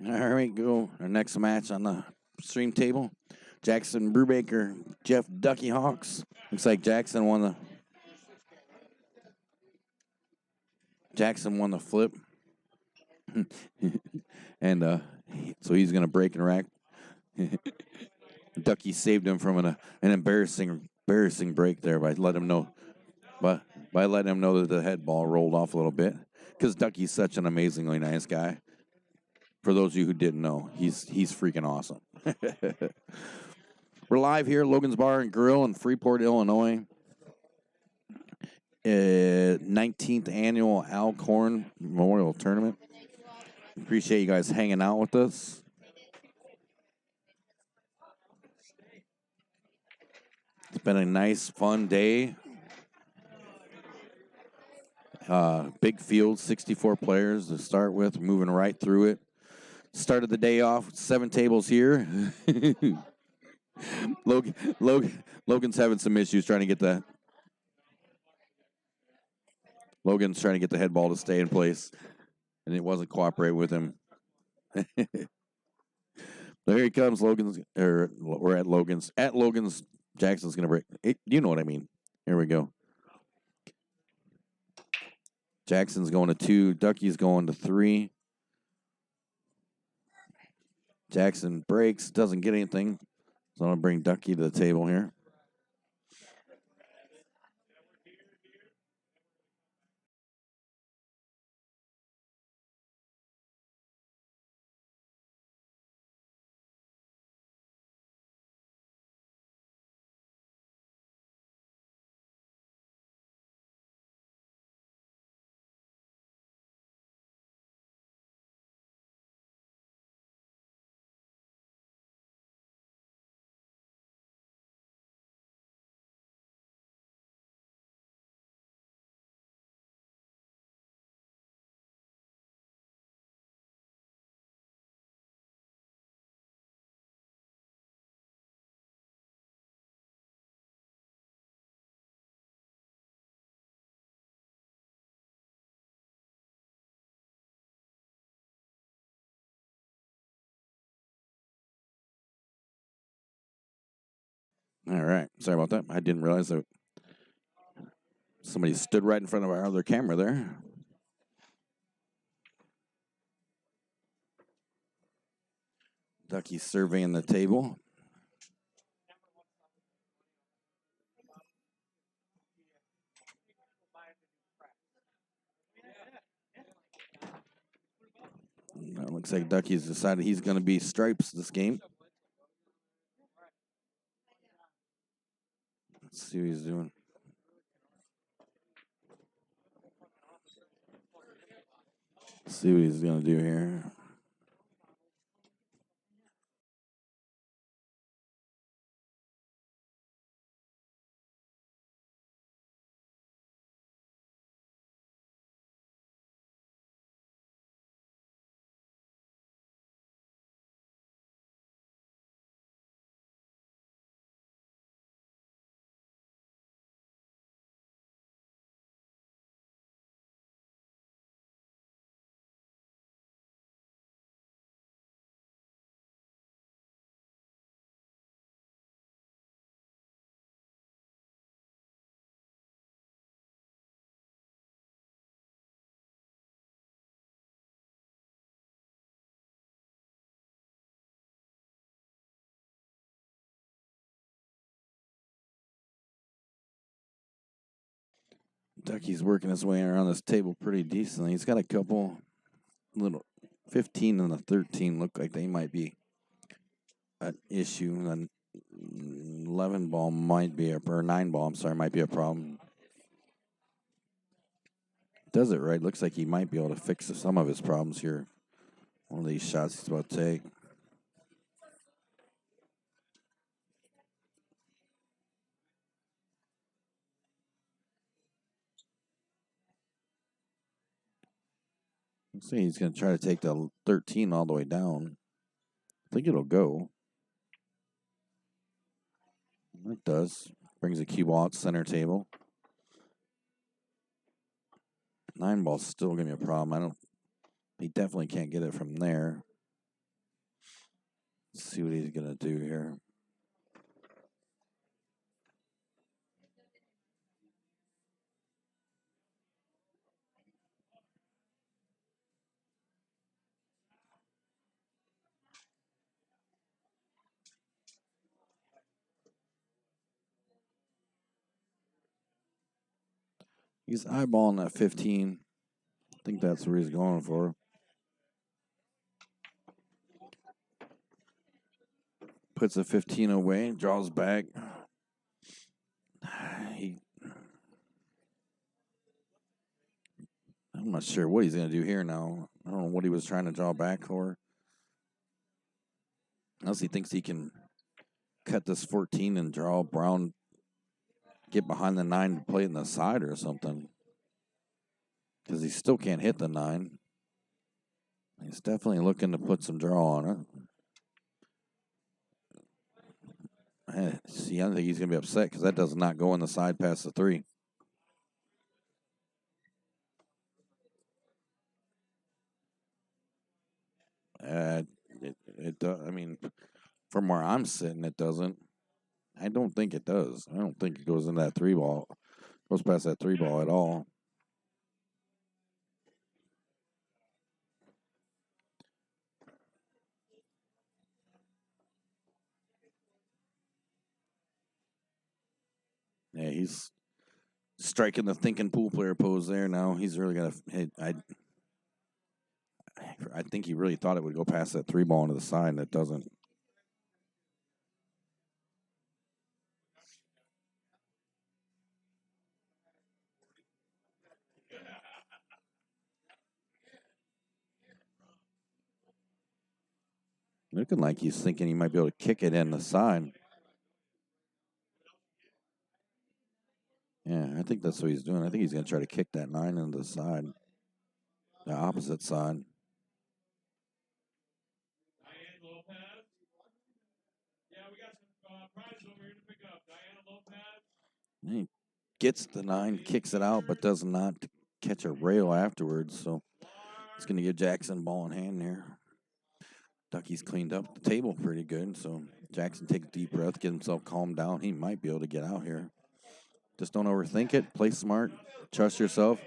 All right, go. Our next match on the stream table, Jackson Brubaker, Jeff Ducky Hawks. Looks like Jackson won the flip. And so he's going to break and rack. Ducky saved him from an embarrassing break there by letting him know, by letting him know that the head ball rolled off a little bit. Because Ducky's such an amazingly nice guy. For those of you who didn't know, he's freaking awesome. We're live here, Logan's Bar and Grill in Freeport, Illinois. 19th annual Korn Memorial Tournament. Appreciate you guys hanging out with us. It's been a nice, fun day. Big field, 64 players to start with, moving right through it. Started the day off with 7 tables here. Logan's having some issues trying to get the Logan's trying to get the head ball to stay in place, and it wasn't cooperating with him. There he comes, we're at Logan's. At Logan's, Jackson's going to break. You know what I mean. Here we go. Jackson's going to 2. Ducky's going to 3. Jackson breaks, doesn't get anything. So I'm going to bring Ducky to the table here. All right. Sorry about that. I didn't realize that somebody stood right in front of our other camera there. Ducky's surveying the table. It looks like Ducky's decided he's going to be stripes this game. Let's see what he's doing. Let's see what he's going to do here. Ducky's working his way around this table pretty decently. He's got a couple little 15 and a 13 look like they might be an issue. An 11 ball might be or 9 ball, I'm sorry, might be a problem. Does it right. Looks like he might be able to fix some of his problems here. One of these shots he's about to take. Let's see, he's going to try to take the 13 all the way down. I think it'll go. It does. Brings a cue ball out center table. 9 ball's still going to be a problem. He definitely can't get it from there. Let's see what he's going to do here. He's eyeballing that 15. I think that's where he's going for. Puts a 15 away, draws back. I'm not sure what he's going to do here now. I don't know what he was trying to draw back for. Unless he thinks he can cut this 14 and draw Brown, get behind the 9 to play it in the side or something. Because he still can't hit the 9. He's definitely looking to put some draw on it. See, I don't think he's going to be upset because that does not go in the side past the 3. I mean, from where I'm sitting, it doesn't. I don't think it does. I don't think it goes in that 3 ball. Goes past that 3 ball at all. Yeah, he's striking the thinking pool player pose there now. He's really going to hit. I think he really thought it would go past that 3 ball into the side, and it doesn't. Looking like he's thinking he might be able to kick it in the side. Yeah, I think that's what he's doing. I think he's going to try to kick that 9 into the side, the opposite side. Diane Lopez. Yeah, we got some prizes over here to pick up. Diana Lopez. He gets the 9, kicks it out, but does not catch a rail afterwards. So it's going to give Jackson ball in hand there. Ducky's cleaned up the table pretty good. So Jackson take a deep breath, get himself calmed down. He might be able to get out here. Just don't overthink it. Play smart. Trust yourself.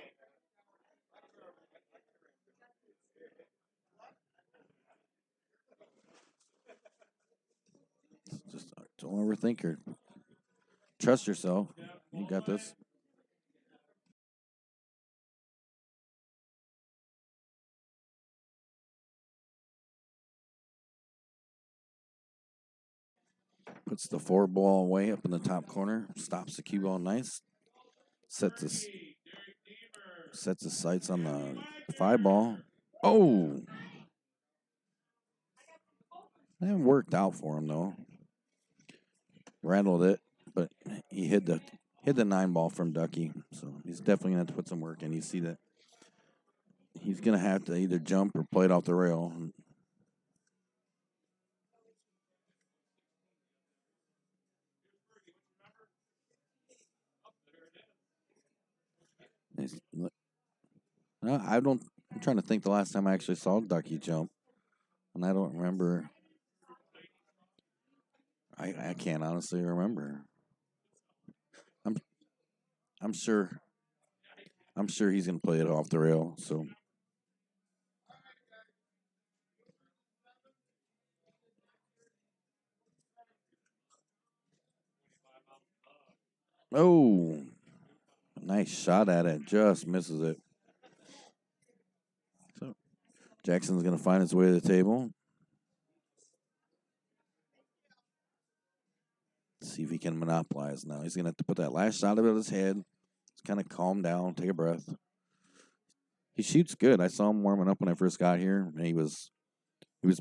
Just don't overthink her. Trust yourself. You got this. Puts the 4 ball away up in the top corner. Stops the cue ball nice. Sets his sights on the 5 ball. Oh! That worked out for him though. Rattled it, but he hid the 9 ball from Ducky. So he's definitely gonna have to put some work in. You see that he's gonna have to either jump or play it off the rail. I don't. I'm trying to think the last time I actually saw Ducky jump, and I don't remember. I can't honestly remember. I'm I'm sure he's gonna play it off the rail. So oh, nice shot at it, just misses it. So Jackson's gonna find his way to the table. See if he can monopolize now. He's gonna have to put that last shot of his head. Just kind of calm down, take a breath. He shoots good. I saw him warming up when I first got here, and he was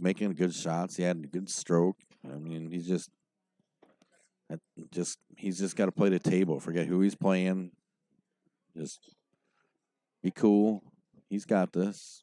making good shots. He had a good stroke. I mean, he's just got to play the table. Forget who he's playing. Just be cool. He's got this.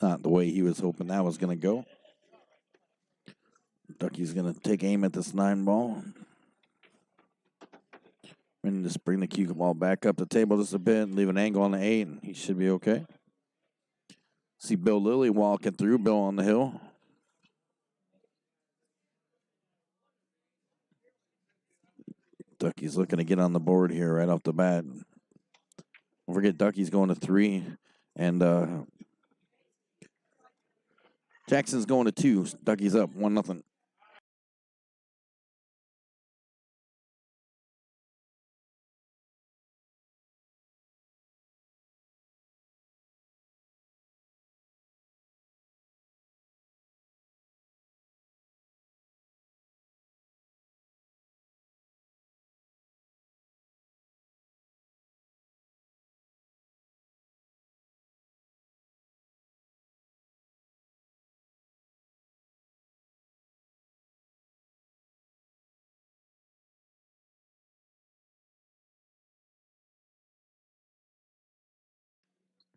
Not the way he was hoping that was going to go. Ducky's going to take aim at this 9 ball. And just bring the cue ball back up the table just a bit, leave an angle on the 8, and he should be okay. See Bill Lilly walking through, Bill on the hill. Ducky's looking to get on the board here right off the bat. Don't forget Ducky's going to 3, and Jackson's going to 2. Ducky's up 1-0.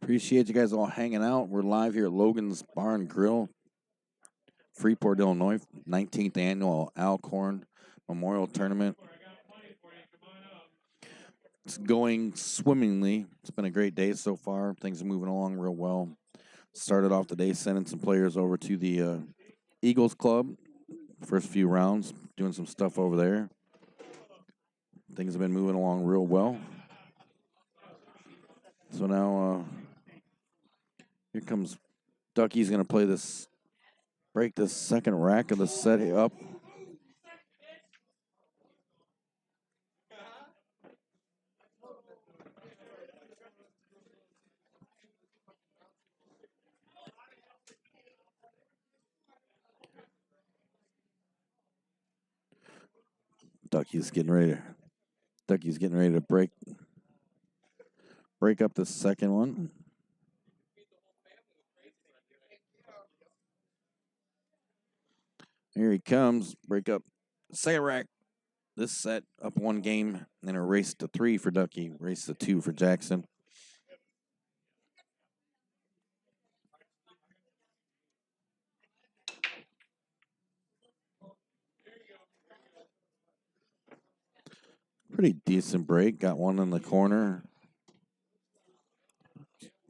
Appreciate you guys all hanging out. We're live here at Logan's Bar and Grill, Freeport, Illinois, 19th annual Alcorn Memorial Tournament. It's going swimmingly. It's been a great day so far. Things are moving along real well. Started off the day sending some players over to the Eagles Club. First few rounds, doing some stuff over there. Things have been moving along real well. So now here comes Ducky's going to play this, break this second rack of the set up. Ducky's getting ready to break up the second one. Here he comes. Break up second rack. This set up 1 game, and a race to 3 for Ducky. Race to 2 for Jackson. Pretty decent break. Got one in the corner.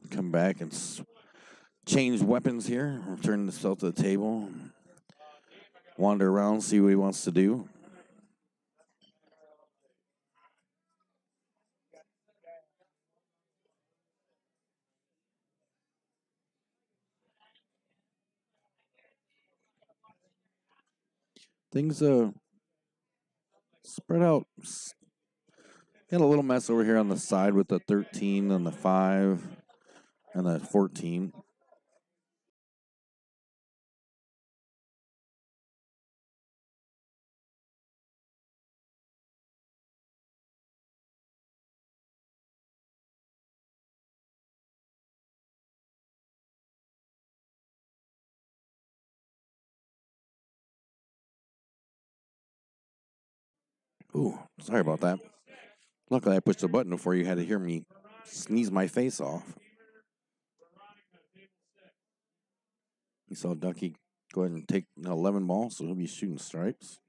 Come back and change weapons here. Return this belt to the table. Wander around, see what he wants to do. Things spread out. Got a little mess over here on the side with the 13 and the 5 and the 14. Ooh, sorry about that. Luckily, I pushed the button before you had to hear me sneeze my face off. You saw Ducky go ahead and take an 11 ball, so he'll be shooting stripes.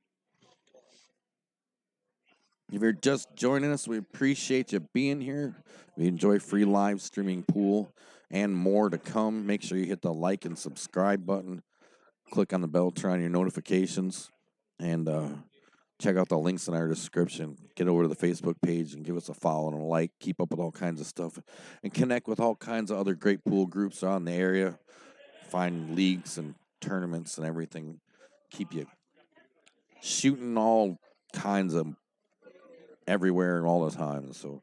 If you're just joining us, we appreciate you being here. We enjoy free live streaming pool and more to come. Make sure you hit the like and subscribe button. Click on the bell, turn on your notifications, and check out the links in our description. Get over to the Facebook page and give us a follow and a like. Keep up with all kinds of stuff and connect with all kinds of other great pool groups around the area. Find leagues and tournaments and everything. Keep you shooting all kinds of everywhere and all the time. So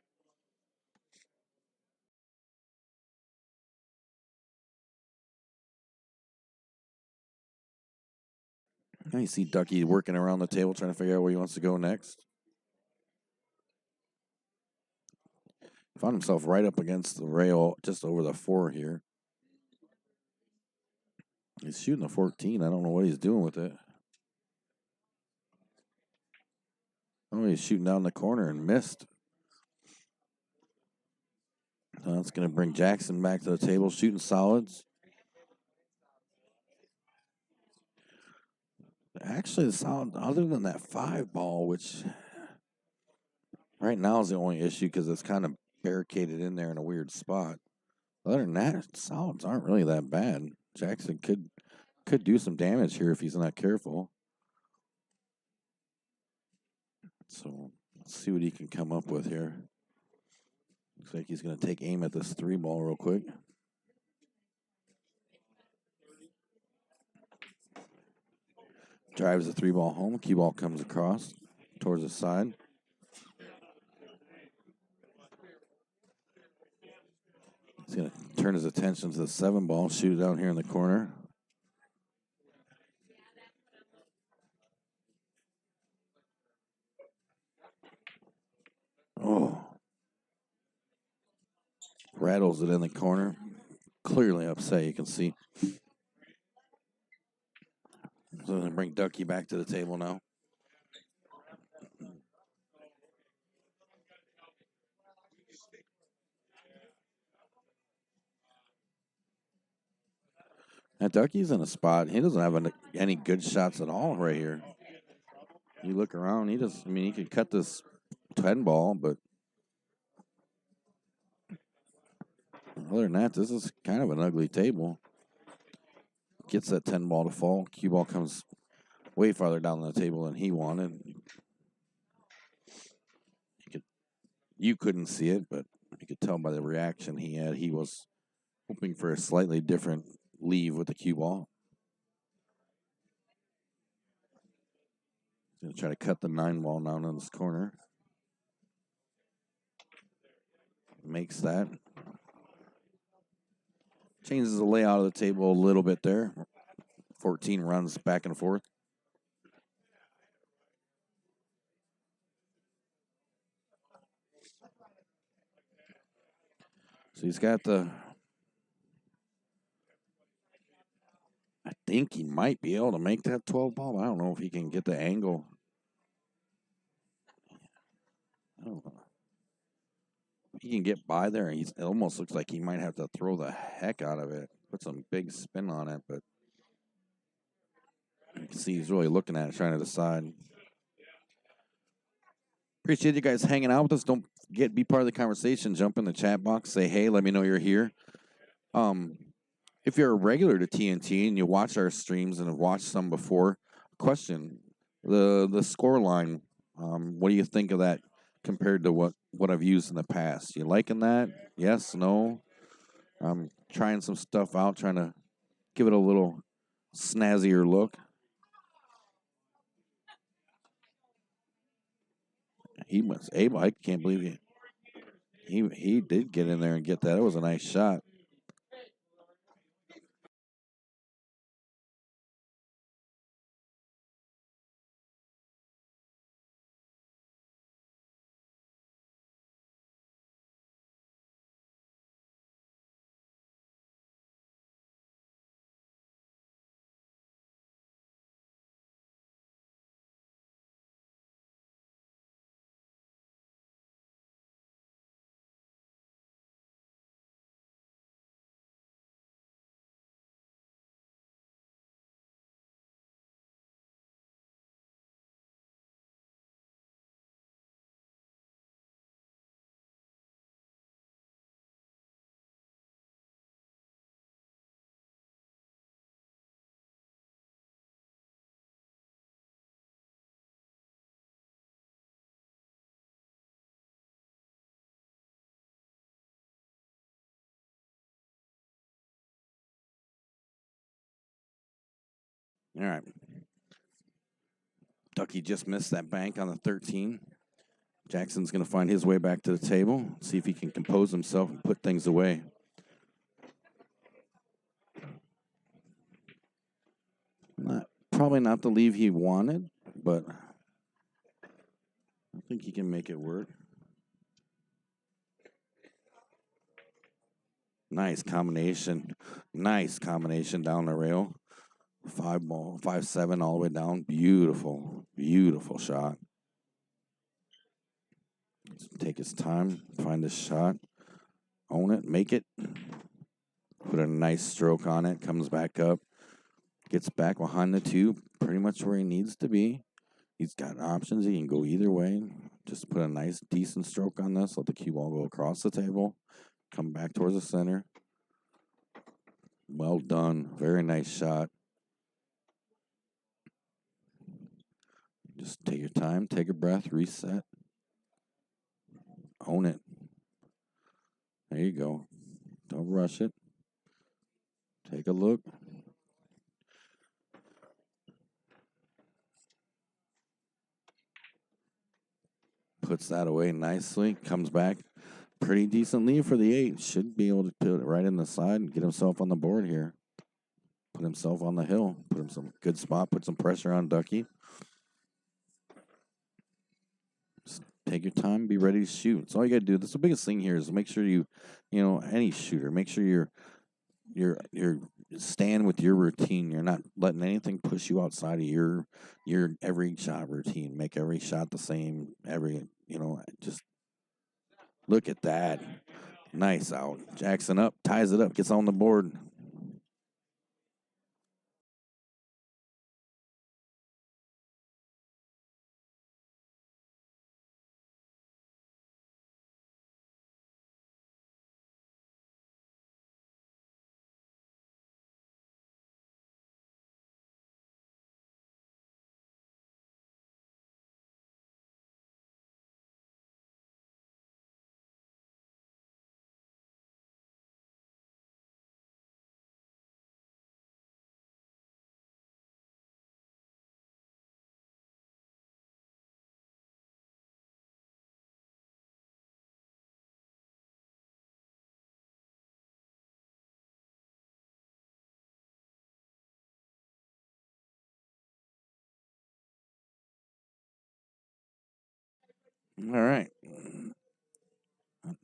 now you see Ducky working around the table trying to figure out where he wants to go next. Found himself right up against the rail just over the 4 here. He's shooting the 14. I don't know what he's doing with it. Oh, he's shooting down the corner and missed. That's going to bring Jackson back to the table, shooting solids. Actually, the solid, other than that 5 ball, which Right now is the only issue because it's kind of barricaded in there in a weird spot. Other than that, solids aren't really that bad. Jackson could do some damage here if he's not careful. So let's see what he can come up with here. Looks like he's going to take aim at this 3-ball real quick. Drives the 3-ball home. Cue ball comes across towards the side. He's going to turn his attention to the 7-ball, shoot it down here in the corner. Oh. Rattles it in the corner. Clearly upset, you can see. So they bring Ducky back to the table now. Now Ducky's in a spot. He doesn't have any good shots at all right here. You look around, he could cut this 10-ball, but other than that, this is kind of an ugly table. Gets that 10-ball to fall. Cue ball comes way farther down the table than he wanted. You couldn't see it, but you could tell by the reaction he had. He was hoping for a slightly different leave with the cue ball. He's going to try to cut the 9-ball down in this corner. Makes that. Changes the layout of the table a little bit there. 14 runs back and forth. So he's got the... I think he might be able to make that 12-ball, but I don't know if he can get the angle. I don't know. He can get by there, and it almost looks like he might have to throw the heck out of it. Put some big spin on it, but you can see he's really looking at it, trying to decide. Appreciate you guys hanging out with us. Don't forget, be part of the conversation. Jump in the chat box. Say, hey, let me know you're here. If you're a regular to TNT and you watch our streams and have watched some before, question, the score line, what do you think of that compared to what I've used in the past? You liking that? Yes, no? I'm trying some stuff out, trying to give it a little snazzier look. He was able. I can't believe he did get in there and get that. It was a nice shot. All right. Ducky just missed that bank on the 13. Jackson's going to find his way back to the table, see if he can compose himself and put things away. Probably not the leave he wanted, but I think he can make it work. Nice combination. Nice combination down the rail. 5-ball, 5-7 all the way down. Beautiful, beautiful shot. Let's take his time, find his shot, own it, make it. Put a nice stroke on it, comes back up, gets back behind the 2, pretty much where he needs to be. He's got options. He can go either way. Just put a nice, decent stroke on this. Let the cue ball go across the table. Come back towards the center. Well done. Very nice shot. Just take your time, take a breath, reset. Own it. There you go. Don't rush it. Take a look. Puts that away nicely. Comes back. Pretty decent lead for the 8. Should be able to put it right in the side and get himself on the board here. Put himself on the hill. Put him some good spot. Put some pressure on Ducky. Just take your time. Be ready to shoot. That's all you got to do. That's the biggest thing here is make sure any shooter, make sure you're stand with your routine. You're not letting anything push you outside of your every shot routine. Make every shot the same. Just look at that. Nice out. Jackson up, ties it up, gets on the board. All right.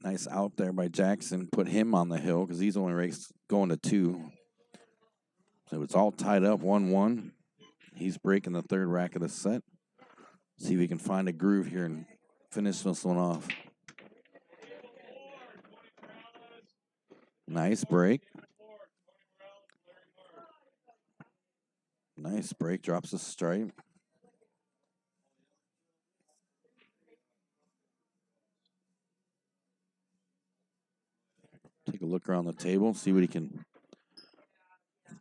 Nice out there by Jackson. Put him on the hill because he's only going to 2. So it's all tied up 1-1. He's breaking the third rack of the set. See if we can find a groove here and finish this one off. Nice break. Nice break. Drops a stripe. Take a look around the table. See what he can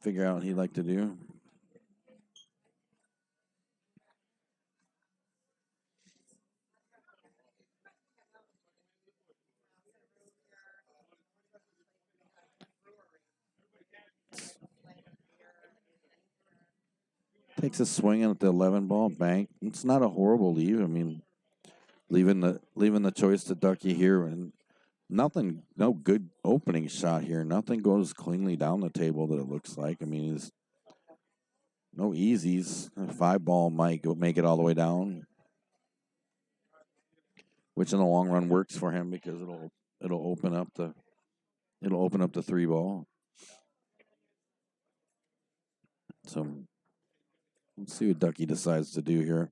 figure out he'd like to do. Takes a swing at the 11 ball bank. It's not a horrible leave. I mean, leaving the choice to Ducky here, and no good opening shot here. Nothing goes cleanly down the table that it looks like. I mean, there's no easies. A 5 ball might make it all the way down, which in the long run works for him because it'll open up the 3 ball. So let's see what Ducky decides to do here.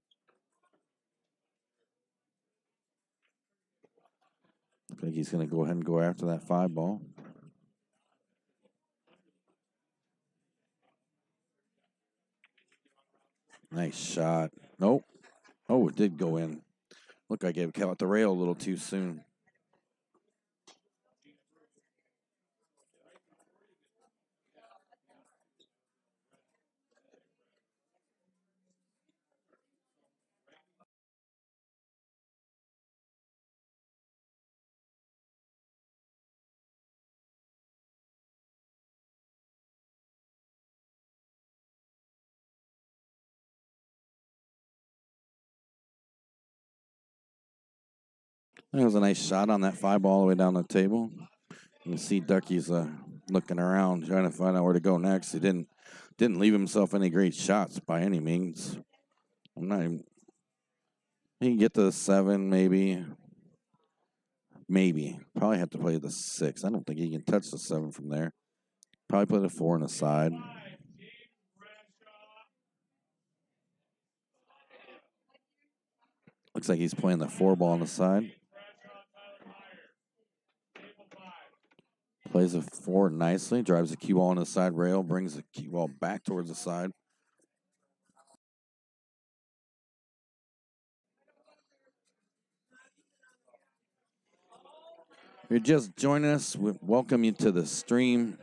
I think he's going to go ahead and go after that 5 ball. Nice shot. Nope. Oh, it did go in. Look, I gave caught the rail a little too soon. That was a nice shot on that 5 ball all the way down the table. You can see Ducky's looking around, trying to find out where to go next. He didn't leave himself any great shots by any means. I'm not even. He can get to the 7, maybe. Maybe. Probably have to play the 6. I don't think he can touch the 7 from there. Probably play the 4 on the side. Looks like he's playing the 4 ball on the side. Plays a 4 nicely. Drives the cue ball on the side rail. Brings the cue ball back towards the side. You're just joining us, we welcome you to the stream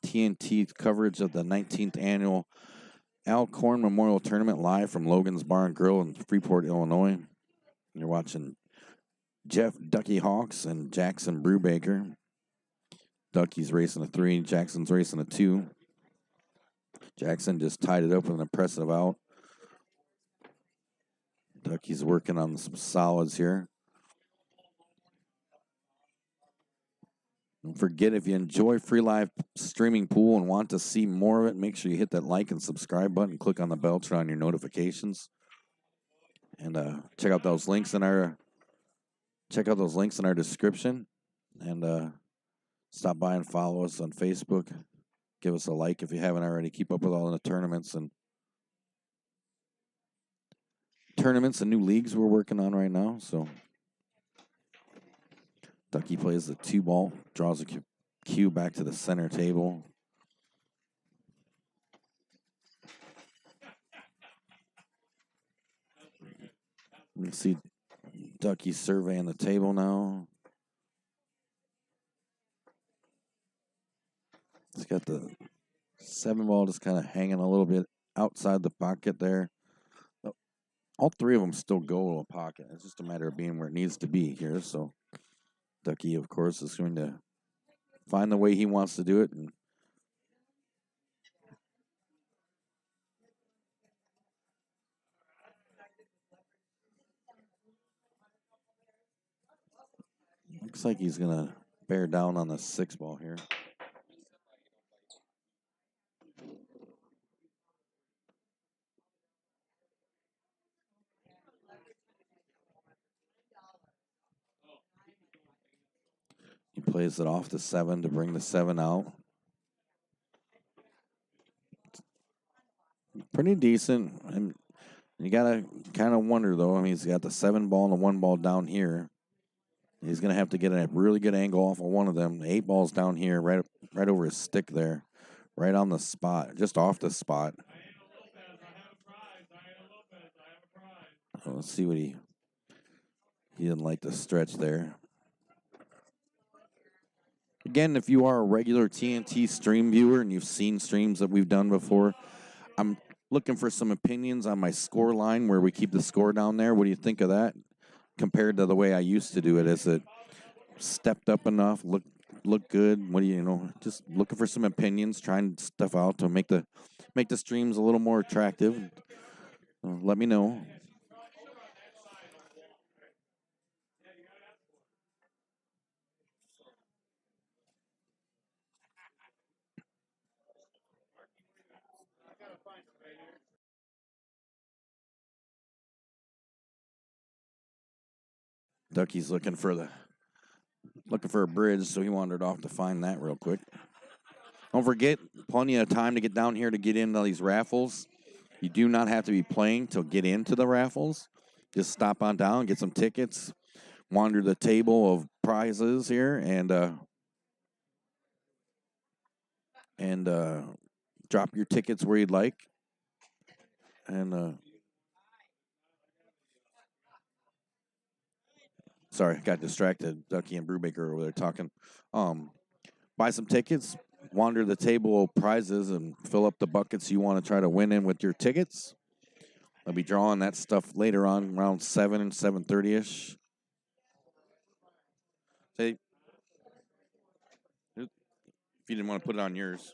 TNT coverage of the 19th annual Al Korn Memorial Tournament live from Logan's Bar and Grill in Freeport, Illinois. You're watching Jeff Ducky Hawks and Jackson Brubaker. Ducky's racing a 3, Jackson's racing a 2. Jackson just tied it up with an impressive out. Ducky's working on some solids here. Don't forget, if you enjoy free live streaming pool and want to see more of it, make sure you hit that like and subscribe button. Click on the bell, turn on your notifications, and check out those links in our description. And stop by and follow us on Facebook. Give us a like if you haven't already. Keep up with all the tournaments and new leagues we're working on right now. So Ducky plays the 2 ball, draws a cue back to the center table. You can see Ducky surveying the table now. He's got the 7 ball just kind of hanging a little bit outside the pocket there. All 3 of them still go to a pocket. It's just a matter of being where it needs to be here. So Ducky, of course, is going to find the way he wants to do it. And looks like he's going to bear down on the 6 ball here. He plays it off the 7 to bring the 7 out. Pretty decent. And you got to kind of wonder, though. I mean, he's got the 7 ball and the 1 ball down here. He's going to have to get a really good angle off of one of them. The 8 ball's down here, right over his stick there. Right on the spot, just off the spot. Let's see what he didn't like the stretch there. Again, if you are a regular TNT stream viewer and you've seen streams that we've done before, I'm looking for some opinions on my score line where we keep the score down there. What do you think of that compared to the way I used to do it? Is it stepped up enough? Look good? What do you know? Just looking for some opinions, trying stuff out to make the streams a little more attractive. Let me know. Ducky's looking for a bridge, so he wandered off to find that real quick. Don't forget, plenty of time to get down here to get into these raffles. You do not have to be playing to get into the raffles. Just stop on down, get some tickets, wander the table of prizes here, and drop your tickets where you'd like. And sorry, got distracted. Ducky and Brubaker over there talking. Buy some tickets, wander the table of prizes, and fill up the buckets you want to try to win in with your tickets. I'll be drawing that stuff later on, around 7 and 7:30ish. Say, if you didn't want to put it on yours.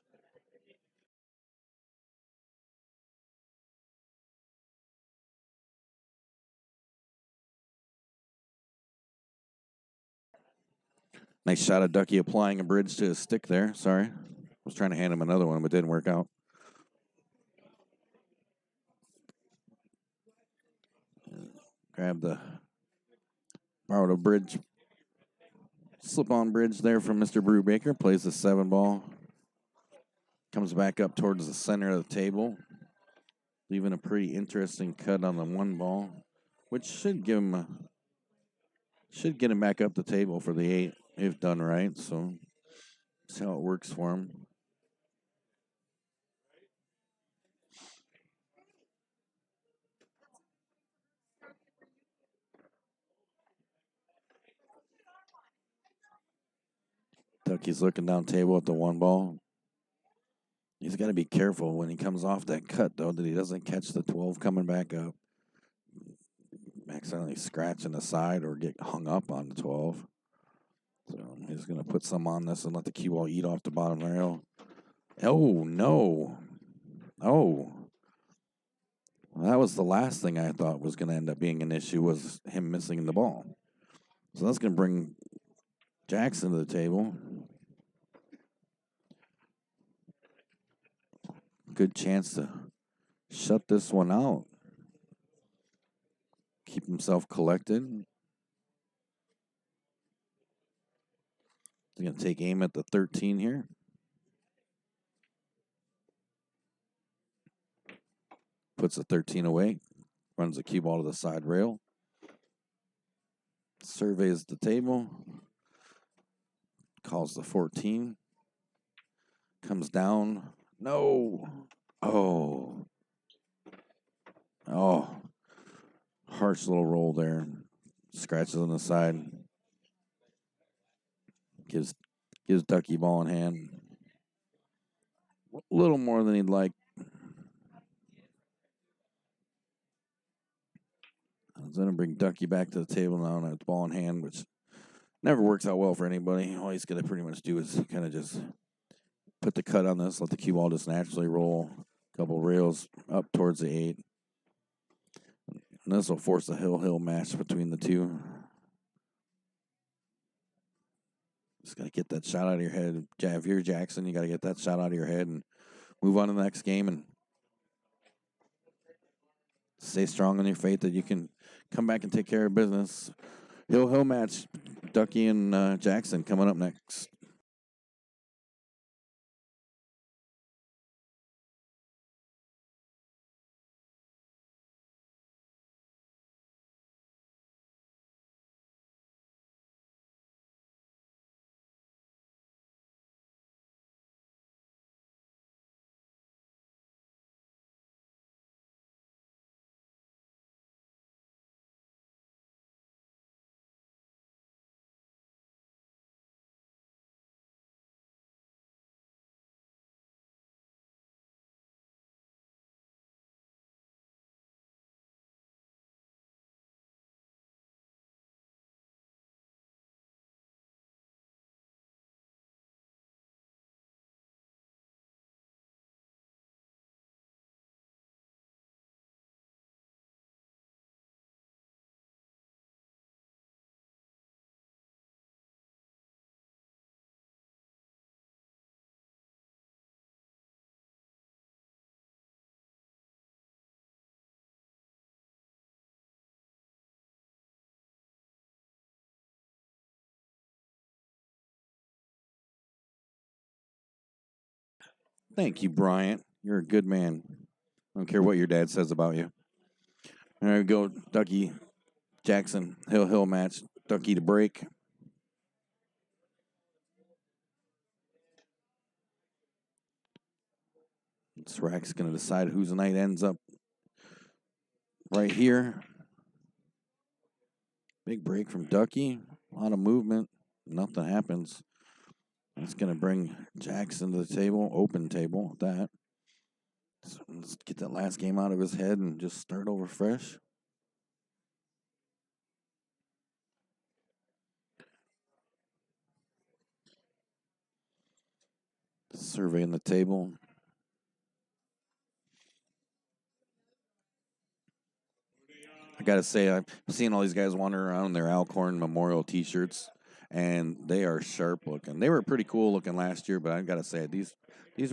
Nice shot of Ducky applying a bridge to his stick there. Sorry. I was trying to hand him another one, but didn't work out. Grab the borrowed a bridge. Slip-on bridge there from Mr. Brubaker. Plays the 7 ball. Comes back up towards the center of the table. Leaving a pretty interesting cut on the 1 ball, which should get him back up the table for the 8 if done right. So see how it works for him. Look, he's looking down table at the 1 ball. He's got to be careful when he comes off that cut, though, that he doesn't catch the 12 coming back up. Accidentally scratching the side or get hung up on the 12. So he's going to put some on this and let the cue ball eat off the bottom rail. Oh, no. Oh. Well, that was the last thing I thought was going to end up being an issue, was him missing the ball. So that's going to bring Jackson to the table. Good chance to shut this one out. Keep himself collected. He's going to take aim at the 13 here. Puts the 13 away. Runs the cue ball to the side rail. Surveys the table. Calls the 14. Comes down. No. Oh. Oh. Harsh little roll there. Scratches on the side. Gives Ducky ball in hand. A little more than he'd like. It's going to bring Ducky back to the table now and have the ball in hand, which never works out well for anybody. All he's going to pretty much do is kind of just put the cut on this, let the cue ball just naturally roll a couple rails up towards the 8. And this will force a hill-hill match between the two. Just got to get that shot out of your head. If you're Jackson, you got to get that shot out of your head and move on to the next game and stay strong on your faith that you can come back and take care of business. Hill match, Ducky and Jackson coming up next. Thank you, Bryant. You're a good man. I don't care what your dad says about you. There we go, Ducky, Jackson, hill match. Ducky to break. Srack's going to decide whose night ends up right here. Big break from Ducky. A lot of movement. Nothing happens. That's going to bring Jackson to the table. Open table at that. So let's get that last game out of his head and just start over fresh. Surveying the table. I got to say, I've seen all these guys wander around in their Alcorn Memorial T-shirts, and they are sharp looking. They were pretty cool looking last year, but I got to say, these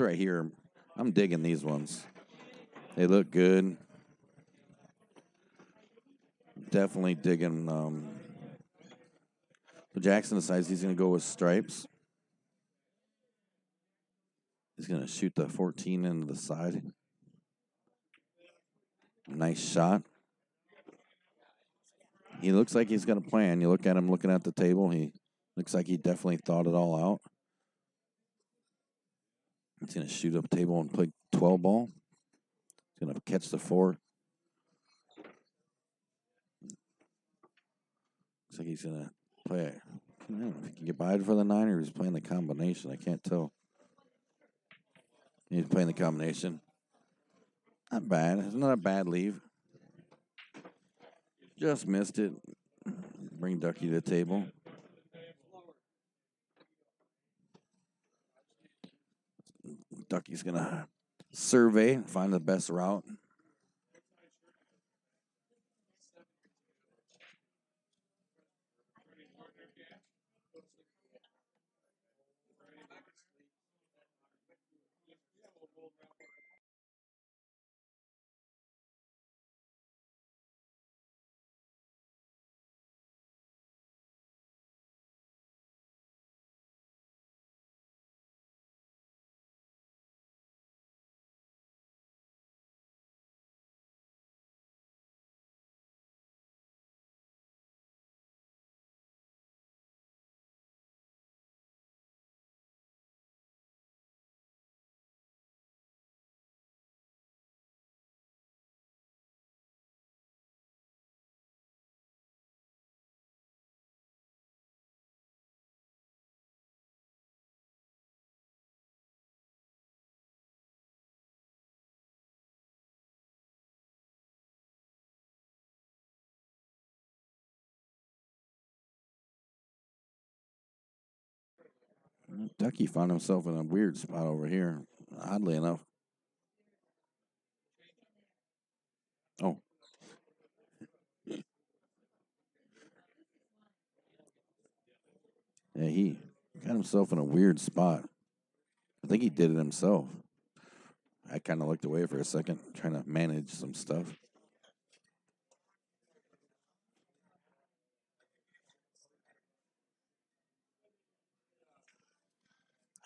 right here, I'm digging these ones. They look good. Definitely digging. Jackson decides he's going to go with stripes. He's going to shoot the 14 into the side. Nice shot. He looks like he's got a plan. You look at him looking at the table. He looks like he definitely thought it all out. He's going to shoot up table and play 12 ball. He's going to catch the 4. Looks like he's going to play it. I don't know if he can get by for the 9 or he's playing the combination. I can't tell. He's playing the combination. Not bad. It's not a bad leave. Just missed it. Bring Ducky to the table. Ducky's going to survey, find the best route. Ducky found himself in a weird spot over here, oddly enough. Oh. Yeah, he got himself in a weird spot. I think he did it himself. I kind of looked away for a second, trying to manage some stuff.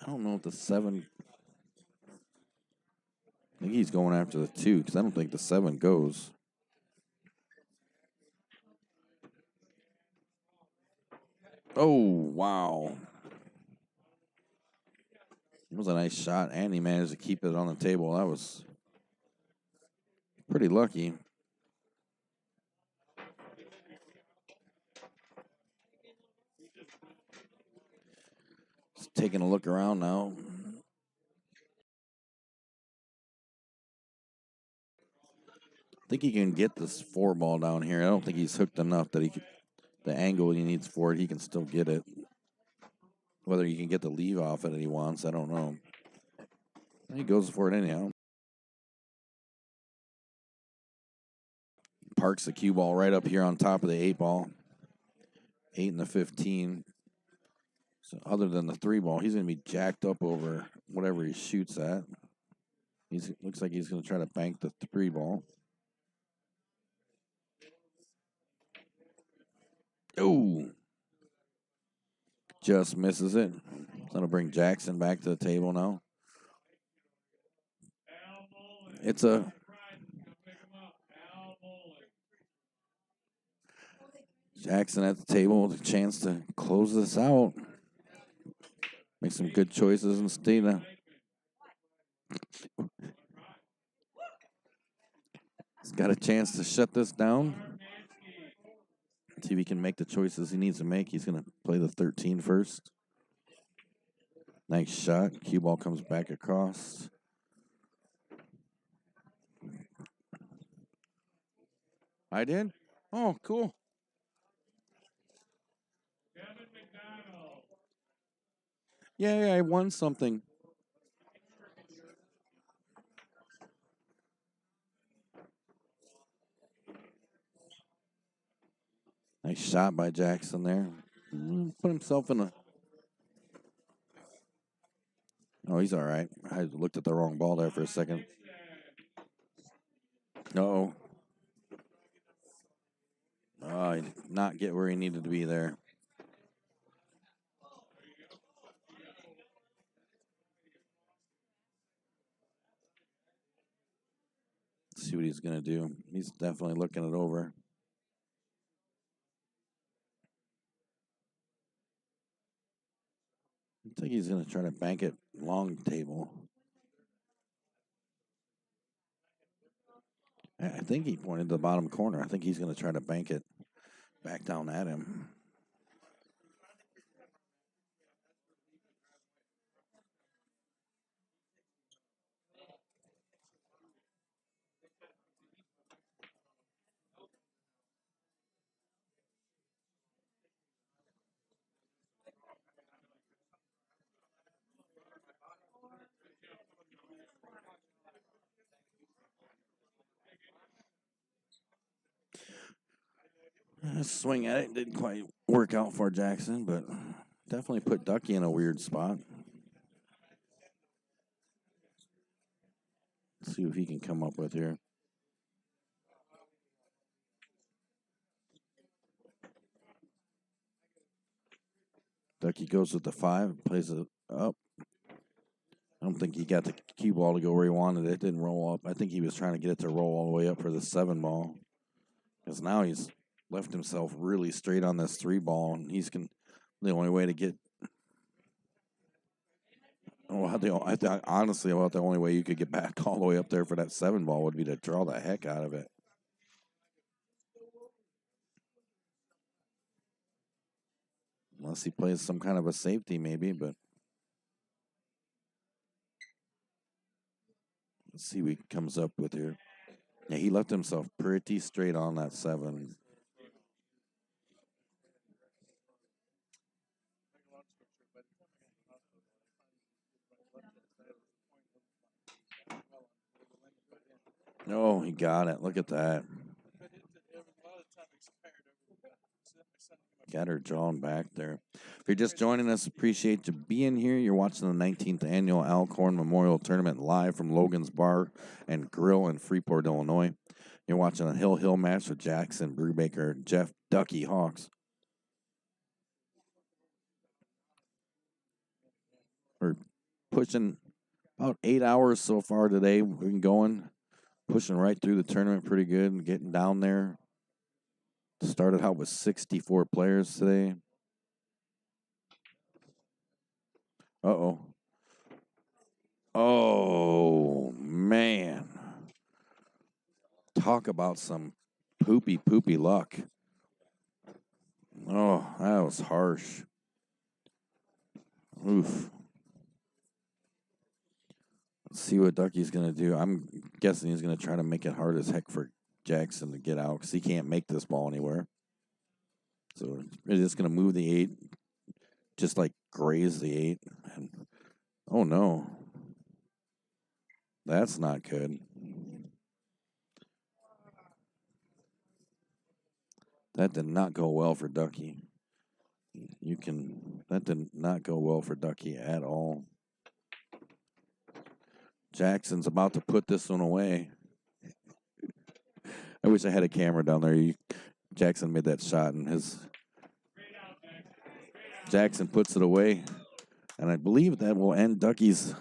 I don't know if the 7. I think he's going after the 2 because I don't think the 7 goes. Oh, wow. It was a nice shot, and he managed to keep it on the table. That was pretty lucky. Just taking a look around now. I think he can get this 4 ball down here. I don't think he's hooked enough that he could, the angle he needs for it, he can still get it. Whether he can get the leave off it that he wants, I don't know. He goes for it anyhow. Parks the cue ball right up here on top of the 8 ball. 8 and the 15. So other than the 3 ball, he's going to be jacked up over whatever he shoots at. Looks like he's going to try to bank the 3 ball. Ooh. Just misses it. That'll bring Jackson back to the table now. It's a Jackson at the table with a chance to close this out. Make some good choices and stay now. He's got a chance to shut this down. See if he can make the choices he needs to make. He's going to play the 13 first. Nice shot. Cue ball comes back across. I did? Oh, cool. Yeah, I won something. Nice shot by Jackson there. Put himself in a... Oh, he's all right. I looked at the wrong ball there for a second. Uh-oh. Oh, he did not get where he needed to be there. Let's see what he's going to do. He's definitely looking it over. I think he's going to try to bank it long table. I think he pointed to the bottom corner. I think he's going to try to bank it back down at him. A swing at it didn't quite work out for Jackson, but definitely put Ducky in a weird spot. Let's see what he can come up with here. Ducky goes with the 5, plays it up. I don't think he got the cue ball to go where he wanted it. It didn't roll up. I think he was trying to get it to roll all the way up for the 7 ball. Because now he's left himself really straight on this 3 ball, and the only way to get. Honestly, about the only way you could get back all the way up there for that 7 ball would be to draw the heck out of it. Unless he plays some kind of a safety, maybe, but let's see what he comes up with here. Yeah, he left himself pretty straight on that 7. Oh, he got it. Look at that. Got her drawn back there. If you're just joining us, appreciate you being here. You're watching the 19th Annual Al Korn Memorial Tournament live from Logan's Bar and Grill in Freeport, Illinois. You're watching a Hill match with Jackson Brubaker, Jeff Ducky Hawks. We're pushing about 8 hours so far today. We've been going, pushing right through the tournament pretty good and getting down there. Started out with 64 players today. Uh-oh. Oh, man. Talk about some poopy luck. Oh, that was harsh. Oof. Let's see what Ducky's going to do. I'm guessing he's going to try to make it hard as heck for Jackson to get out because he can't make this ball anywhere. So he's just going to move the 8, just like graze the 8. And, oh, no. That's not good. That did not go well for Ducky. That did not go well for Ducky at all. Jackson's about to put this one away. I wish I had a camera down there. Jackson made that shot, and Jackson puts it away. And I believe that will end Ducky's.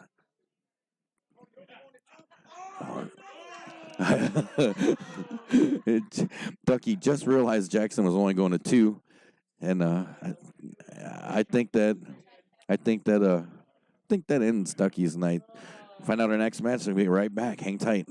Ducky just realized Jackson was only going to 2, and I think that ends Ducky's night. Find out our next match, and we'll be right back. Hang tight.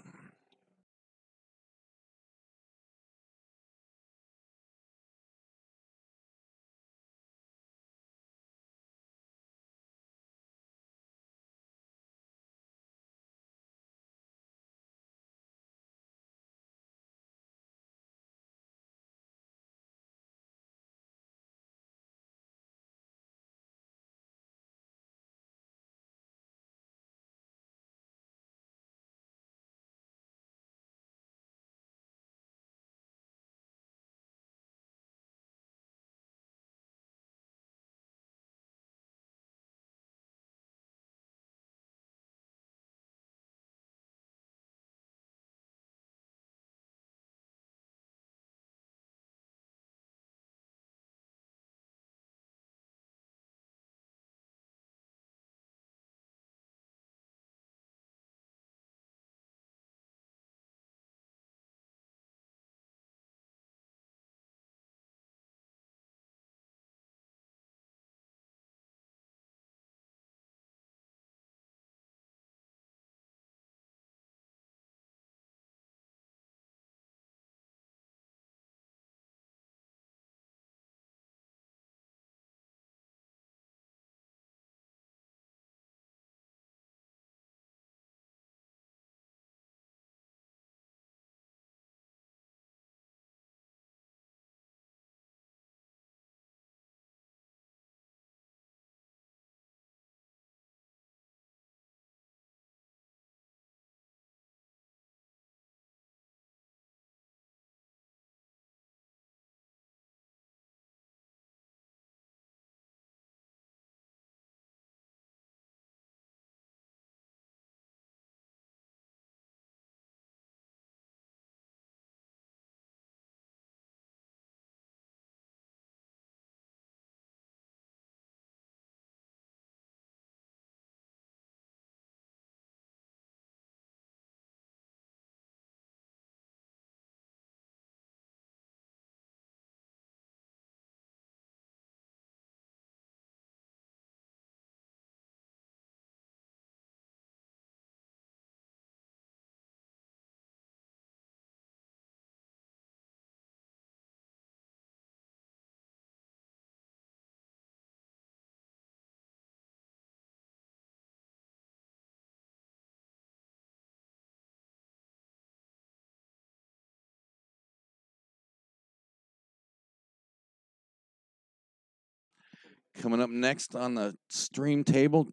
Coming up next on the stream table,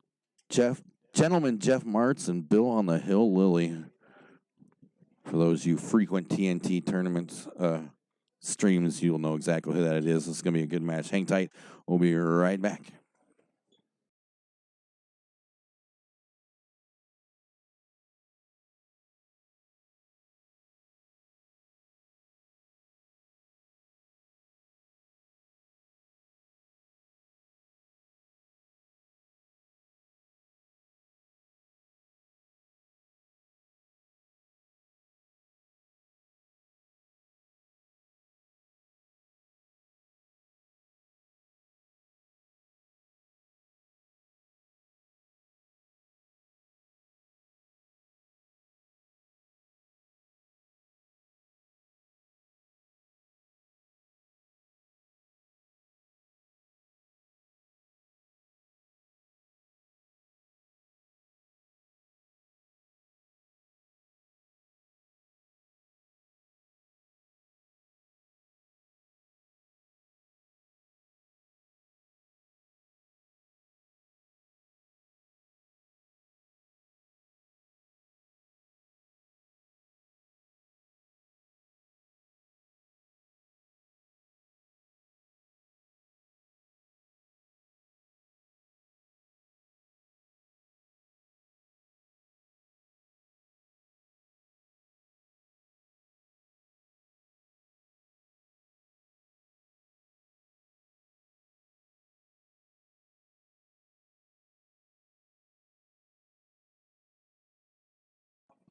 Gentleman Jeff Martz and Bill on the Hill Lily. For those of you frequent TNT tournaments streams, you'll know exactly who that it is. This is going to be a good match. Hang tight. We'll be right back.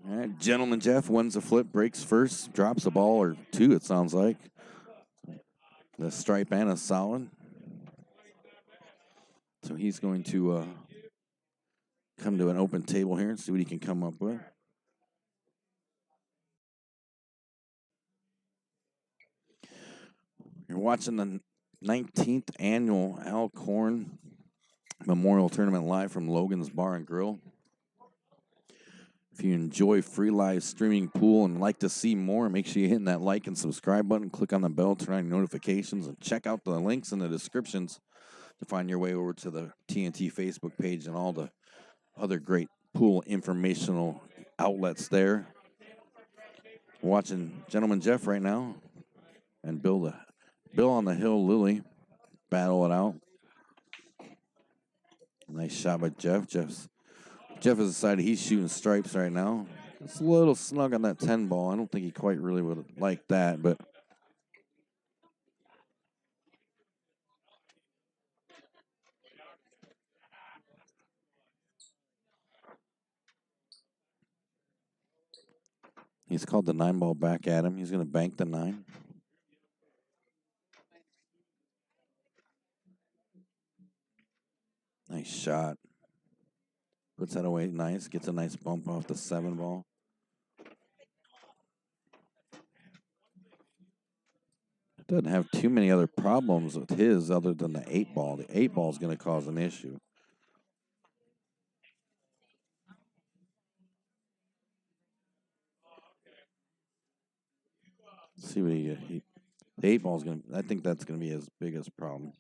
All right, Gentleman Jeff wins the flip, breaks first, drops a ball or two, it sounds like. The stripe and a solid. So he's going to come to an open table here and see what he can come up with. You're watching the 19th annual Al Korn Memorial Tournament live from Logan's Bar and Grill. If you enjoy free live streaming pool and like to see more, make sure you hit that like and subscribe button, click on the bell, turn on notifications, and check out the links in the descriptions to find your way over to the TNT Facebook page and all the other great pool informational outlets there. We're watching Gentleman Jeff right now and Bill on the Hill Lily battle it out. Nice shot by Jeff. Jeff has decided he's shooting stripes right now. It's a little snug on that 10 ball. I don't think he quite really would like that, but he's called the 9 ball back at him. He's going to bank the 9. Nice shot. Puts that away nice. Gets a nice bump off the 7 ball. Doesn't have too many other problems with his other than the 8 ball. The 8 ball is going to cause an issue. Let's see what the 8 ball is going to. I think that's going to be his biggest problem.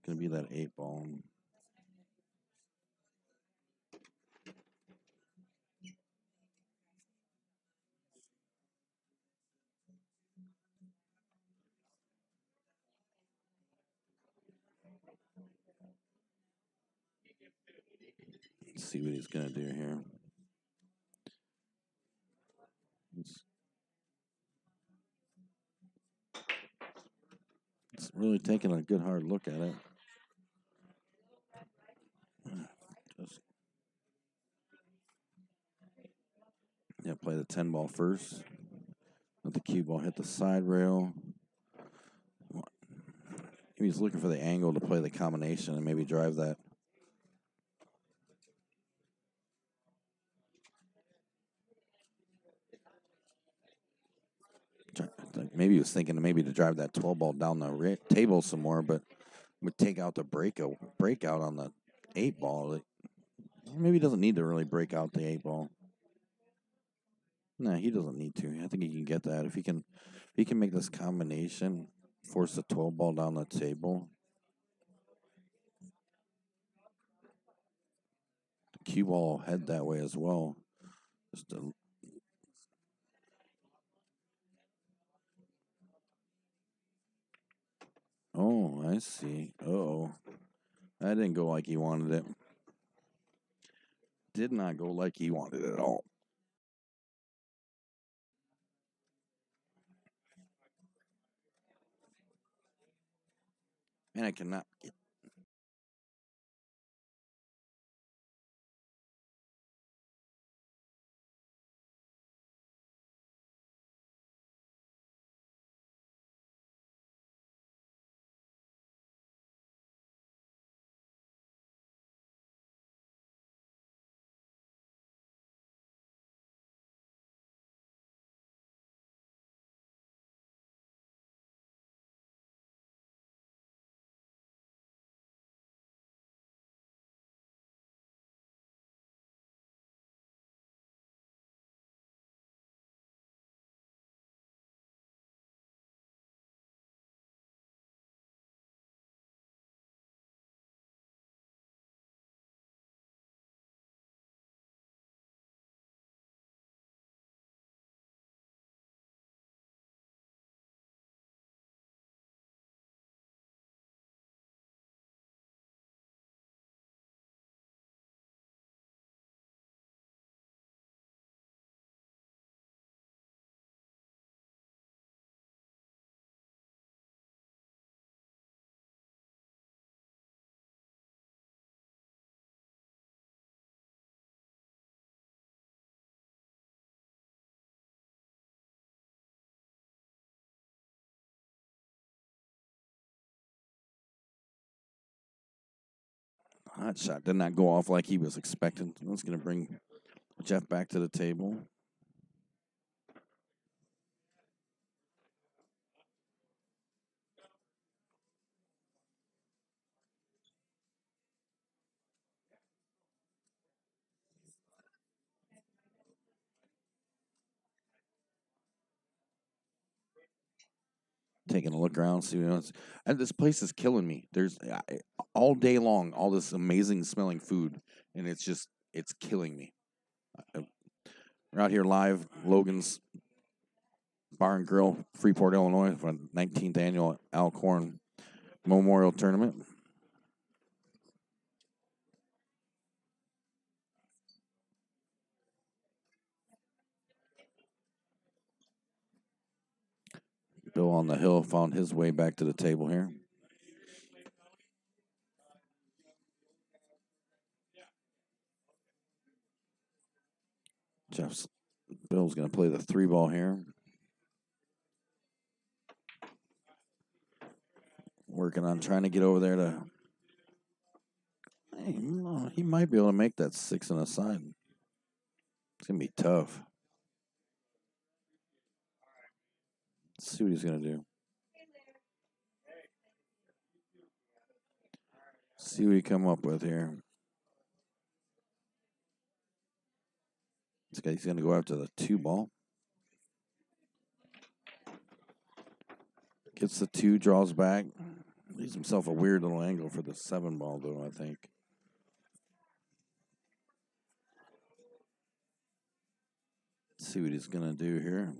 Going to be that 8 ball. Let's see what he's going to do here. It's really taking a good hard look at it. Play the 10 ball first. Let the cue ball hit the side rail. Maybe he's looking for the angle to play the combination and maybe drive that. Maybe he was thinking maybe to drive that 12 ball down the table some more, but would take out the breakout on the 8 ball. Maybe he doesn't need to really break out the 8 ball. No, he doesn't need to. I think he can get that. If he can make this combination, force the 12 ball down the table. cue ball head that way as well. Just a, oh, I see. Uh-oh. That didn't go like he wanted it. Did not go like he wanted it at all. And I cannot get. Hot shot did not go off like he was expecting. That's going to bring Jeff back to the table. Taking a look around, see what else. And this place is killing me. There's all day long, all this amazing smelling food, and it's killing me. We're out here live, Logan's Bar and Grill, Freeport, Illinois, for the 19th annual Al Korn Memorial Tournament. Bill on the hill found his way back to the table here. Bill's going to play the 3-ball here. Working on trying to get over there to. Hey, he might be able to make that 6 on the side. It's going to be tough. Let's see what he's going to do. See what he come up with here. This guy's going to go after the 2-ball. Gets the 2, draws back. Leaves himself a weird little angle for the 7-ball, though, I think. Let's see what he's going to do here.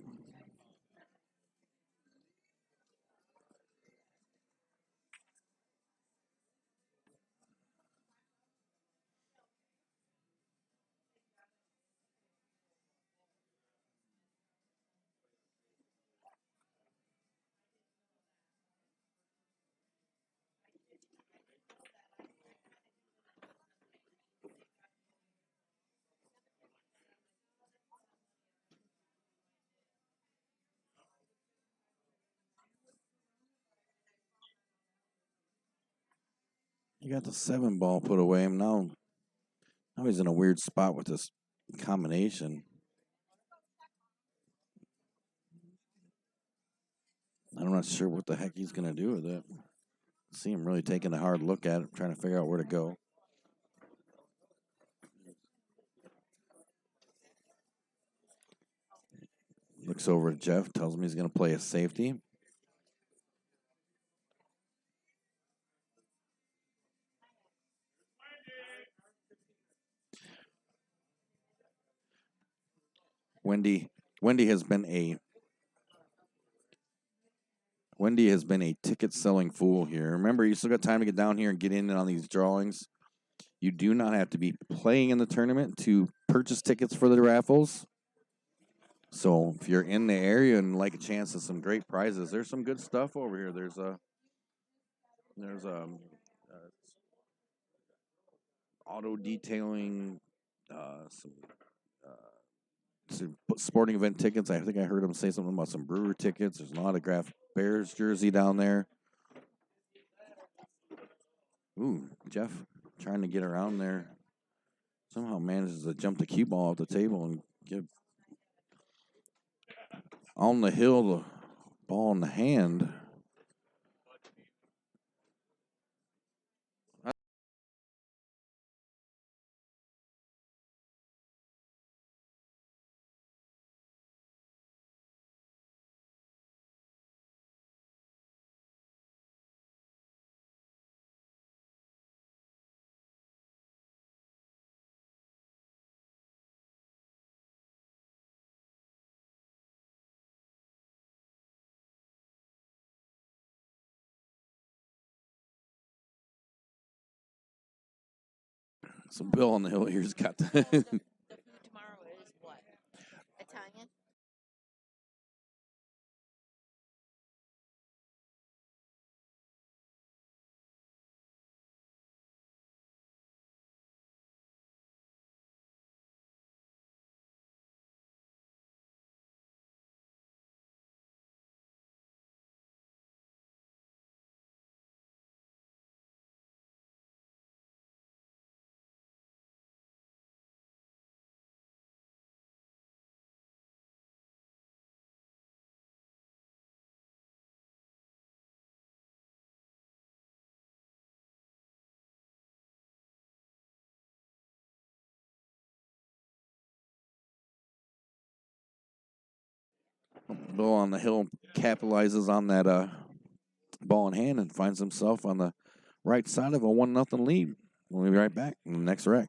He got the 7-ball put away. Now he's in a weird spot with this combination. I'm not sure what the heck he's going to do with it. See him really taking a hard look at it, trying to figure out where to go. Looks over at Jeff, tells him he's going to play a safety. Wendy Wendy has been a ticket selling fool here. Remember, you still got time to get down here and get in on these drawings. You do not have to be playing in the tournament to purchase tickets for the raffles. So if you're in the area and like a chance of some great prizes, there's some good stuff over here. There's auto detailing, some sporting event tickets. I think I heard him say something about some Brewer tickets. There's an autographed Bears jersey down there. Ooh, Jeff trying to get around there. Somehow manages to jump the cue ball off the table and get on the hill, the ball in the hand. So Bill on the hill here's got The food tomorrow is what? Italian? Bill on the hill capitalizes on that ball in hand and finds himself on the right side of a 1-0 lead. We'll be right back in the next rack.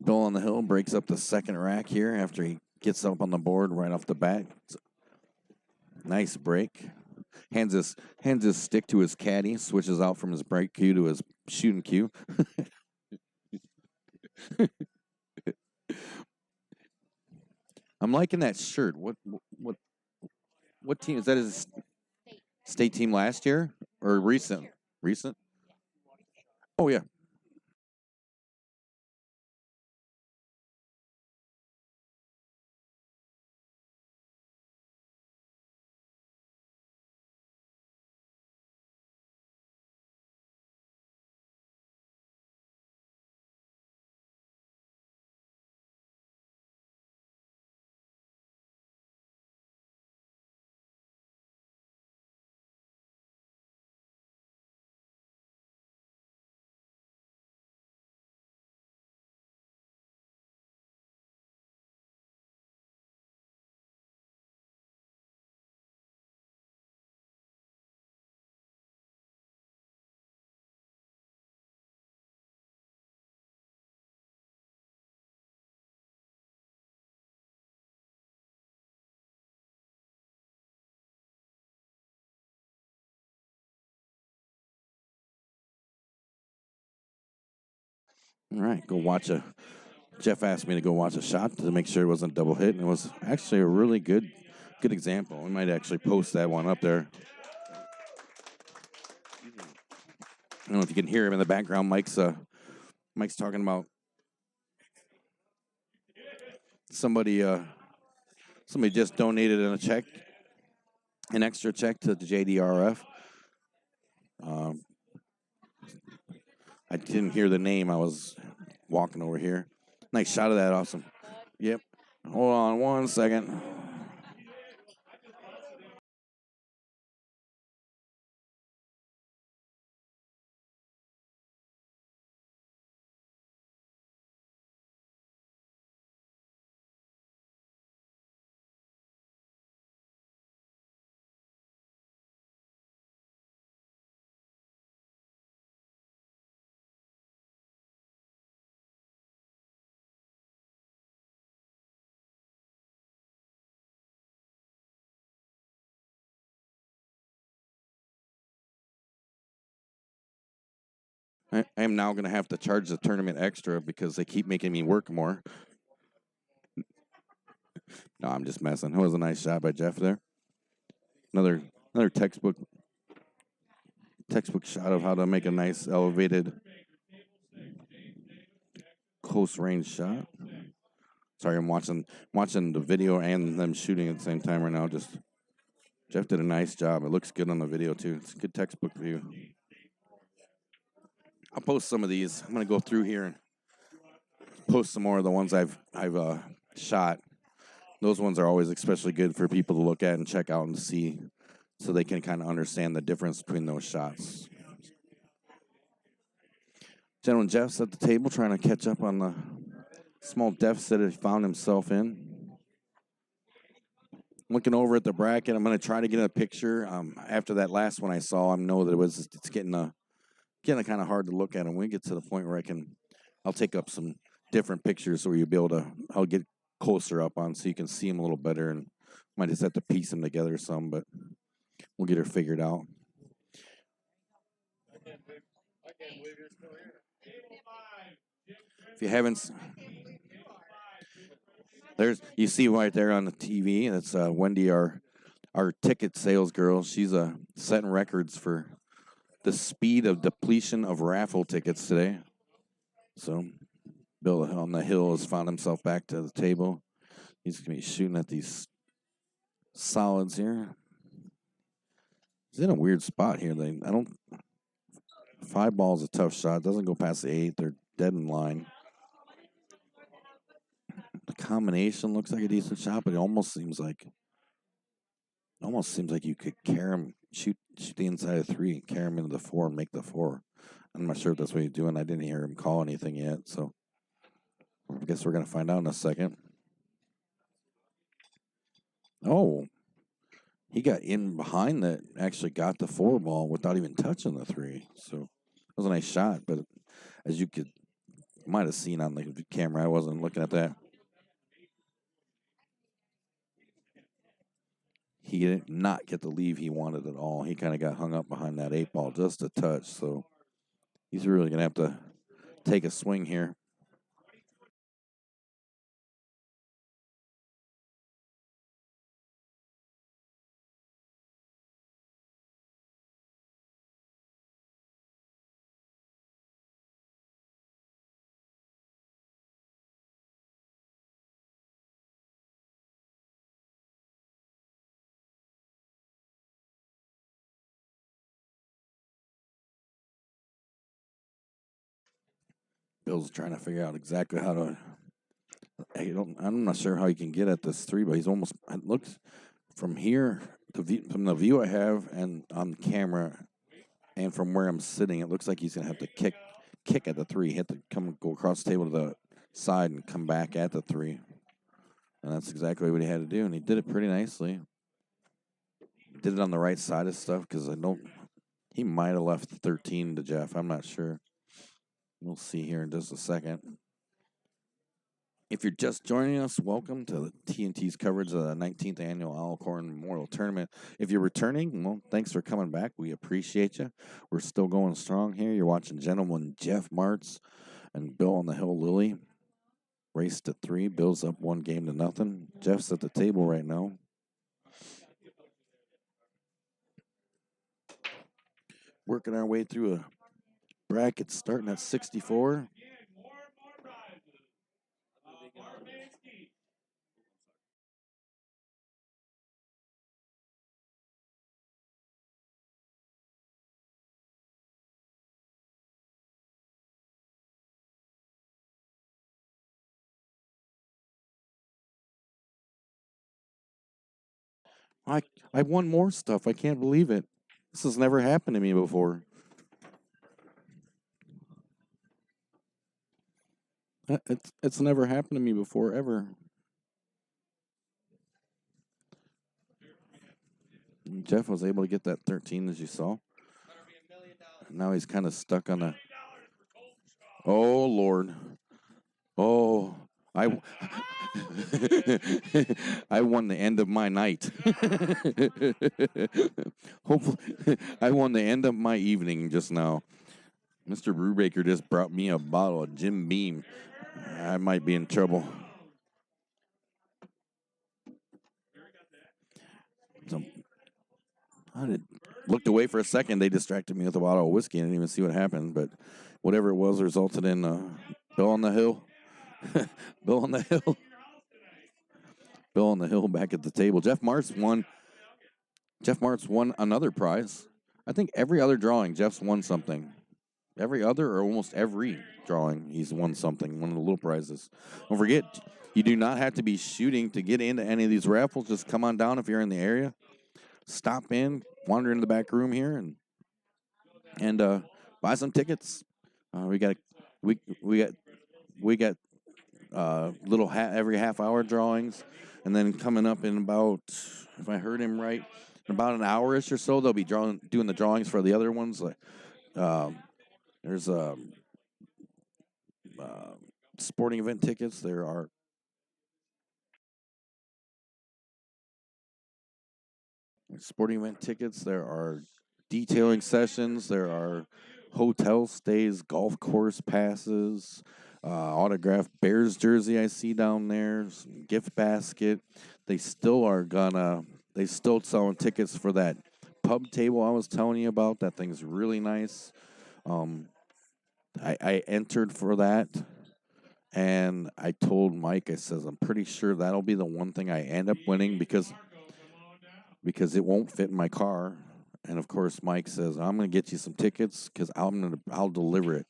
Bill on the hill breaks up the second rack here after he gets up on the board right off the bat. Nice break. Hands his stick to his caddy, switches out from his break cue to his shooting cue. I'm liking that shirt. What team is that? His state team last year or recent? Recent? Oh yeah. All right, go watch a. Jeff asked me to go watch a shot to make sure it wasn't a double hit, and it was actually a really good example. We might actually post that one up there. I don't know if you can hear him in the background. Mike's talking about somebody just donated an extra check to the JDRF. I didn't hear the name. I was walking over here. Nice shot of that. Awesome. Yep. Hold on 1 second. I am now going to have to charge the tournament extra because they keep making me work more. No, I'm just messing. It was a nice shot by Jeff there. Another textbook shot of how to make a nice elevated close range shot. Sorry, I'm watching the video and them shooting at the same time right now. Just Jeff did a nice job. It looks good on the video too. It's a good textbook view. I'll post some of these. I'm gonna go through here and post some more of the ones I've shot. Those ones are always especially good for people to look at and check out and see, so they can kind of understand the difference between those shots. Gentleman Jeff's at the table trying to catch up on the small deficit he found himself in. Looking over at the bracket, I'm going to try to get a picture. After that last one I saw, I know that it's getting kind of hard to look at. And when we get to the point where I'll take up some different pictures so you'll be able to. I'll get closer up on so you can see them a little better, and might just have to piece them together some, but we'll get her figured out. If you haven't, you see right there on the TV. That's Wendy, our ticket sales girl. She's setting records for the speed of depletion of raffle tickets today. So Bill on the hill has found himself back to the table. He's going to be shooting at these solids here. He's in a weird spot here. 5 balls a tough shot. Doesn't go past the 8. They're dead in line. The combination looks like a decent shot, but it almost seems like you could carry him, shoot the inside of 3, carry him into the 4, and make the 4. I'm not sure if that's what he's doing. I didn't hear him call anything yet, so I guess we're going to find out in a second. Oh, he got in behind that, actually got the 4 ball without even touching the 3. So it was a nice shot, but as you might have seen on the camera, I wasn't looking at that. He did not get the leave he wanted at all. He kind of got hung up behind that 8 ball just a touch, so he's really going to have to take a swing here. Bill's trying to figure out exactly how to. I'm not sure how he can get at this 3, but he's almost. It looks from here, from the view I have, and on camera, and from where I'm sitting, it looks like he's gonna have to kick at the 3, go across the table to the side, and come back at the 3. And that's exactly what he had to do, and he did it pretty nicely. Did it on the right side of stuff because he might have left 13 to Jeff. I'm not sure. We'll see here in just a second. If you're just joining us, welcome to TNT's coverage of the 19th Annual Owl Korn Memorial Tournament. If you're returning, well, thanks for coming back. We appreciate you. We're still going strong here. You're watching Gentleman Jeff Martz And Bill on the hill, Lily. Race to 3. Bill's up 1-0. Jeff's at the table right now. Working our way through a bracket starting at 64. I won more stuff. I can't believe it. This has never happened to me before. It's never happened to me before, ever. Jeff was able to get that 13, as you saw. Now he's kind of stuck on a... Oh, Lord. Oh, I I won the end of my night. Hopefully, I won the end of my evening just now. Mr. Brubaker just brought me a bottle of Jim Beam. I might be in trouble. So, I looked away for a second. They distracted me with a bottle of whiskey. I didn't even see what happened, but whatever it was resulted in Bill on the hill. Bill on the hill. Bill on the hill back at the table. Jeff Martz won another prize. I think every other drawing, Jeff's won something. Every other or almost every drawing, he's won something, one of the little prizes. Don't forget, you do not have to be shooting to get into any of these raffles. Just come on down if you're in the area. Stop in, wander into the back room here, and buy some tickets. We got little every half hour drawings, and then coming up in about, if I heard him right, in about an hour-ish or so, they'll be doing the drawings for the other ones. Like there's sporting event tickets. There are sporting event tickets. There are detailing sessions. There are hotel stays, golf course passes, autographed Bears jersey I see down there, some gift basket. They still selling tickets for that pub table I was telling you about. That thing's really nice. I entered for that, and I told Mike, I says, I'm pretty sure that'll be the one thing I end up winning because it won't fit in my car. And of course, Mike says, I'm going to get you some tickets because I'll deliver it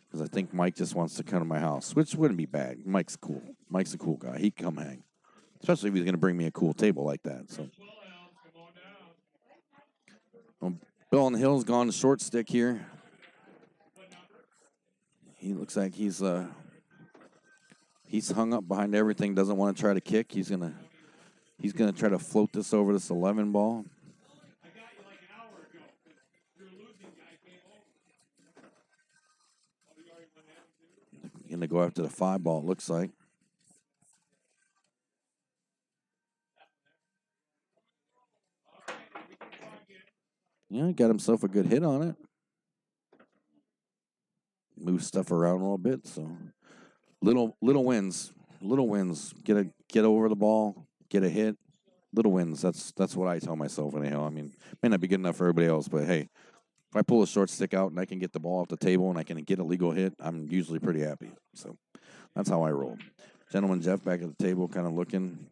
because I think Mike just wants to come to my house, which wouldn't be bad. Mike's cool. Mike's a cool guy. He'd come hang, especially if he's going to bring me a cool table like that. So, Bill on the Hill's gone to short stick here. He looks like he's hung up behind everything. Doesn't want to try to kick. He's gonna try to float this over this 11 ball. Gonna go after the 5 ball. It looks like. Yeah, got himself a good hit on it. Move stuff around a little bit. So little wins. Little wins. Get over the ball. Get a hit. Little wins. That's what I tell myself anyhow. I mean, may not be good enough for everybody else, but hey, if I pull a short stick out and I can get the ball off the table and I can get a legal hit, I'm usually pretty happy. So that's how I roll. Gentleman Jeff back at the table, kind of looking.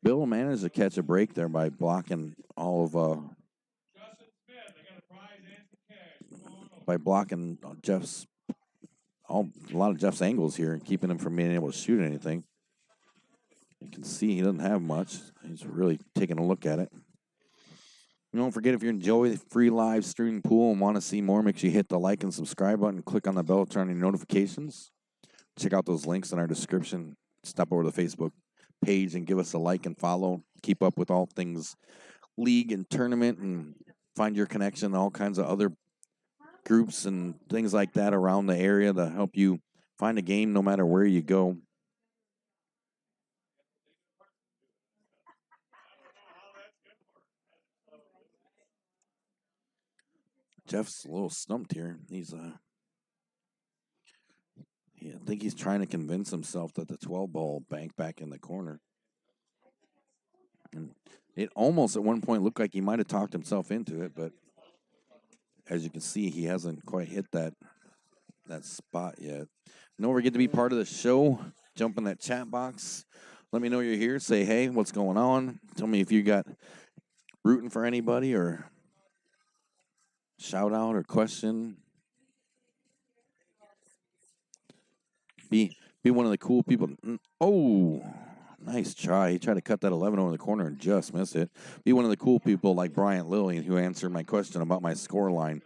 Bill managed to catch a break there by blocking all of a lot of Jeff's angles here and keeping him from being able to shoot anything. You can see he doesn't have much. He's really taking a look at it. Don't forget, if you enjoy the free live streaming pool and want to see more, make sure you hit the like and subscribe button and click on the bell to turn on your notifications. Check out those links in our description. Stop over to the Facebook page and give us a like and follow. Keep up with all things league and tournament and find your connection to all kinds of other groups and things like that around the area to help you find a game no matter where you go. Jeff's a little stumped here. He's I think he's trying to convince himself that the 12 ball banked back in the corner. And it almost at one point looked like he might have talked himself into it, but as you can see, he hasn't quite hit that spot yet. Don't forget to be part of the show. Jump in that chat box. Let me know you're here. Say, hey, what's going on? Tell me if you got rooting for anybody or shout out or question. Be one of the cool people. Oh, nice try. He tried to cut that 11 over the corner and just missed it. Be one of the cool people like Bryant Lillian who answered my question about my score line.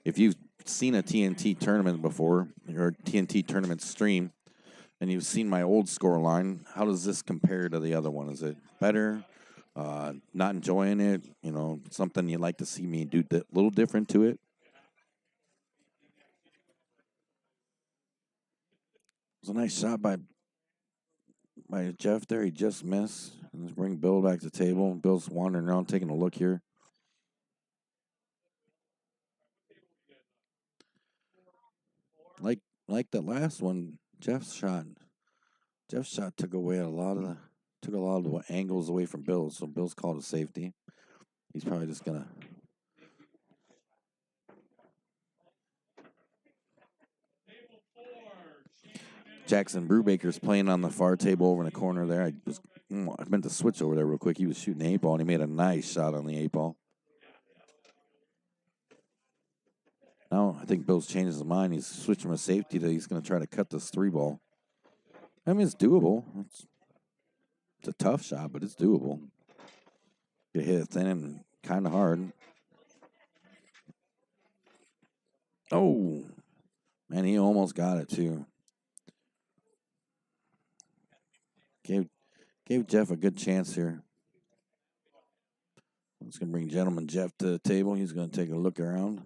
If you've seen a TNT tournament before or TNT tournament stream and you've seen my old score line, how does this compare to the other one? Is it better? Not enjoying it? You know, something you'd like to see me do a little different to it? It was a nice shot by Jeff there. He just missed. Let's bring Bill back to the table. Bill's wandering around taking a look here. Like the last one, Jeff's shot took away a lot of the angles away from Bill. So Bill's called a safety. He's probably just gonna. Jackson Brubaker's playing on the far table over in the corner there. I meant to switch over there real quick. He was shooting the 8-ball, and he made a nice shot on the 8-ball. Now I think Bill's changed his mind. He's switching from a safety to he's going to try to cut this 3-ball. I mean, it's doable. It's a tough shot, but it's doable. You hit it thin and kind of hard. Oh, man, he almost got it too. Gave Jeff a good chance here. I'm just going to bring Gentleman Jeff to the table. He's going to take a look around.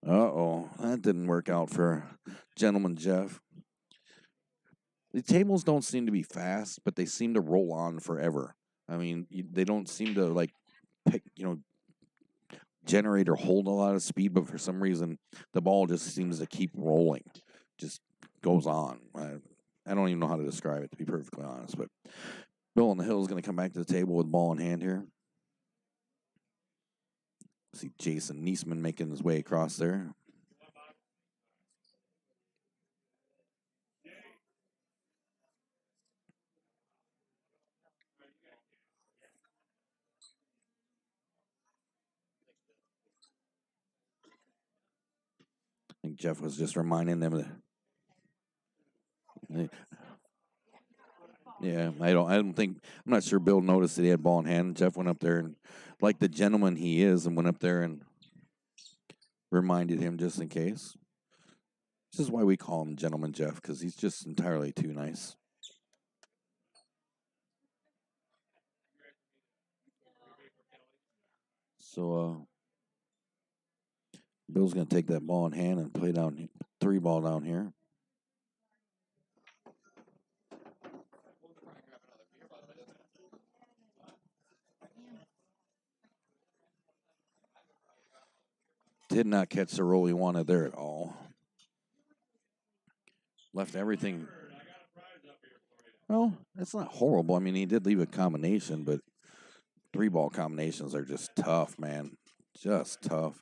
Uh-oh, that didn't work out for Gentleman Jeff. The tables don't seem to be fast, but they seem to roll on forever. I mean, they don't seem to, like, pick, generate or hold a lot of speed, but for some reason, the ball just seems to keep rolling. Just goes on. I don't even know how to describe it, to be perfectly honest, but Bill on the Hill is going to come back to the table with ball in hand here. See Jason Niesman making his way across there. I think Jeff was just reminding them that. Yeah, I don't think. I'm not sure Bill noticed that he had ball in hand. Jeff went up there and, like the gentleman he is, and went up there and reminded him just in case. This is why we call him Gentleman Jeff, because he's just entirely too nice. So Bill's going to take that ball in hand and play down 3-ball down here. Did not catch the roll he wanted there at all. Left everything. Well, it's not horrible. I mean, he did leave a combination, but 3-ball combinations are just tough, man. Just tough.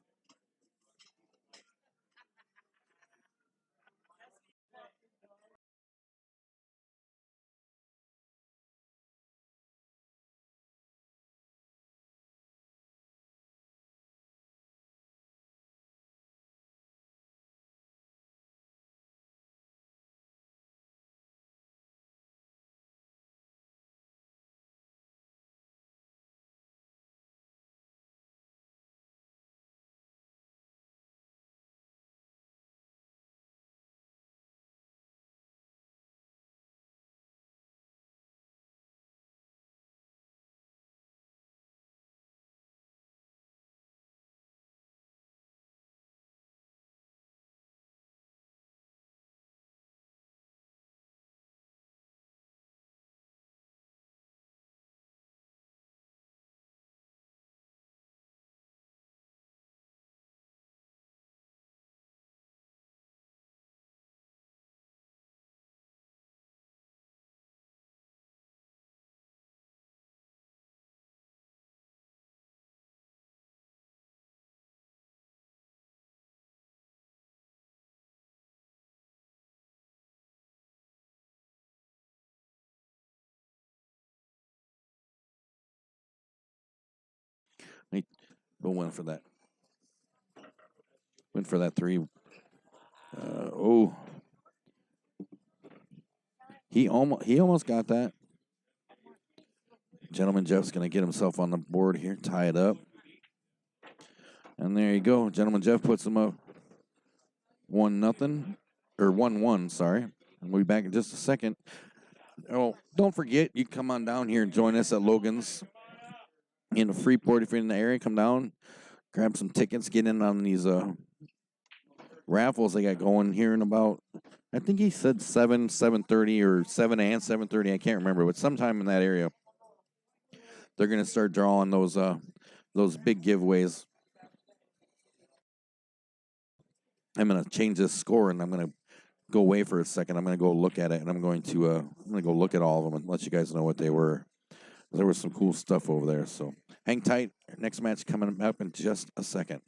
We'll win for that. Win for that 3. Oh, he almost got that. Gentleman Jeff's going to get himself on the board here, tie it up. And there you go. Gentleman Jeff puts him up 1-0, or 1-1, sorry. And we'll be back in just a second. Oh, don't forget, you come on down here and join us at Logan's in Freeport. If you're in the area, come down, grab some tickets, get in on these raffles they got going here in about, I think he said 7:30, or 7 and 7:30. I can't remember, but sometime in that area, they're going to start drawing those big giveaways. I'm going to change this score, and I'm going to go away for a second. I'm going to go look at it, and I'm going to go look at all of them and let you guys know what they were. There was some cool stuff over there, so hang tight. Next match coming up in just a second.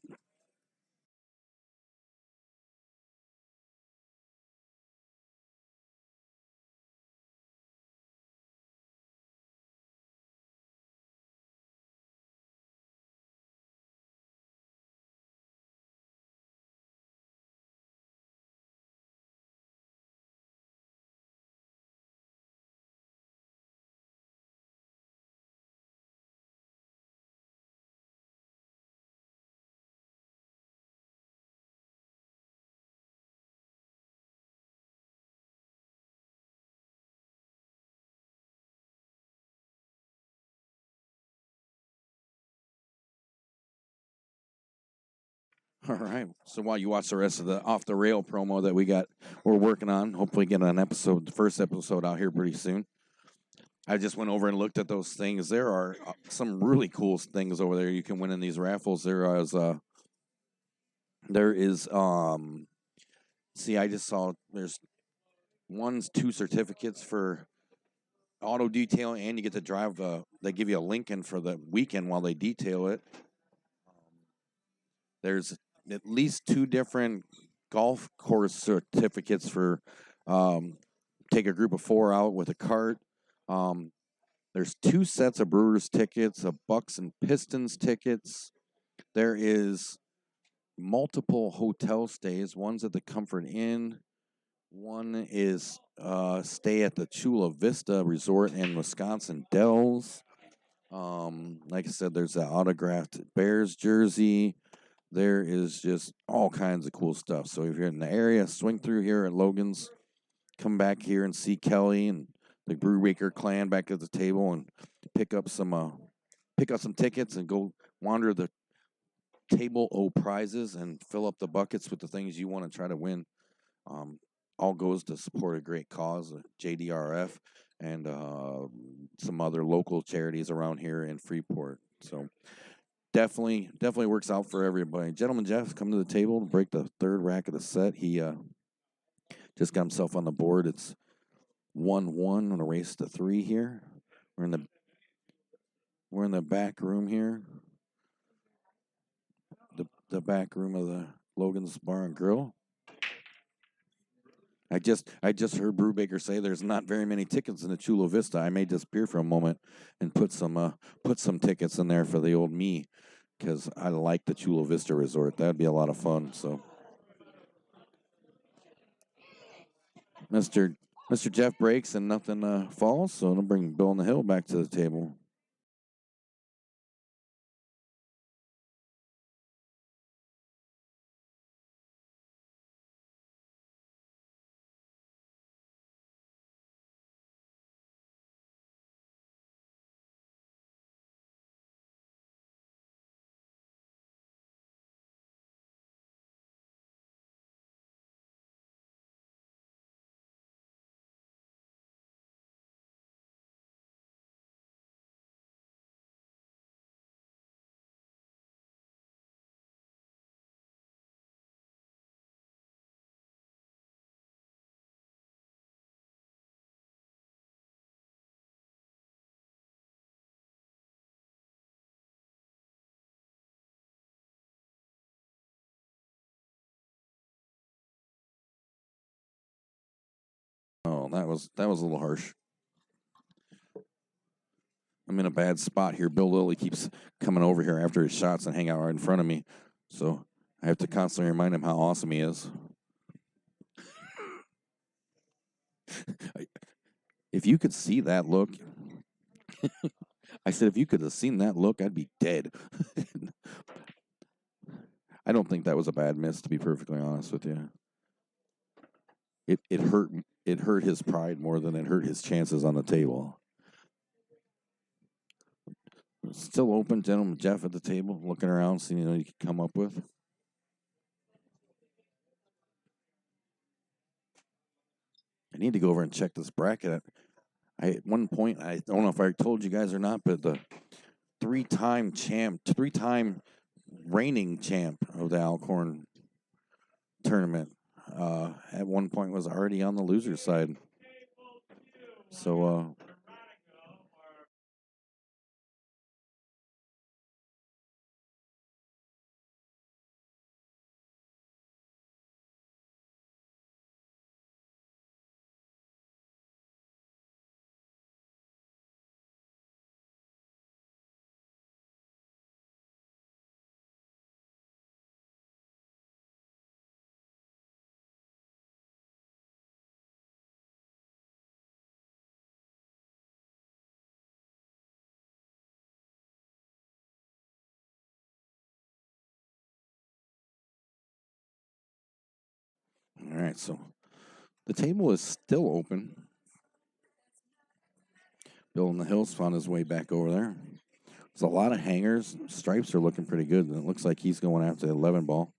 All right. So while you watch the rest of the off the rail promo that we're working on, hopefully get the first episode out here pretty soon. I just went over and looked at those things. There are some really cool things over there you can win in these raffles. There is see, I just saw there's 2 certificates for auto detail, and you get to drive they give you a Lincoln for the weekend while they detail it. There's at least 2 different golf course certificates for take a group of 4 out with a cart. There's 2 sets of Brewers tickets, a Bucks and Pistons tickets. There is multiple hotel stays. One's at the Comfort Inn. One is stay at the Chula Vista Resort in Wisconsin Dells. Like I said, there's an autographed Bears jersey. There is just all kinds of cool stuff. So if you're in the area, swing through here at Logan's. Come back here and see Kelly and the Brewbaker clan back at the table and pick up some tickets and go wander the table o prizes and fill up the buckets with the things you want to try to win. All goes to support a great cause, JDRF, and some other local charities around here in Freeport. So definitely works out for everybody. Gentleman Jeff, come to the table to break the 3rd rack of the set. He just got himself on the board. It's 1-1 on a race to 3 here. We're in the back room here. The back room of the Logan's Bar and Grill. I just heard Brewbaker say there's not very many tickets in the Chula Vista. I may disappear for a moment and put some tickets in there for the old me, because I like the Chula Vista Resort. That'd be a lot of fun. So, Mr. Jeff breaks and nothing falls. So I'll bring Bill on the Hill back to the table. Oh, that was a little harsh. I'm in a bad spot here. Bill Lilly keeps coming over here after his shots and hang out right in front of me. So I have to constantly remind him how awesome he is. If you could see that look, I said, if you could have seen that look, I'd be dead. I don't think that was a bad miss, to be perfectly honest with you. It hurt his pride more than it hurt his chances on the table. Still open, gentleman Jeff at the table, looking around, seeing what he could come up with. I need to go over and check this bracket. At one point, I don't know if I told you guys or not, but the three-time reigning champ of the Alcorn tournament, at one point was already on the loser side. So, all right, so the table is still open. Bill in the Hills found his way back over there. There's a lot of hangers. Stripes are looking pretty good, and it looks like he's going after the 11 ball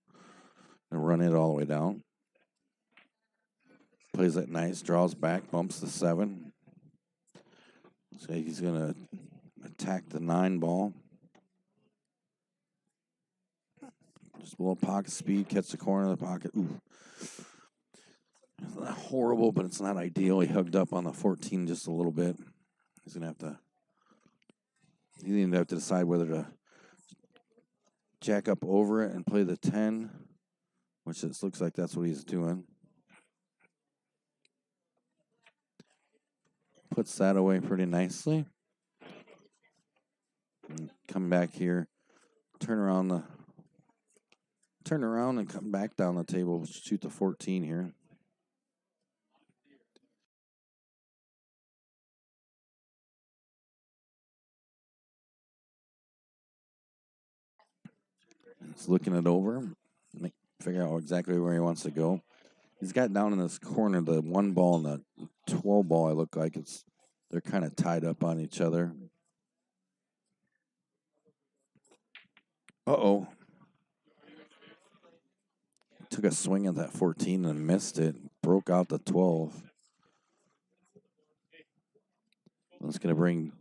and run it all the way down. Plays it nice, draws back, bumps the 7. So he's going to attack the 9 ball. Just a little pocket speed, catch the corner of the pocket. Ooh. It's not horrible, but it's not ideal. He hugged up on the 14 just a little bit. He's going to have to decide whether to jack up over it and play the 10, which it looks like that's what he's doing. Puts that away pretty nicely. And come back here, turn around and come back down the table, shoot the 14 here. He's looking it over, figure out exactly where he wants to go. He's got down in this corner the 1 ball and the 12 ball. I look like they're kind of tied up on each other. Uh-oh. Took a swing at that 14 and missed it. Broke out the 12. It's gonna bring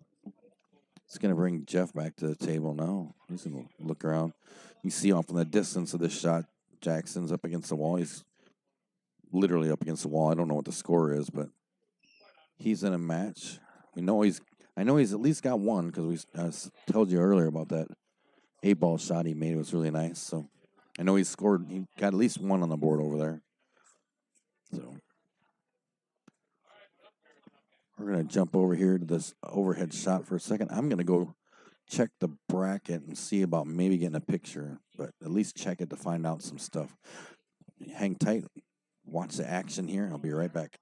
Jeff back to the table now. He's gonna look around. You see off in the distance of this shot, Jackson's up against the wall. He's literally up against the wall. I don't know what the score is, but he's in a match. I know he's at least got one because I told you earlier about that 8-ball shot he made. It was really nice. So I know he got at least one on the board over there. So we're going to jump over here to this overhead shot for a second. I'm going to go check the bracket and see about maybe getting a picture, but at least check it to find out some stuff. Hang tight. Watch the action here. I'll be right back.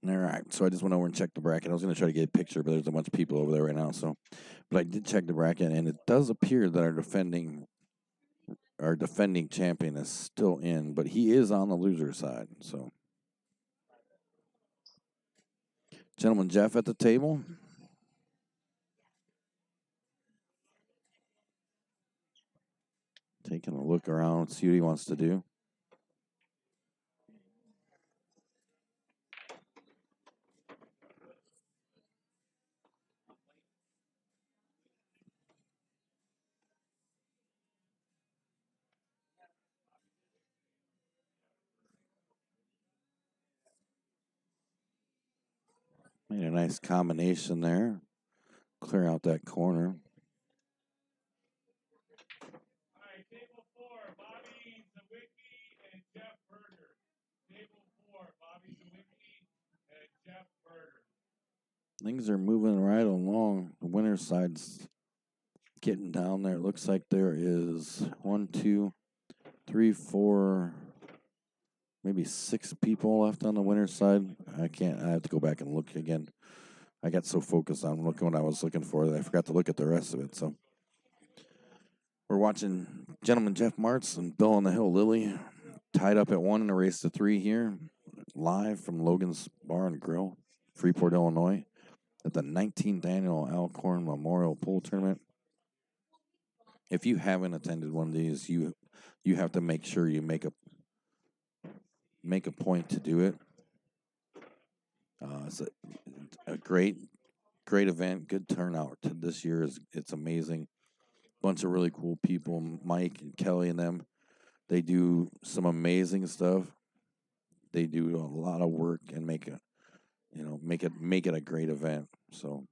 All right, so I just went over and checked the bracket. I was going to try to get a picture, but there's a bunch of people over there right now. So, but I did check the bracket, and it does appear that our defending champion is still in, but he is on the loser side. So, gentleman Jeff at the table. Taking a look around, see what he wants to do. Made a nice combination there. Clear out that corner. All right, table 4, Bobby Zawicki and Jeff Berger. Table 4, Bobby Zawicki and Jeff Berger. Things are moving right along. The winner's side's getting down there. It looks like there is 1, 2, 3, 4, maybe 6 people left on the winner's side. I have to go back and look again. I got so focused on looking what I was looking for that I forgot to look at the rest of it. So we're watching gentleman Jeff Martz and Bill on the Hill Lily tied up at 1 in a race to 3 here, live from Logan's Bar and Grill, Freeport, Illinois, at the 19th annual Alcorn Memorial Pool Tournament. If you haven't attended one of these, you have to make sure you make a point to do it. It's a great event, good turnout. This year it's amazing. Bunch of really cool people, Mike and Kelly and them. They do some amazing stuff. They do a lot of work and make it a great event. So,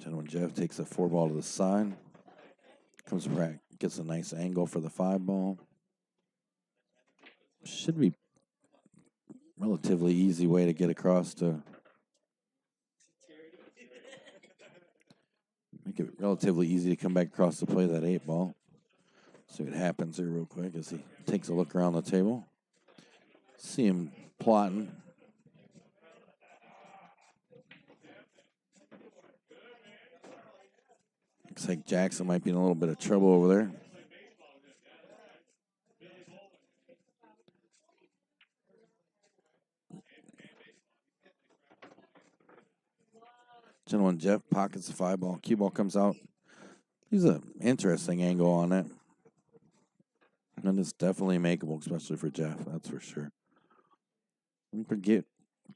gentleman Jeff takes a 4-ball to the side, comes back, gets a nice angle for the 5-ball. Should be relatively easy way to get across to make it relatively easy to come back across to play that 8-ball. See what happens here real quick as he takes a look around the table. See him plotting. Looks like Jackson might be in a little bit of trouble over there. Gentleman Jeff pockets the 5-ball. Cue ball comes out. He's an interesting angle on it. And it's definitely makeable, especially for Jeff, that's for sure. Don't forget,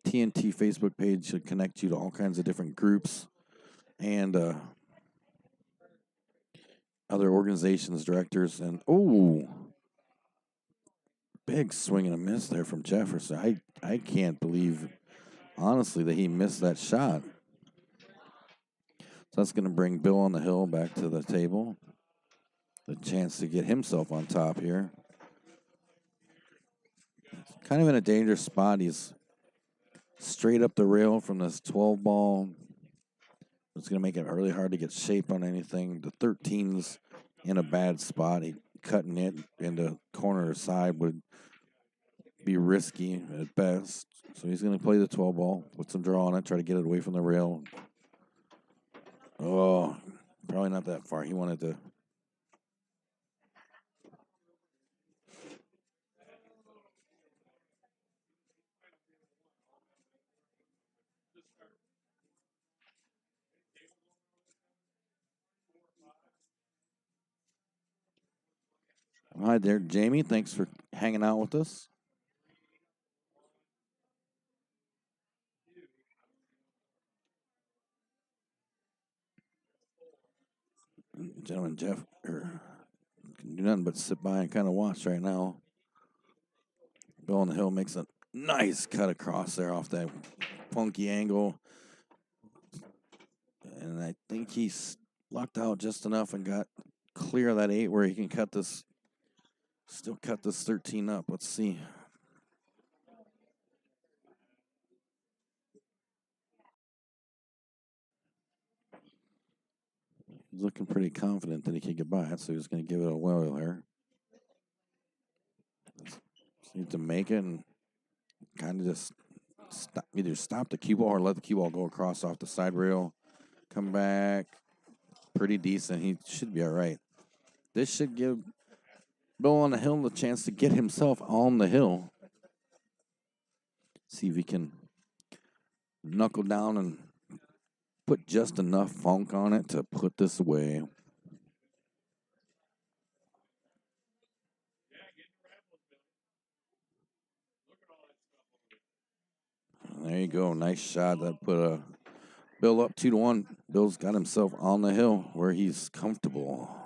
TNT Facebook page should connect you to all kinds of different groups and other organizations, directors, and big swing and a miss there from Jefferson. I can't believe, honestly, that he missed that shot. So that's going to bring Bill on the Hill back to the table. The chance to get himself on top here. Kind of in a dangerous spot. He's straight up the rail from this 12-ball. It's going to make it really hard to get shape on anything. The 13's in a bad spot. Cutting it into corner or side would be risky at best. So he's going to play the 12-ball, put some draw on it, try to get it away from the rail. Oh, probably not that far. He wanted to. Hi there, Jamie. Thanks for hanging out with us. Gentleman Jeff can do nothing but sit by and kind of watch right now. Bill on the Hill makes a nice cut across there off that funky angle. And I think he's lucked out just enough and got clear of that 8 where he can still cut this 13 up. Let's see. He's looking pretty confident that he can get by it, so he's going to give it a whirl here. Need to make it and kind of just either stop the cue ball or let the cue ball go across off the side rail. Come back. Pretty decent. He should be all right. This should give Bill on the hill the chance to get himself on the hill. See if he can knuckle down and put just enough funk on it to put this away. There you go. Nice shot. That put Bill up 2-1. Bill's got himself on the hill where he's comfortable.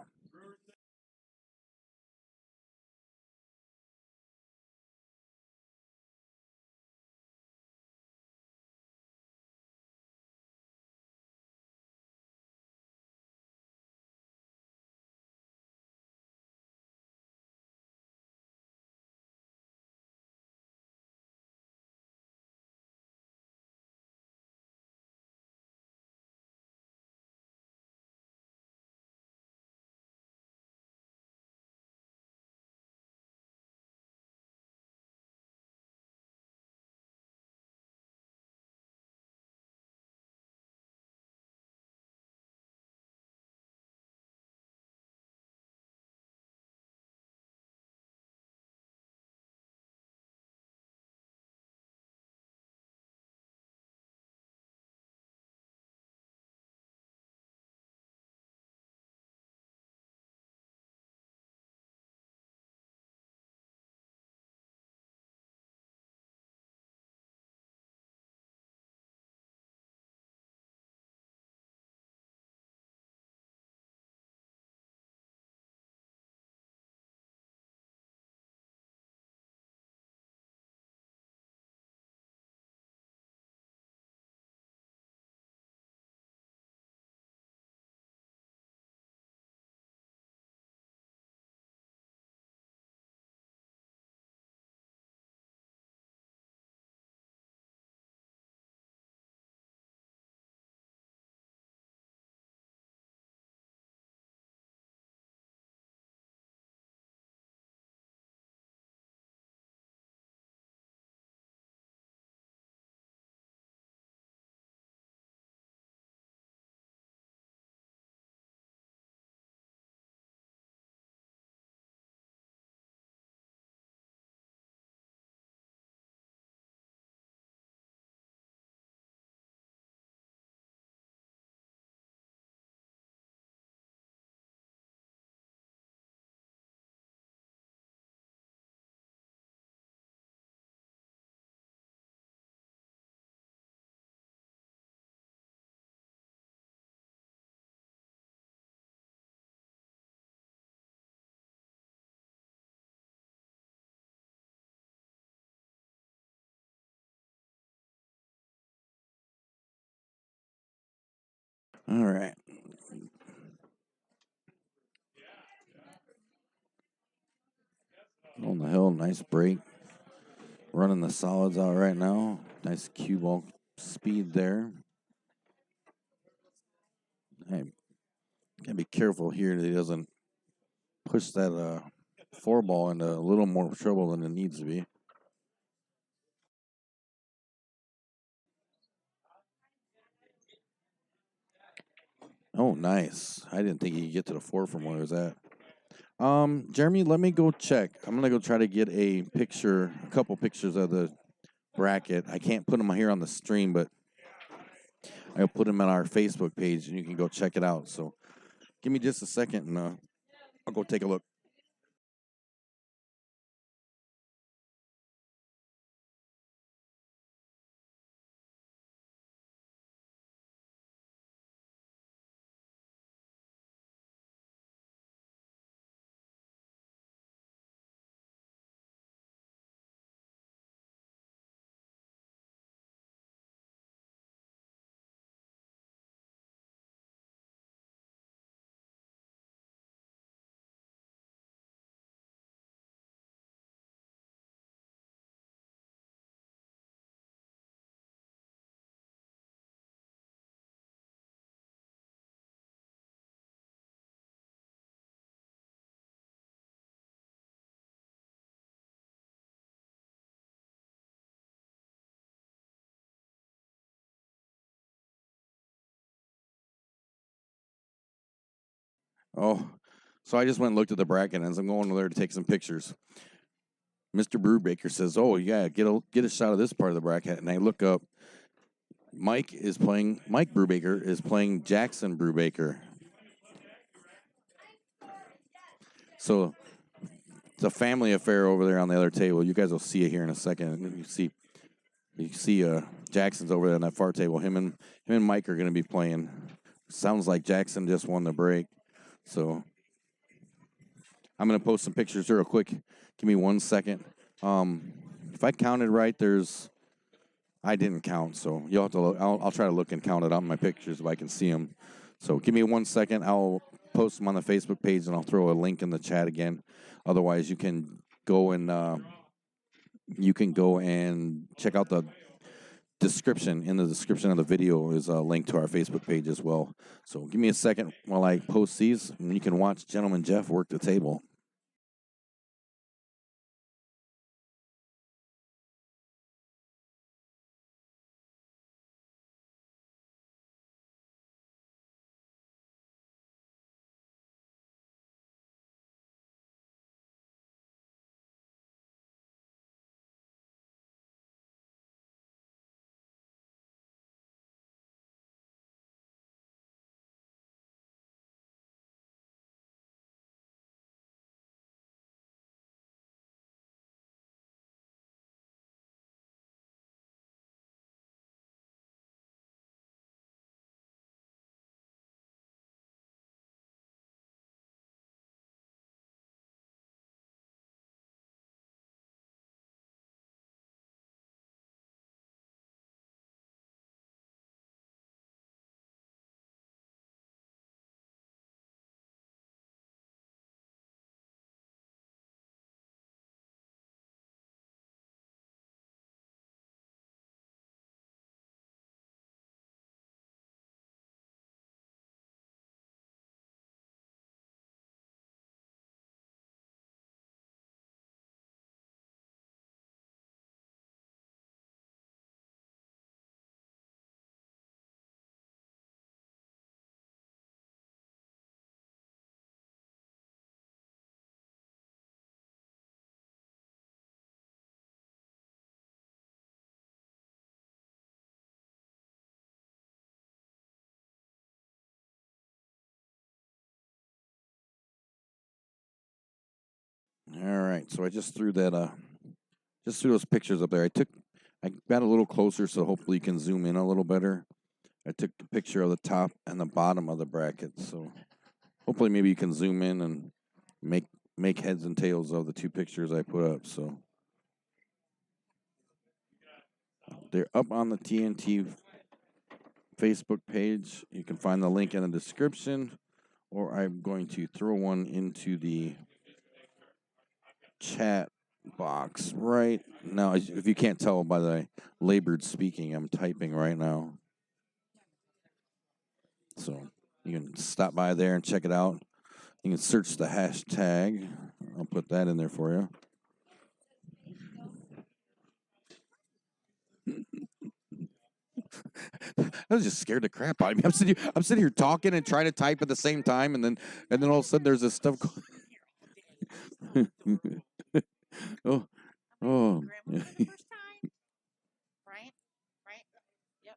All right. On the hill, nice break. Running the solids out right now. Nice cue ball speed there. Hey, gotta be careful here that he doesn't push that 4 ball into a little more trouble than it needs to be. Oh, nice. I didn't think he could get to the 4 from where he was at. Jeremy, let me go check. I'm gonna go try to get a couple pictures of the bracket. I can't put them here on the stream, but I'll put them on our Facebook page, and you can go check it out. So, give me just a second, and I'll go take a look. Oh, so I just went and looked at the bracket, and as I'm going over there to take some pictures, Mr. Brubaker says, "Oh yeah, get a shot of this part of the bracket." And I look up. Mike Brubaker is playing Jackson Brubaker. So it's a family affair over there on the other table. You guys will see it here in a second. You see Jackson's over there on that far table. Him and Mike are going to be playing. Sounds like Jackson just won the break. So I'm going to post some pictures real quick. Give me 1 second. If I counted right, I didn't count, so you'll have to look. I'll try to look and count it on my pictures if I can see them. So give me 1 second. I'll post them on the Facebook page, and I'll throw a link in the chat again. Otherwise, you can go and check out the description. In the description of the video is a link to our Facebook page as well. So give me a second while I post these, and you can watch Gentleman Jeff work the table. All right, so I just threw those pictures up there. I got a little closer, so hopefully you can zoom in a little better. I took a picture of the top and the bottom of the bracket, so hopefully maybe you can zoom in and make heads and tails of the two pictures I put up. So they're up on the TNT Facebook page. You can find the link in the description, or I'm going to throw one into the chat box right now. If you can't tell by the labored speaking, I'm typing right now. So you can stop by there and check it out. You can search the hashtag. I'll put that in there for you. I was just scared the crap out of me. I'm sitting here talking and trying to type at the same time, and then all of a sudden there's this stuff. Oh, oh. First time, right? Right? Yep.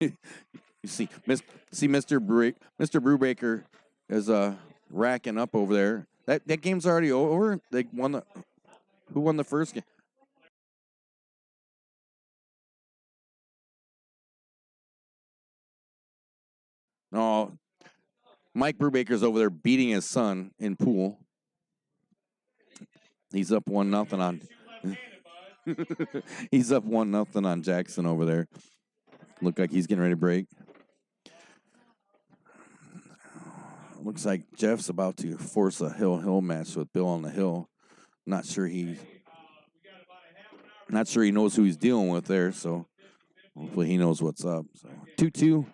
You see, Mr. Mr. Brubaker is racking up over there. That game's already over. They won the. Who won the first game? No, Mike Brubaker's over there beating his son in pool. He's up 1-0 on. He's up 1-0 on Jackson over there. Look like he's getting ready to break. Looks like Jeff's about to force a hill match with Bill on the hill. Not sure he knows who he's dealing with there, so hopefully he knows what's up. So 2-2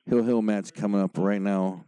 hill match coming up right now.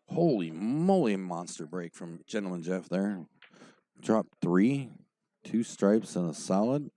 Holy moly, monster break from Gentleman Jeff there. Drop 3, 2 stripes and a solid.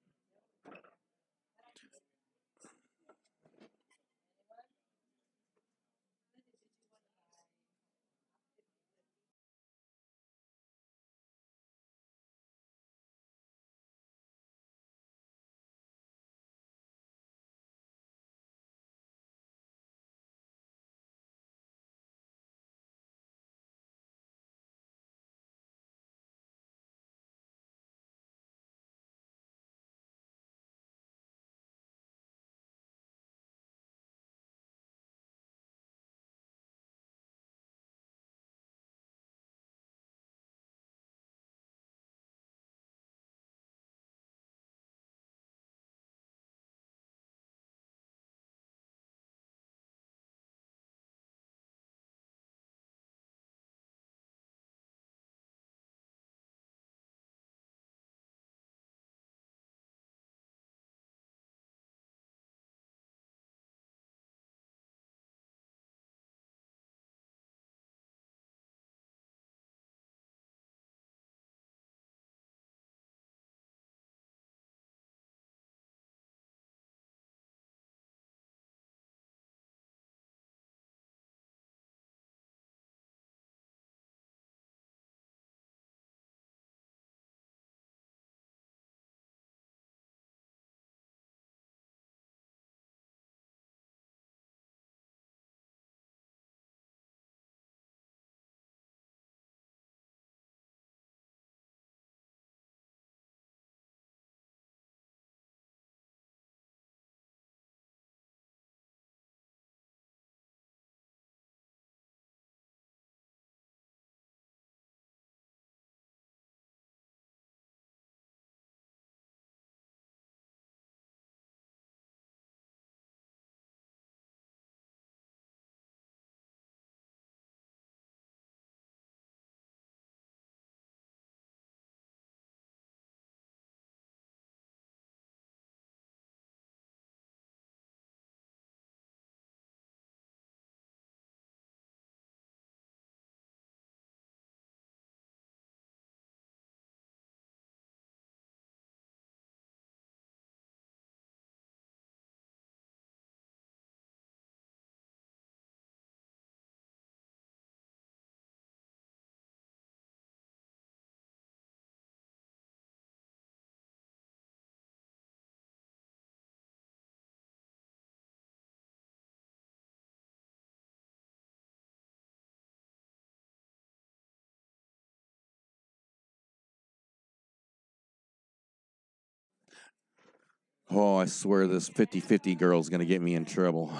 Oh, I swear this 50-50 girl's going to get me in trouble.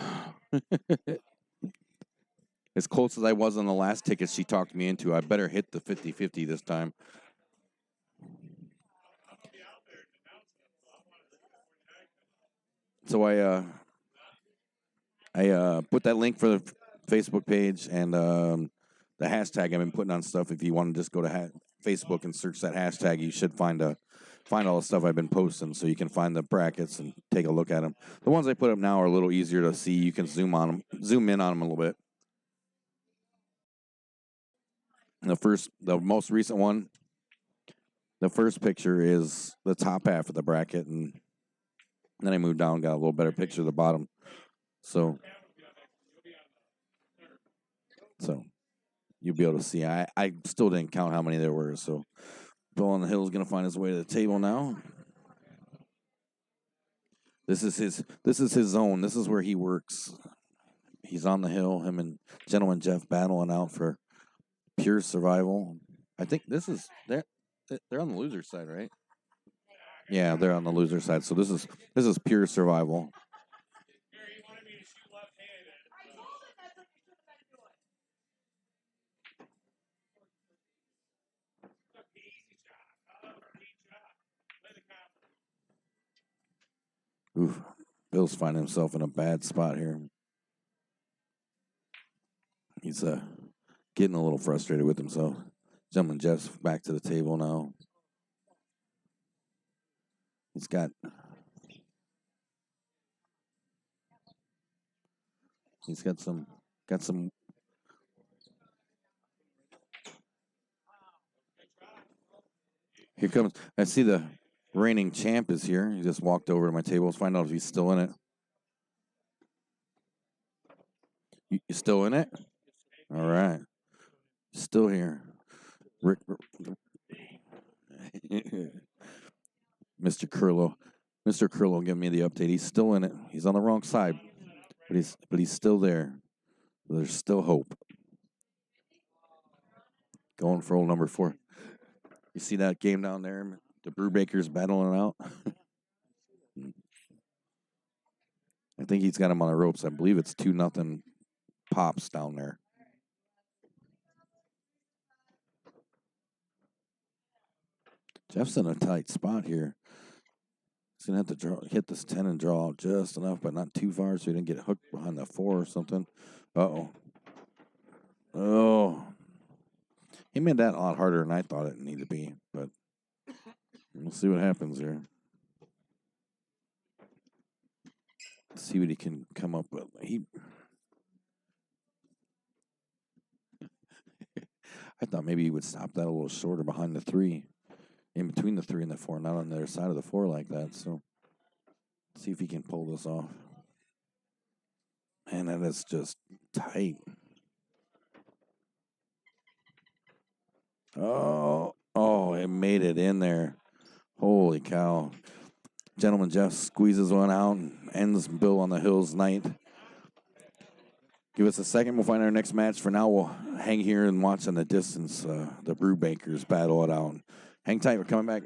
As close as I was on the last ticket she talked me into, I better hit the 50-50 this time. So I put that link for the Facebook page and the hashtag I've been putting on stuff. If you want to just go to Facebook and search that hashtag, you should find all the stuff I've been posting, so you can find the brackets and take a look at them. The ones I put up now are a little easier to see. You can zoom in on them a little bit. The most recent one, the first picture is the top half of the bracket, and then I moved down, got a little better picture of the bottom. So you'll be able to see. I still didn't count how many there were. So Bill on the Hill is going to find his way to the table now. This is his zone. This is where he works. He's on the hill. Him and Gentleman Jeff battling out for pure survival. I think they're on the loser side, right? Yeah, they're on the loser side. So this is pure survival. Gary, you wanted me to shoot left-handed. Easy shot. Easy shot. Play the confidence. Oof. Bill's finding himself in a bad spot here. He's getting a little frustrated with himself. Gentleman Jeff's back to the table now. He's got some. Here comes. I see the reigning champ is here. He just walked over to my table. Let's find out if he's still in it. You still in it? All right. Still here. Rick, Mr. Curlo. Mr. Curlo giving me the update. He's still in it. He's on the wrong side, but he's still there. There's still hope. Going for old number 4. You see that game down there? The Brewbakers battling out. I think he's got him on the ropes. I believe it's 2-0 Pops down there. Jeff's in a tight spot here. He's gonna have to hit this 10 and draw out just enough, but not too far, so he didn't get hooked behind the 4 or something. Oh, he made that a lot harder than I thought it needed to be, but we'll see what happens here. See what he can come up with. I thought maybe he would stop that a little shorter behind the 3, in between the 3 and the 4, not on the other side of the 4 like that. So, see if he can pull this off. Man, that is just tight. Oh, it made it in there. Holy cow. Gentleman Jeff squeezes one out and ends Bill on the Hill's night. Give us a second. We'll find our next match. For now, we'll hang here and watch in the distance the Brewbakers battle it out. Hang tight. We're coming back.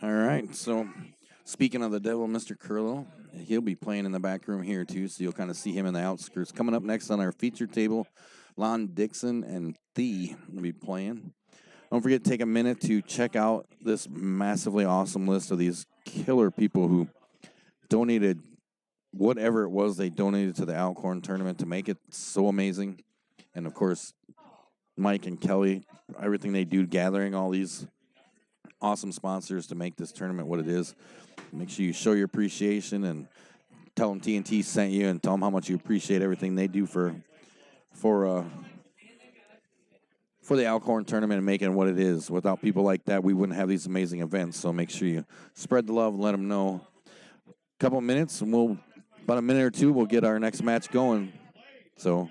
All right. So Speaking of the devil, Mr. Curlo, he'll be playing in the back room here too, so you'll kind of see him in the outskirts. Coming up next on our feature table, Lon Dixon and Thee will be playing. Don't forget to take a minute to check out this massively awesome list of these killer people who donated whatever it was they donated to the Alcorn tournament to make it so amazing. And of course, Mike and Kelly, everything they do, gathering all these awesome sponsors to make this tournament what it is. Make sure you show your appreciation and tell them TNT sent you, and tell them how much you appreciate everything they do for the Alcorn tournament and making it what it is. Without people like that, we wouldn't have these amazing events. So make sure you spread the love and let them know. A couple of minutes, and about a minute or two, we'll get our next match going. So.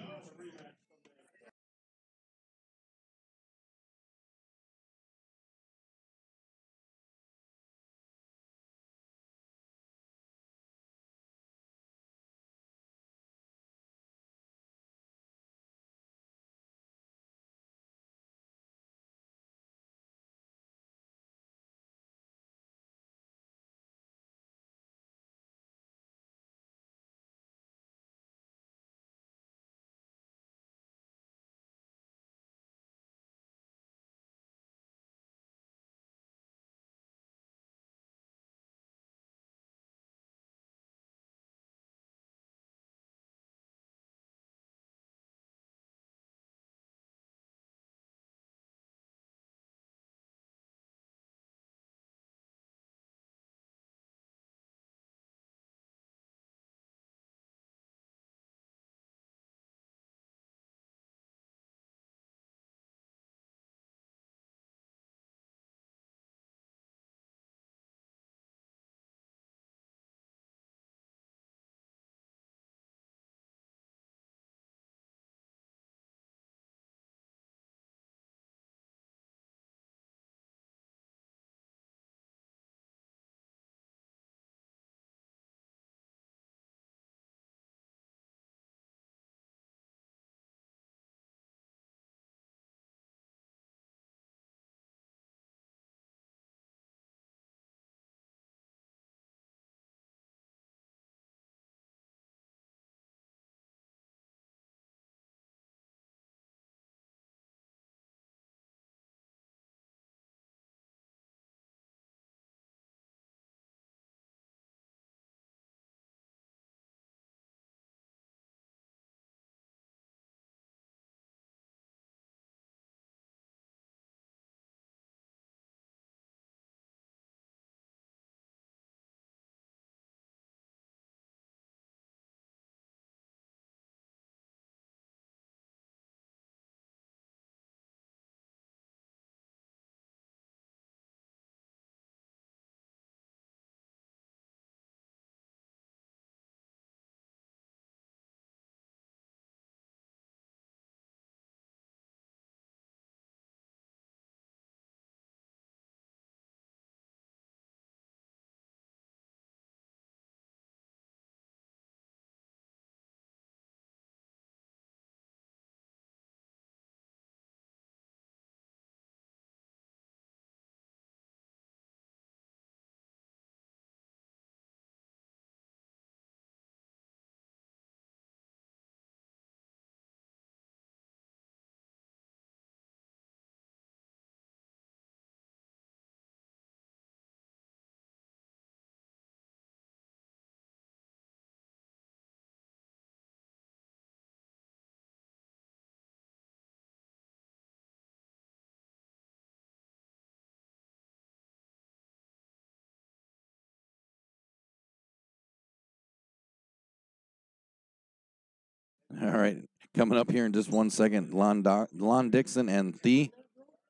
All right, coming up here in just 1 second, Lon Dixon and Thee,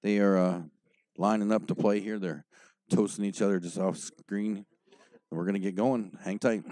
they are lining up to play here. They're toasting each other just off screen. We're going to get going. Hang tight.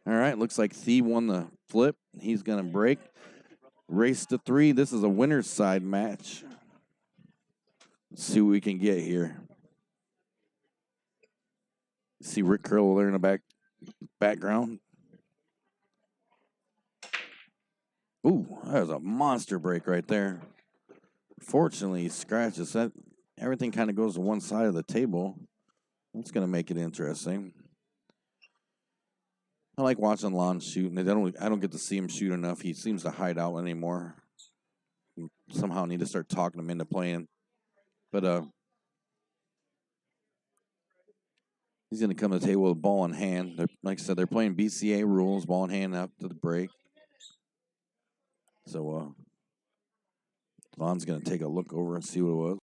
All right, looks like Thee won the flip. He's going to break. Race to 3. This is a winner's side match. Let's see what we can get here. See Rick Curl there in the background. Ooh, that was a monster break right there. Fortunately, he scratches that. Everything kind of goes to one side of the table. That's going to make it interesting. I like watching Lon shooting. I don't get to see him shoot enough. He seems to hide out anymore. Somehow need to start talking him into playing. But he's going to come to the table with ball in hand. Like I said, they're playing BCA rules, ball in hand after the break. So Lon's going to take a look over and see what it was.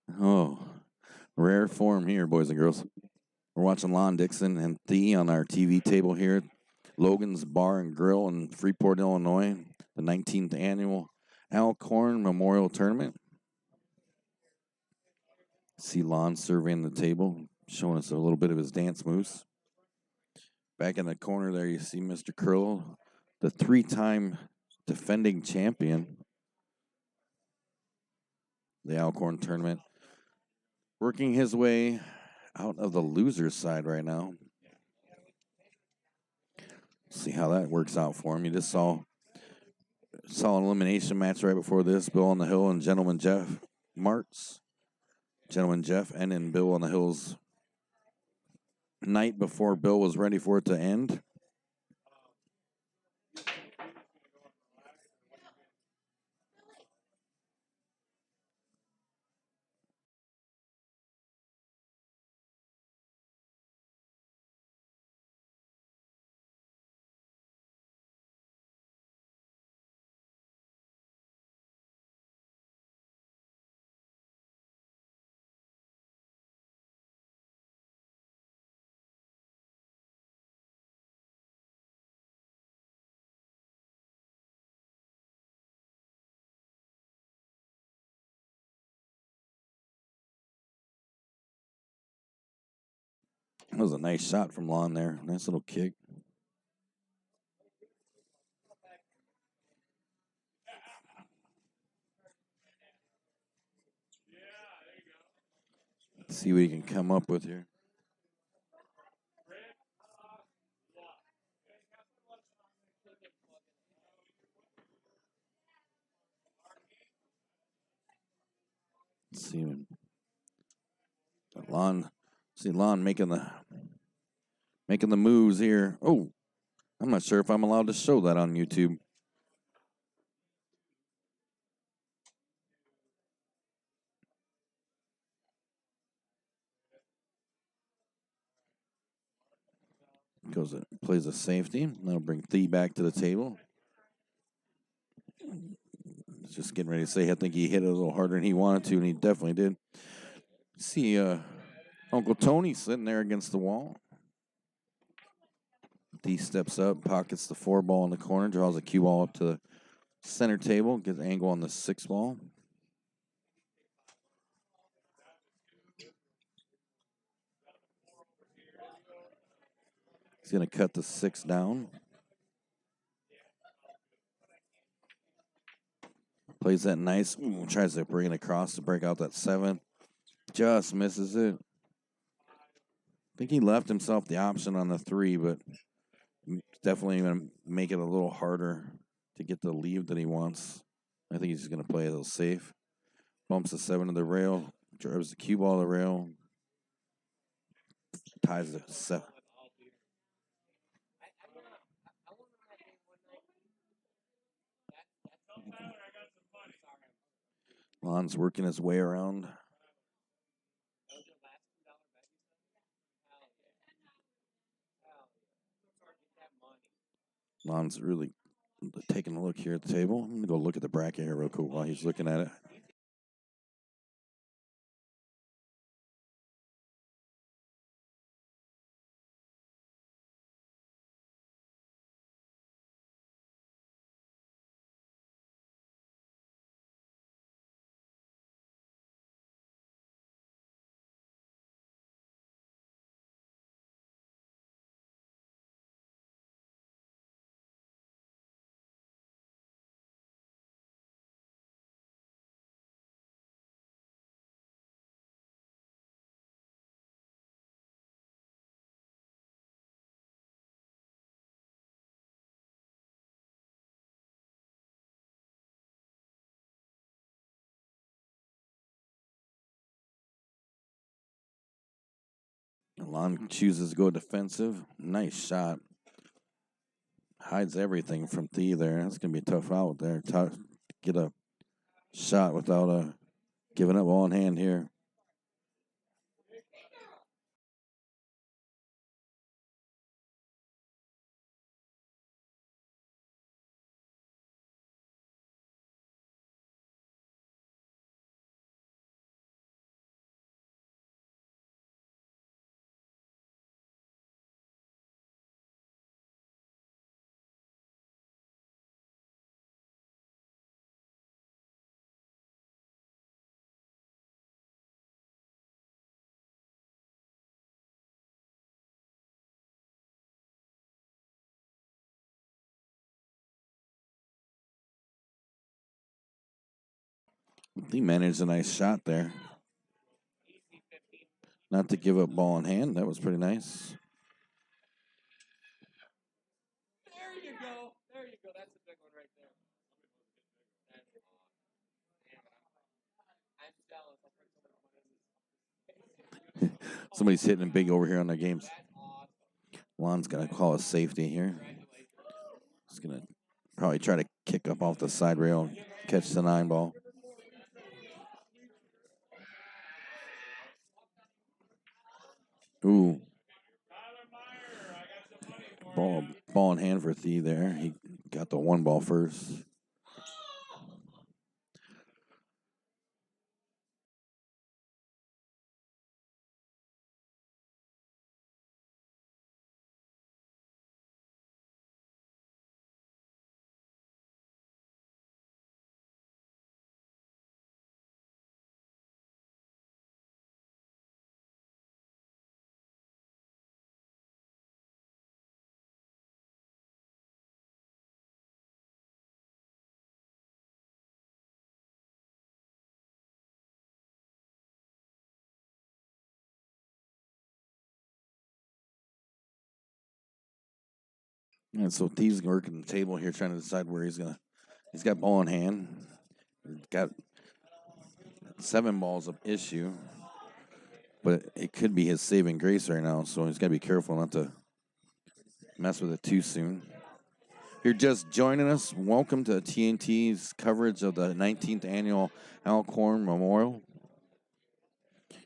Oh, rare form here, boys and girls. We're watching Lon Dixon and Thee on our TV table here at Logan's Bar and Grill in Freeport, Illinois, the 19th annual Al Korn Memorial Tournament. See Lon surveying the table, showing us a little bit of his dance moves. Back in the corner there, you see Mr. Curl, the 3-time defending champion, the Al Korn Tournament, working his way out of the loser's side right now. See how that works out for him. You just saw an elimination match right before this. Bill on the Hill and Gentleman Jeff Martz. Gentleman Jeff ending Bill on the Hill's night before Bill was ready for it to end. That was a nice shot from Lon there. Nice little kick. Let's see what he can come up with here. Let's see him. Lon making the moves here. Oh, I'm not sure if I'm allowed to show that on YouTube. Plays a safety. That'll bring Thee back to the table. Just getting ready to say, I think he hit it a little harder than he wanted to, and he definitely did. See Uncle Tony sitting there against the wall. Thee steps up, pockets the 4 ball in the corner, draws a cue ball up to the center table, gets an angle on the 6 ball. He's going to cut the 6 down. Plays that nice. Tries to bring it across to break out that 7. Just misses it. I think he left himself the option on the 3, but definitely going to make it a little harder to get the lead that he wants. I think he's just going to play a little safe. Bumps the 7 to the rail. Drives the cue ball to the rail. Ties the 7. Lon's working his way around. Lon's really taking a look here at the table. I'm going to go look at the bracket here real quick while he's looking at it. Lon chooses to go defensive. Nice shot. Hides everything from Thee there. That's going to be a tough out there. Get a shot without giving up all in hand here. He managed a nice shot there. Not to give up ball in hand. That was pretty nice. There you go. There you go. That's a big one right there. That's I'm jealous. I'll bring someone to Somebody's hitting big over here on their games. That's awesome. Lon's going to call a safety here. He's going to probably try to kick up off the side rail and catch the 9 ball. Ooh. Ball in hand for Thee there. He got the 1 ball first. And so Thee's working the table here trying to decide where he's got ball in hand. He's got 7 balls of issue. But it could be his saving grace right now, so he's got to be careful not to mess with it too soon. If you're just joining us, welcome to TNT's coverage of the 19th Annual Al Korn Memorial.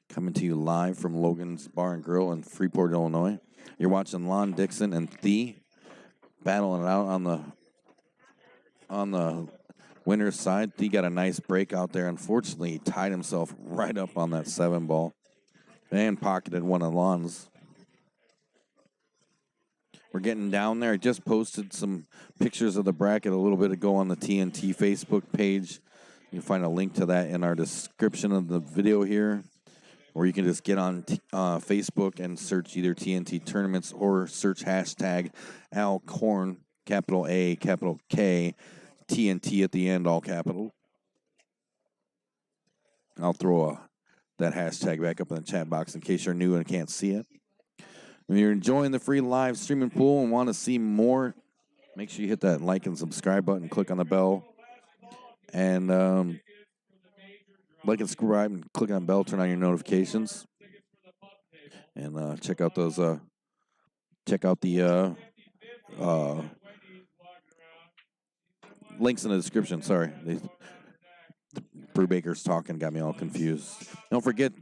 Coming to you live from Logan's Bar and Grill in Freeport, Illinois. You're watching Lon Dixon and Thee battling it out on the winner's side. Thee got a nice break out there. Unfortunately, he tied himself right up on that 7 ball and pocketed one of Lon's. We're getting down there. I just posted some pictures of the bracket a little bit ago on the TNT Facebook page. You can find a link to that in our description of the video here. Or you can just get on Facebook and search either TNT tournaments or search hashtag Al Korn, capital A, capital K, TNT at the end, all capital. I'll throw that hashtag back up in the chat box in case you're new and can't see it. If you're enjoying the free live streaming pool and want to see more, make sure you hit that like and subscribe button, click on the bell, and like and subscribe and click on the bell, turn on your notifications, and check out the links in the description. Sorry, the Brubaker's talking got me all confused. Don't forget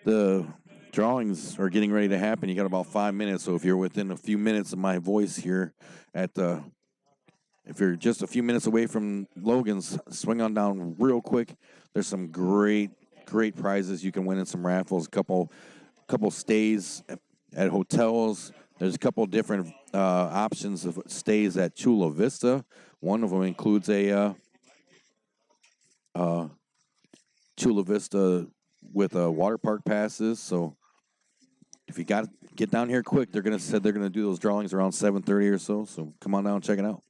the drawings are getting ready to happen. You got about 5 minutes, so if you're within a few minutes of my voice here if you're just a few minutes away from Logan's, swing on down real quick. There's some great prizes you can win in some raffles. A couple stays at hotels. There's a couple different options of stays at Chula Vista. One of them includes a Chula Vista with water park passes. So if you got to get down here quick, they're gonna do those drawings around 7:30 or so. So come on down and check it out.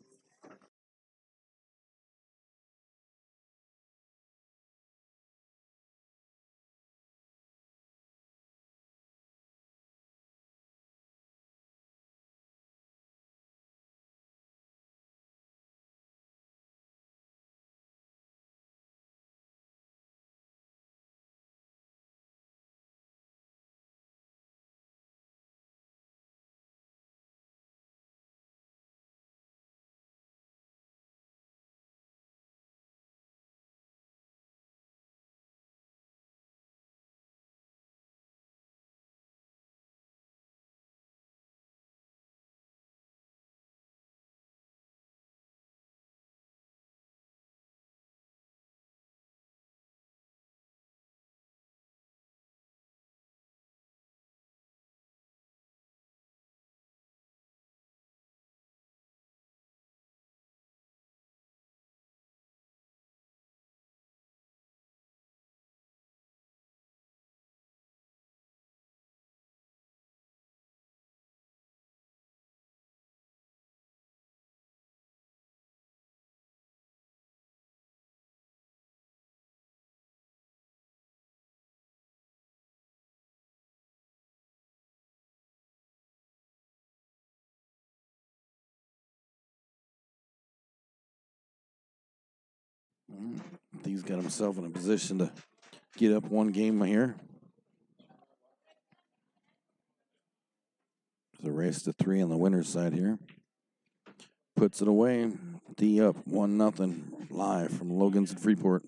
He's got himself in a position to get up one game here. There's a race to 3 on the winner's side here. Puts it away. D up 1-0 live from Logan's in Freeport.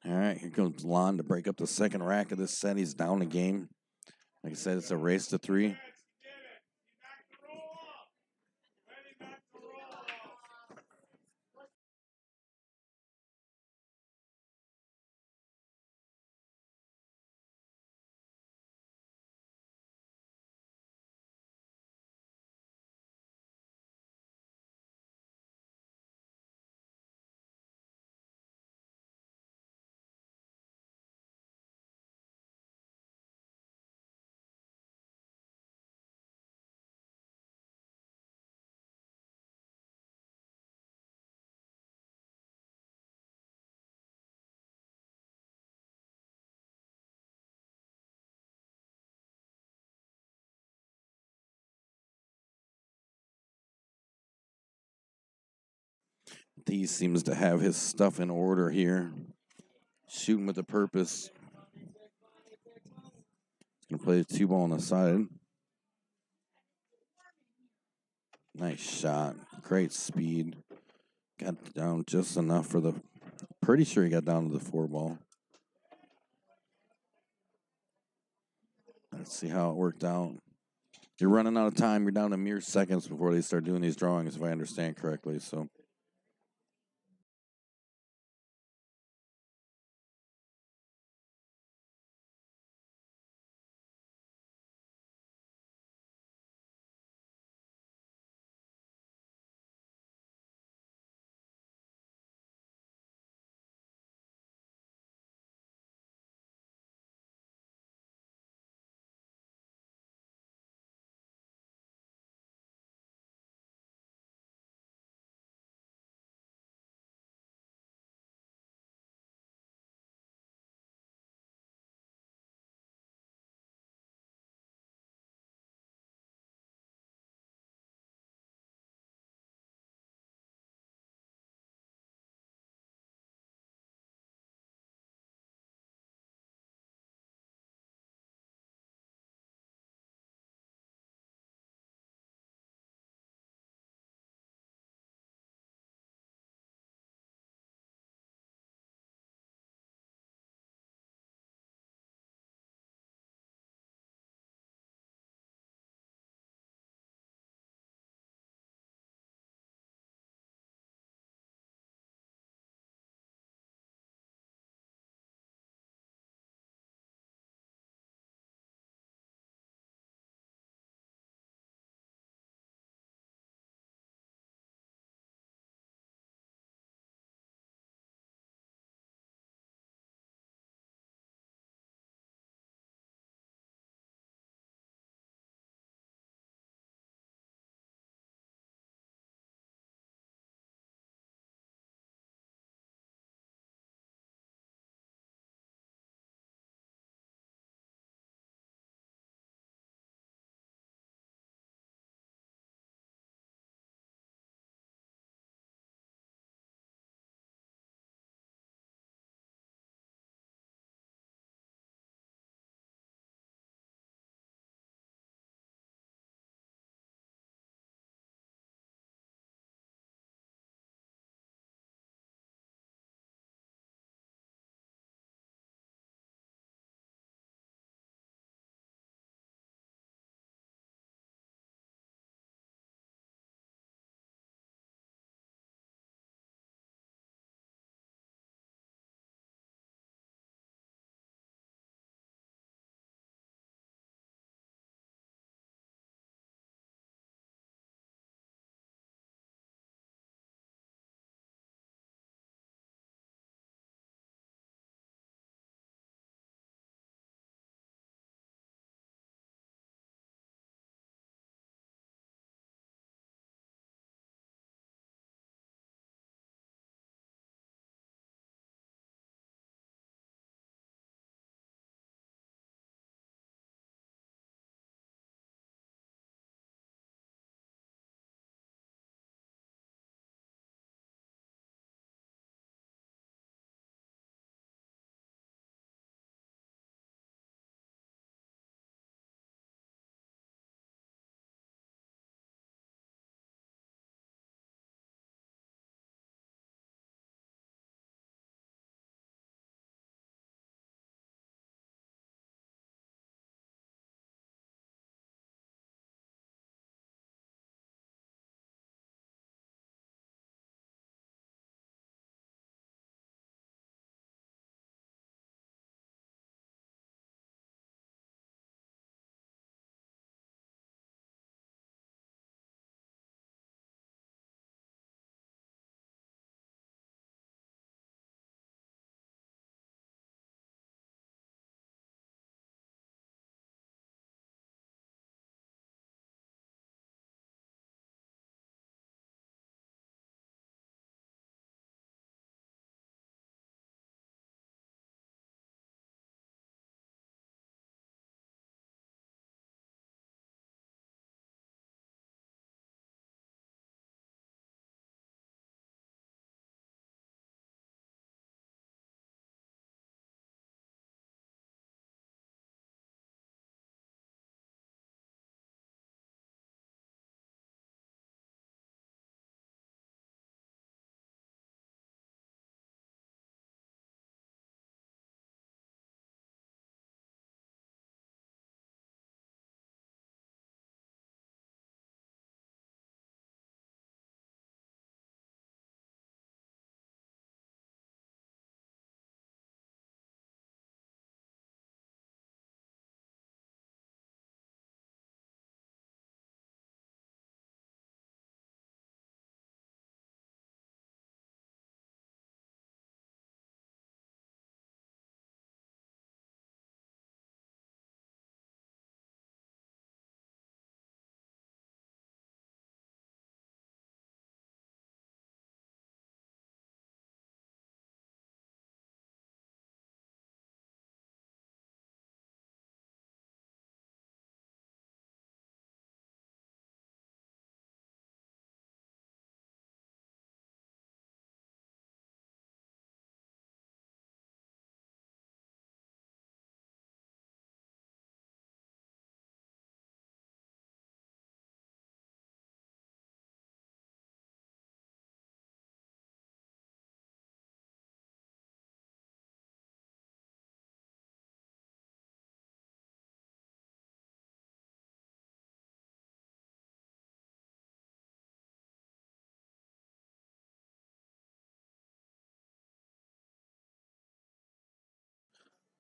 All right, here comes Lon to break up the second rack of this set. He's down the game. Like I said, it's a race to 3. Get it. He knocked the roll off. Ready knocked the roll off. He seems to have his stuff in order here. Shooting with a purpose. Gonna play the 2 ball on the side. Nice shot. Great speed. Got down just enough for the. Pretty sure he got down to the 4 ball. Let's see how it worked out. You're running out of time. You're down to mere seconds before they start doing these drawings, if I understand correctly. So.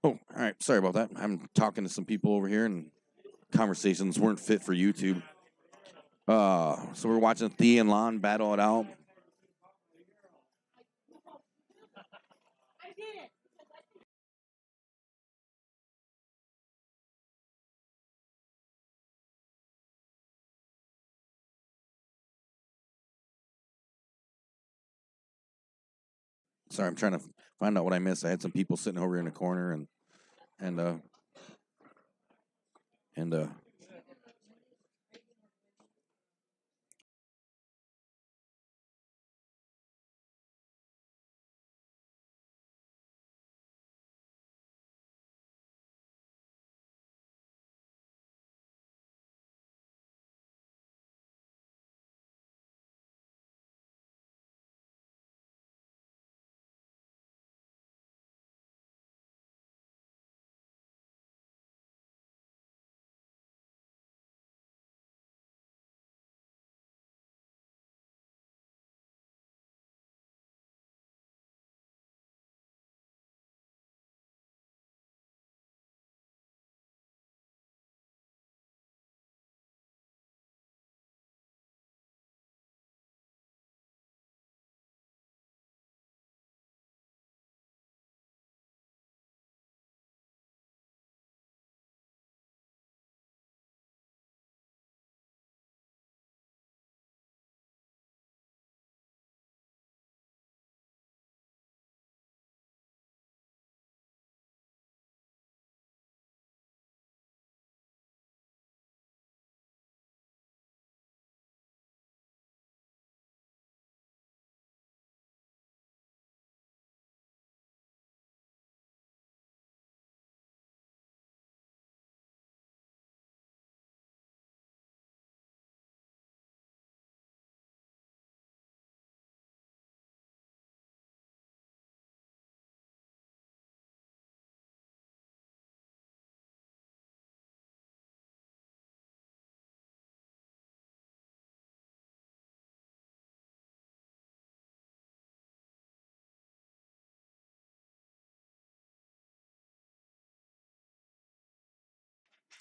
Oh, all right. Sorry about that. I'm talking to some people over here, and conversations weren't fit for YouTube. So we're watching Thea and Lon battle it out. Sorry, I'm trying to find out what I missed. I had some people sitting over in the corner, and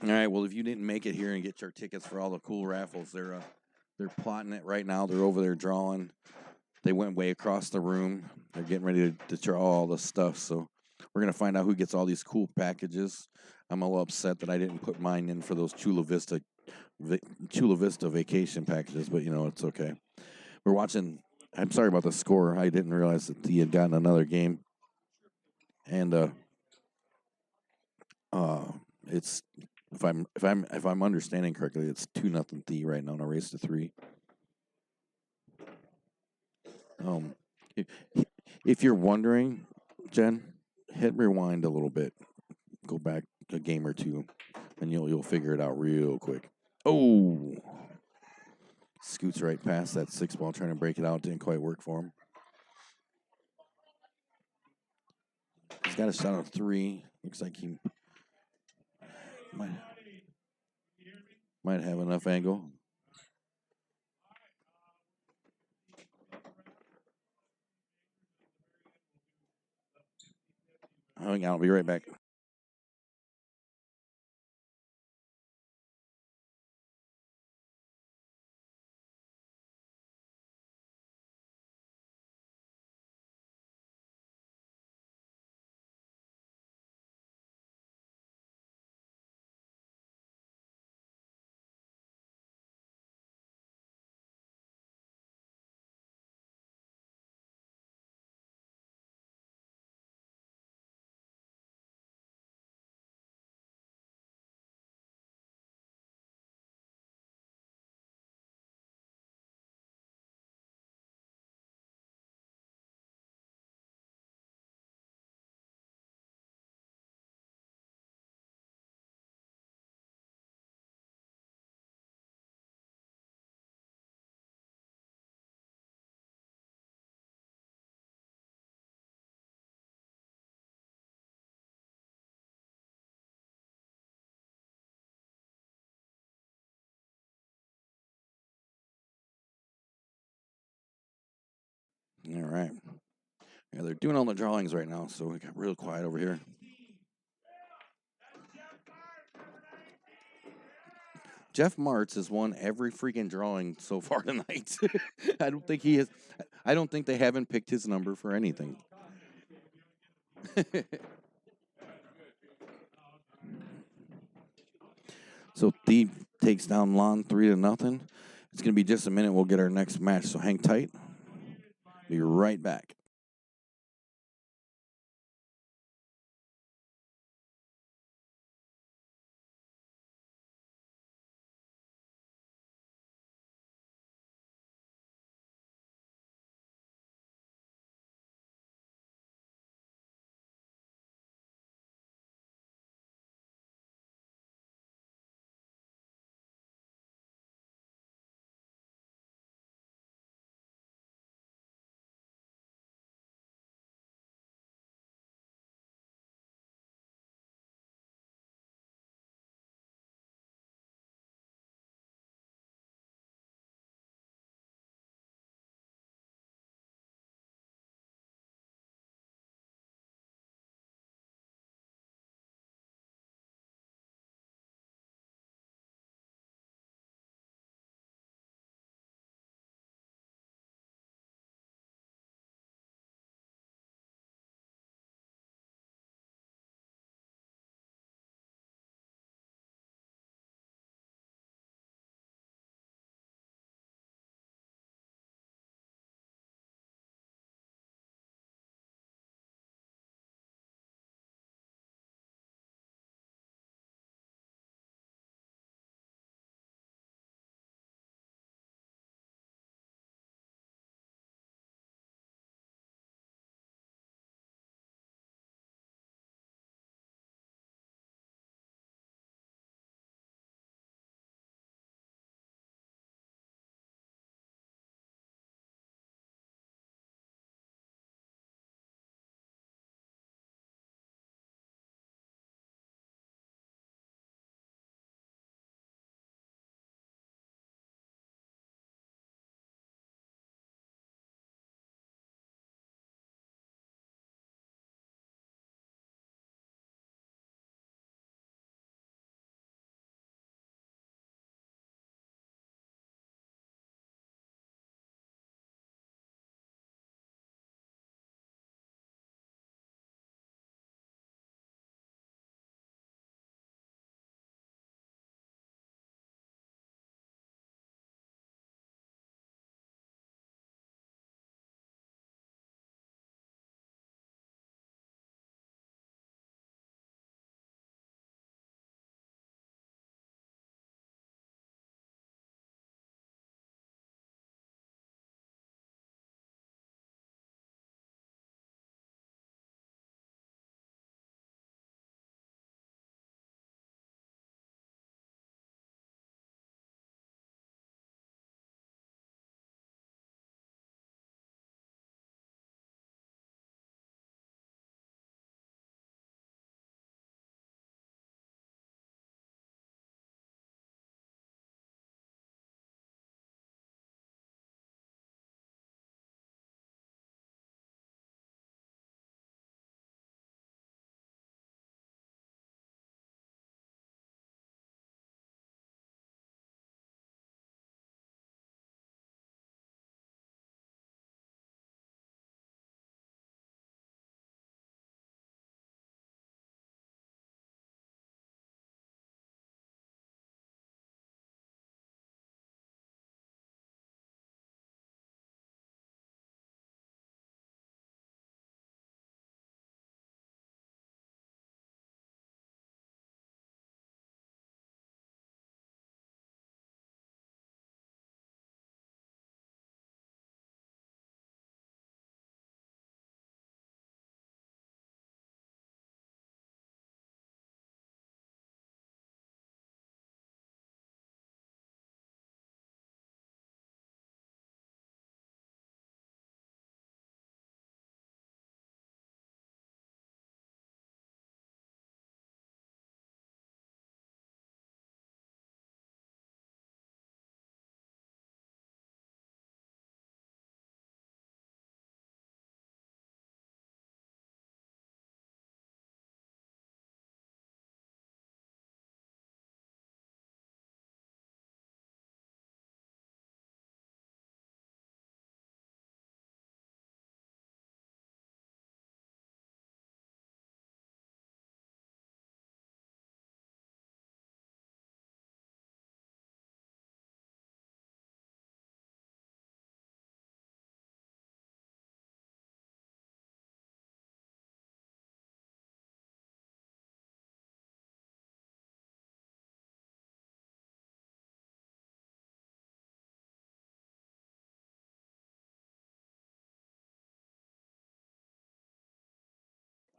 all right. Well, if you didn't make it here and get your tickets for all the cool raffles, they're plotting it right now. They're over there drawing. They went way across the room. They're getting ready to draw all the stuff. So we're gonna find out who gets all these cool packages. I'm a little upset that I didn't put mine in for those Chula Vista vacation packages, but it's okay. We're watching. I'm sorry about the score. I didn't realize that he had gotten another game, and it's if I'm understanding correctly, it's 2-0 Thea right now in a race to 3. Um, if, if you're wondering, Jen, hit rewind a little bit. Go back a game or two, and you'll figure it out real quick. Oh, scoots right past that 6 ball, trying to break it out. Didn't quite work for him. He's got a shot on 3. Looks like he might have enough angle. Hang on, I'll be right back. All right. Yeah, they're doing all the drawings right now, so we got real quiet over here. Jeff Martz has won every freaking drawing so far tonight. I don't think he has. I don't think they haven't picked his number for anything. So Thief takes down Lon 3-0. It's going to be just a minute. We'll get our next match. So hang tight. Be right back.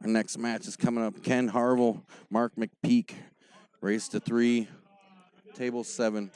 Our next match is coming up. Ken Harville, Mark McPeak, race to 3, table 7.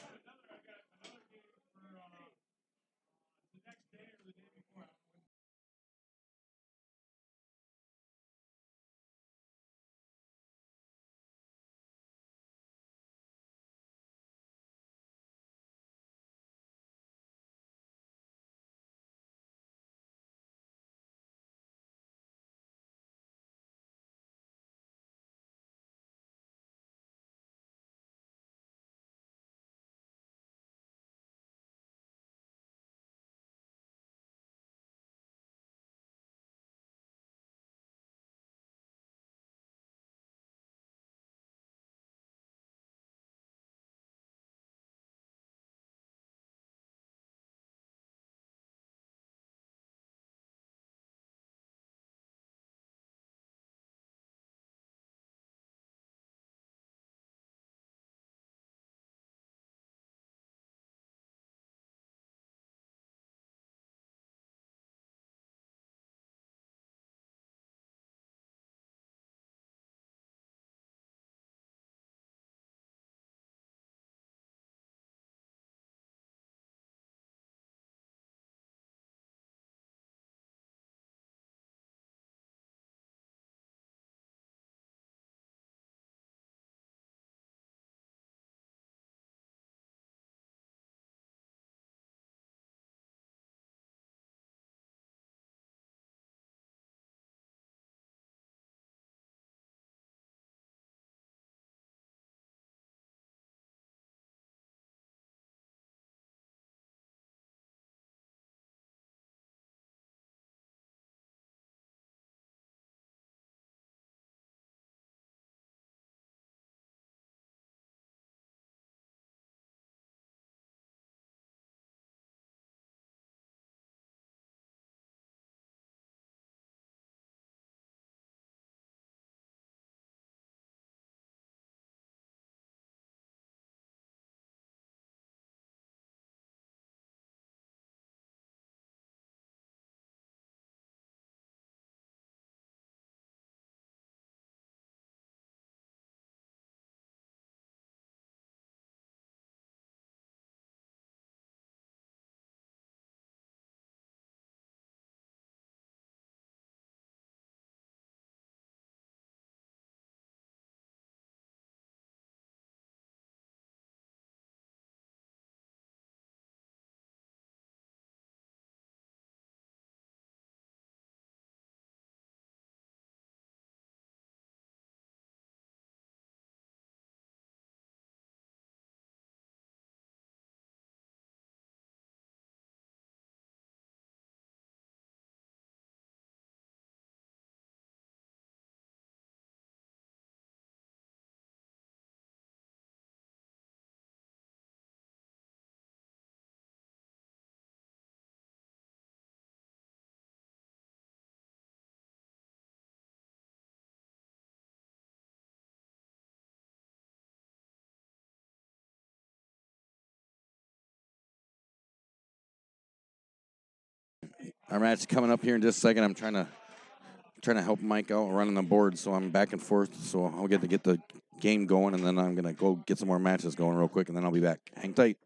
Our match coming up here in just a second. I'm trying to help Mike out running the board, so I'm back and forth. So I'll get the game going, and then I'm gonna go get some more matches going real quick, and then I'll be back. Hang tight.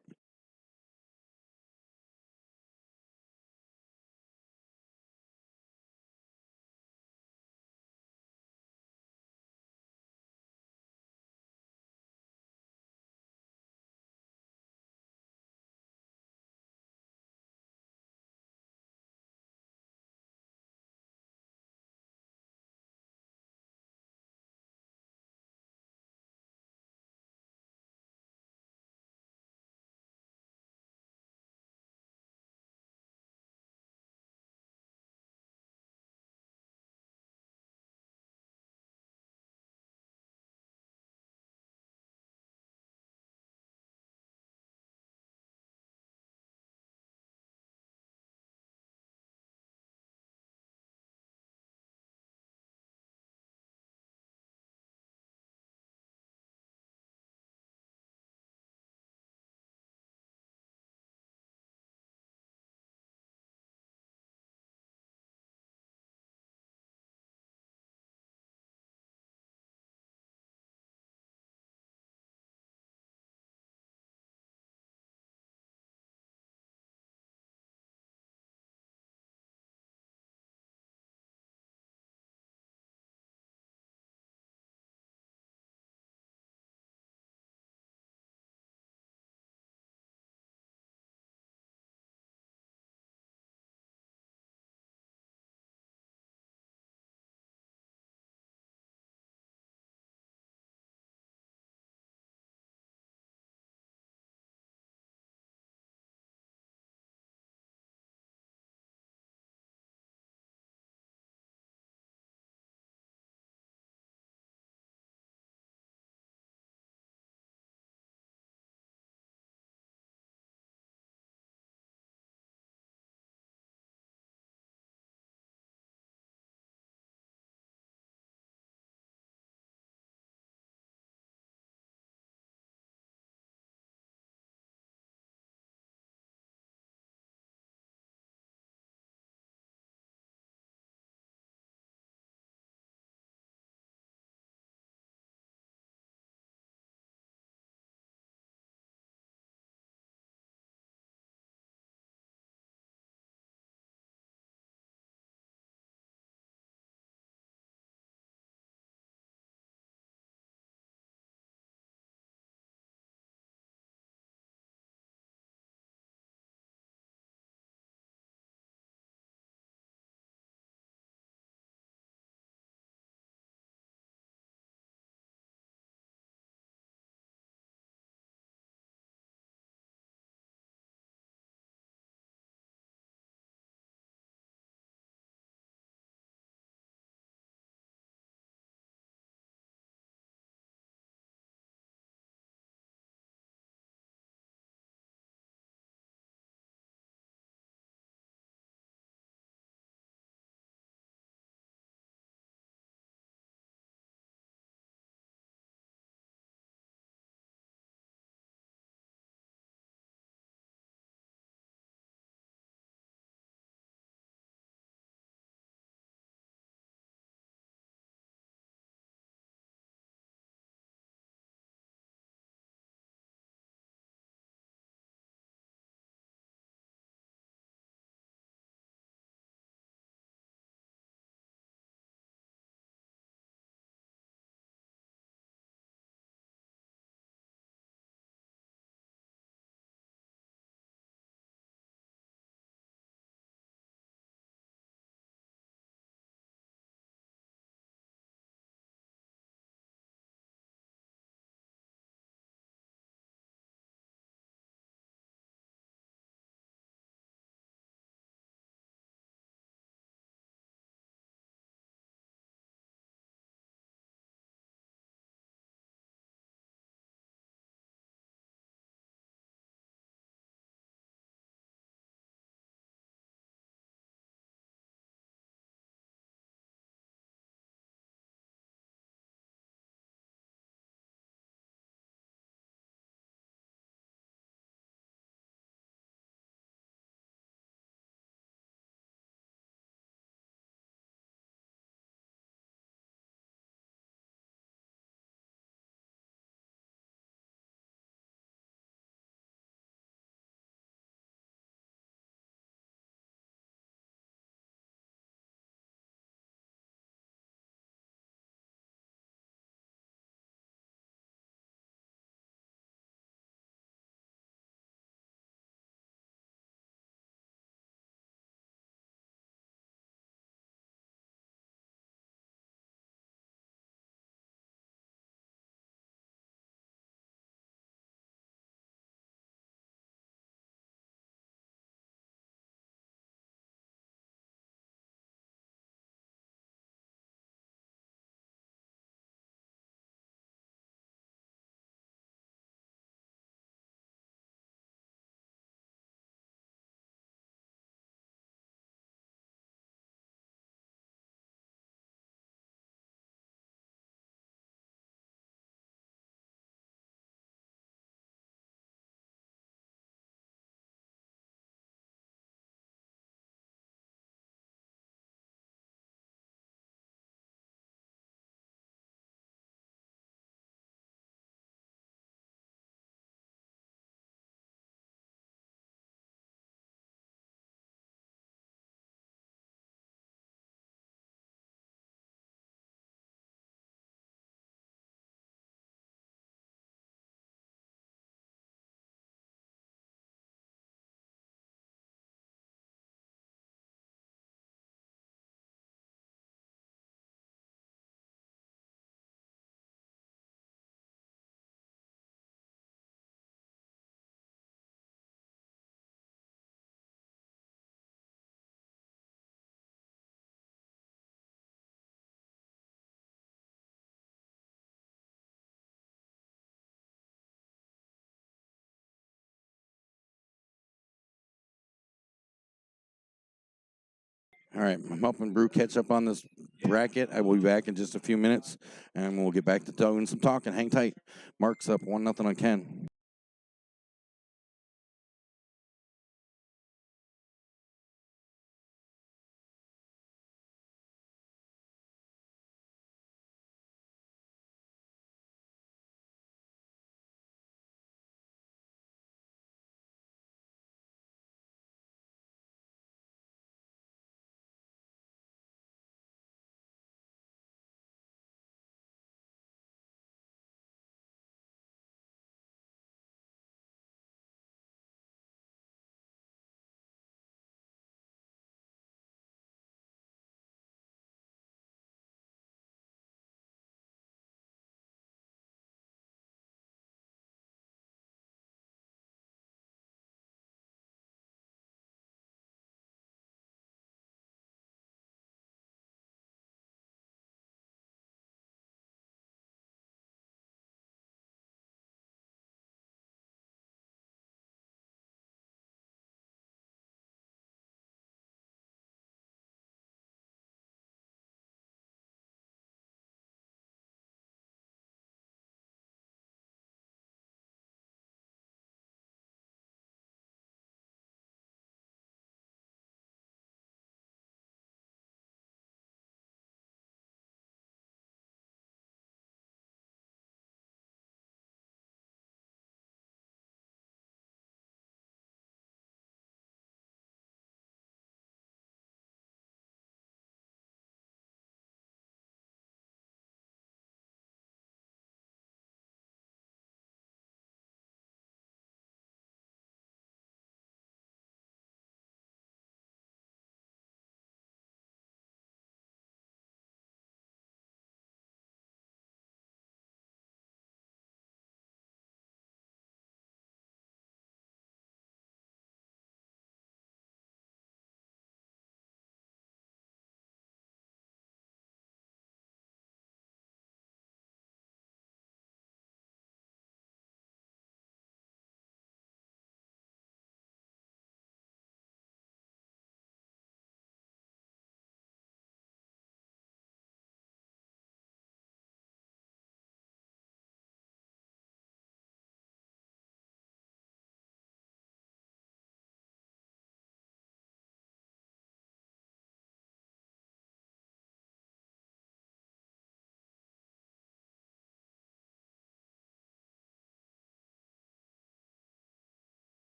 All right, I'm helping Brew catch up on this bracket. I will be back in just a few minutes, and we'll get back to doing some talking. Hang tight. Mark's up 1-0 on Ken.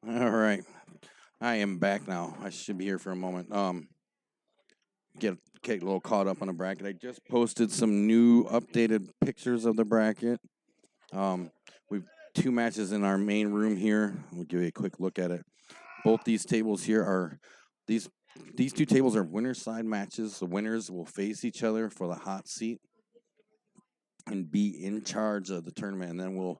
All right, I am back now. I should be here for a moment. Get a little caught up on the bracket. I just posted some new updated pictures of the bracket. We've 2 matches in our main room here. We'll give you a quick look at it. Both these tables here are these 2 tables are winner side matches. The winners will face each other for the hot seat and be in charge of the tournament. And then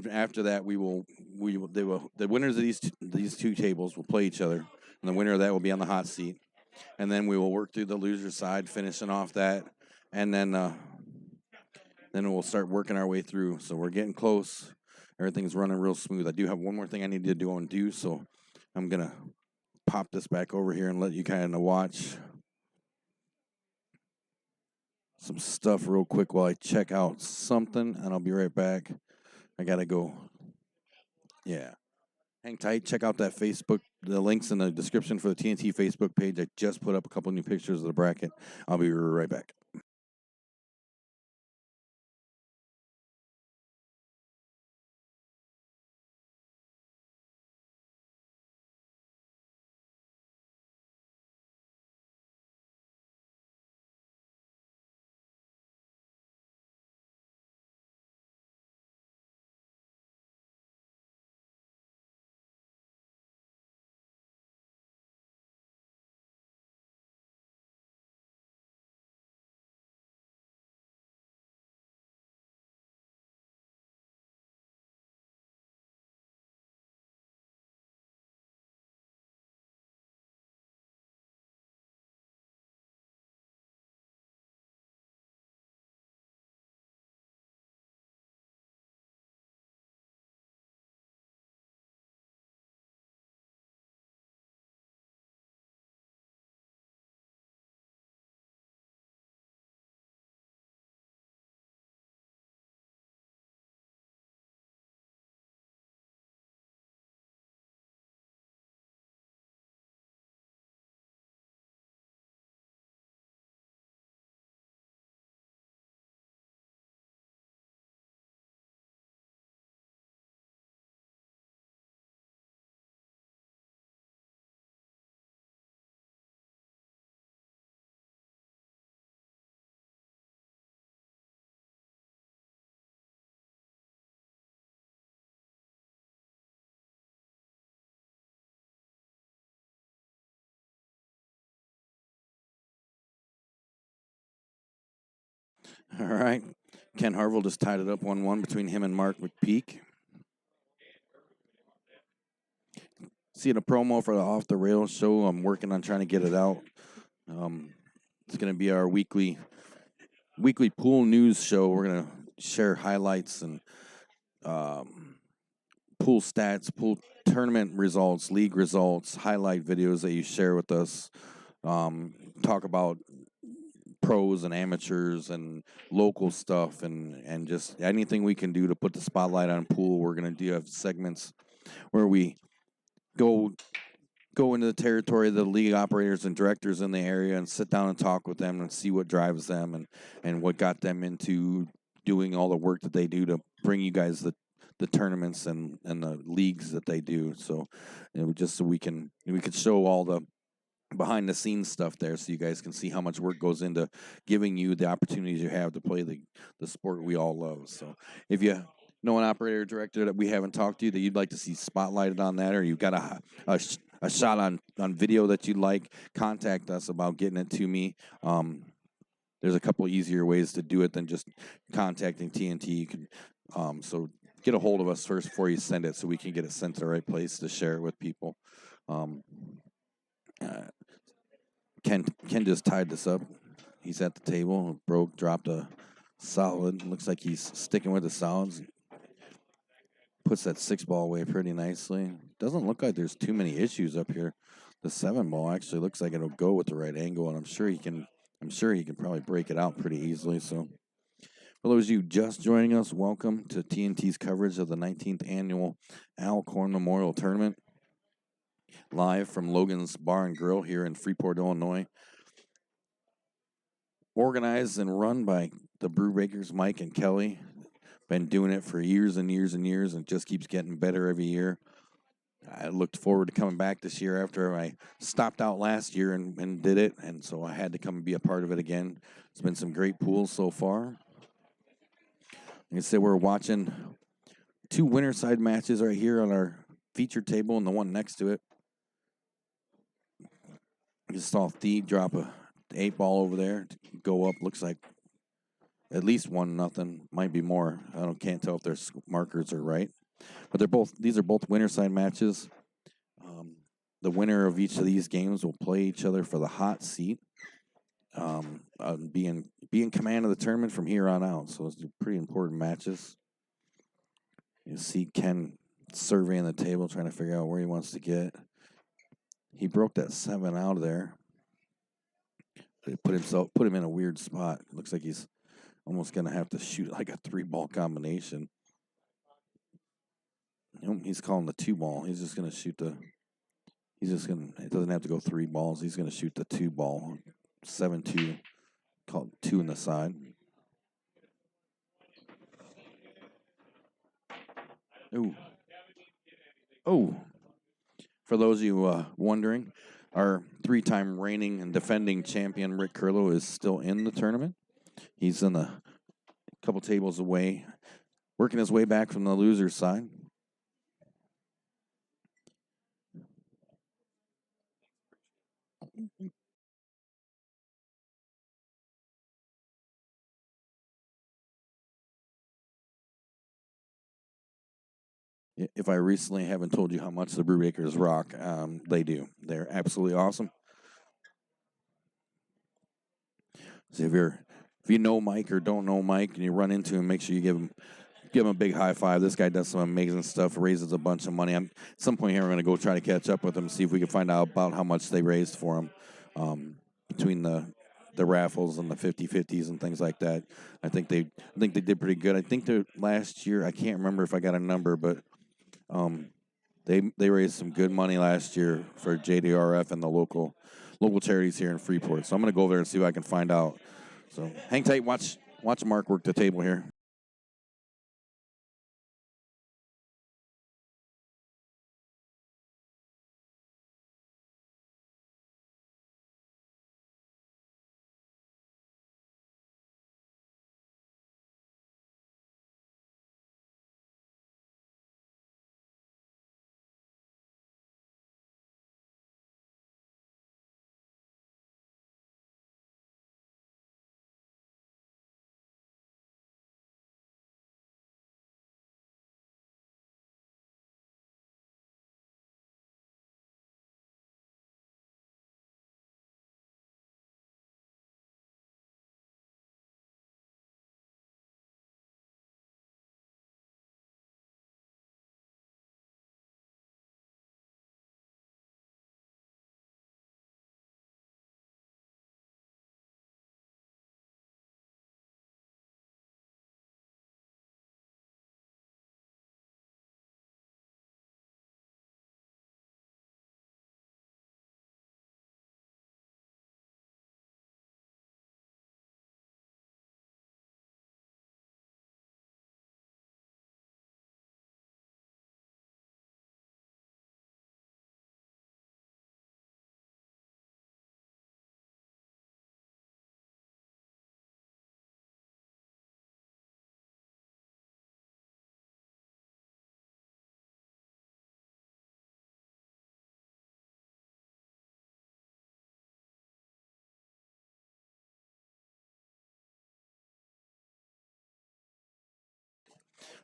after that the winners of these 2 tables will play each other, and the winner of that will be on the hot seat. And then we will work through the loser side, finishing off that, and then we'll start working our way through. So we're getting close. Everything's running real smooth. I do have one more thing I need to do, so I'm gonna pop this back over here and let you kind of watch some stuff real quick while I check out something, and I'll be right back. I gotta go. Yeah. Hang tight. Check out that Facebook. The links in the description for the TNT Facebook page. I just put up a couple new pictures of the bracket. I'll be right back. All right. Ken Harville just tied it up 1-1 between him and Mark McPeak. Seeing a promo for the Off the Rails show. I'm working on trying to get it out. It's going to be our weekly pool news show. We're going to share highlights and pool stats, pool tournament results, league results, highlight videos that you share with us. Talk about pros and amateurs and local stuff and just anything we can do to put the spotlight on pool. We're going to have segments where we go into the territory of the league operators and directors in the area and sit down and talk with them and see what drives them and what got them into doing all the work that they do to bring you guys the tournaments and the leagues that they do. So, just so we can show all the behind the scenes stuff there, so you guys can see how much work goes into giving you the opportunities you have to play the sport we all love. So, if you know an operator or director that we haven't talked to that you'd like to see spotlighted on that, or you've got a shot on video that you'd like, contact us about getting it to me. There's a couple easier ways to do it than just contacting TNT. You can so get a hold of us first before you send it, so we can get it sent to the right place to share it with people. Ken just tied this up. He's at the table. Dropped a solid. Looks like he's sticking with the solids. Puts that 6-ball away pretty nicely. Doesn't look like there's too many issues up here. The 7-ball actually looks like it'll go with the right angle, and I'm sure he can probably break it out pretty easily. So, for those of you just joining us, welcome to TNT's coverage of the 19th annual Al Korn Memorial Tournament, live from Logan's Bar and Grill here in Freeport, Illinois. Organized and run by the Brew Breakers, Mike and Kelly. Been doing it for years and years and years, and just keeps getting better every year. I looked forward to coming back this year after I stopped out last year and did it, and so I had to come and be a part of it again. It's been some great pools so far. Like I said, we're watching 2 winter side matches right here on our feature table and the one next to it. I just saw Thief drop a 8-ball over there to go up. Looks like at least 1-0. Might be more. Can't tell if their markers are right. But these are both winter side matches. The winner of each of these games will play each other for the hot seat. Be in command of the tournament from here on out. So it's pretty important matches. You see Ken surveying the table, trying to figure out where he wants to get. He broke that 7 out of there. It put him in a weird spot. It looks like he's almost gonna have to shoot like a 3-ball combination. He's calling the 2-ball. He's just gonna shoot it doesn't have to go 3 balls. He's gonna shoot the 2-ball. 7-2. Called 2 in the side. Ooh. Oh. For those of you wondering, our 3-time reigning and defending champion Rick Curlow is still in the tournament. He's in a couple tables away, working his way back from the loser's side. If I recently haven't told you how much the Brewbakers rock, they do. They're absolutely awesome. So if you know Mike or don't know Mike and you run into him, make sure you give him a big high five. This guy does some amazing stuff, raises a bunch of money. At some point here, we're going to go try to catch up with him, see if we can find out about how much they raised for him between the raffles and the 50-50s and things like that. I think they did pretty good. I think last year, I can't remember if I got a number, but they raised some good money last year for JDRF and the local charities here in Freeport. So I'm going to go over there and see what I can find out. So hang tight, watch Mark work the table here.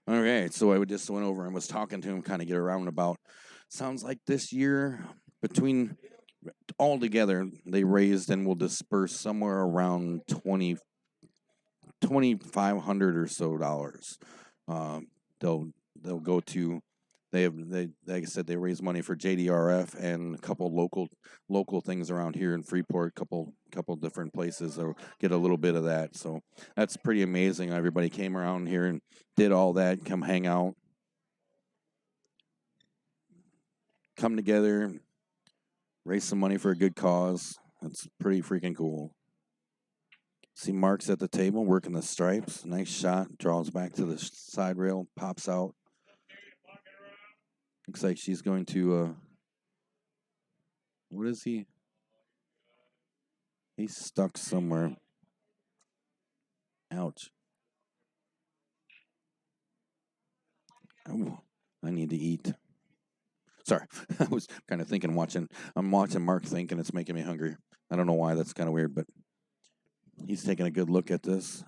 Okay, so I just went over and was talking to him, kind of get around about. Sounds like this year, between all together, they raised and will disperse somewhere around 2,500 or so dollars. Um, they'll go to. They like I said, they raise money for JDRF and a couple local things around here in Freeport, couple different places, or get a little bit of that. So that's pretty amazing. Everybody came around here and did all that, come hang out, come together, raise some money for a good cause. That's pretty freaking cool. See Mark's at the table working the stripes. Nice shot. Draws back to the side rail. Pops out. Looks like she's going to. What is he? He's stuck somewhere. Ouch. Oh, I need to eat. Sorry. I was kind of thinking, I'm watching Mark think, and it's making me hungry. I don't know why. That's kind of weird, but he's taking a good look at this.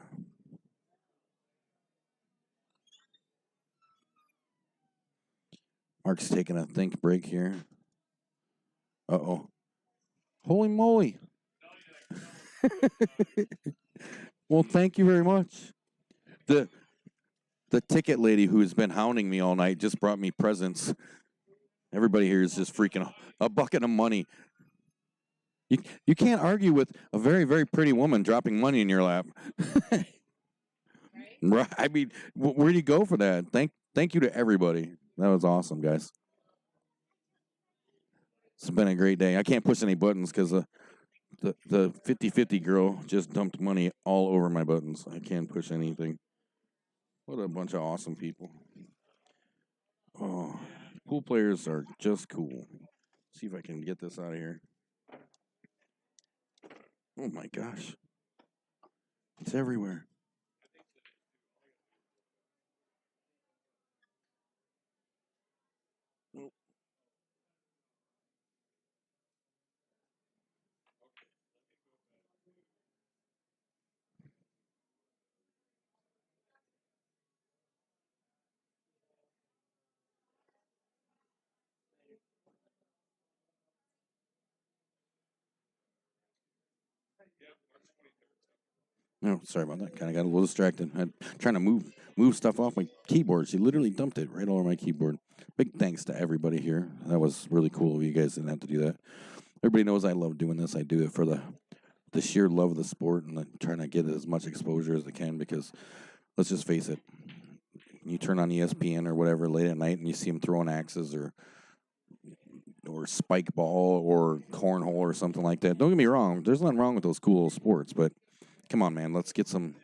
Mark's taking a think break here. Uh-oh. Holy moly. Well, thank you very much. The ticket lady who's been hounding me all night just brought me presents. Everybody here is just freaking a bucket of money. You can't argue with a very, very pretty woman dropping money in your lap. Right? I mean, where do you go for that? Thank you to everybody. That was awesome, guys. It's been a great day. I can't push any buttons because the 50-50 girl just dumped money all over my buttons. I can't push anything. What a bunch of awesome people. Oh, pool players are just cool. See if I can get this out of here. Oh my gosh. It's everywhere. No, sorry about that. Kind of got a little distracted. I'm trying to move stuff off my keyboard. She literally dumped it right over my keyboard. Big thanks to everybody here. That was really cool of you guys didn't have to do that. Everybody knows I love doing this. I do it for the sheer love of the sport and trying to get as much exposure as I can because let's just face it. You turn on ESPN or whatever late at night and you see them throwing axes or spike ball or cornhole or something like that. Don't get me wrong. There's nothing wrong with those cool sports, but come on, man. Let's get some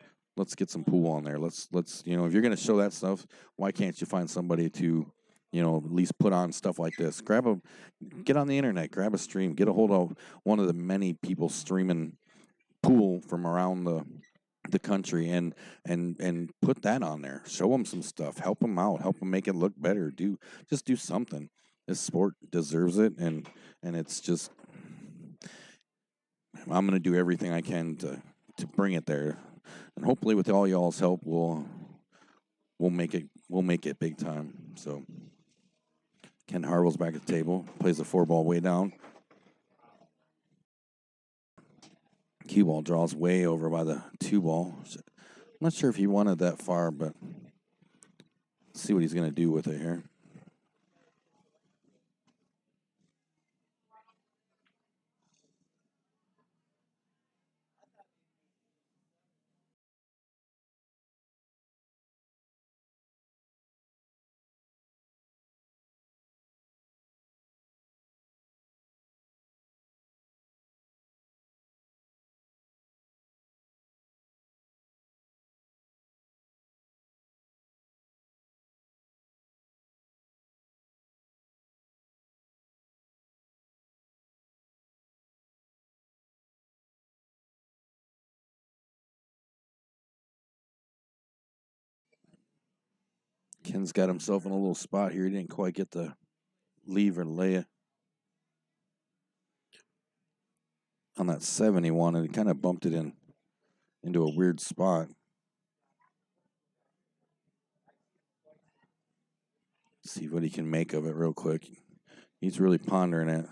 pool on there. Let's if you're gonna show that stuff, why can't you find somebody to at least put on stuff like this? Get on the internet, grab a stream, get a hold of one of the many people streaming pool from around the country and put that on there. Show them some stuff. Help them out. Help them make it look better. Just do something. This sport deserves it, and it's just I'm gonna do everything I can to bring it there, and hopefully with all y'all's help, we'll make it big time. So Ken Harwell's back at the table, plays the 4-ball way down. Cue ball draws way over by the 2-ball. I'm not sure if he wanted that far, but let's see what he's gonna do with it here. Ken's got himself in a little spot here. He didn't quite get the leave or lay it on that 71, and he kind of bumped it into a weird spot. See what he can make of it real quick. He's really pondering it.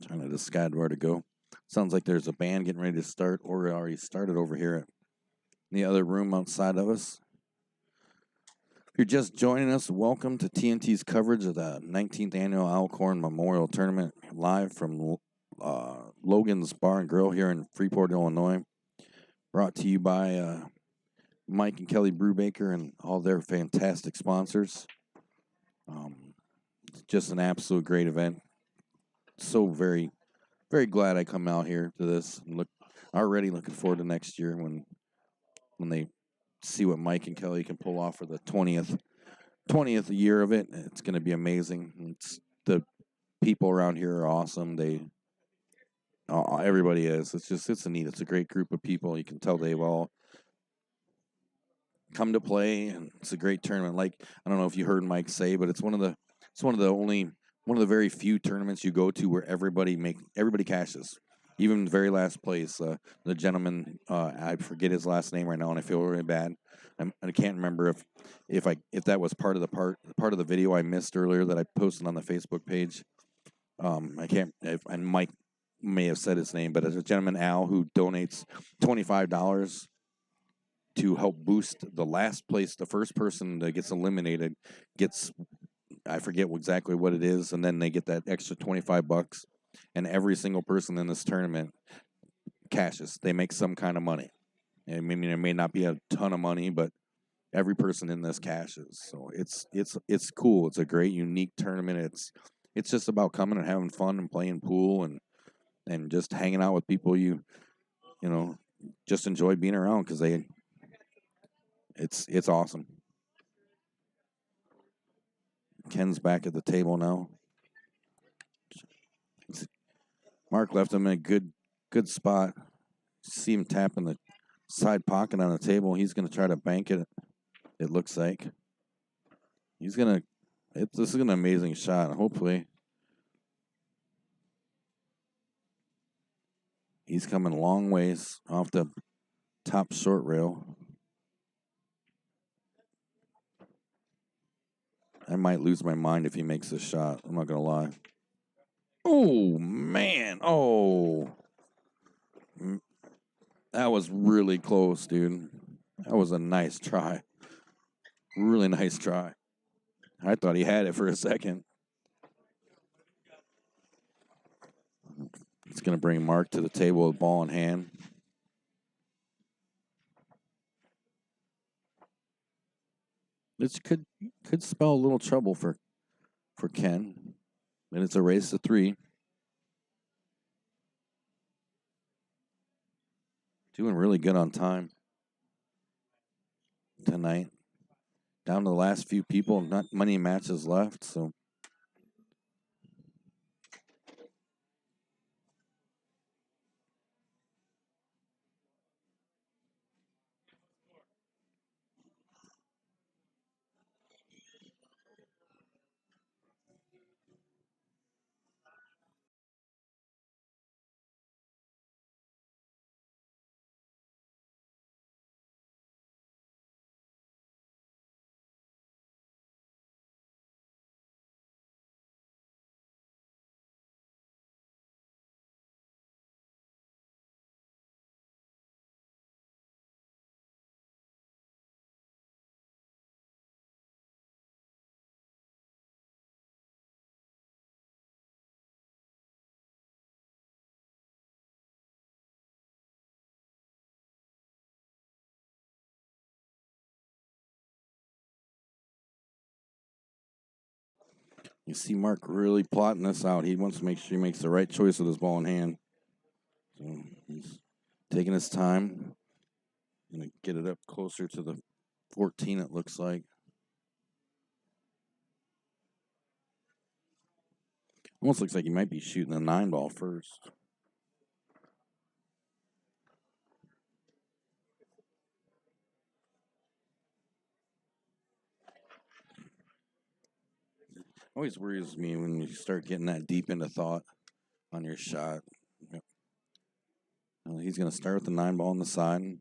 Trying to decide where to go. Sounds like there's a band getting ready to start, or already started over here in the other room outside of us. If you're just joining us, welcome to TNT's coverage of the 19th Annual Alcorn Memorial Tournament, live from Logan's Bar and Grill here in Freeport, Illinois. Brought to you by Mike and Kelly Brubaker and all their fantastic sponsors. It's just an absolute great event. So very, very glad I come out here to this. And already looking forward to next year when they see what Mike and Kelly can pull off for the 20th year of it. It's going to be amazing. The people around here are awesome. Everybody is. It's a great group of people. You can tell they've all come to play, and it's a great tournament. Like, I don't know if you heard Mike say, but it's one of the very few tournaments you go to where everybody cashes. Even the very last place, the gentleman, I forget his last name right now, and I feel really bad. I can't remember if that was part of the video I missed earlier that I posted on the Facebook page. I can't. And Mike may have said his name, but there's a gentleman, Al, who donates $25 to help boost the last place. The first person that gets eliminated gets, I forget exactly what it is, and then they get that extra $25. And every single person in this tournament cashes. They make some kind of money. I mean, it may not be a ton of money, but every person in this cashes. So it's cool. It's a great, unique tournament. It's just about coming and having fun and playing pool and just hanging out with people you just enjoy being around, because it's awesome. Ken's back at the table now. Mark left him in a good spot. See him tapping the side pocket on the table. He's going to try to bank it. It looks like this is an amazing shot. Hopefully, he's coming a long ways off the top short rail. I might lose my mind if he makes this shot. I'm not going to lie. Oh, man. Oh. That was really close, dude. That was a nice try. Really nice try. I thought he had it for a second. It's going to bring Mark to the table with ball in hand. This could spell a little trouble for Ken. And it's a race to 3. Doing really good on time tonight. Down to the last few people. Not many matches left, so. You see Mark really plotting this out. He wants to make sure he makes the right choice with his ball in hand. So he's taking his time. Going to get it up closer to the 14, it looks like. Almost looks like he might be shooting the 9 ball first. Always worries me when you start getting that deep into thought on your shot. Yep. He's going to start with the 9 ball on the side.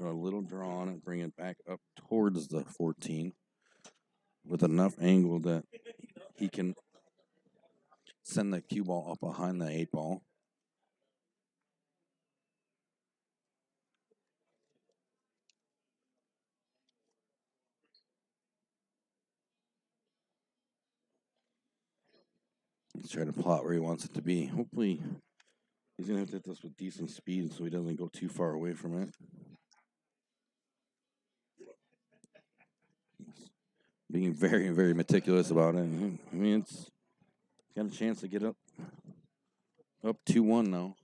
a little draw on it, bring it back up towards the 14 with enough angle that he can send the cue ball up behind the 8 ball. He's trying to plot where he wants it to be. Hopefully, he's going to have to hit this with decent speed so he doesn't go too far away from it. He's being very, very meticulous about it. I mean, it's got a chance to get up 2-1 now.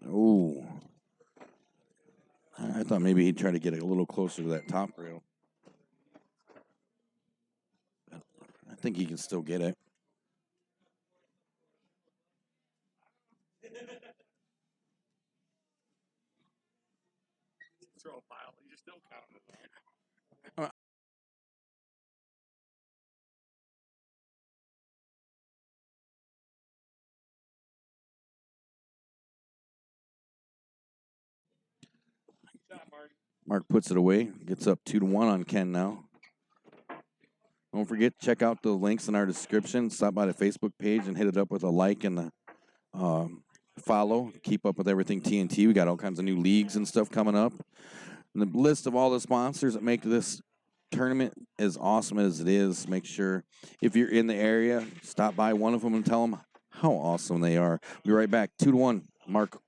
Oh, I thought maybe he'd try to get it a little closer to that top rail. I think he can still get it. Throw a pile. You're still counting it. Mark puts it away. Gets up 2-1 on Ken now. Don't forget, check out the links in our description. Stop by the Facebook page and hit it up with a like and a follow. Keep up with everything TNT. We got all kinds of new leagues and stuff coming up. And the list of all the sponsors that make this tournament as awesome as it is. Make sure if you're in the area, stop by one of them and tell them how awesome they are. Be right back. 2-1. Mark.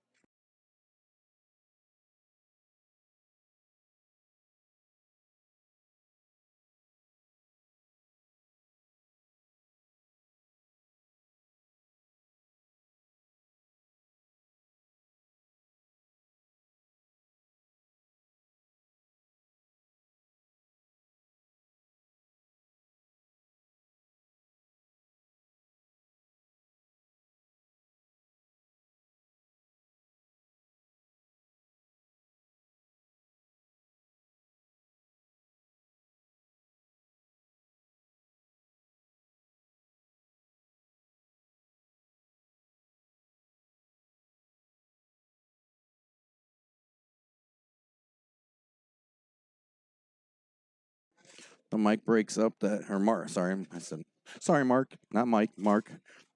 The mic breaks up that, or Mark, sorry, I said, sorry, Mark, not Mike, Mark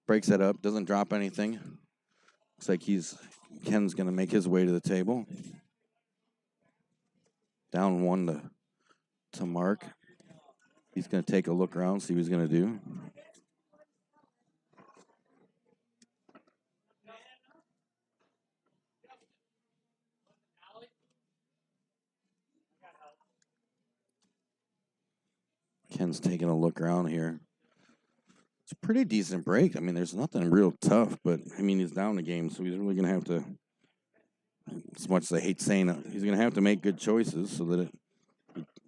breaks that up, doesn't drop anything. Looks like Ken's going to make his way to the table. Down 1 to Mark. He's going to take a look around, see what he's going to do. Ken's taking a look around here. It's a pretty decent break. I mean, there's nothing real tough, but, I mean, he's down the game, so he's really going to have to, as much as I hate saying it, he's going to have to make good choices so that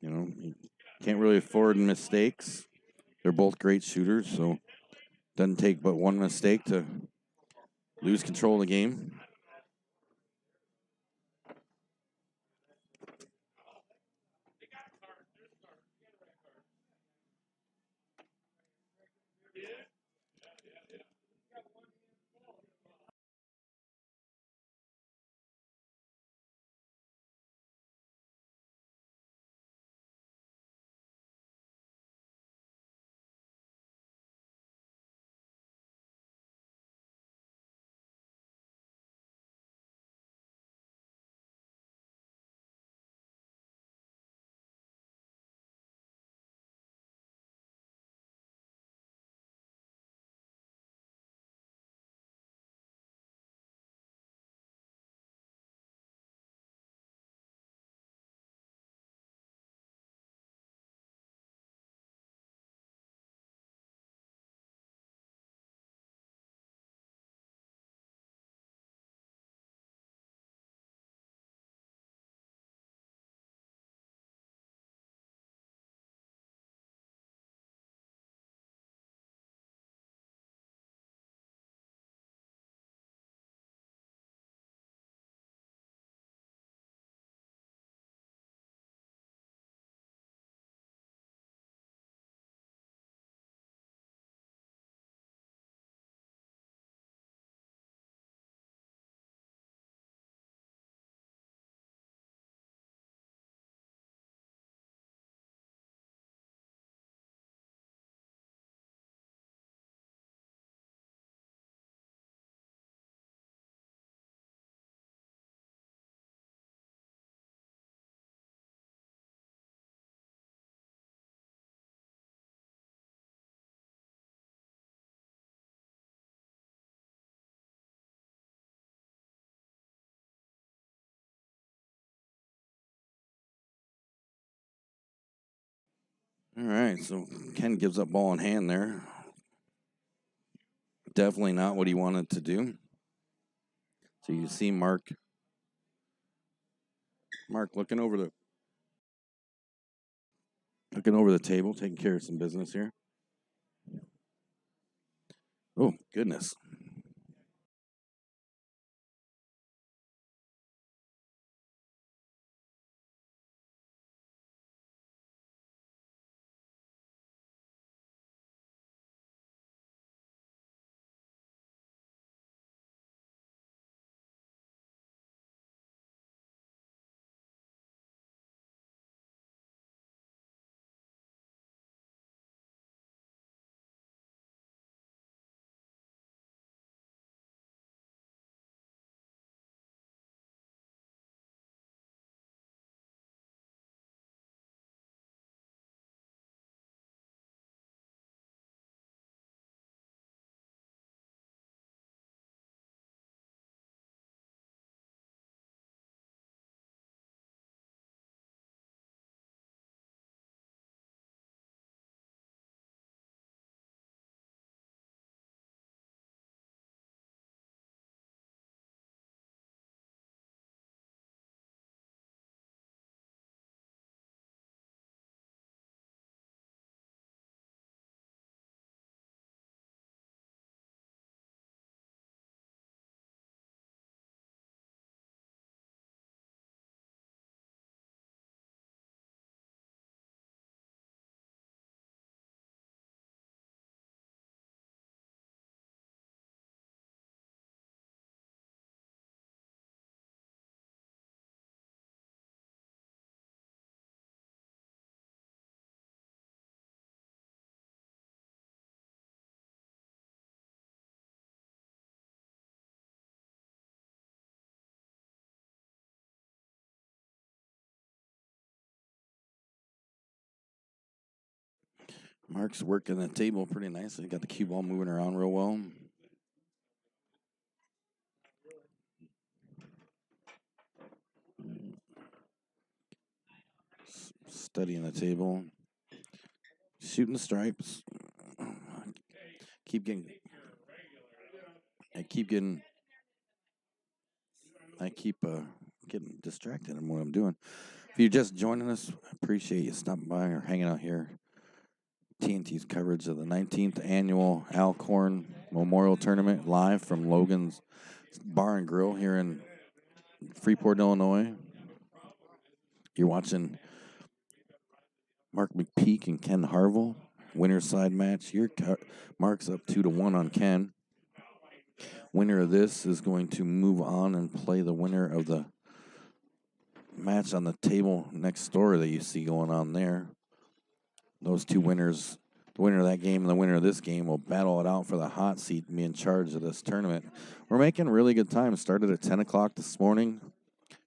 he can't really afford mistakes. They're both great shooters, so doesn't take but one mistake to lose control of the game. All right, so Ken gives up ball in hand there. Definitely not what he wanted to do. So you see Mark looking over the table, taking care of some business here. Oh, goodness. Mark's working the table pretty nicely. Got the cue ball moving around real well. Studying the table. Shooting the stripes. Keep getting. I keep getting. I keep getting distracted in what I'm doing. If you're just joining us, I appreciate you stopping by or hanging out here. TNT's coverage of the 19th annual Al Korn Memorial Tournament live from Logan's Bar and Grill here in Freeport, Illinois. You're watching Mark McPeak and Ken Harville. Winner's side match. Mark's up 2-1 on Ken. Winner of this is going to move on and play the winner of the match on the table next door that you see going on there. Those two winners, the winner of that game and the winner of this game, will battle it out for the hot seat and be in charge of this tournament. We're making really good time. Started at 10 o'clock this morning.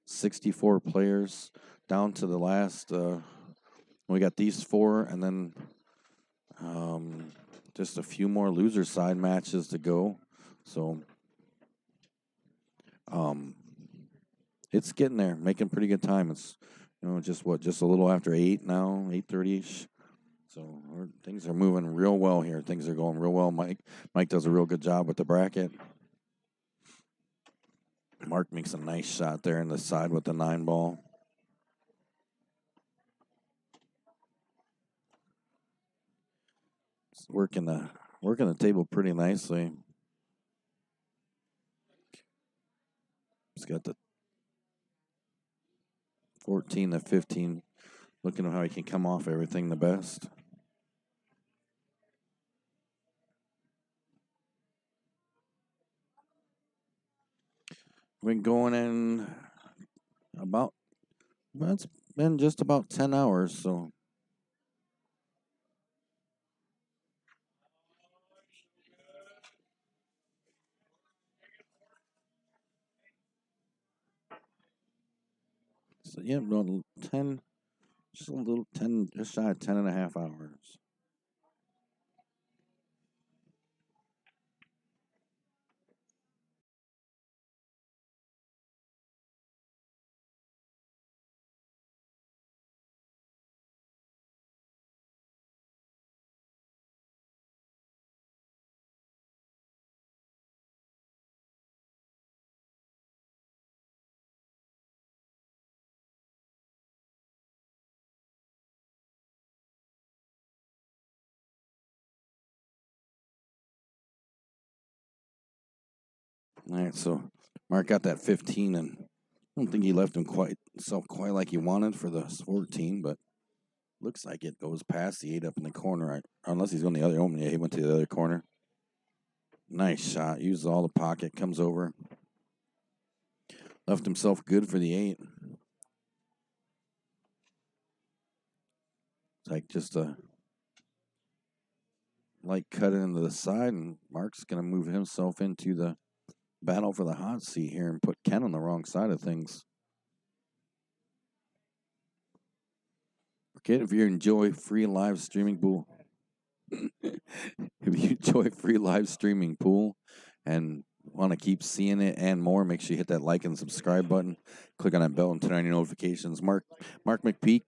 64 players down to the last. We got these four, and then just a few more loser side matches to go. So it's getting there, making pretty good time. It's just a little after 8 now, 8:30ish. So things are moving real well here. Things are going real well. Mike does a real good job with the bracket. Mark makes a nice shot there in the side with the 9 ball. It's working the table pretty nicely. He's got the 14 to 15, looking at how he can come off everything the best. Been going in it's been just about 10 hours, so yeah, no, 10, just a little 10, just shy of 10 and a half hours. All right, so Mark got that 15, and I don't think he left him quite like he wanted for the 14, but looks like it goes past the 8 up in the corner, unless he's going the other. Oh, yeah, he went to the other corner. Nice shot. Uses all the pocket, comes over. Left himself good for the 8. It's like just a light cut into the side, and Mark's going to move himself into the battle for the hot seat here and put Ken on the wrong side of things. Okay, if you enjoy free live streaming pool, if you enjoy free live streaming pool and want to keep seeing it and more, make sure you hit that like and subscribe button. Click on that bell and turn on your notifications. Mark McPeak,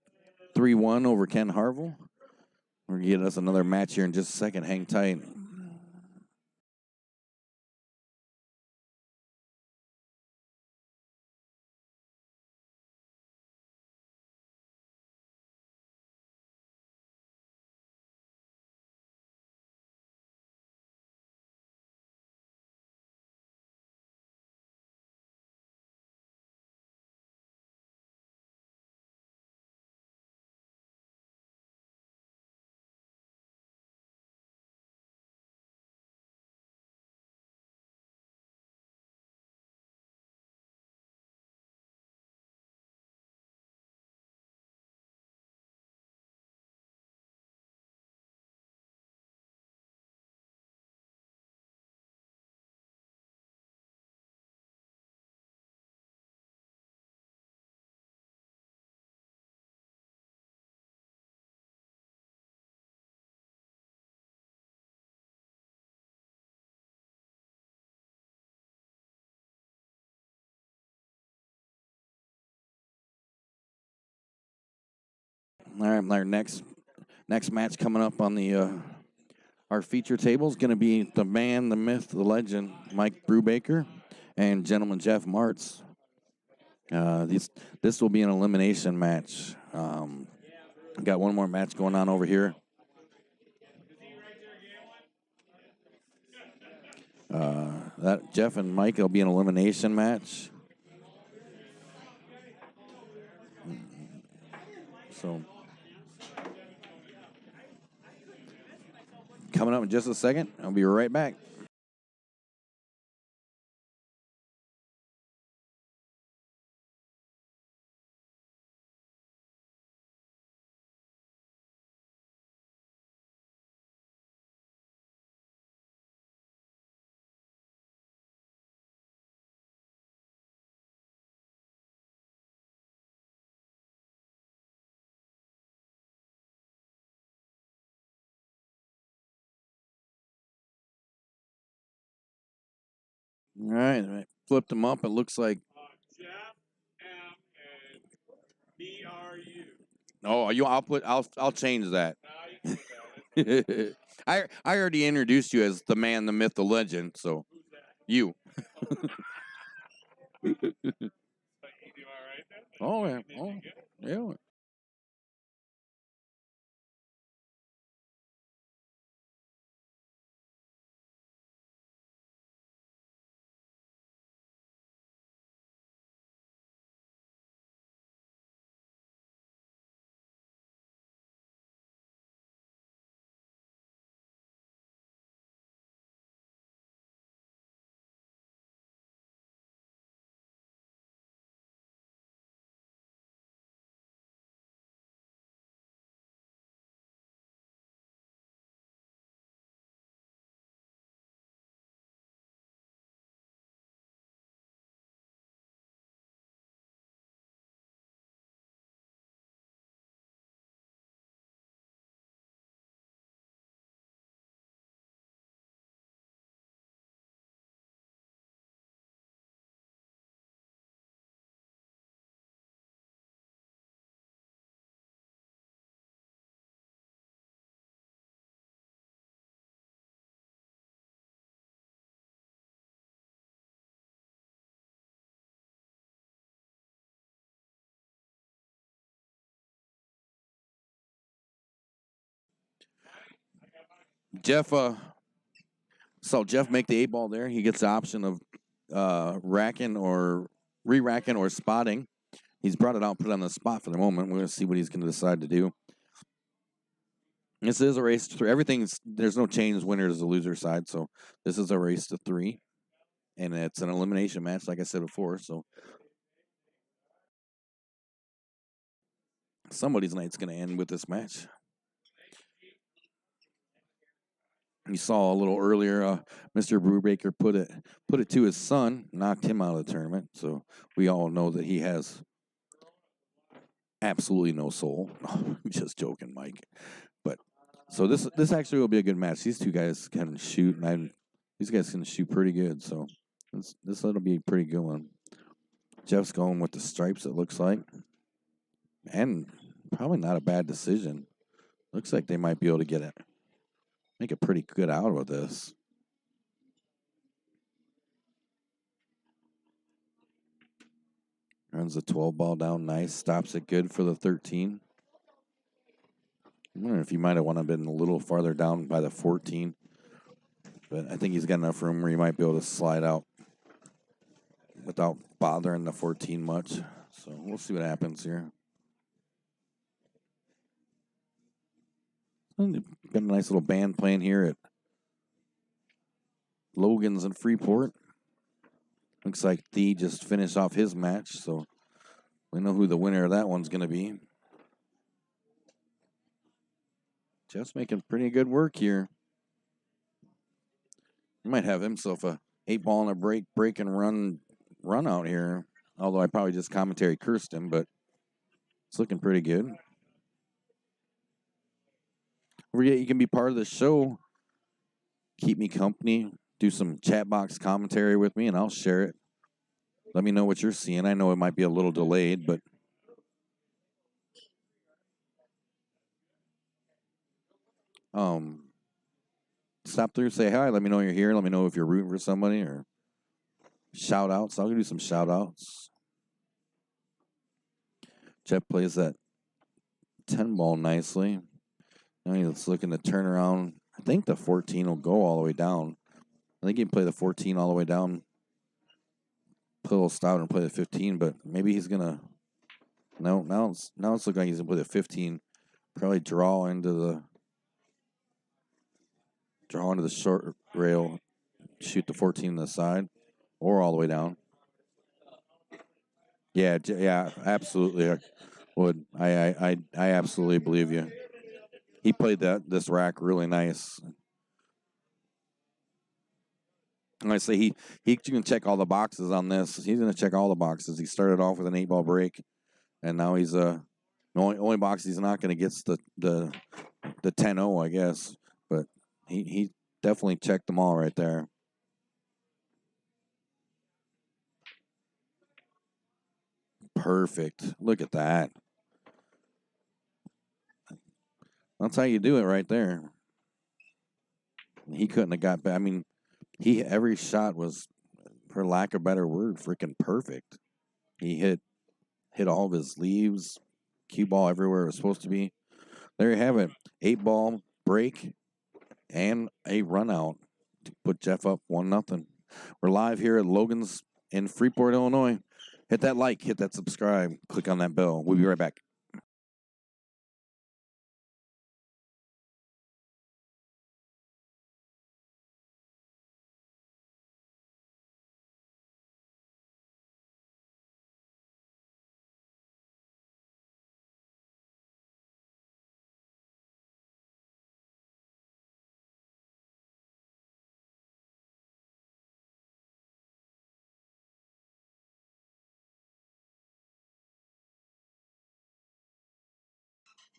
3-1 over Ken Harville. We're going to get us another match here in just a second. Hang tight. All right, our next match coming up on the our feature table is going to be the man, the myth, the legend, Mike Brubaker, and gentleman Jeff Martz. This will be an elimination match. Got one more match going on over here. That Jeff and Mike will be an elimination match. So coming up in just a second. I'll be right back. All right, I flipped them up. It looks like Jeff M and BRU. oh, I'll change that. Now you can put that. I already introduced you as the man, the myth, the legend. So Who's that? you. But you do all right then? Oh yeah. Did you Oh get it? yeah. Jeff. Saw Jeff make the 8 ball there. He gets the option of racking or re-racking or spotting. He's brought it out, put it on the spot for the moment. We're going to see what he's going to decide to do. This is a race to 3. There's no change. Winner is the loser side. So this is a race to 3. And it's an elimination match, like I said before. So somebody's night's going to end with this match. You saw a little earlier, Mr. Brubaker put it to his son, knocked him out of the tournament. So we all know that he has absolutely no soul. I'm just joking, Mike. But so this actually will be a good match. These two guys can shoot, and these guys can shoot pretty good. So this will be a pretty good one. Jeff's going with the stripes, it looks like, and probably not a bad decision. Looks like they might be able to get it. Make it pretty good out of this. Runs the 12 ball down nice. Stops it good for the 13. I wonder if he might have wanted to been a little farther down by the 14. But I think he's got enough room where he might be able to slide out without bothering the 14 much. So we'll see what happens here. Got a nice little band playing here at Logan's in Freeport. Looks like Thee just finished off his match, so we know who the winner of that one's going to be. Jeff's making pretty good work here. He might have himself a 8-ball and a break and run out here. Although I probably just commentary cursed him, but it's looking pretty good. Don't forget, you can be part of the show. Keep me company. Do some chat box commentary with me, and I'll share it. Let me know what you're seeing. I know it might be a little delayed, but stop through, say hi. Let me know you're here. Let me know if you're rooting for somebody or shout outs. I'll do some shout outs. Jeff plays that 10 ball nicely. Now he's looking to turn around. I think the 14 will go all the way down. I think he can play the 14 all the way down. Put a little stout and play the 15, but maybe he's gonna. No, now it's looking like he's gonna play the 15. Probably draw into the short rail, shoot the 14 on the side, or all the way down. Yeah, absolutely. I would. I absolutely believe you. He played this rack really nice. And I say he can check all the boxes on this. He's going to check all the boxes. He started off with an 8-ball break, and now he's the only box he's not going to get's the 10-0, I guess. But he definitely checked them all right there. Perfect. Look at that. That's how you do it right there. He couldn't have got back. I mean, every shot was, for lack of a better word, freaking perfect. He hit all of his leaves, cue ball everywhere it was supposed to be. There you have it. 8-ball break and a run out to put Jeff up 1-0. We're live here at Logan's in Freeport, Illinois. Hit that like, hit that subscribe, click on that bell. We'll be right back.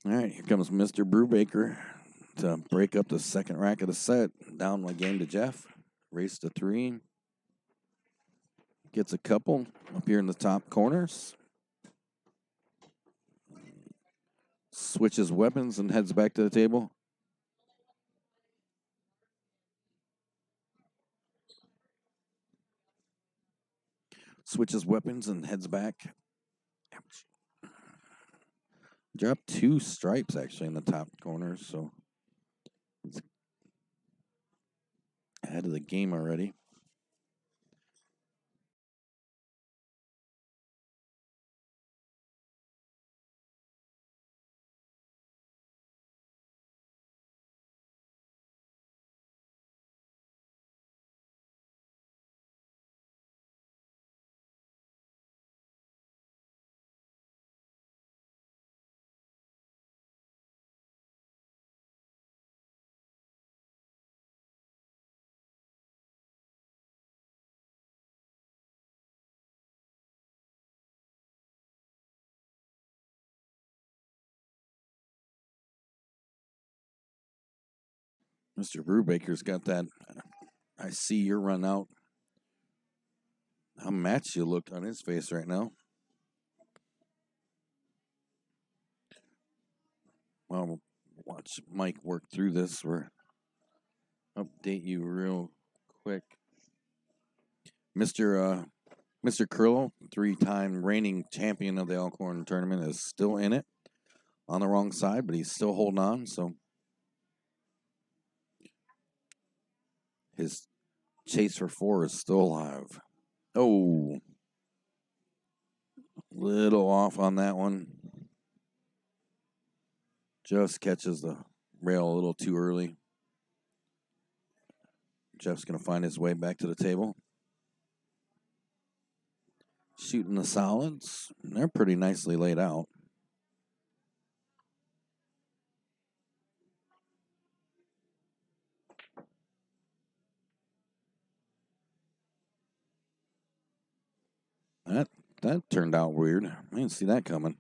All right, here comes Mr. Brubaker to break up the second rack of the set. Down one game to Jeff. Race to 3. Gets a couple up here in the top corners. Switches weapons and heads back to the table. Switches weapons and heads back. Dropped 2 stripes, actually, in the top corners, so it's ahead of the game already. Mr. Brubaker's got that. I see your run out. How matched you look on his face right now. Well, we'll watch Mike work through this. We're update you real quick. Mr. Curlo, 3-time reigning champion of the Alcorn tournament, is still in it. On the wrong side, but he's still holding on. So his chase for 4 is still alive. Oh, little off on that one. Just catches the rail a little too early. Jeff's going to find his way back to the table. Shooting the solids. They're pretty nicely laid out. That turned out weird. I didn't see that coming.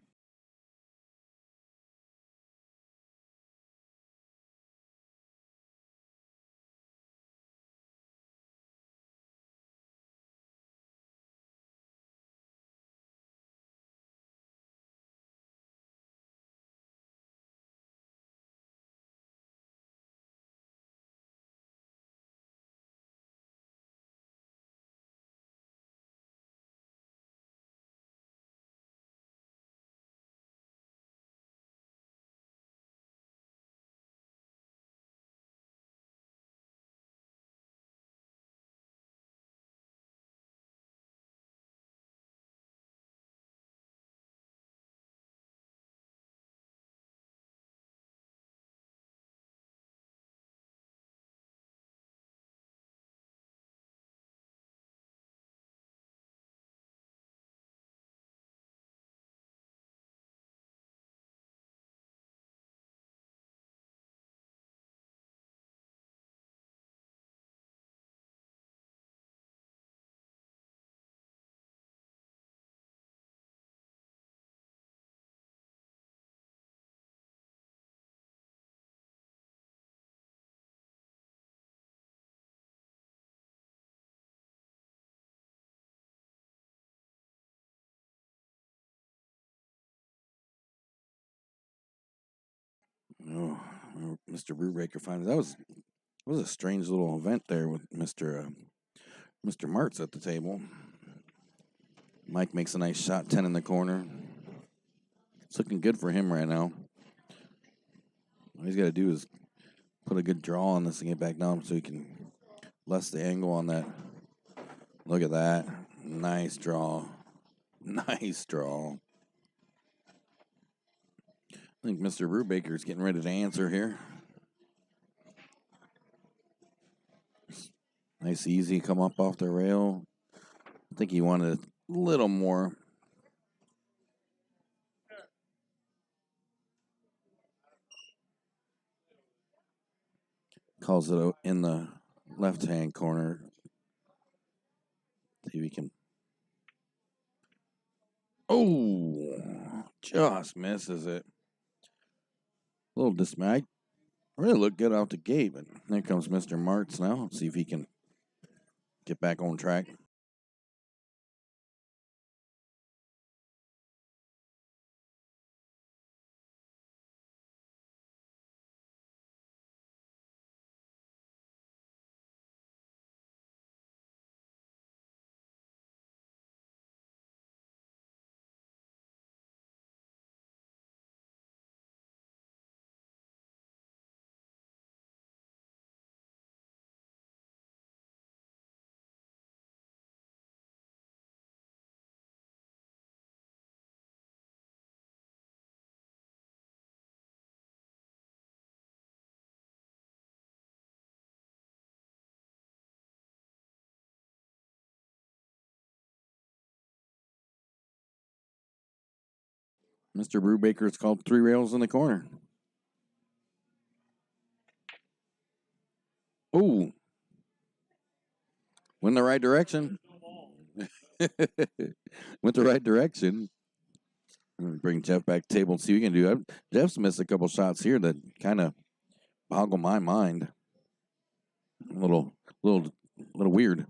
Oh, Mr. Brubaker finds that was a strange little event there with Mr. Martz at the table. Mike makes a nice shot, 10 in the corner. It's looking good for him right now. All he's got to do is put a good draw on this and get back down so he can less the angle on that. Look at that. Nice draw. Nice draw. I think Mr. Brubaker's getting ready to answer here. Nice, easy come up off the rail. I think he wanted a little more. Calls it out in the left-hand corner. See if he can. Oh, just misses it. A little dismay. Really looked good out the gate, but there comes Mr. Martz now. Let's see if he can get back on track. Mr. Brubaker is called 3 rails in the corner. Oh, went the right direction. Went the right direction. Bring Jeff back to the table and see what we can do. Jeff's missed a couple shots here that kind of boggle my mind. A little weird.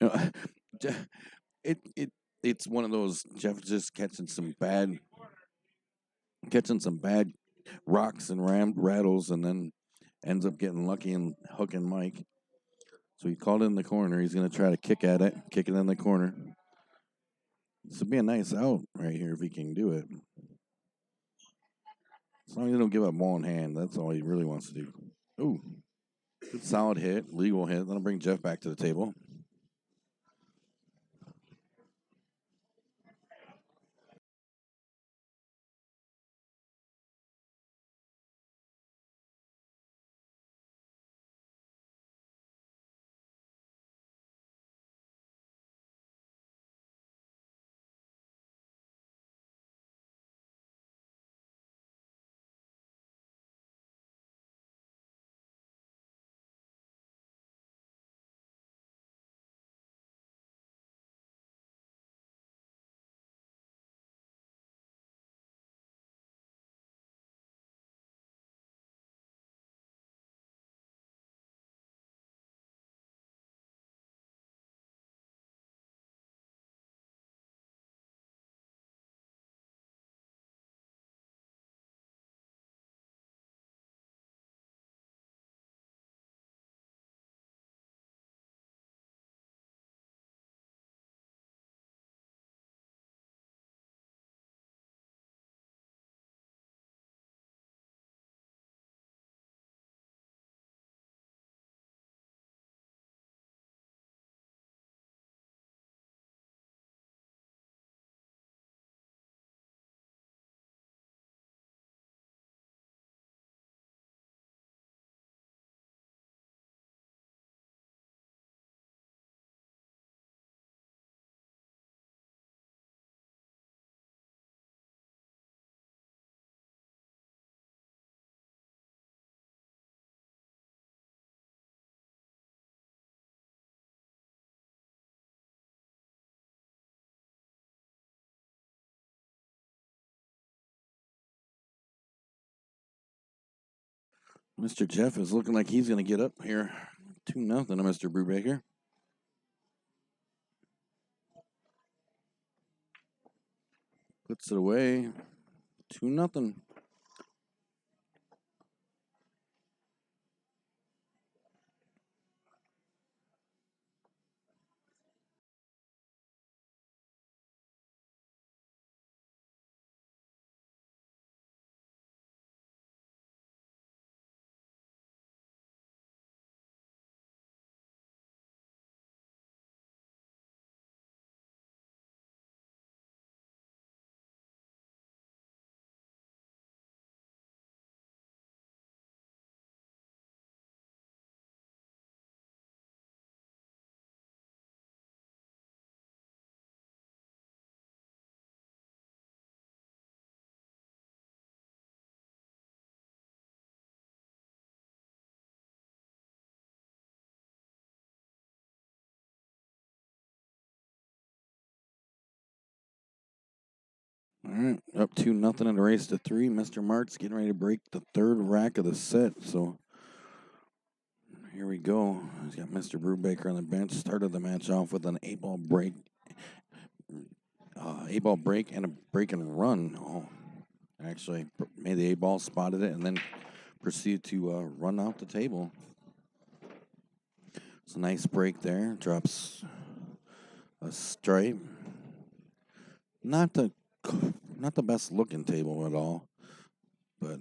You know, it it's one of those Jeff just catching some bad rocks and rattles, and then ends up getting lucky and hooking Mike. So he called it in the corner. He's going to try to kick it in the corner. This would be a nice out right here if he can do it. As long as he don't give up ball in hand, that's all he really wants to do. Ooh, good solid hit, legal hit. That'll bring Jeff back to the table. Mr. Jeff is looking like he's going to get up here. 2-0 to Mr. Brubaker. Puts it away. 2-0. All right, up 2-0 in the race to 3. Mr. Mart's getting ready to break the third rack of the set. So here we go. He's got Mr. Brubaker on the bench. Started the match off with an 8-ball break. 8-ball break and a break and run. Oh, actually made the 8-ball, spotted it, and then proceeded to run out the table. It's a nice break there. Drops a stripe. Not the best looking table at all, but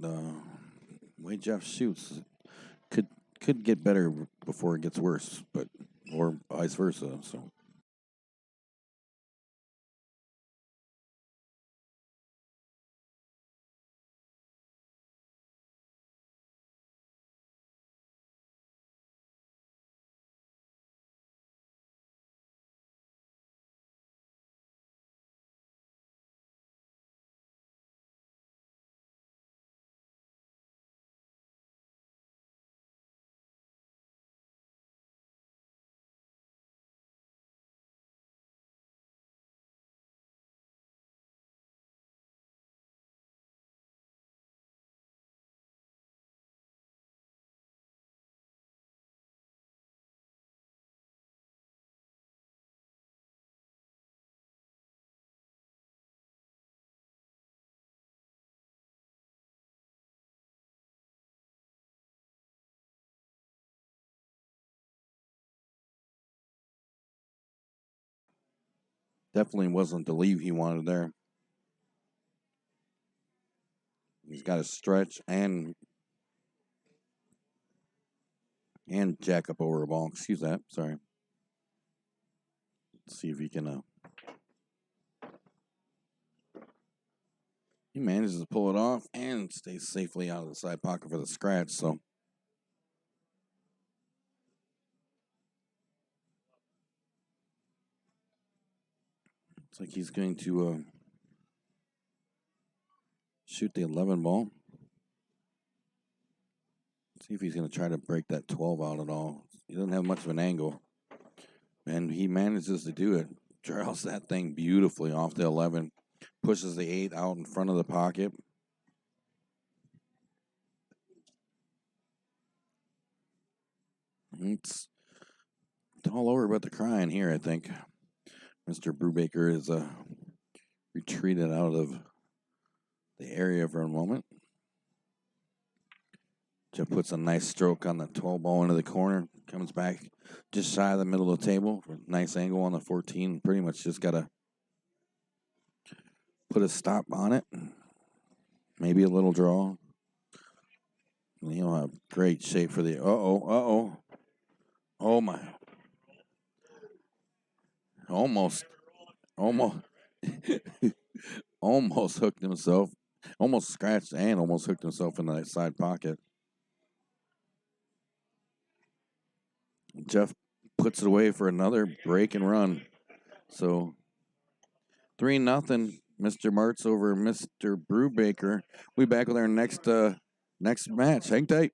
The way Jeff shoots could get better before it gets worse, but or vice versa. So definitely wasn't the leave he wanted there. He's got to stretch and jack up over a ball. Excuse that. Sorry. Let's see if he can. He manages to pull it off and stays safely out of the side pocket for the scratch. So it's like he's going to shoot the 11 ball. See if he's going to try to break that 12 out at all. He doesn't have much of an angle. And he manages to do it. Draws that thing beautifully off the 11. Pushes the 8 out in front of the pocket. It's all over but the crying here, I think. Mr. Brubaker is retreated out of the area for a moment. Jeff puts a nice stroke on the 12 ball into the corner. Comes back just shy of the middle of the table. Nice angle on the 14. Pretty much just got to put a stop on it. Maybe a little draw. He'll have great shape for the. Oh my. Almost. Almost hooked himself. Almost scratched and almost hooked himself in the side pocket. Jeff puts it away for another break and run. So 3-0, Mr. Martz over Mr. Brubaker. We'll be back with our next match. Hang tight.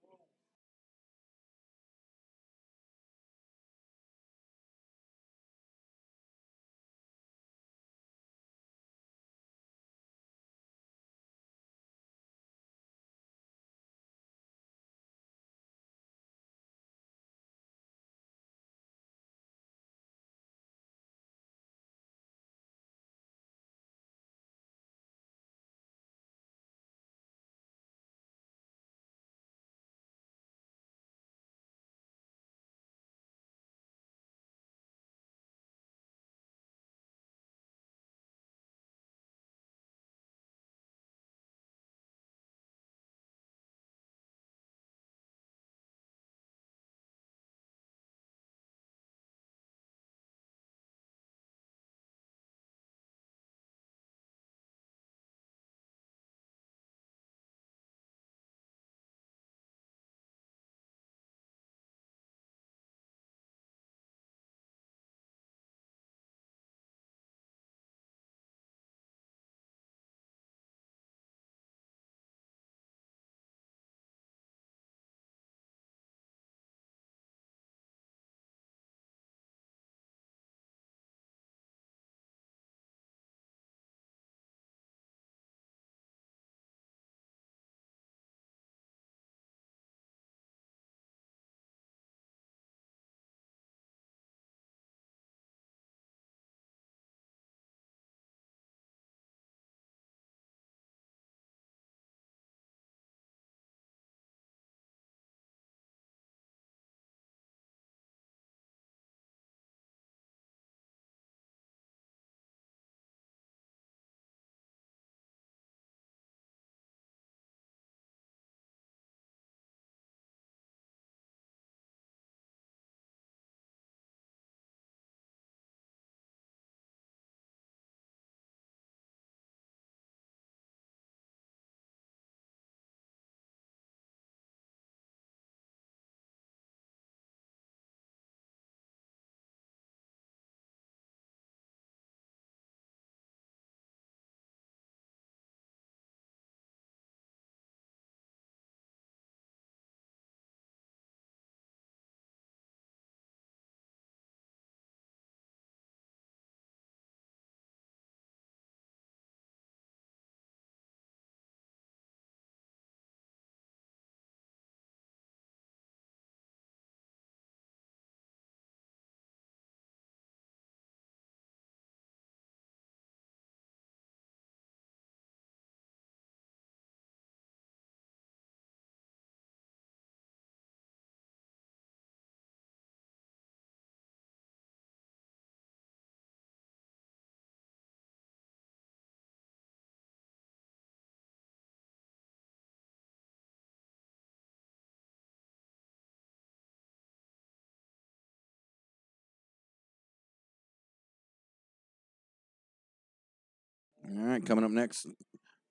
All right, coming up next,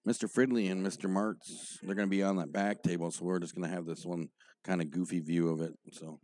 Mr. Fridley and Mr. Martz. They're going to be on that back table, so we're just going to have this one kind of goofy view of it. So.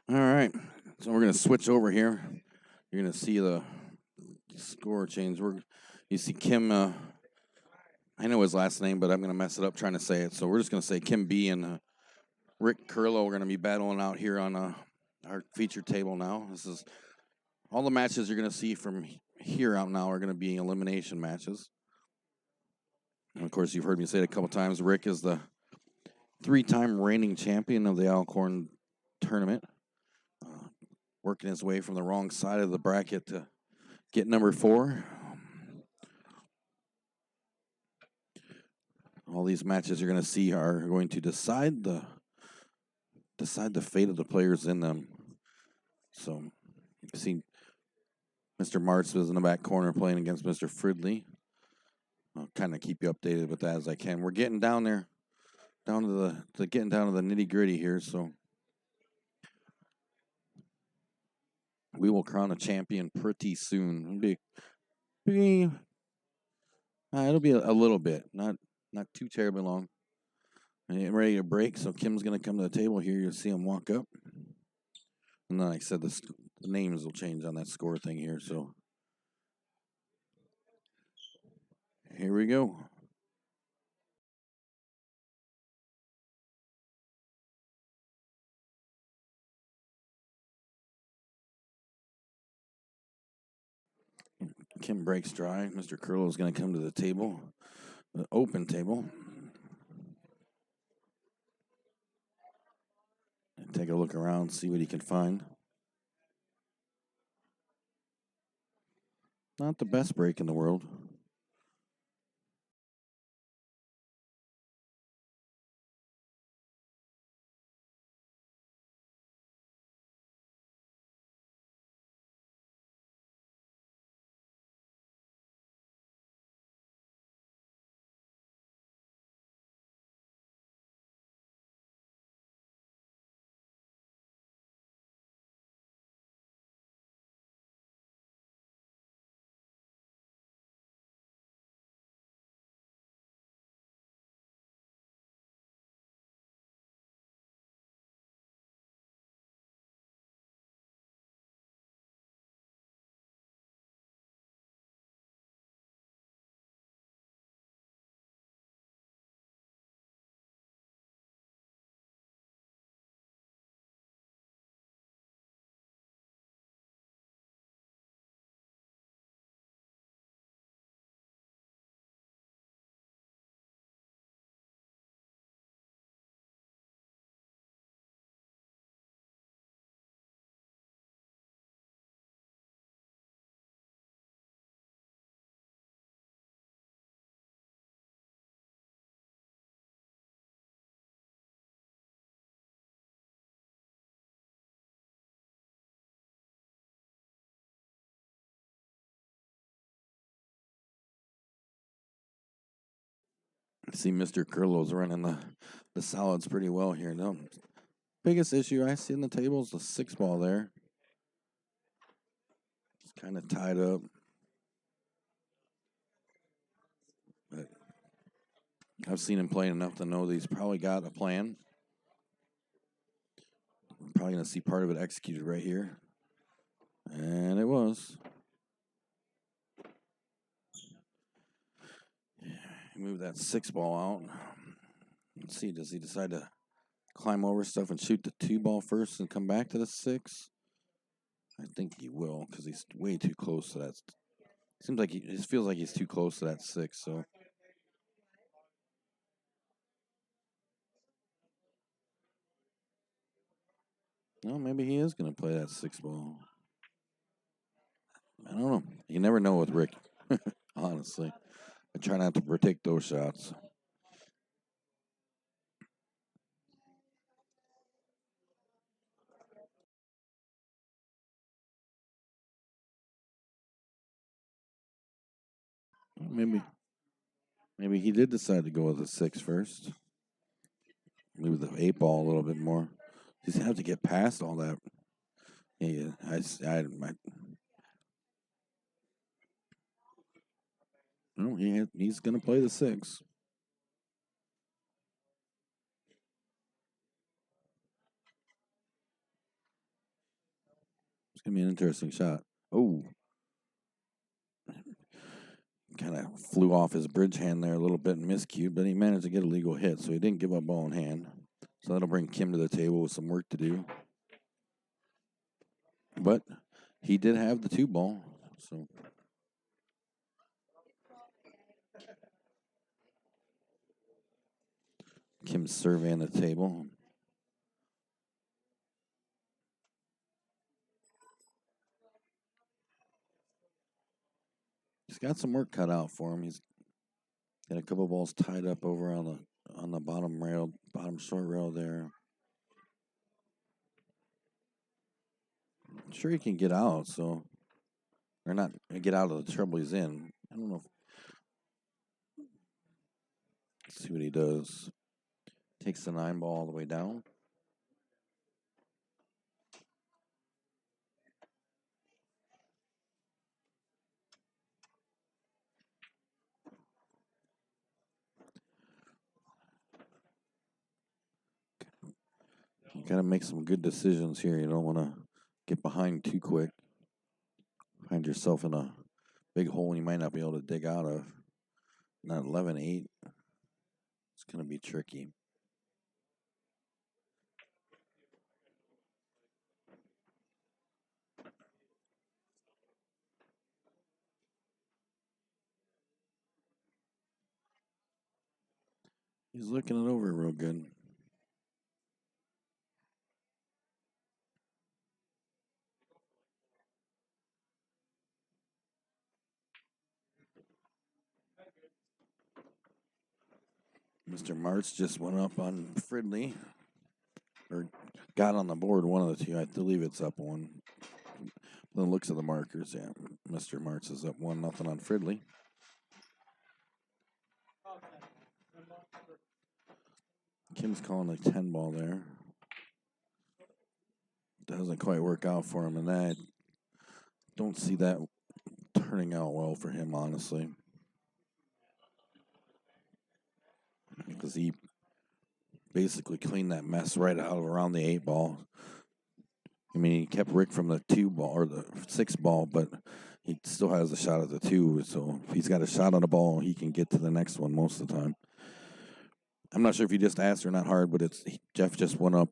All right, so we're gonna switch over here. You're gonna see the score change. You see Kim. I know his last name, but I'm gonna mess it up trying to say it. So we're just gonna say Kim B and Rick Curlo are gonna be battling out here on our featured table now. This is all the matches you're gonna see from here out now are gonna be elimination matches. And of course, you've heard me say it a couple times. Rick is the 3-time reigning champion of the Alcorn tournament, working his way from the wrong side of the bracket to get number 4. All these matches you're going to see are going to decide the fate of the players in them. So you see Mr. Martz was in the back corner playing against Mr. Fridley. I'll kind of keep you updated with that as I can. We're getting down there, down to the nitty gritty here. So we will crown a champion pretty soon. It'll be a little bit, not too terribly long. And getting ready to break, so Kim's going to come to the table here. You'll see him walk up. And then, like I said, the names will change on that score thing here. So here we go. Kim breaks dry. Mr. Curlo is going to come to the table, the open table, and take a look around, see what he can find. Not the best break in the world. See, Mr. Curlo's running the solids pretty well here. No, biggest issue I see in the table is the 6-ball there. It's kind of tied up. But I've seen him play enough to know that he's probably got a plan. I'm probably going to see part of it executed right here. And it was. Move that 6-ball out. Let's see, does he decide to climb over stuff and shoot the 2-ball first and come back to the 6? I think he will because he's way too close to that. Seems like it just feels like he's too close to that 6. So, no, maybe he is going to play that 6-ball. I don't know. You never know with Rick. Honestly, I try not to predict those shots. Maybe he did decide to go with the 6 first. Maybe the 8-ball a little bit more. Just have to get past all that. Yeah, no, he's going to play the 6. gonna be an interesting shot. Oh, kind of flew off his bridge hand there a little bit and miscued, but he managed to get a legal hit, so he didn't give up ball in hand. So that'll bring Kim to the table with some work to do. But he did have the 2 ball, so. Kim's surveying the table. He's got some work cut out for him. He's got a couple balls tied up over on the bottom rail, bottom short rail there. I'm sure he can get out, or not get out of the trouble he's in. I don't know. Let's see what he does. Takes the 9 ball all the way down. You got to make some good decisions here. You don't want to get behind too quick. Find yourself in a big hole you might not be able to dig out of. Not 11-8. It's going to be tricky. He's looking it over real good. Mr. Martz just went up on Fridley, or got on the board, one of the two. I believe it's up 1. The looks of the markers, yeah. Mr. Martz is up 1-0 on Fridley. Kim's calling a 10 ball there. Doesn't quite work out for him, and I don't see that turning out well for him, honestly. Because he basically cleaned that mess right out of around the 8 ball. I mean, he kept Rick from the 2 ball or the 6 ball, but he still has a shot at the 2. So if he's got a shot on the ball, he can get to the next one most of the time. I'm not sure if he just asked or not hard, but Jeff just went up